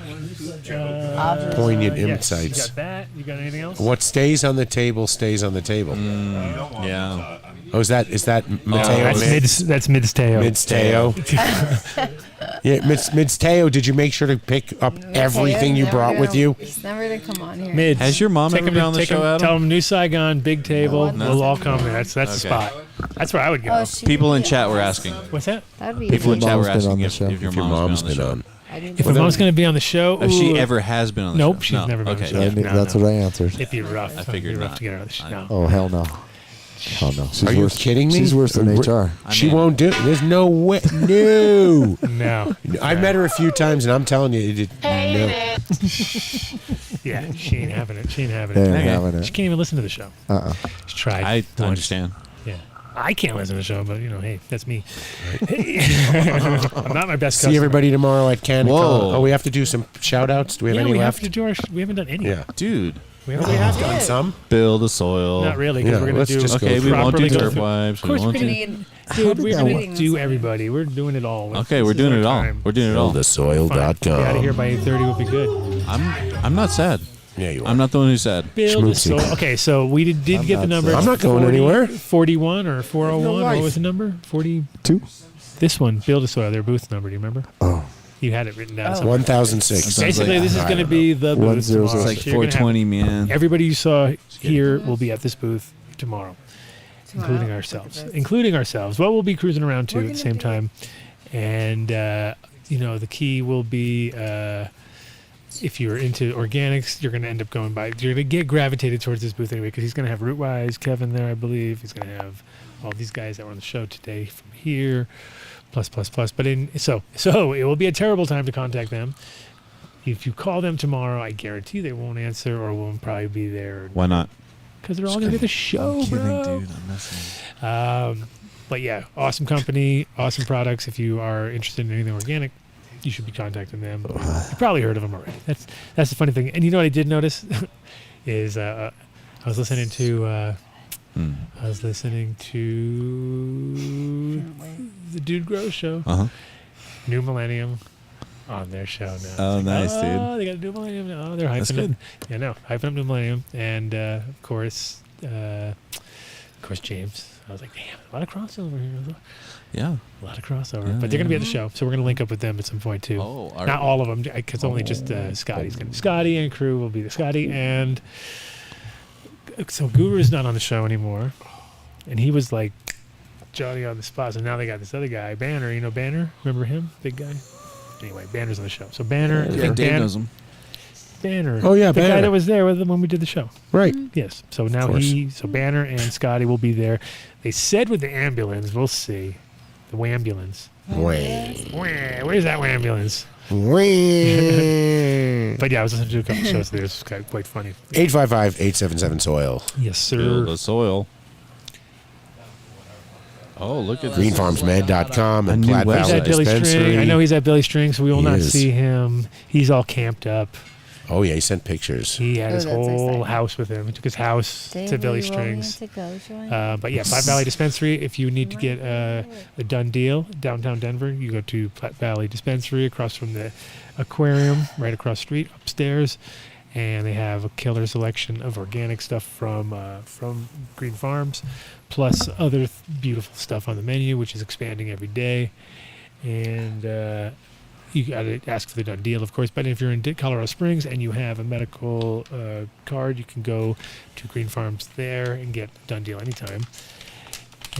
poignant yes. insights. You got that? You got anything else? What stays on the table stays on the table. Yeah. Oh, is that Mateo? That's Midsteo. Midsteo. Yeah, Midsteo, did you make sure to pick up everything you brought with you? He's never to come on here. Mids. Has your mom Take ever him been to- on the take show, him- Adam? Tell them New Saigon, big table. No. We'll all come there. That's the Okay. spot. That's where I would go. Oh, she People would in be chat were awesome. asking. What's that? That'd be People in Your chat were mom's been asking on the if show. your If your mom's mom's been been on. on. I didn't If her mom's going to be on the show, If she ooh, ever has been on the Nope, show. she's No. never been on the Okay. show. I knew- No, that's no. what I answered. It'd be rough. I figured It'd be rough not. to get her on the show. No. Oh, hell no. Hell no. She's Are you worse. kidding me? She's worse than HR. She won't do it. There's no way. No. No. I've met her a few times, and I'm telling you, no. Yeah, she ain't having it. She ain't having They it. ain't having it. She can't even listen to the show. She tried. I once. understand. Yeah. I can't listen to the show, but hey, that's me. I'm not my best customer. See everybody tomorrow at Canada. Whoa. Oh, we have to do some shout outs. Do we have any we left? have to do our. We haven't done any. Yeah. Dude. We We have done some. Build a soil. Not really, because Yeah, we're going let's to do. just go Okay, we won't do properly go turf through- wipes. Of course, we we're won't going do. to. Dude, we're that going work? to do everybody. We're doing it all. Okay, This we're is doing our it all. time. We're doing it all. Buildasoil.com. Get out of here by 8:30 will be good. I'm not sad. Yeah, you are. I'm not the one who's sad. Build a Schmoopsy. soil. Okay, so we did I'm get the not number. sad. I'm not going anywhere. 41 or 401. life. What was the number? 42. 2? This one, Build a Soil, their booth number. Do you remember? Oh. You had it written down. somewhere. 1006. Basically, this is going to be the booth 100. tomorrow. It's like So you're gonna have 420, man. Everybody you saw here will be at this booth tomorrow, including ourselves. Including ourselves. Well, we'll be cruising around too at the same time. And, the key will be if you're into organics, you're going to end up going by. You're going to get gravitated towards this booth anyway because he's going to have Rootwise, Kevin there, I believe. He's going to have all these guys that were on the show today from here. Plus. But so it will be a terrible time to contact them. If you call them tomorrow, I guarantee they won't answer or won't probably be there. Why not? Because they're all going to be at the show, I'm kidding, bro. dude. I'm messing. But yeah, awesome company, awesome products. If you are interested in anything organic, you should be contacting them. You probably heard of them already. That's the funny thing. And you know what I did notice is I was listening to the Dude Grow show. Uh-huh. New Millennium on their show now. Oh, It's nice, dude. Oh, they got a New Millennium now. Oh, they're hyping That's up. good. Yeah, no, hyping up New Millennium. And, of course, James. I was like, damn, a lot of crossover here. Yeah. A lot of crossover. Yeah, But they're going to be at the yeah. show, so we're going to link up with them at some point, too. Oh, all Not right. all of them, because only just Scotty's going to be. Scotty and crew will be the Scotty. And so Guru's not on the show anymore. And he was like Johnny on the spot. So now they got this other guy, Banner. You know Banner? Remember him? Big guy? Anyway, Banner's on the show. So Banner. I think Dave knows him. Banner. Oh, yeah, the guy Banner. that was there with them when we did the show. Right. Yes. So now course. so Banner and Scotty will be there. They said with the ambulance, we'll see. The Wambulance. Where's that Wambulance? But yeah, I was listening to a couple shows there. It's quite funny. 855-877-SOIL. Yes, sir. Build a soil. Oh, look at Greenfarmsmed.com and A new Platte website. He's Valley at Billy String. Dispensary. I know he's at Billy String, so we will He not is. see him. He's all camped up. Oh, yeah, he sent pictures. He had his that's whole exciting. house with him. He took his house to Dave, Billy will you roll me Strings. into Go Joint? But yeah, Platte Valley Dispensary. If you need to get a Dunn deal, downtown Denver, you go to Platte Valley Dispensary across from the aquarium, right across the street, upstairs. And they have a killer selection of organic stuff from Green Farms, plus other beautiful stuff on the menu, which is expanding every day. And you got to ask for the Dunn deal, of course. But if you're in Colorado Springs and you have a medical card, you can go to Green Farms there and get a Dunn deal anytime.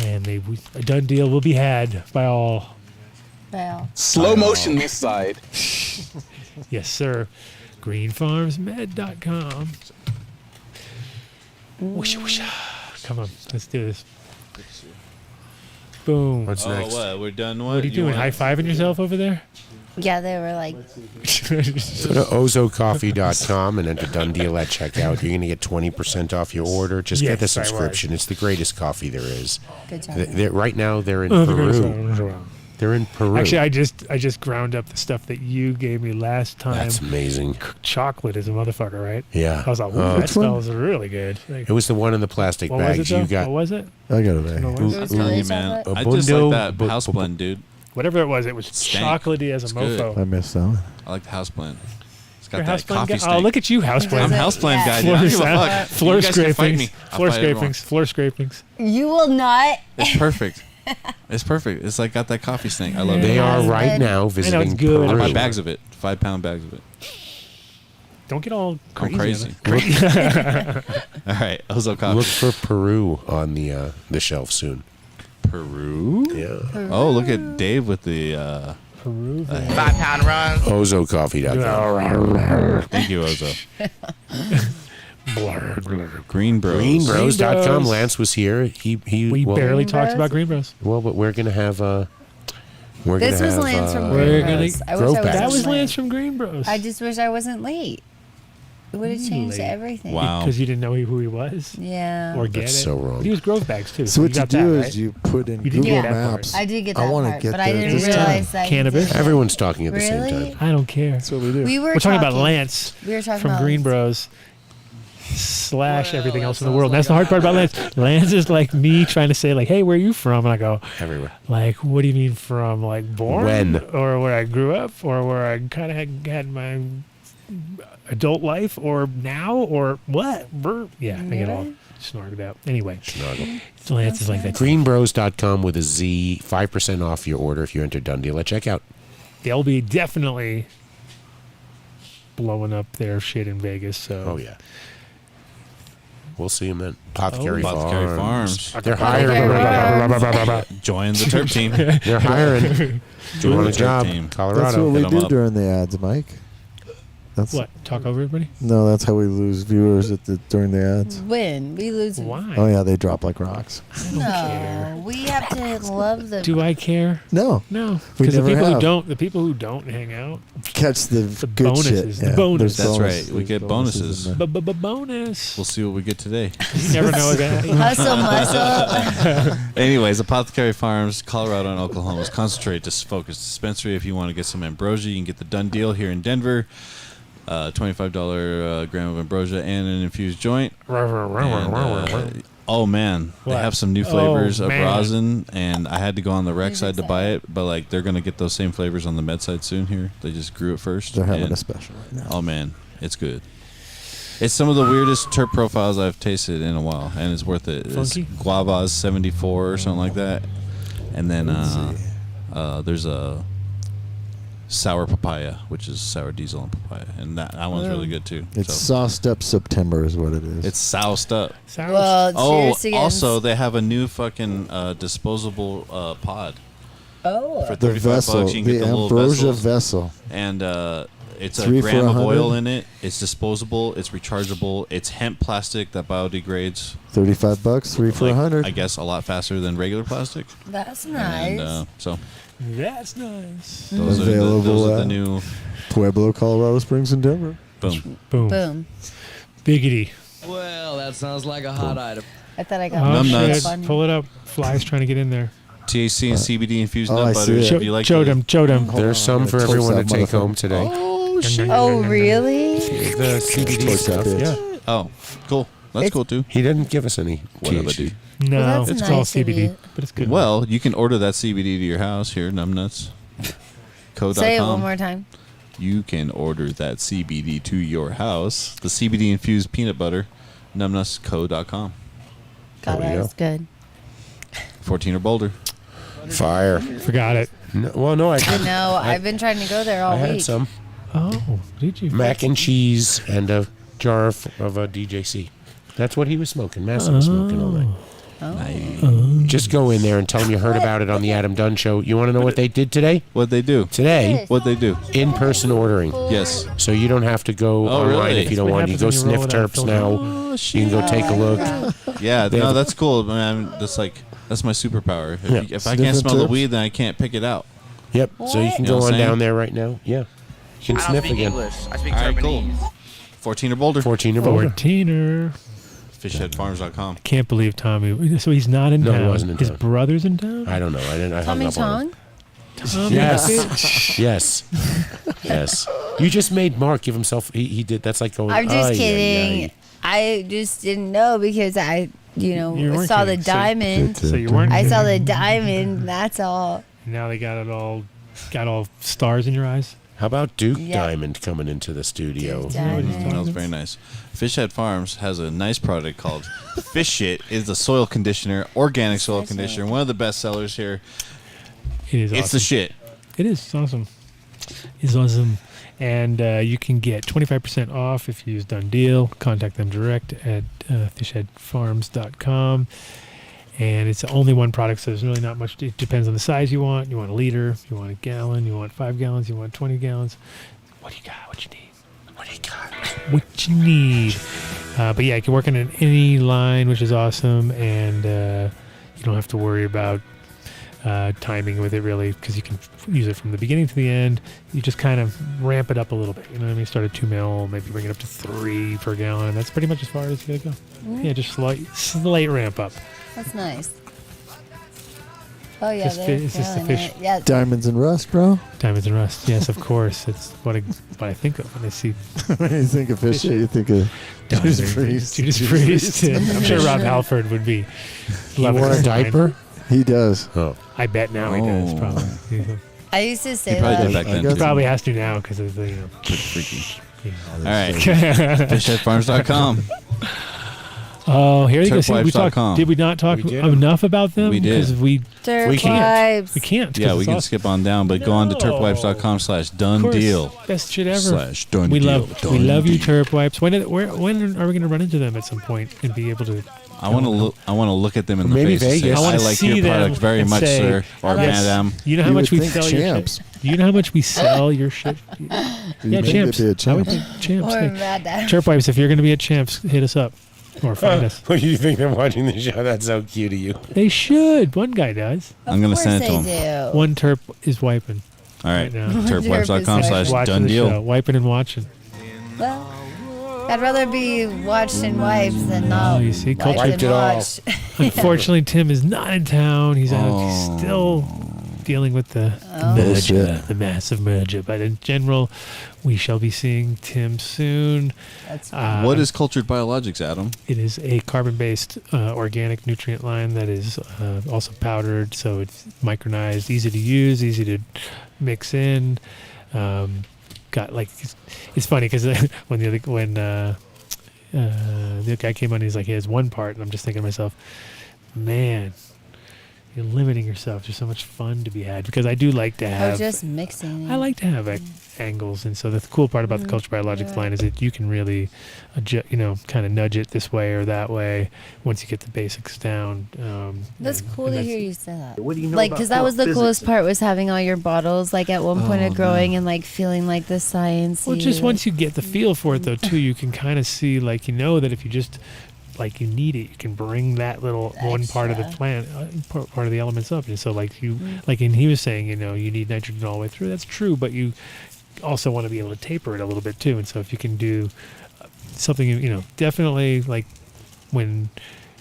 And a Dunn deal will be had by all. Bell. Slow motion this side. Yes, sir. greenfarmsmed.com. Whoosha, whoosha. Come on, let's do this. Boom. What's next? What? We're done. What are you doing? High-fiving yourself over there? Yeah, they were like, Go to ozocoffee.com and enter Dunn deal at checkout. You're going to get 20% off your order. Just get the Yes, I was. subscription. It's the greatest coffee there is. good job. Right now, they're in Oh, Peru. They're in Peru. Actually, I just ground up the stuff that you gave me last time. That's amazing. Chocolate is a motherfucker, right? Yeah. I was like, ooh, Oh. that Which one? smells really good. Like, It was the one in the plastic what was bags it, though? you got. What was it? I got it back. What was it? It was really man. chocolate. I just Abundo, like that house blend, dude. Whatever it was Stank. chocolatey as a It's good. mofo. I missed that one. I like the house blend. It's got You're a that house blend coffee guy? stank. Oh, look at you, house blend. I'm Does it? house blend Yeah. guy, dude. I don't give a Floor- fuck. Floor You guys can fight scrapings. me. I'll Floor fight everyone. scrapings. Floor scrapings. You will not. It's perfect. It's perfect. It's like got that coffee stank. I love it. They are right now it's visiting good. I buy Peru. bags of it. 5-pound bags of it. Don't get all I'm crazy. crazy. All right, Ozo Coffee. Look for Peru on the shelf soon. Peru? Yeah. Oh, look at Dave with the Peru. 5-pound runs. Ozocoffee.com. Thank you, Ozo. Green Bros. Greenbros.com. Lance was here. We well, barely Green talked Bros? about Green Bros. Well, but we're gonna have This was Lance from Green We're Bros. gonna- I wish Grove I bags. That was wasn't late. Lance from Green Bros. I just wish I wasn't late. It would have changed Late. everything. Wow. Because you didn't know who he was. Yeah. Or get That's it. so wrong. But he was Grove Bags too. So what you got do that, is right? you put in You did Google get that part. Maps. I did get I that wanna part, get but I there didn't this realize time. that. Cannabis? You did. Everyone's talking at the Really? same time. I don't care. That's what we do. We were We're talking about Lance We were talking from about Green Bros. / everything else in the world. And that's the hard part about Lance. Lance is like me trying to say like, hey, where are you from? And I go, Everywhere. like, what do you mean from? Like born? When? Or where I grew up? Or where I kind of had my adult life? Or now? Or what? Brr. Yeah, I get all snorted out. Anyway, Lance is like that. Greenbros.com with a Z. 5% off your order if you enter Dunn deal at checkout. They'll be definitely blowing up their shit in Vegas. So Oh yeah. We'll see them then. Apothecary Apothecary Farms. Farms. They're hiring right now. Join the Terp team. They're hiring. Do Join you want the a Terp job? team. Colorado. That's what we Hit 'em do up. during the ads, Mike. That's What? Talk over everybody? No, that's how we lose viewers during the ads. Win. We lose. Why? Oh yeah, they drop like rocks. No, we have to love the. Do I care? No, No, We because the never people have. the people who don't hang out, catch the good bonuses, shit. the bonus. there's That's bonus- right. We there's get bonuses in bonuses. there. Bonus. We'll see what we get today. You never know that. Hustle muscle. Anyways, Apothecary Farms, Colorado and Oklahoma's concentrate focused dispensary. If you want to get some ambrosia, you can get the Dunn deal here in Denver. $25 gram of ambrosia and an infused joint. And, oh man, they What? have some new flavors Oh, of man. rosin, and I had to go on the rec side to buy it, but like they're gonna get those same flavors on the med side soon. Here, they just grew it first. They're having and- a special right now. Oh man, it's good. It's some of the weirdest terp profiles I've tasted in a while, and it's worth it. It's Funky? Guavas 74 or something like that, and then there's a sour papaya, which is sour diesel and papaya, and that one's really good too. It's sauced up September is what it is. It's soused up. Well, Oh, cheers again. also they have a new fucking disposable pod. Oh. For the 35 vessel, bucks, you can the get the little ambrosia vessels. vessel. And it's a 3 for gram of 100. oil in it. It's disposable. It's rechargeable. It's hemp plastic that biodegrades. $35, 3 for like, 100. I guess a lot faster than regular plastic. That's nice. And so That's nice. those Available are the at new. Pueblo, Colorado Springs, and Denver. Boom. Boom. Boom. Biggity. Well, that sounds like a hot item. I thought I got Oh Numb shit! nuts. fun. Pull it up. Flies trying to get in there. THC and CBD infused Oh, nut I butter. see it. If you like Chode the- him. Chode him. There's some for Toast everyone to that take motherfucker. home today. Oh shit. Oh, really? The CBD Toast that stuff. bitch. Yeah. Oh, cool. That's cool too. He didn't give us any Whatever, THC. dude. No, Well, that's it's all nice of CBD, you. but it's good. Well, you can order that CBD to your house here, numbnuts. Co.com. Say it one more time. You can order that CBD to your house. The CBD infused peanut butter, numbnutsco.com. God, There we that go. was good. 14 or bolder. Fire. Forgot it. No, well, no, I I didn't. know. I've been trying to go there all I had week. some Oh, did you? mac and cheese and a jar of a DJC. That's what he was smoking. Massive was smoking all night. Just go in there and tell them you heard about it on the Adam Dunn Show. You want to know what they did today? What they do? Today. What they do? In-person ordering. Yes. So you don't have to go online really? if you don't want. You go sniff terps now. You can go take a look. Yeah, no, that's cool. Man, that's my superpower. If I can't smell the weed, then I can't pick it out. Yep. So you can go on down there right now. Yeah. You can sniff again. English. I speak All right, Terpenese. cool. 14 or bolder. 14 or bolder. 14er. Fishheadfarms.com. Can't believe Tommy. So he's not in No, town. he wasn't in His town. brother's in town? I don't know. I hung Tommy up on him. Chong? Yes. Yes. Yes. You just made Mark give himself. He did. That's like going. I'm just "Ay, kidding. ay, ay." I just didn't know because I, You weren't saw the kidding. So- diamond. So you weren't I saw the kidding. diamond. That's all. Now they got all stars in your eyes. How about Duke Yeah. Diamond coming into the studio? Smells very nice. Fishhead Farms has a nice product called Fish Shit. It's a soil conditioner, organic soil conditioner. One of the best sellers here. It is. It's awesome. the shit. It is. It's awesome. It's awesome. And you can get 25% off if you use Dunn Deal. Contact them direct at fishheadfarms.com. And it's only one product, so there's really not much. It depends on the size you want. You want a liter, you want a gallon, you want 5 gallons, you want 20 gallons. What do you got? What you need? What do you got? What you need? But yeah, you can work on any line, which is awesome. And you don't have to worry about timing with it really, because you can use it from the beginning to the end. You just kind of ramp it up a little bit. You know what I mean? Start at 2 mil, maybe bring it up to 3 per gallon. That's pretty much as far as you gotta go. Mm. Yeah, just slight ramp up. That's nice. Oh yeah, Just they're it's just the killing fish. it. Yeah. Diamonds and rust, bro. Diamonds and rust. Yes, of course. It's what I think of when I see. When you think of fish, you think of Judas Priest. Judas Priest. I'm sure Rob Halford would be. He loving wore a this line. diaper? He does. Oh. I bet now he does probably. I used to say He probably that. did back then. He too. probably has to now because of the Pretty freaky. Yeah. All right. Fishheadfarms.com. Oh, here you go. See, we Terpwipes.com. talked. Did we not talk We did. enough about them? We did. Because we Terp can't. wipes. We can't. Yeah, 'cause we it's can awesome. skip on down, but go on to No. terpwipes.com/Dunn Of course. deal. Best shit ever. /Dunn we deal. we love you, Terp Wipes. When are we going to run into them at some point and be able to? I want to look. I want to look at them in the Maybe face. And say, Vegas. I I wanna like see your them product very and much, say, sir, or yes. madam. You know how You much would we think sell champs. your shit. You know how much we sell your shit. Yeah, Maybe champs. be a champ. I would think champs. Or Hey, Mad Dad. Terp Wipes. If you're going to be at Champs, hit us up or find us. What do you think they're watching the show? That's so cute of you. They should. One guy does. I'm gonna Of course send it to they him. do. One Terp is wiping. All right, Right now. terpwipes.com/Dunn Watching the show. deal. Wiping and watching. Well, I'd rather be watched and wiped than not. Oh, you see, wiped culture- and Wiped it all. watched. Unfortunately, Tim is not in town. He's out. He's still dealing with the merger, Bullshit. the massive merger. But in general, we shall be seeing Tim soon. That's What is cultured biologics, Adam? It is a carbon-based organic nutrient line that is also powdered, so it's micronized, easy to use, easy to mix in. Got like it's funny because when the guy came on, he's like, he has one part, and I'm just thinking to myself, man, you're limiting yourself. There's so much fun to be had because I do like to Or have. just mixing. I like to have angles, and so the cool part about the Culture Biologics line is that you can really, kind of nudge it this way or that way once you get the basics down. That's and- cool and to that's- hear you say that. What do you know Like, about because that was the physics? coolest part was having all your bottles, like at one point Oh, of growing no. and like feeling like the science. Well, just once you get the feel for it, though, too, you can kind of see, like, that if you just, like, you need it, you can bring that little one part of the Extra. plant, part of the elements up. And so, like, and he was saying, you need nitrogen all the way through. That's true, but you also want to be able to taper it a little bit, too. And so if you can do something, definitely, like, when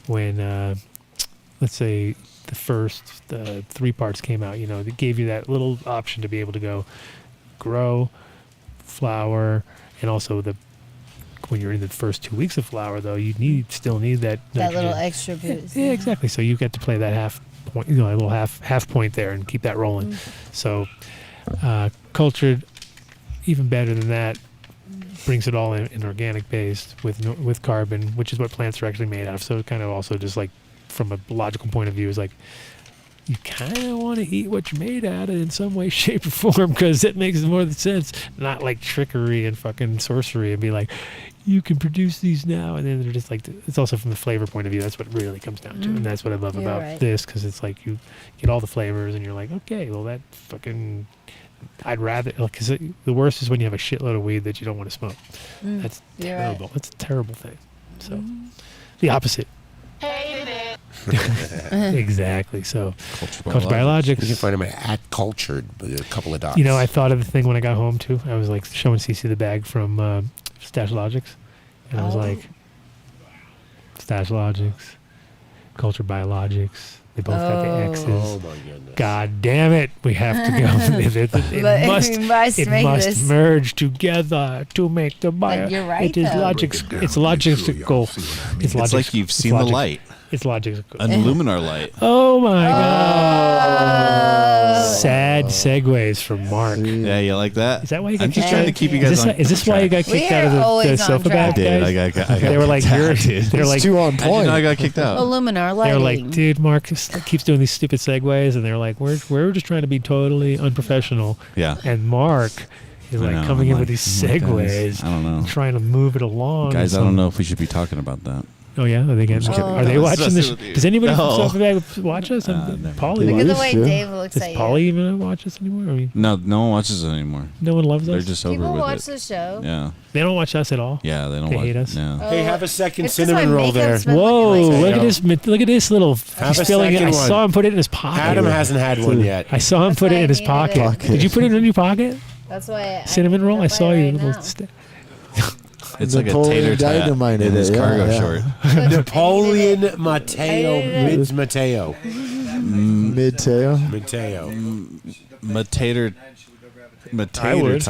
let's say the first 3 parts came out, it gave you that little option to be able to go grow, flower, and also when you're in the first 2 weeks of flower, though, you still need that that little nitrogen. extra boost. Yeah, exactly. So you get to play that half point, a little half point there, and keep that rolling. So cultured, even better than that, brings it all in organic based with carbon, which is what plants are actually made out of. So it kind of also just like from a logical point of view is like you kind of want to eat what you're made out of in some way, shape, or form because it makes more sense. Not like trickery and fucking sorcery and be like, you can produce these now, and then they're just like, it's also from the flavor point of view. That's what it really comes down to, and that's what I love You're about right. this, because it's like you get all the flavors, and you're like, okay, well that fucking, I'd rather, because the worst is when you have a shitload of weed that you don't want to smoke. That's You're terrible. right. That's a terrible thing. So the opposite. Exactly. So Cultured Biologics. You can find them at Cultured with a couple of dots. You know, I thought of the thing when I got home too. I was like showing Cece the bag from Stash Logics, and I was like, Stash Logics, Cultured Biologics. They both got the X's. Oh my goodness! God damn it! We have to go. it must this. merge together to make the bio. But you're right, It is though. logical. It's logical. It's like you've seen the light. It's logical. An Luminar light. Oh my God! Sad segues from Mark. Yeah, you like that? Is that why you got I'm just kicked trying out? to keep you guys on. Is this why you got We kicked out of are the always on sofa track. bag? I guys? got They were like, kicked out, dude. they're like, too on I didn't point. know I got kicked out. Luminar they lighting. were like, dude, Mark keeps doing these stupid segues, and they're like, we're just trying to be totally unprofessional. Yeah. And Mark is I like know. coming I'm in with like, these oh my segues, guys, I don't know. trying to move it along. Guys, I and don't know if we should be talking about that. Oh yeah, are they getting? just kidding. Are they No, watching it's this? messing with you. Does anybody from No. Sofa Bag watch us? never. Polly, Look at the used way to. Dave looks does at Polly you. even watch us anymore? I mean, No one watches it anymore. no one loves They're us. just over People with watch it. the show. Yeah. They don't watch us at all. Yeah, they don't They watch hate us. No. Hey, have a second It's 'cause my cinnamon roll there. makeup's been Whoa! looking like Look that. at this! Look at this little. Have He's a filling it. I second one. saw him put it in his pocket. Adam hasn't had one yet. I saw him That's put why it in I his needed pocket. it. Did you put it in your pocket? That's why. Cinnamon roll. I saw you. Right It's like a Napoleon tater tot Dynamite in in his it, yeah, cargo yeah. short. Napoleon Mateo, Mids Mateo. Mid-tail. Mateo. Matater. I would.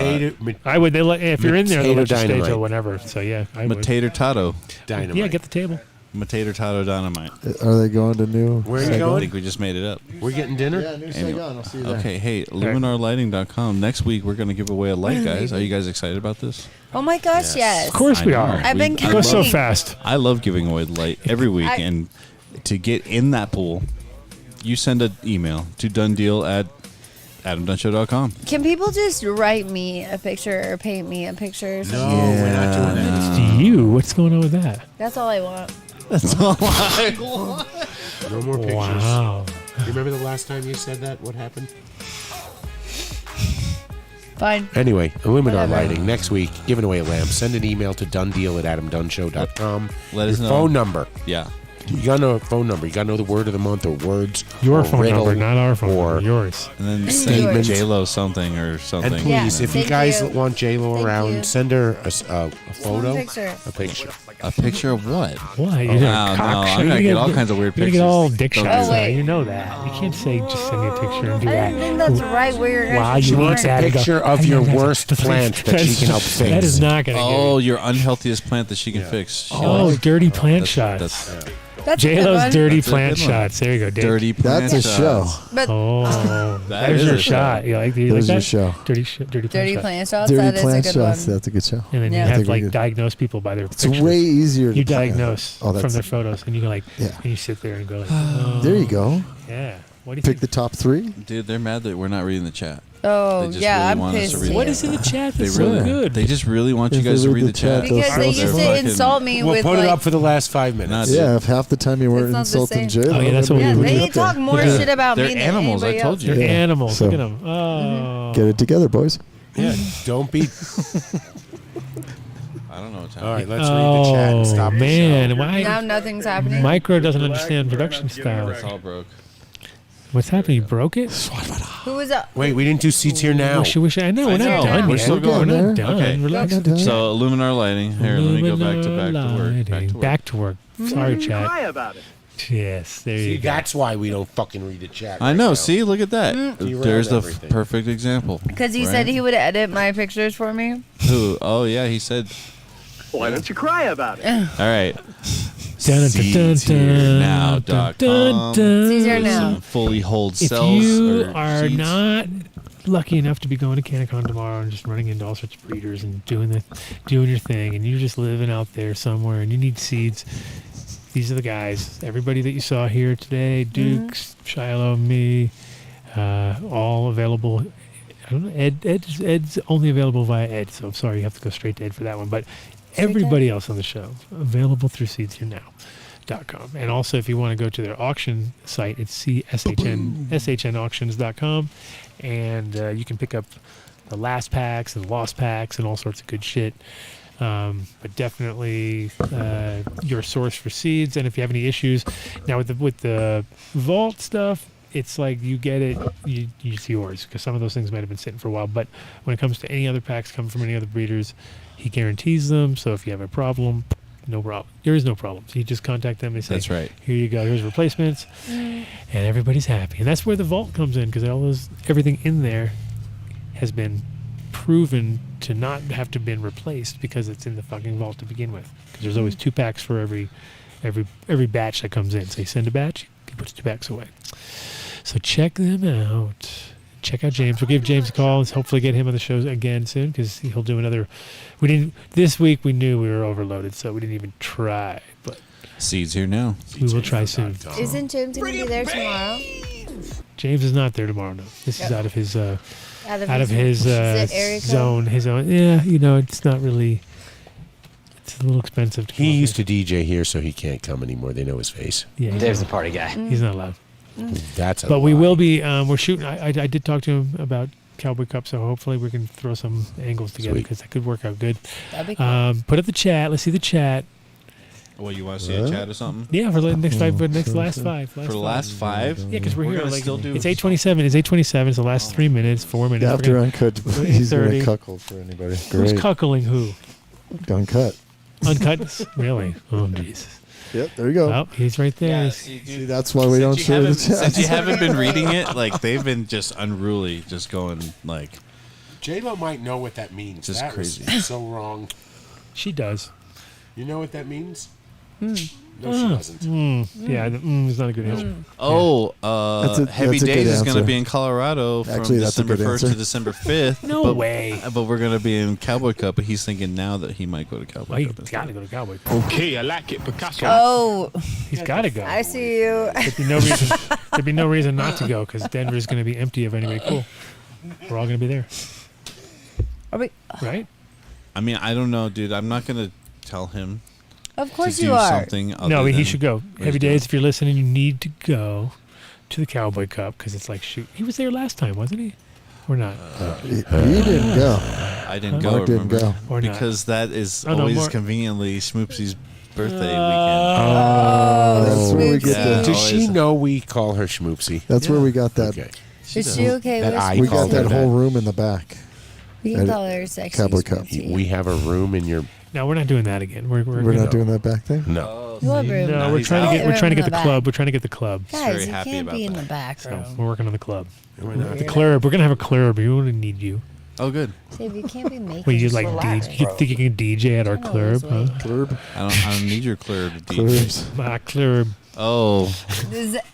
I would. They let, if you're in there, they'll let you stay Dynamite. till whenever. So yeah, I would. Matater Tato. Dynamite. Yeah, get the table. Matater Tato Dynamite. Are they going to new? Where are you I going? think we just made it up. We're getting dinner? Yeah, new Saigon. I'll see you there. Okay, hey, luminarlighting.com. Next week, we're going to give away a light, guys. Are you guys excited about this? Oh my gosh, yes. Of course we are. I've been It goes so counting. fast. I love giving away the light every week. And to get in that pool, you send an email to dundeal@adamdunshow.com. Can people just write me a picture or paint me a picture? Or something? we're not doing that. It's to you. What's going on with that? That's all I want. That's all I want. No more pictures. Wow. You remember the last time you said that? What happened? Fine. Anyway, Illuminar Whatever. Lighting. Next week, giving away a lamp. Send an email to dundeal@adamdunshow.com. Let us Your know. phone number. Yeah. You gotta know a phone number. You gotta know the word of the month or words. Your or phone riddle, number, not our phone or number. Yours. And then Statement. send J-Lo something or something. And please, if you Thank guys you. want J-Lo Thank around, you. send her a photo. picture. A picture. A picture of what? What? Oh, You're wow, a no, cock I'm shot. gonna You're get all kinds of weird You're pictures. gonna get all dick Don't shots. do that. You know that. You can't say just send me a picture and do I that. didn't think that's right where you're Wow, going. you want wants a that? picture of your worst plant that she can help fix. That is not gonna. Oh, your unhealthiest plant that she can fix. She Oh, likes- dirty plant that's- shots. That's a good J-Lo's one. dirty That's a plant good one. shots. There you go. Dave. Dirty plant That's a show. shots. But Oh, That there's is your a show. shot. You like, do you There's like your that? show. Dirty plant dirty shot. plant shots. Dirty That is a plant good shots. one. That's a good show. And then Yeah. you I have think we like could- diagnose people by their It's pictures. way easier to You plan. diagnose Oh, from that's their photos, and you go like, Yeah. and you sit there and go like, oh, There you go. yeah. What do you Pick think? the top 3. Dude, they're mad that we're not reading the chat. Oh, They just yeah, really I'm want us to pissed. read What it. is in the chat They that's really, so good? They just really want you If guys they to read read the the chat. chat, Because they They'll used to fucking- insult me We'll with put like, it up for the last 5 minutes. Not- Yeah, if half the time you weren't It's not the insulting same. J-Lo. Oh, yeah, that's what yeah, we they get talk more Yeah. shit about They're me than animals, I anybody told else. you. They're Yeah. animals. So- Look at them. Oh. Get it together, boys. Yeah, don't be. I don't know what's All right, happening. let's read the chat and stop Oh, the man. show. Why? Now nothing's happening. Micro doesn't understand production style. It's all broke. What's happening? You broke it? Who was up? Wait, we didn't do seats here now. Wish I know. We're not know. done We're yet. still going. We're not there. done. Okay. Relax. Not done. So, Luminar Lighting. Here, let me go back to work. Lighting. Back to work. Sorry, chat. Cry about it. Yes, there See, you go. that's why we don't fucking read the chat. I right know. now. See, look at that. Derailed There's the everything. perfect example. Because he right? said he would edit my pictures for me. Who? Oh, yeah, he said. Why don't you cry about it? All right. Seedsherenow.com. Seeds Here Now. Some fully hold If cells. you or are seeds. not lucky enough to be going to CannaCon tomorrow and just running into all sorts of breeders and doing your thing, and you're just living out there somewhere and you need seeds, these are the guys. Everybody that you saw here today, Dukes, Shiloh, me, all available. I don't know, Ed's only available via Ed, so I'm sorry you have to go straight to Ed for that one. But everybody else on the show available through seedsherenow.com. And also, if you want to go to their auction site, it's shnauctions.com, and you can pick up the last packs and the lost packs and all sorts of good shit. But definitely your source for seeds. And if you have any issues now with the vault stuff, it's like you get it, it's yours, because some of those things might have been sitting for a while. But when it comes to any other packs coming from any other breeders, he guarantees them. So if you have a problem, no problem. There is no problem. So you just contact them. They say, That's right. Here you go. Here's replacements, and everybody's happy. And that's where the vault comes in, because everything in there has been proven to not have to been replaced because it's in the fucking vault to begin with. Because there's always 2 packs for every batch that comes in. So you send a batch, he puts 2 packs away. So check them out. Check out James. We'll give James a call and hopefully get him on the show again soon, because he'll do another. This week we knew we were overloaded, so we didn't even try. But Seeds here now. We will try soon. Isn't James going to be there tomorrow? James is not there tomorrow. No, this is out of his Out of his zone. His own. Yeah, it's not really. It's a little expensive. To He used to DJ here, so he can't come anymore. They know his face. Yeah, Dave's the party guy. He's not allowed. That's a But we lie. will be. We're shooting. I did talk to him about Cowboy Cup, so hopefully we can throw some angles together, because that could work out good. That'd be cool. Put up the chat. Let's see the chat. Well, you want to see a chat or something? Yeah, for the next last five. For the last 5? Yeah, because we're here. gonna Like, still do. it's 8:27. It's 8:27. It's the last 3 minutes, 4 minutes. After uncut, he's going to 8:30. cuckold for anybody. Who's Great. cuckling who? Uncut. Uncut? Really? Oh, Jesus. Yep, there you go. Oh, he's right there. See, that's why we don't share the chat. Since you haven't been reading it, like, they've been just unruly, just going, like... J-Lo might know what that means. Just that crazy. Was so wrong. She does. You know what that means? Mm. No, she doesn't. Yeah, it's not a good answer. Oh, Heavy that's a good Days is going to answer. be in Colorado from Actually, that's a December good 1st to answer. December 5th. No way. But we're going to be in Cowboy Cup, but he's thinking now that he might go to Cowboy Well, he's Cup. got to go to Cowboy Cup. Okay, I like it, Picasso. Oh, He's got to go. I see you. There'd be no reason not to go, because Denver's going to be empty of anybody cool. We're all going to be there. Are we? Right? I mean, I don't know, dude. I'm not going to tell him Of course to you do are. something other No, he than should go. what Heavy he's Days, if you're listening, you need to go to the Cowboy Cup, because it's like, shoot. He was there last time, wasn't he? Or not? He didn't go. I didn't Mark go, didn't remember? go. Or not. Because that is Oh, no, always Mark- conveniently Schmoopsy's birthday Oh, That's where we get Yeah. that. Does she always- know we call her Schmoopsy? That's where we got that. Okay. Is she okay That with? I We called got her that whole room in the back. We can at call her sexy. Cowboy Cup. Schmoopsy. We have a room in your. No, we're not doing that again. We're We're not doing that back thing. No. What room? No, No, we're he's trying to out. get. We're trying to get Room the in the club. back. We're trying to get the club. Guys, very you happy can't about be in that. the back So room. we're working on the club. We're not. The club. We're gonna have a club. We won't need you. Oh, good. Dave, you can't be making. Well, you like relax, DJ, you think you can DJ at our Channel club? is Huh? way- Club. I don't need your clear to DJ. Clubs. My club. Oh,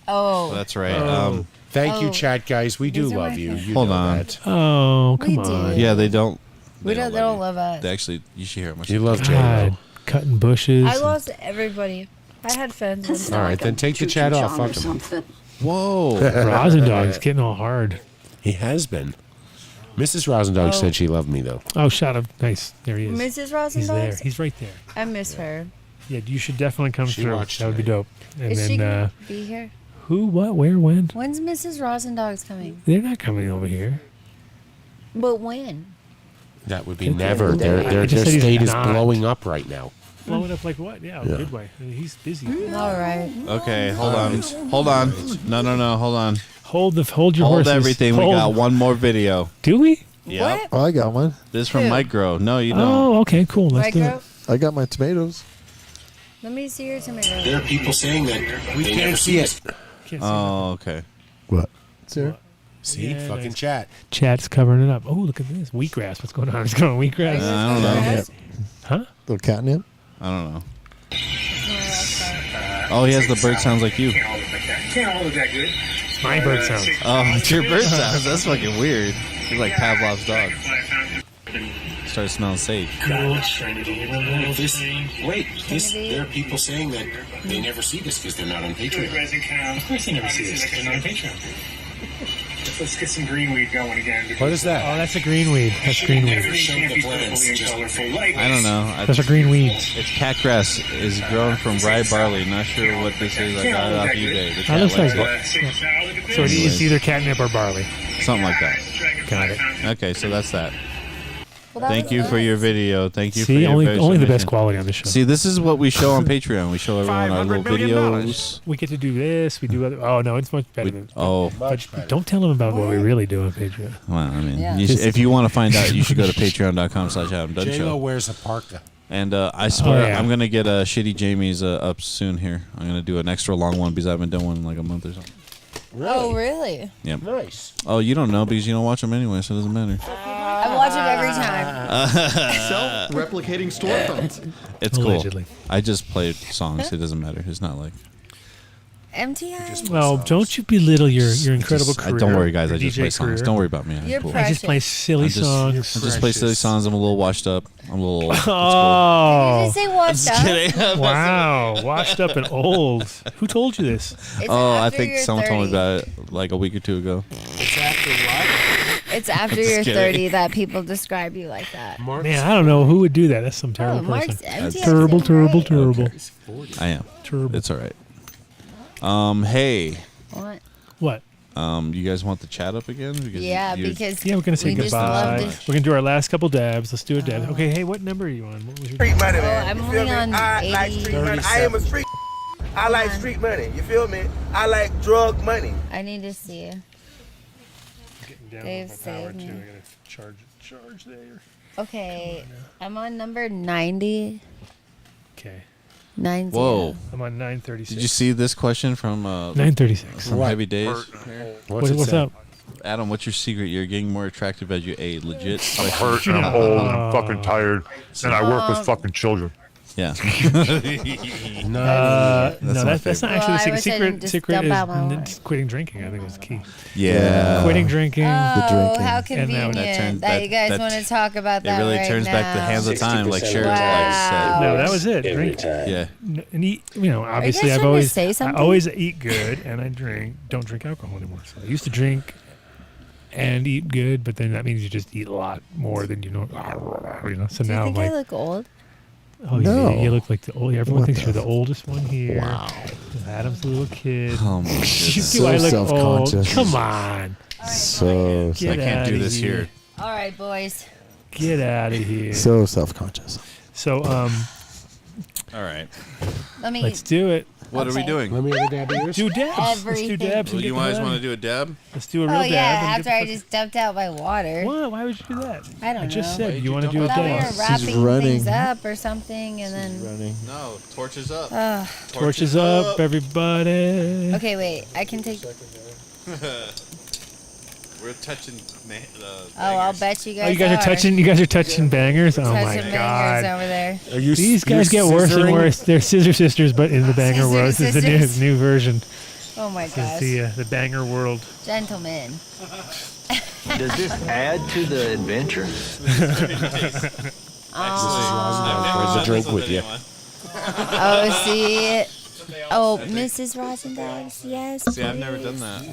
Oh, that's right. Oh. Thank you, Oh. chat guys. We do These are love my you. friends. You Hold know on. that. Oh, come We on. do. yeah, they don't. we don't. They don't love us. They actually, you should hear how much You they love love J-Lo. God, cutting bushes. I lost everybody. I had friends. All right, then take the chat off. Fuck him. Whoa. Rosendog's getting all hard. He has been. Mrs. Rosendog said she loved me, though. Oh, shut up. Nice. There he is. Mrs. He's there. Rosendog. He's right there. I miss her. Yeah, you should definitely come She through. watched That would be tonight. dope. And Is she then, gonna be here? who, what, where, when? When's Mrs. Rosendog's coming? They're not coming over here. But when? That would be Okay. never. Their I just said he's state is not. blowing up right now. Blowing up like what? Yeah, Yeah. good way. I mean, he's busy. All right. Okay, hold on. Hold on. No, hold on. Hold your Hold horses. everything. We Hold. got one more video. Do we? Yep. Oh, I got one. This is from Who? Mike Grow. No, you don't. Oh, okay, cool. Let's do Micro? it. I got my tomatoes. Let me see your tomato. There are people saying that we can't see it. Can't see Oh, okay. What? Sarah? See, Yeah, fucking nice. chat. Chat's covering it up. Oh, look at this. Wheatgrass. What's going on? It's going wheatgrass. I don't know. Catnip. Huh? Little catnip. I don't know. Oh, he has the bird sounds like you. Can't hold it that good. It's my bird sound. Oh, it's your bird sounds. That's fucking weird. You're like Pavlov's dog. Started smelling sage. There are people saying that they never see this because they're not on Patreon. Of course they never see this. They're not on Patreon. Let's get some green weed going again. What is that? Oh, that's a green weed. That's green weed. I don't know. Those are green weeds. It's catgrass. Is grown from rye barley. Not sure what this is. I got it off eBay. The That cat looks like likes it. it. So it's either catnip or barley. Something like that. Got it. Okay, so that's that. Well, that Thank was you nice. for your video. Thank you for See, your only video the best submission. quality on the show. See, this is what we show on Patreon. We show everyone our little videos. We get to do this. We do other. Oh no, it's much better. Than, Oh, but don't tell them about what we really do on Patreon. well, I mean, Yeah. if you want to find out, you should go to patreon.com/AdamDunn J-Lo Show. wears a parka. And I swear, yeah. I'm going to get a Shitty Jamie's up soon here. I'm going to do an extra long one because I haven't done one in like a month or something. Oh, really? Yep. Nice. Oh, you don't know because you don't watch them anyway, so it doesn't matter. I watch it every time. Self-replicating storefronts. It's Allegedly. cool. I just play songs. It doesn't matter. It's not like. MTI? Well, don't you belittle your incredible career. Don't worry, guys. I your just DJ play songs. career. Don't worry about me. I'm You're cool. precious. I just play silly I just- songs. I just play silly songs. I'm a little washed up. I'm a little old. It's cool. Did you Oh, say washed up? Kidding. wow, washed up and old. Who told you this? It's Oh, I after think you're someone told me 30. about it like a week or two ago. It's after what? It's after Just you're kidding. 30 that people describe you like that. Man, I don't know who would do that. That's some terrible Mark's person. MTI Terrible, is terrible, right. terrible. I am. Terrible. It's all right. Hey, What? What? you guys want the chat up again? Because Yeah, you- because Yeah, we're gonna say we just love goodbye. to- We're gonna do our last couple dabs. Let's do a dab. Okay, hey, what number are you on? What was your? Money, Oh, man. I'm You only feel me? on I like 80. street money. I am a street. I like street money. You feel me? I like drug money. I need to see you. Dave saved me. gotta charge there. Okay, I'm on number 90. Okay. 90. Whoa. I'm on 936. Did you see this question from 936. from What? Heavy Days? What's up? Adam, what's your secret? You're getting more attractive as you age. Legit. I'm hurt and I'm old and I'm fucking tired and I work with fucking children. Yeah. No, that's not Well, I actually wish the I didn't just secret. dump Secret out my is water. quitting drinking. I think was key. Yeah. Quitting drinking. Oh, drinking. how And convenient that turns- that you guys that- want to talk about It that really right turns now. back the hands of time, like 60% Cher's of Wow. No, that was it. Every Drink. time. Yeah. And eat. You know, obviously, guys I've trying to always say I something? always eat good, and I don't drink alcohol anymore. So I used to drink and eat good, but then that means you just eat a lot more than you know. You know. So Do you now think I'm I like, look old? oh, No. you look like the old. Everyone What thinks the you're the oldest one here. Wow. Adam's a little kid. Oh my Do goodness. I look old? self-conscious. Come on. So, Get I can't do outta this here. All right, boys. Get out of here. so self-conscious. So, All right. Let me. let's do it. What are we Okay. doing? Let me have a dab of yours. Do dabs. Let's do Everything. dabs. Well, and you get guys done. want to do a dab? Let's do a real Oh dab. yeah, and after get I the just dumped out my water. What? Why would you do that? I don't I just know. said you want to do I a thought we dab. were wrapping running. things up or something, and then. Running. No, torches up. Torches up, everybody. Okay, wait. I can take. We're touching. Oh, I'll bet you guys. Oh, you guys are touching. You guys are touching bangers. Oh my touching god. bangers over there. Are you, These guys get worse and worse. They're scissor sisters, but in the banger Scissor world. This is the sisters. new version. Oh my This is gosh, the banger world. gentlemen. Does this add to the adventure? There's a drink with you. Oh, see. Oh, Mrs. Rosenthal, yes. See, I've never done that.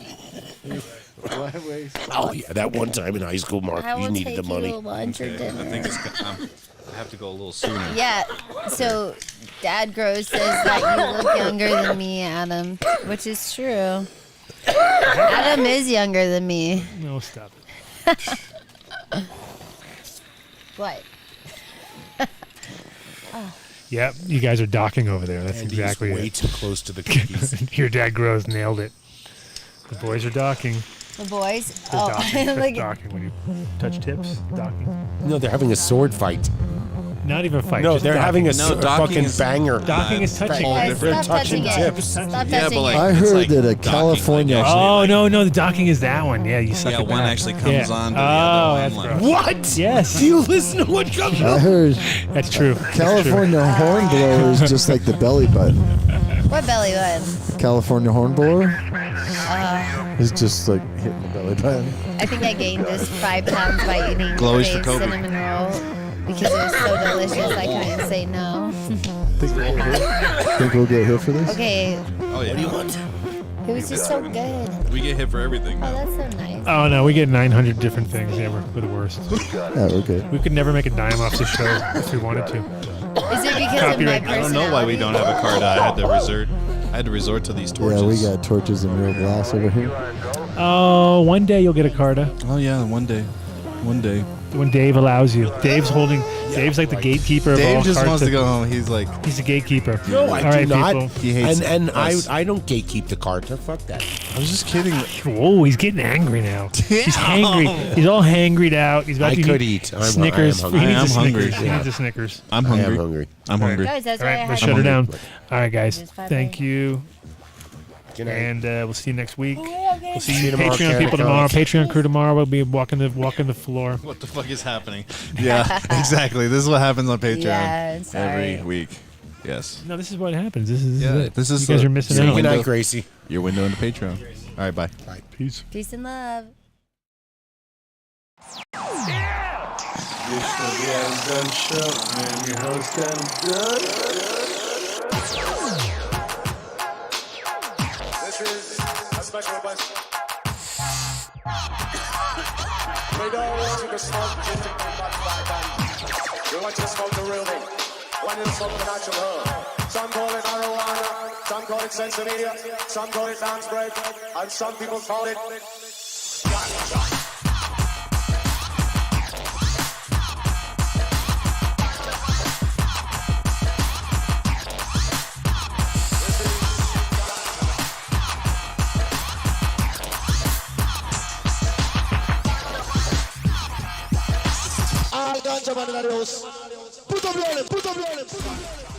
Oh yeah, that one time in high school, Mark, I you will needed take the money. you to lunch or I dinner. think it's. I have to go a little sooner. Yeah, so Dad Gross says that you look younger than me, Adam, which is true. Adam is younger than me. No, stop it. What? Yep, you guys are docking over there. That's Andy's exactly way it. too close to the cookies. Your dad grows nailed it. The boys are docking. The boys? They're Oh, docking. That's look at docking when you touch tips. Docking. No, they're having a sword fight. Not even a fight. No, just they're docking. having a fucking banger. Docking is touching. Guys, They're stop touching touching it. tips. Stop Yeah, touching but like, it. I it's heard like that a docking, California. like, Oh no, the docking is that one. Yeah, you suck Yeah, it one back. actually comes on to the oh, other that's one, gross. like- What? Yes. Do you listen to what comes I up? heard That's true. That's California horn blower is just like the belly button. What belly button? California horn blower is just like hitting the belly button. I think I gained this 5 pounds by eating Glowies for a Kobe. cinnamon roll because it was so delicious I couldn't say no. Think we'll get hit for this? Okay, Oh yeah. What do you want? It was just so good. We get hit for everything. Oh, that's so nice. Oh no, we get 900 different things. Yeah, we're the worst. Yeah, we're good. We could never make a dime off the show if we wanted to. Is it because Copyright. of my I don't know why we don't have a card. I had to resort to these torches. Yeah, we got torches and real glass over here. Oh, one day you'll get a Carta. Oh yeah, one day. When Dave allows you. Dave's holding. Dave's like the gatekeeper of all Dave just Carta. wants to go home. He's like, He's a gatekeeper. No, I All do right, not. people. He hates and us. I don't gatekeep the Carta. Fuck that. I was just kidding. Whoa, he's getting angry now. He's hangry. He's all hangried out. He's about I to could eat. Snickers. I am hungry. He needs I a am Snickers. hungry. He needs a Snickers. I'm I hungry. am hungry. I'm hungry. Guys, that's All why I right, had let's to shut her leave. down. All right, guys. Just 5 Thank you. Good night. And we'll see you next week. Okay. We'll see See you you tomorrow, Patreon people Karen. tomorrow. Patreon crew tomorrow. We'll be walking the floor. What the fuck is happening? Yeah, exactly. This is what happens on Patreon Yeah, sorry. every week. Yes. No, this is what happens. This is Yeah, it. this is you guys the- are missing Good out. night, Gracie. Your window into Patreon. All right, bye. Peace. Peace and love. It's the Jazz Dunn Show. I am your host, Dunn. This is a special request. We don't want you to smoke just we want you to smoke the real thing. We want you to smoke the natural herb. Some call it marijuana, some call it sensimedia, some call it dance break, and some people call it ganja. All ganja man in the house. Put up your name, put up your name.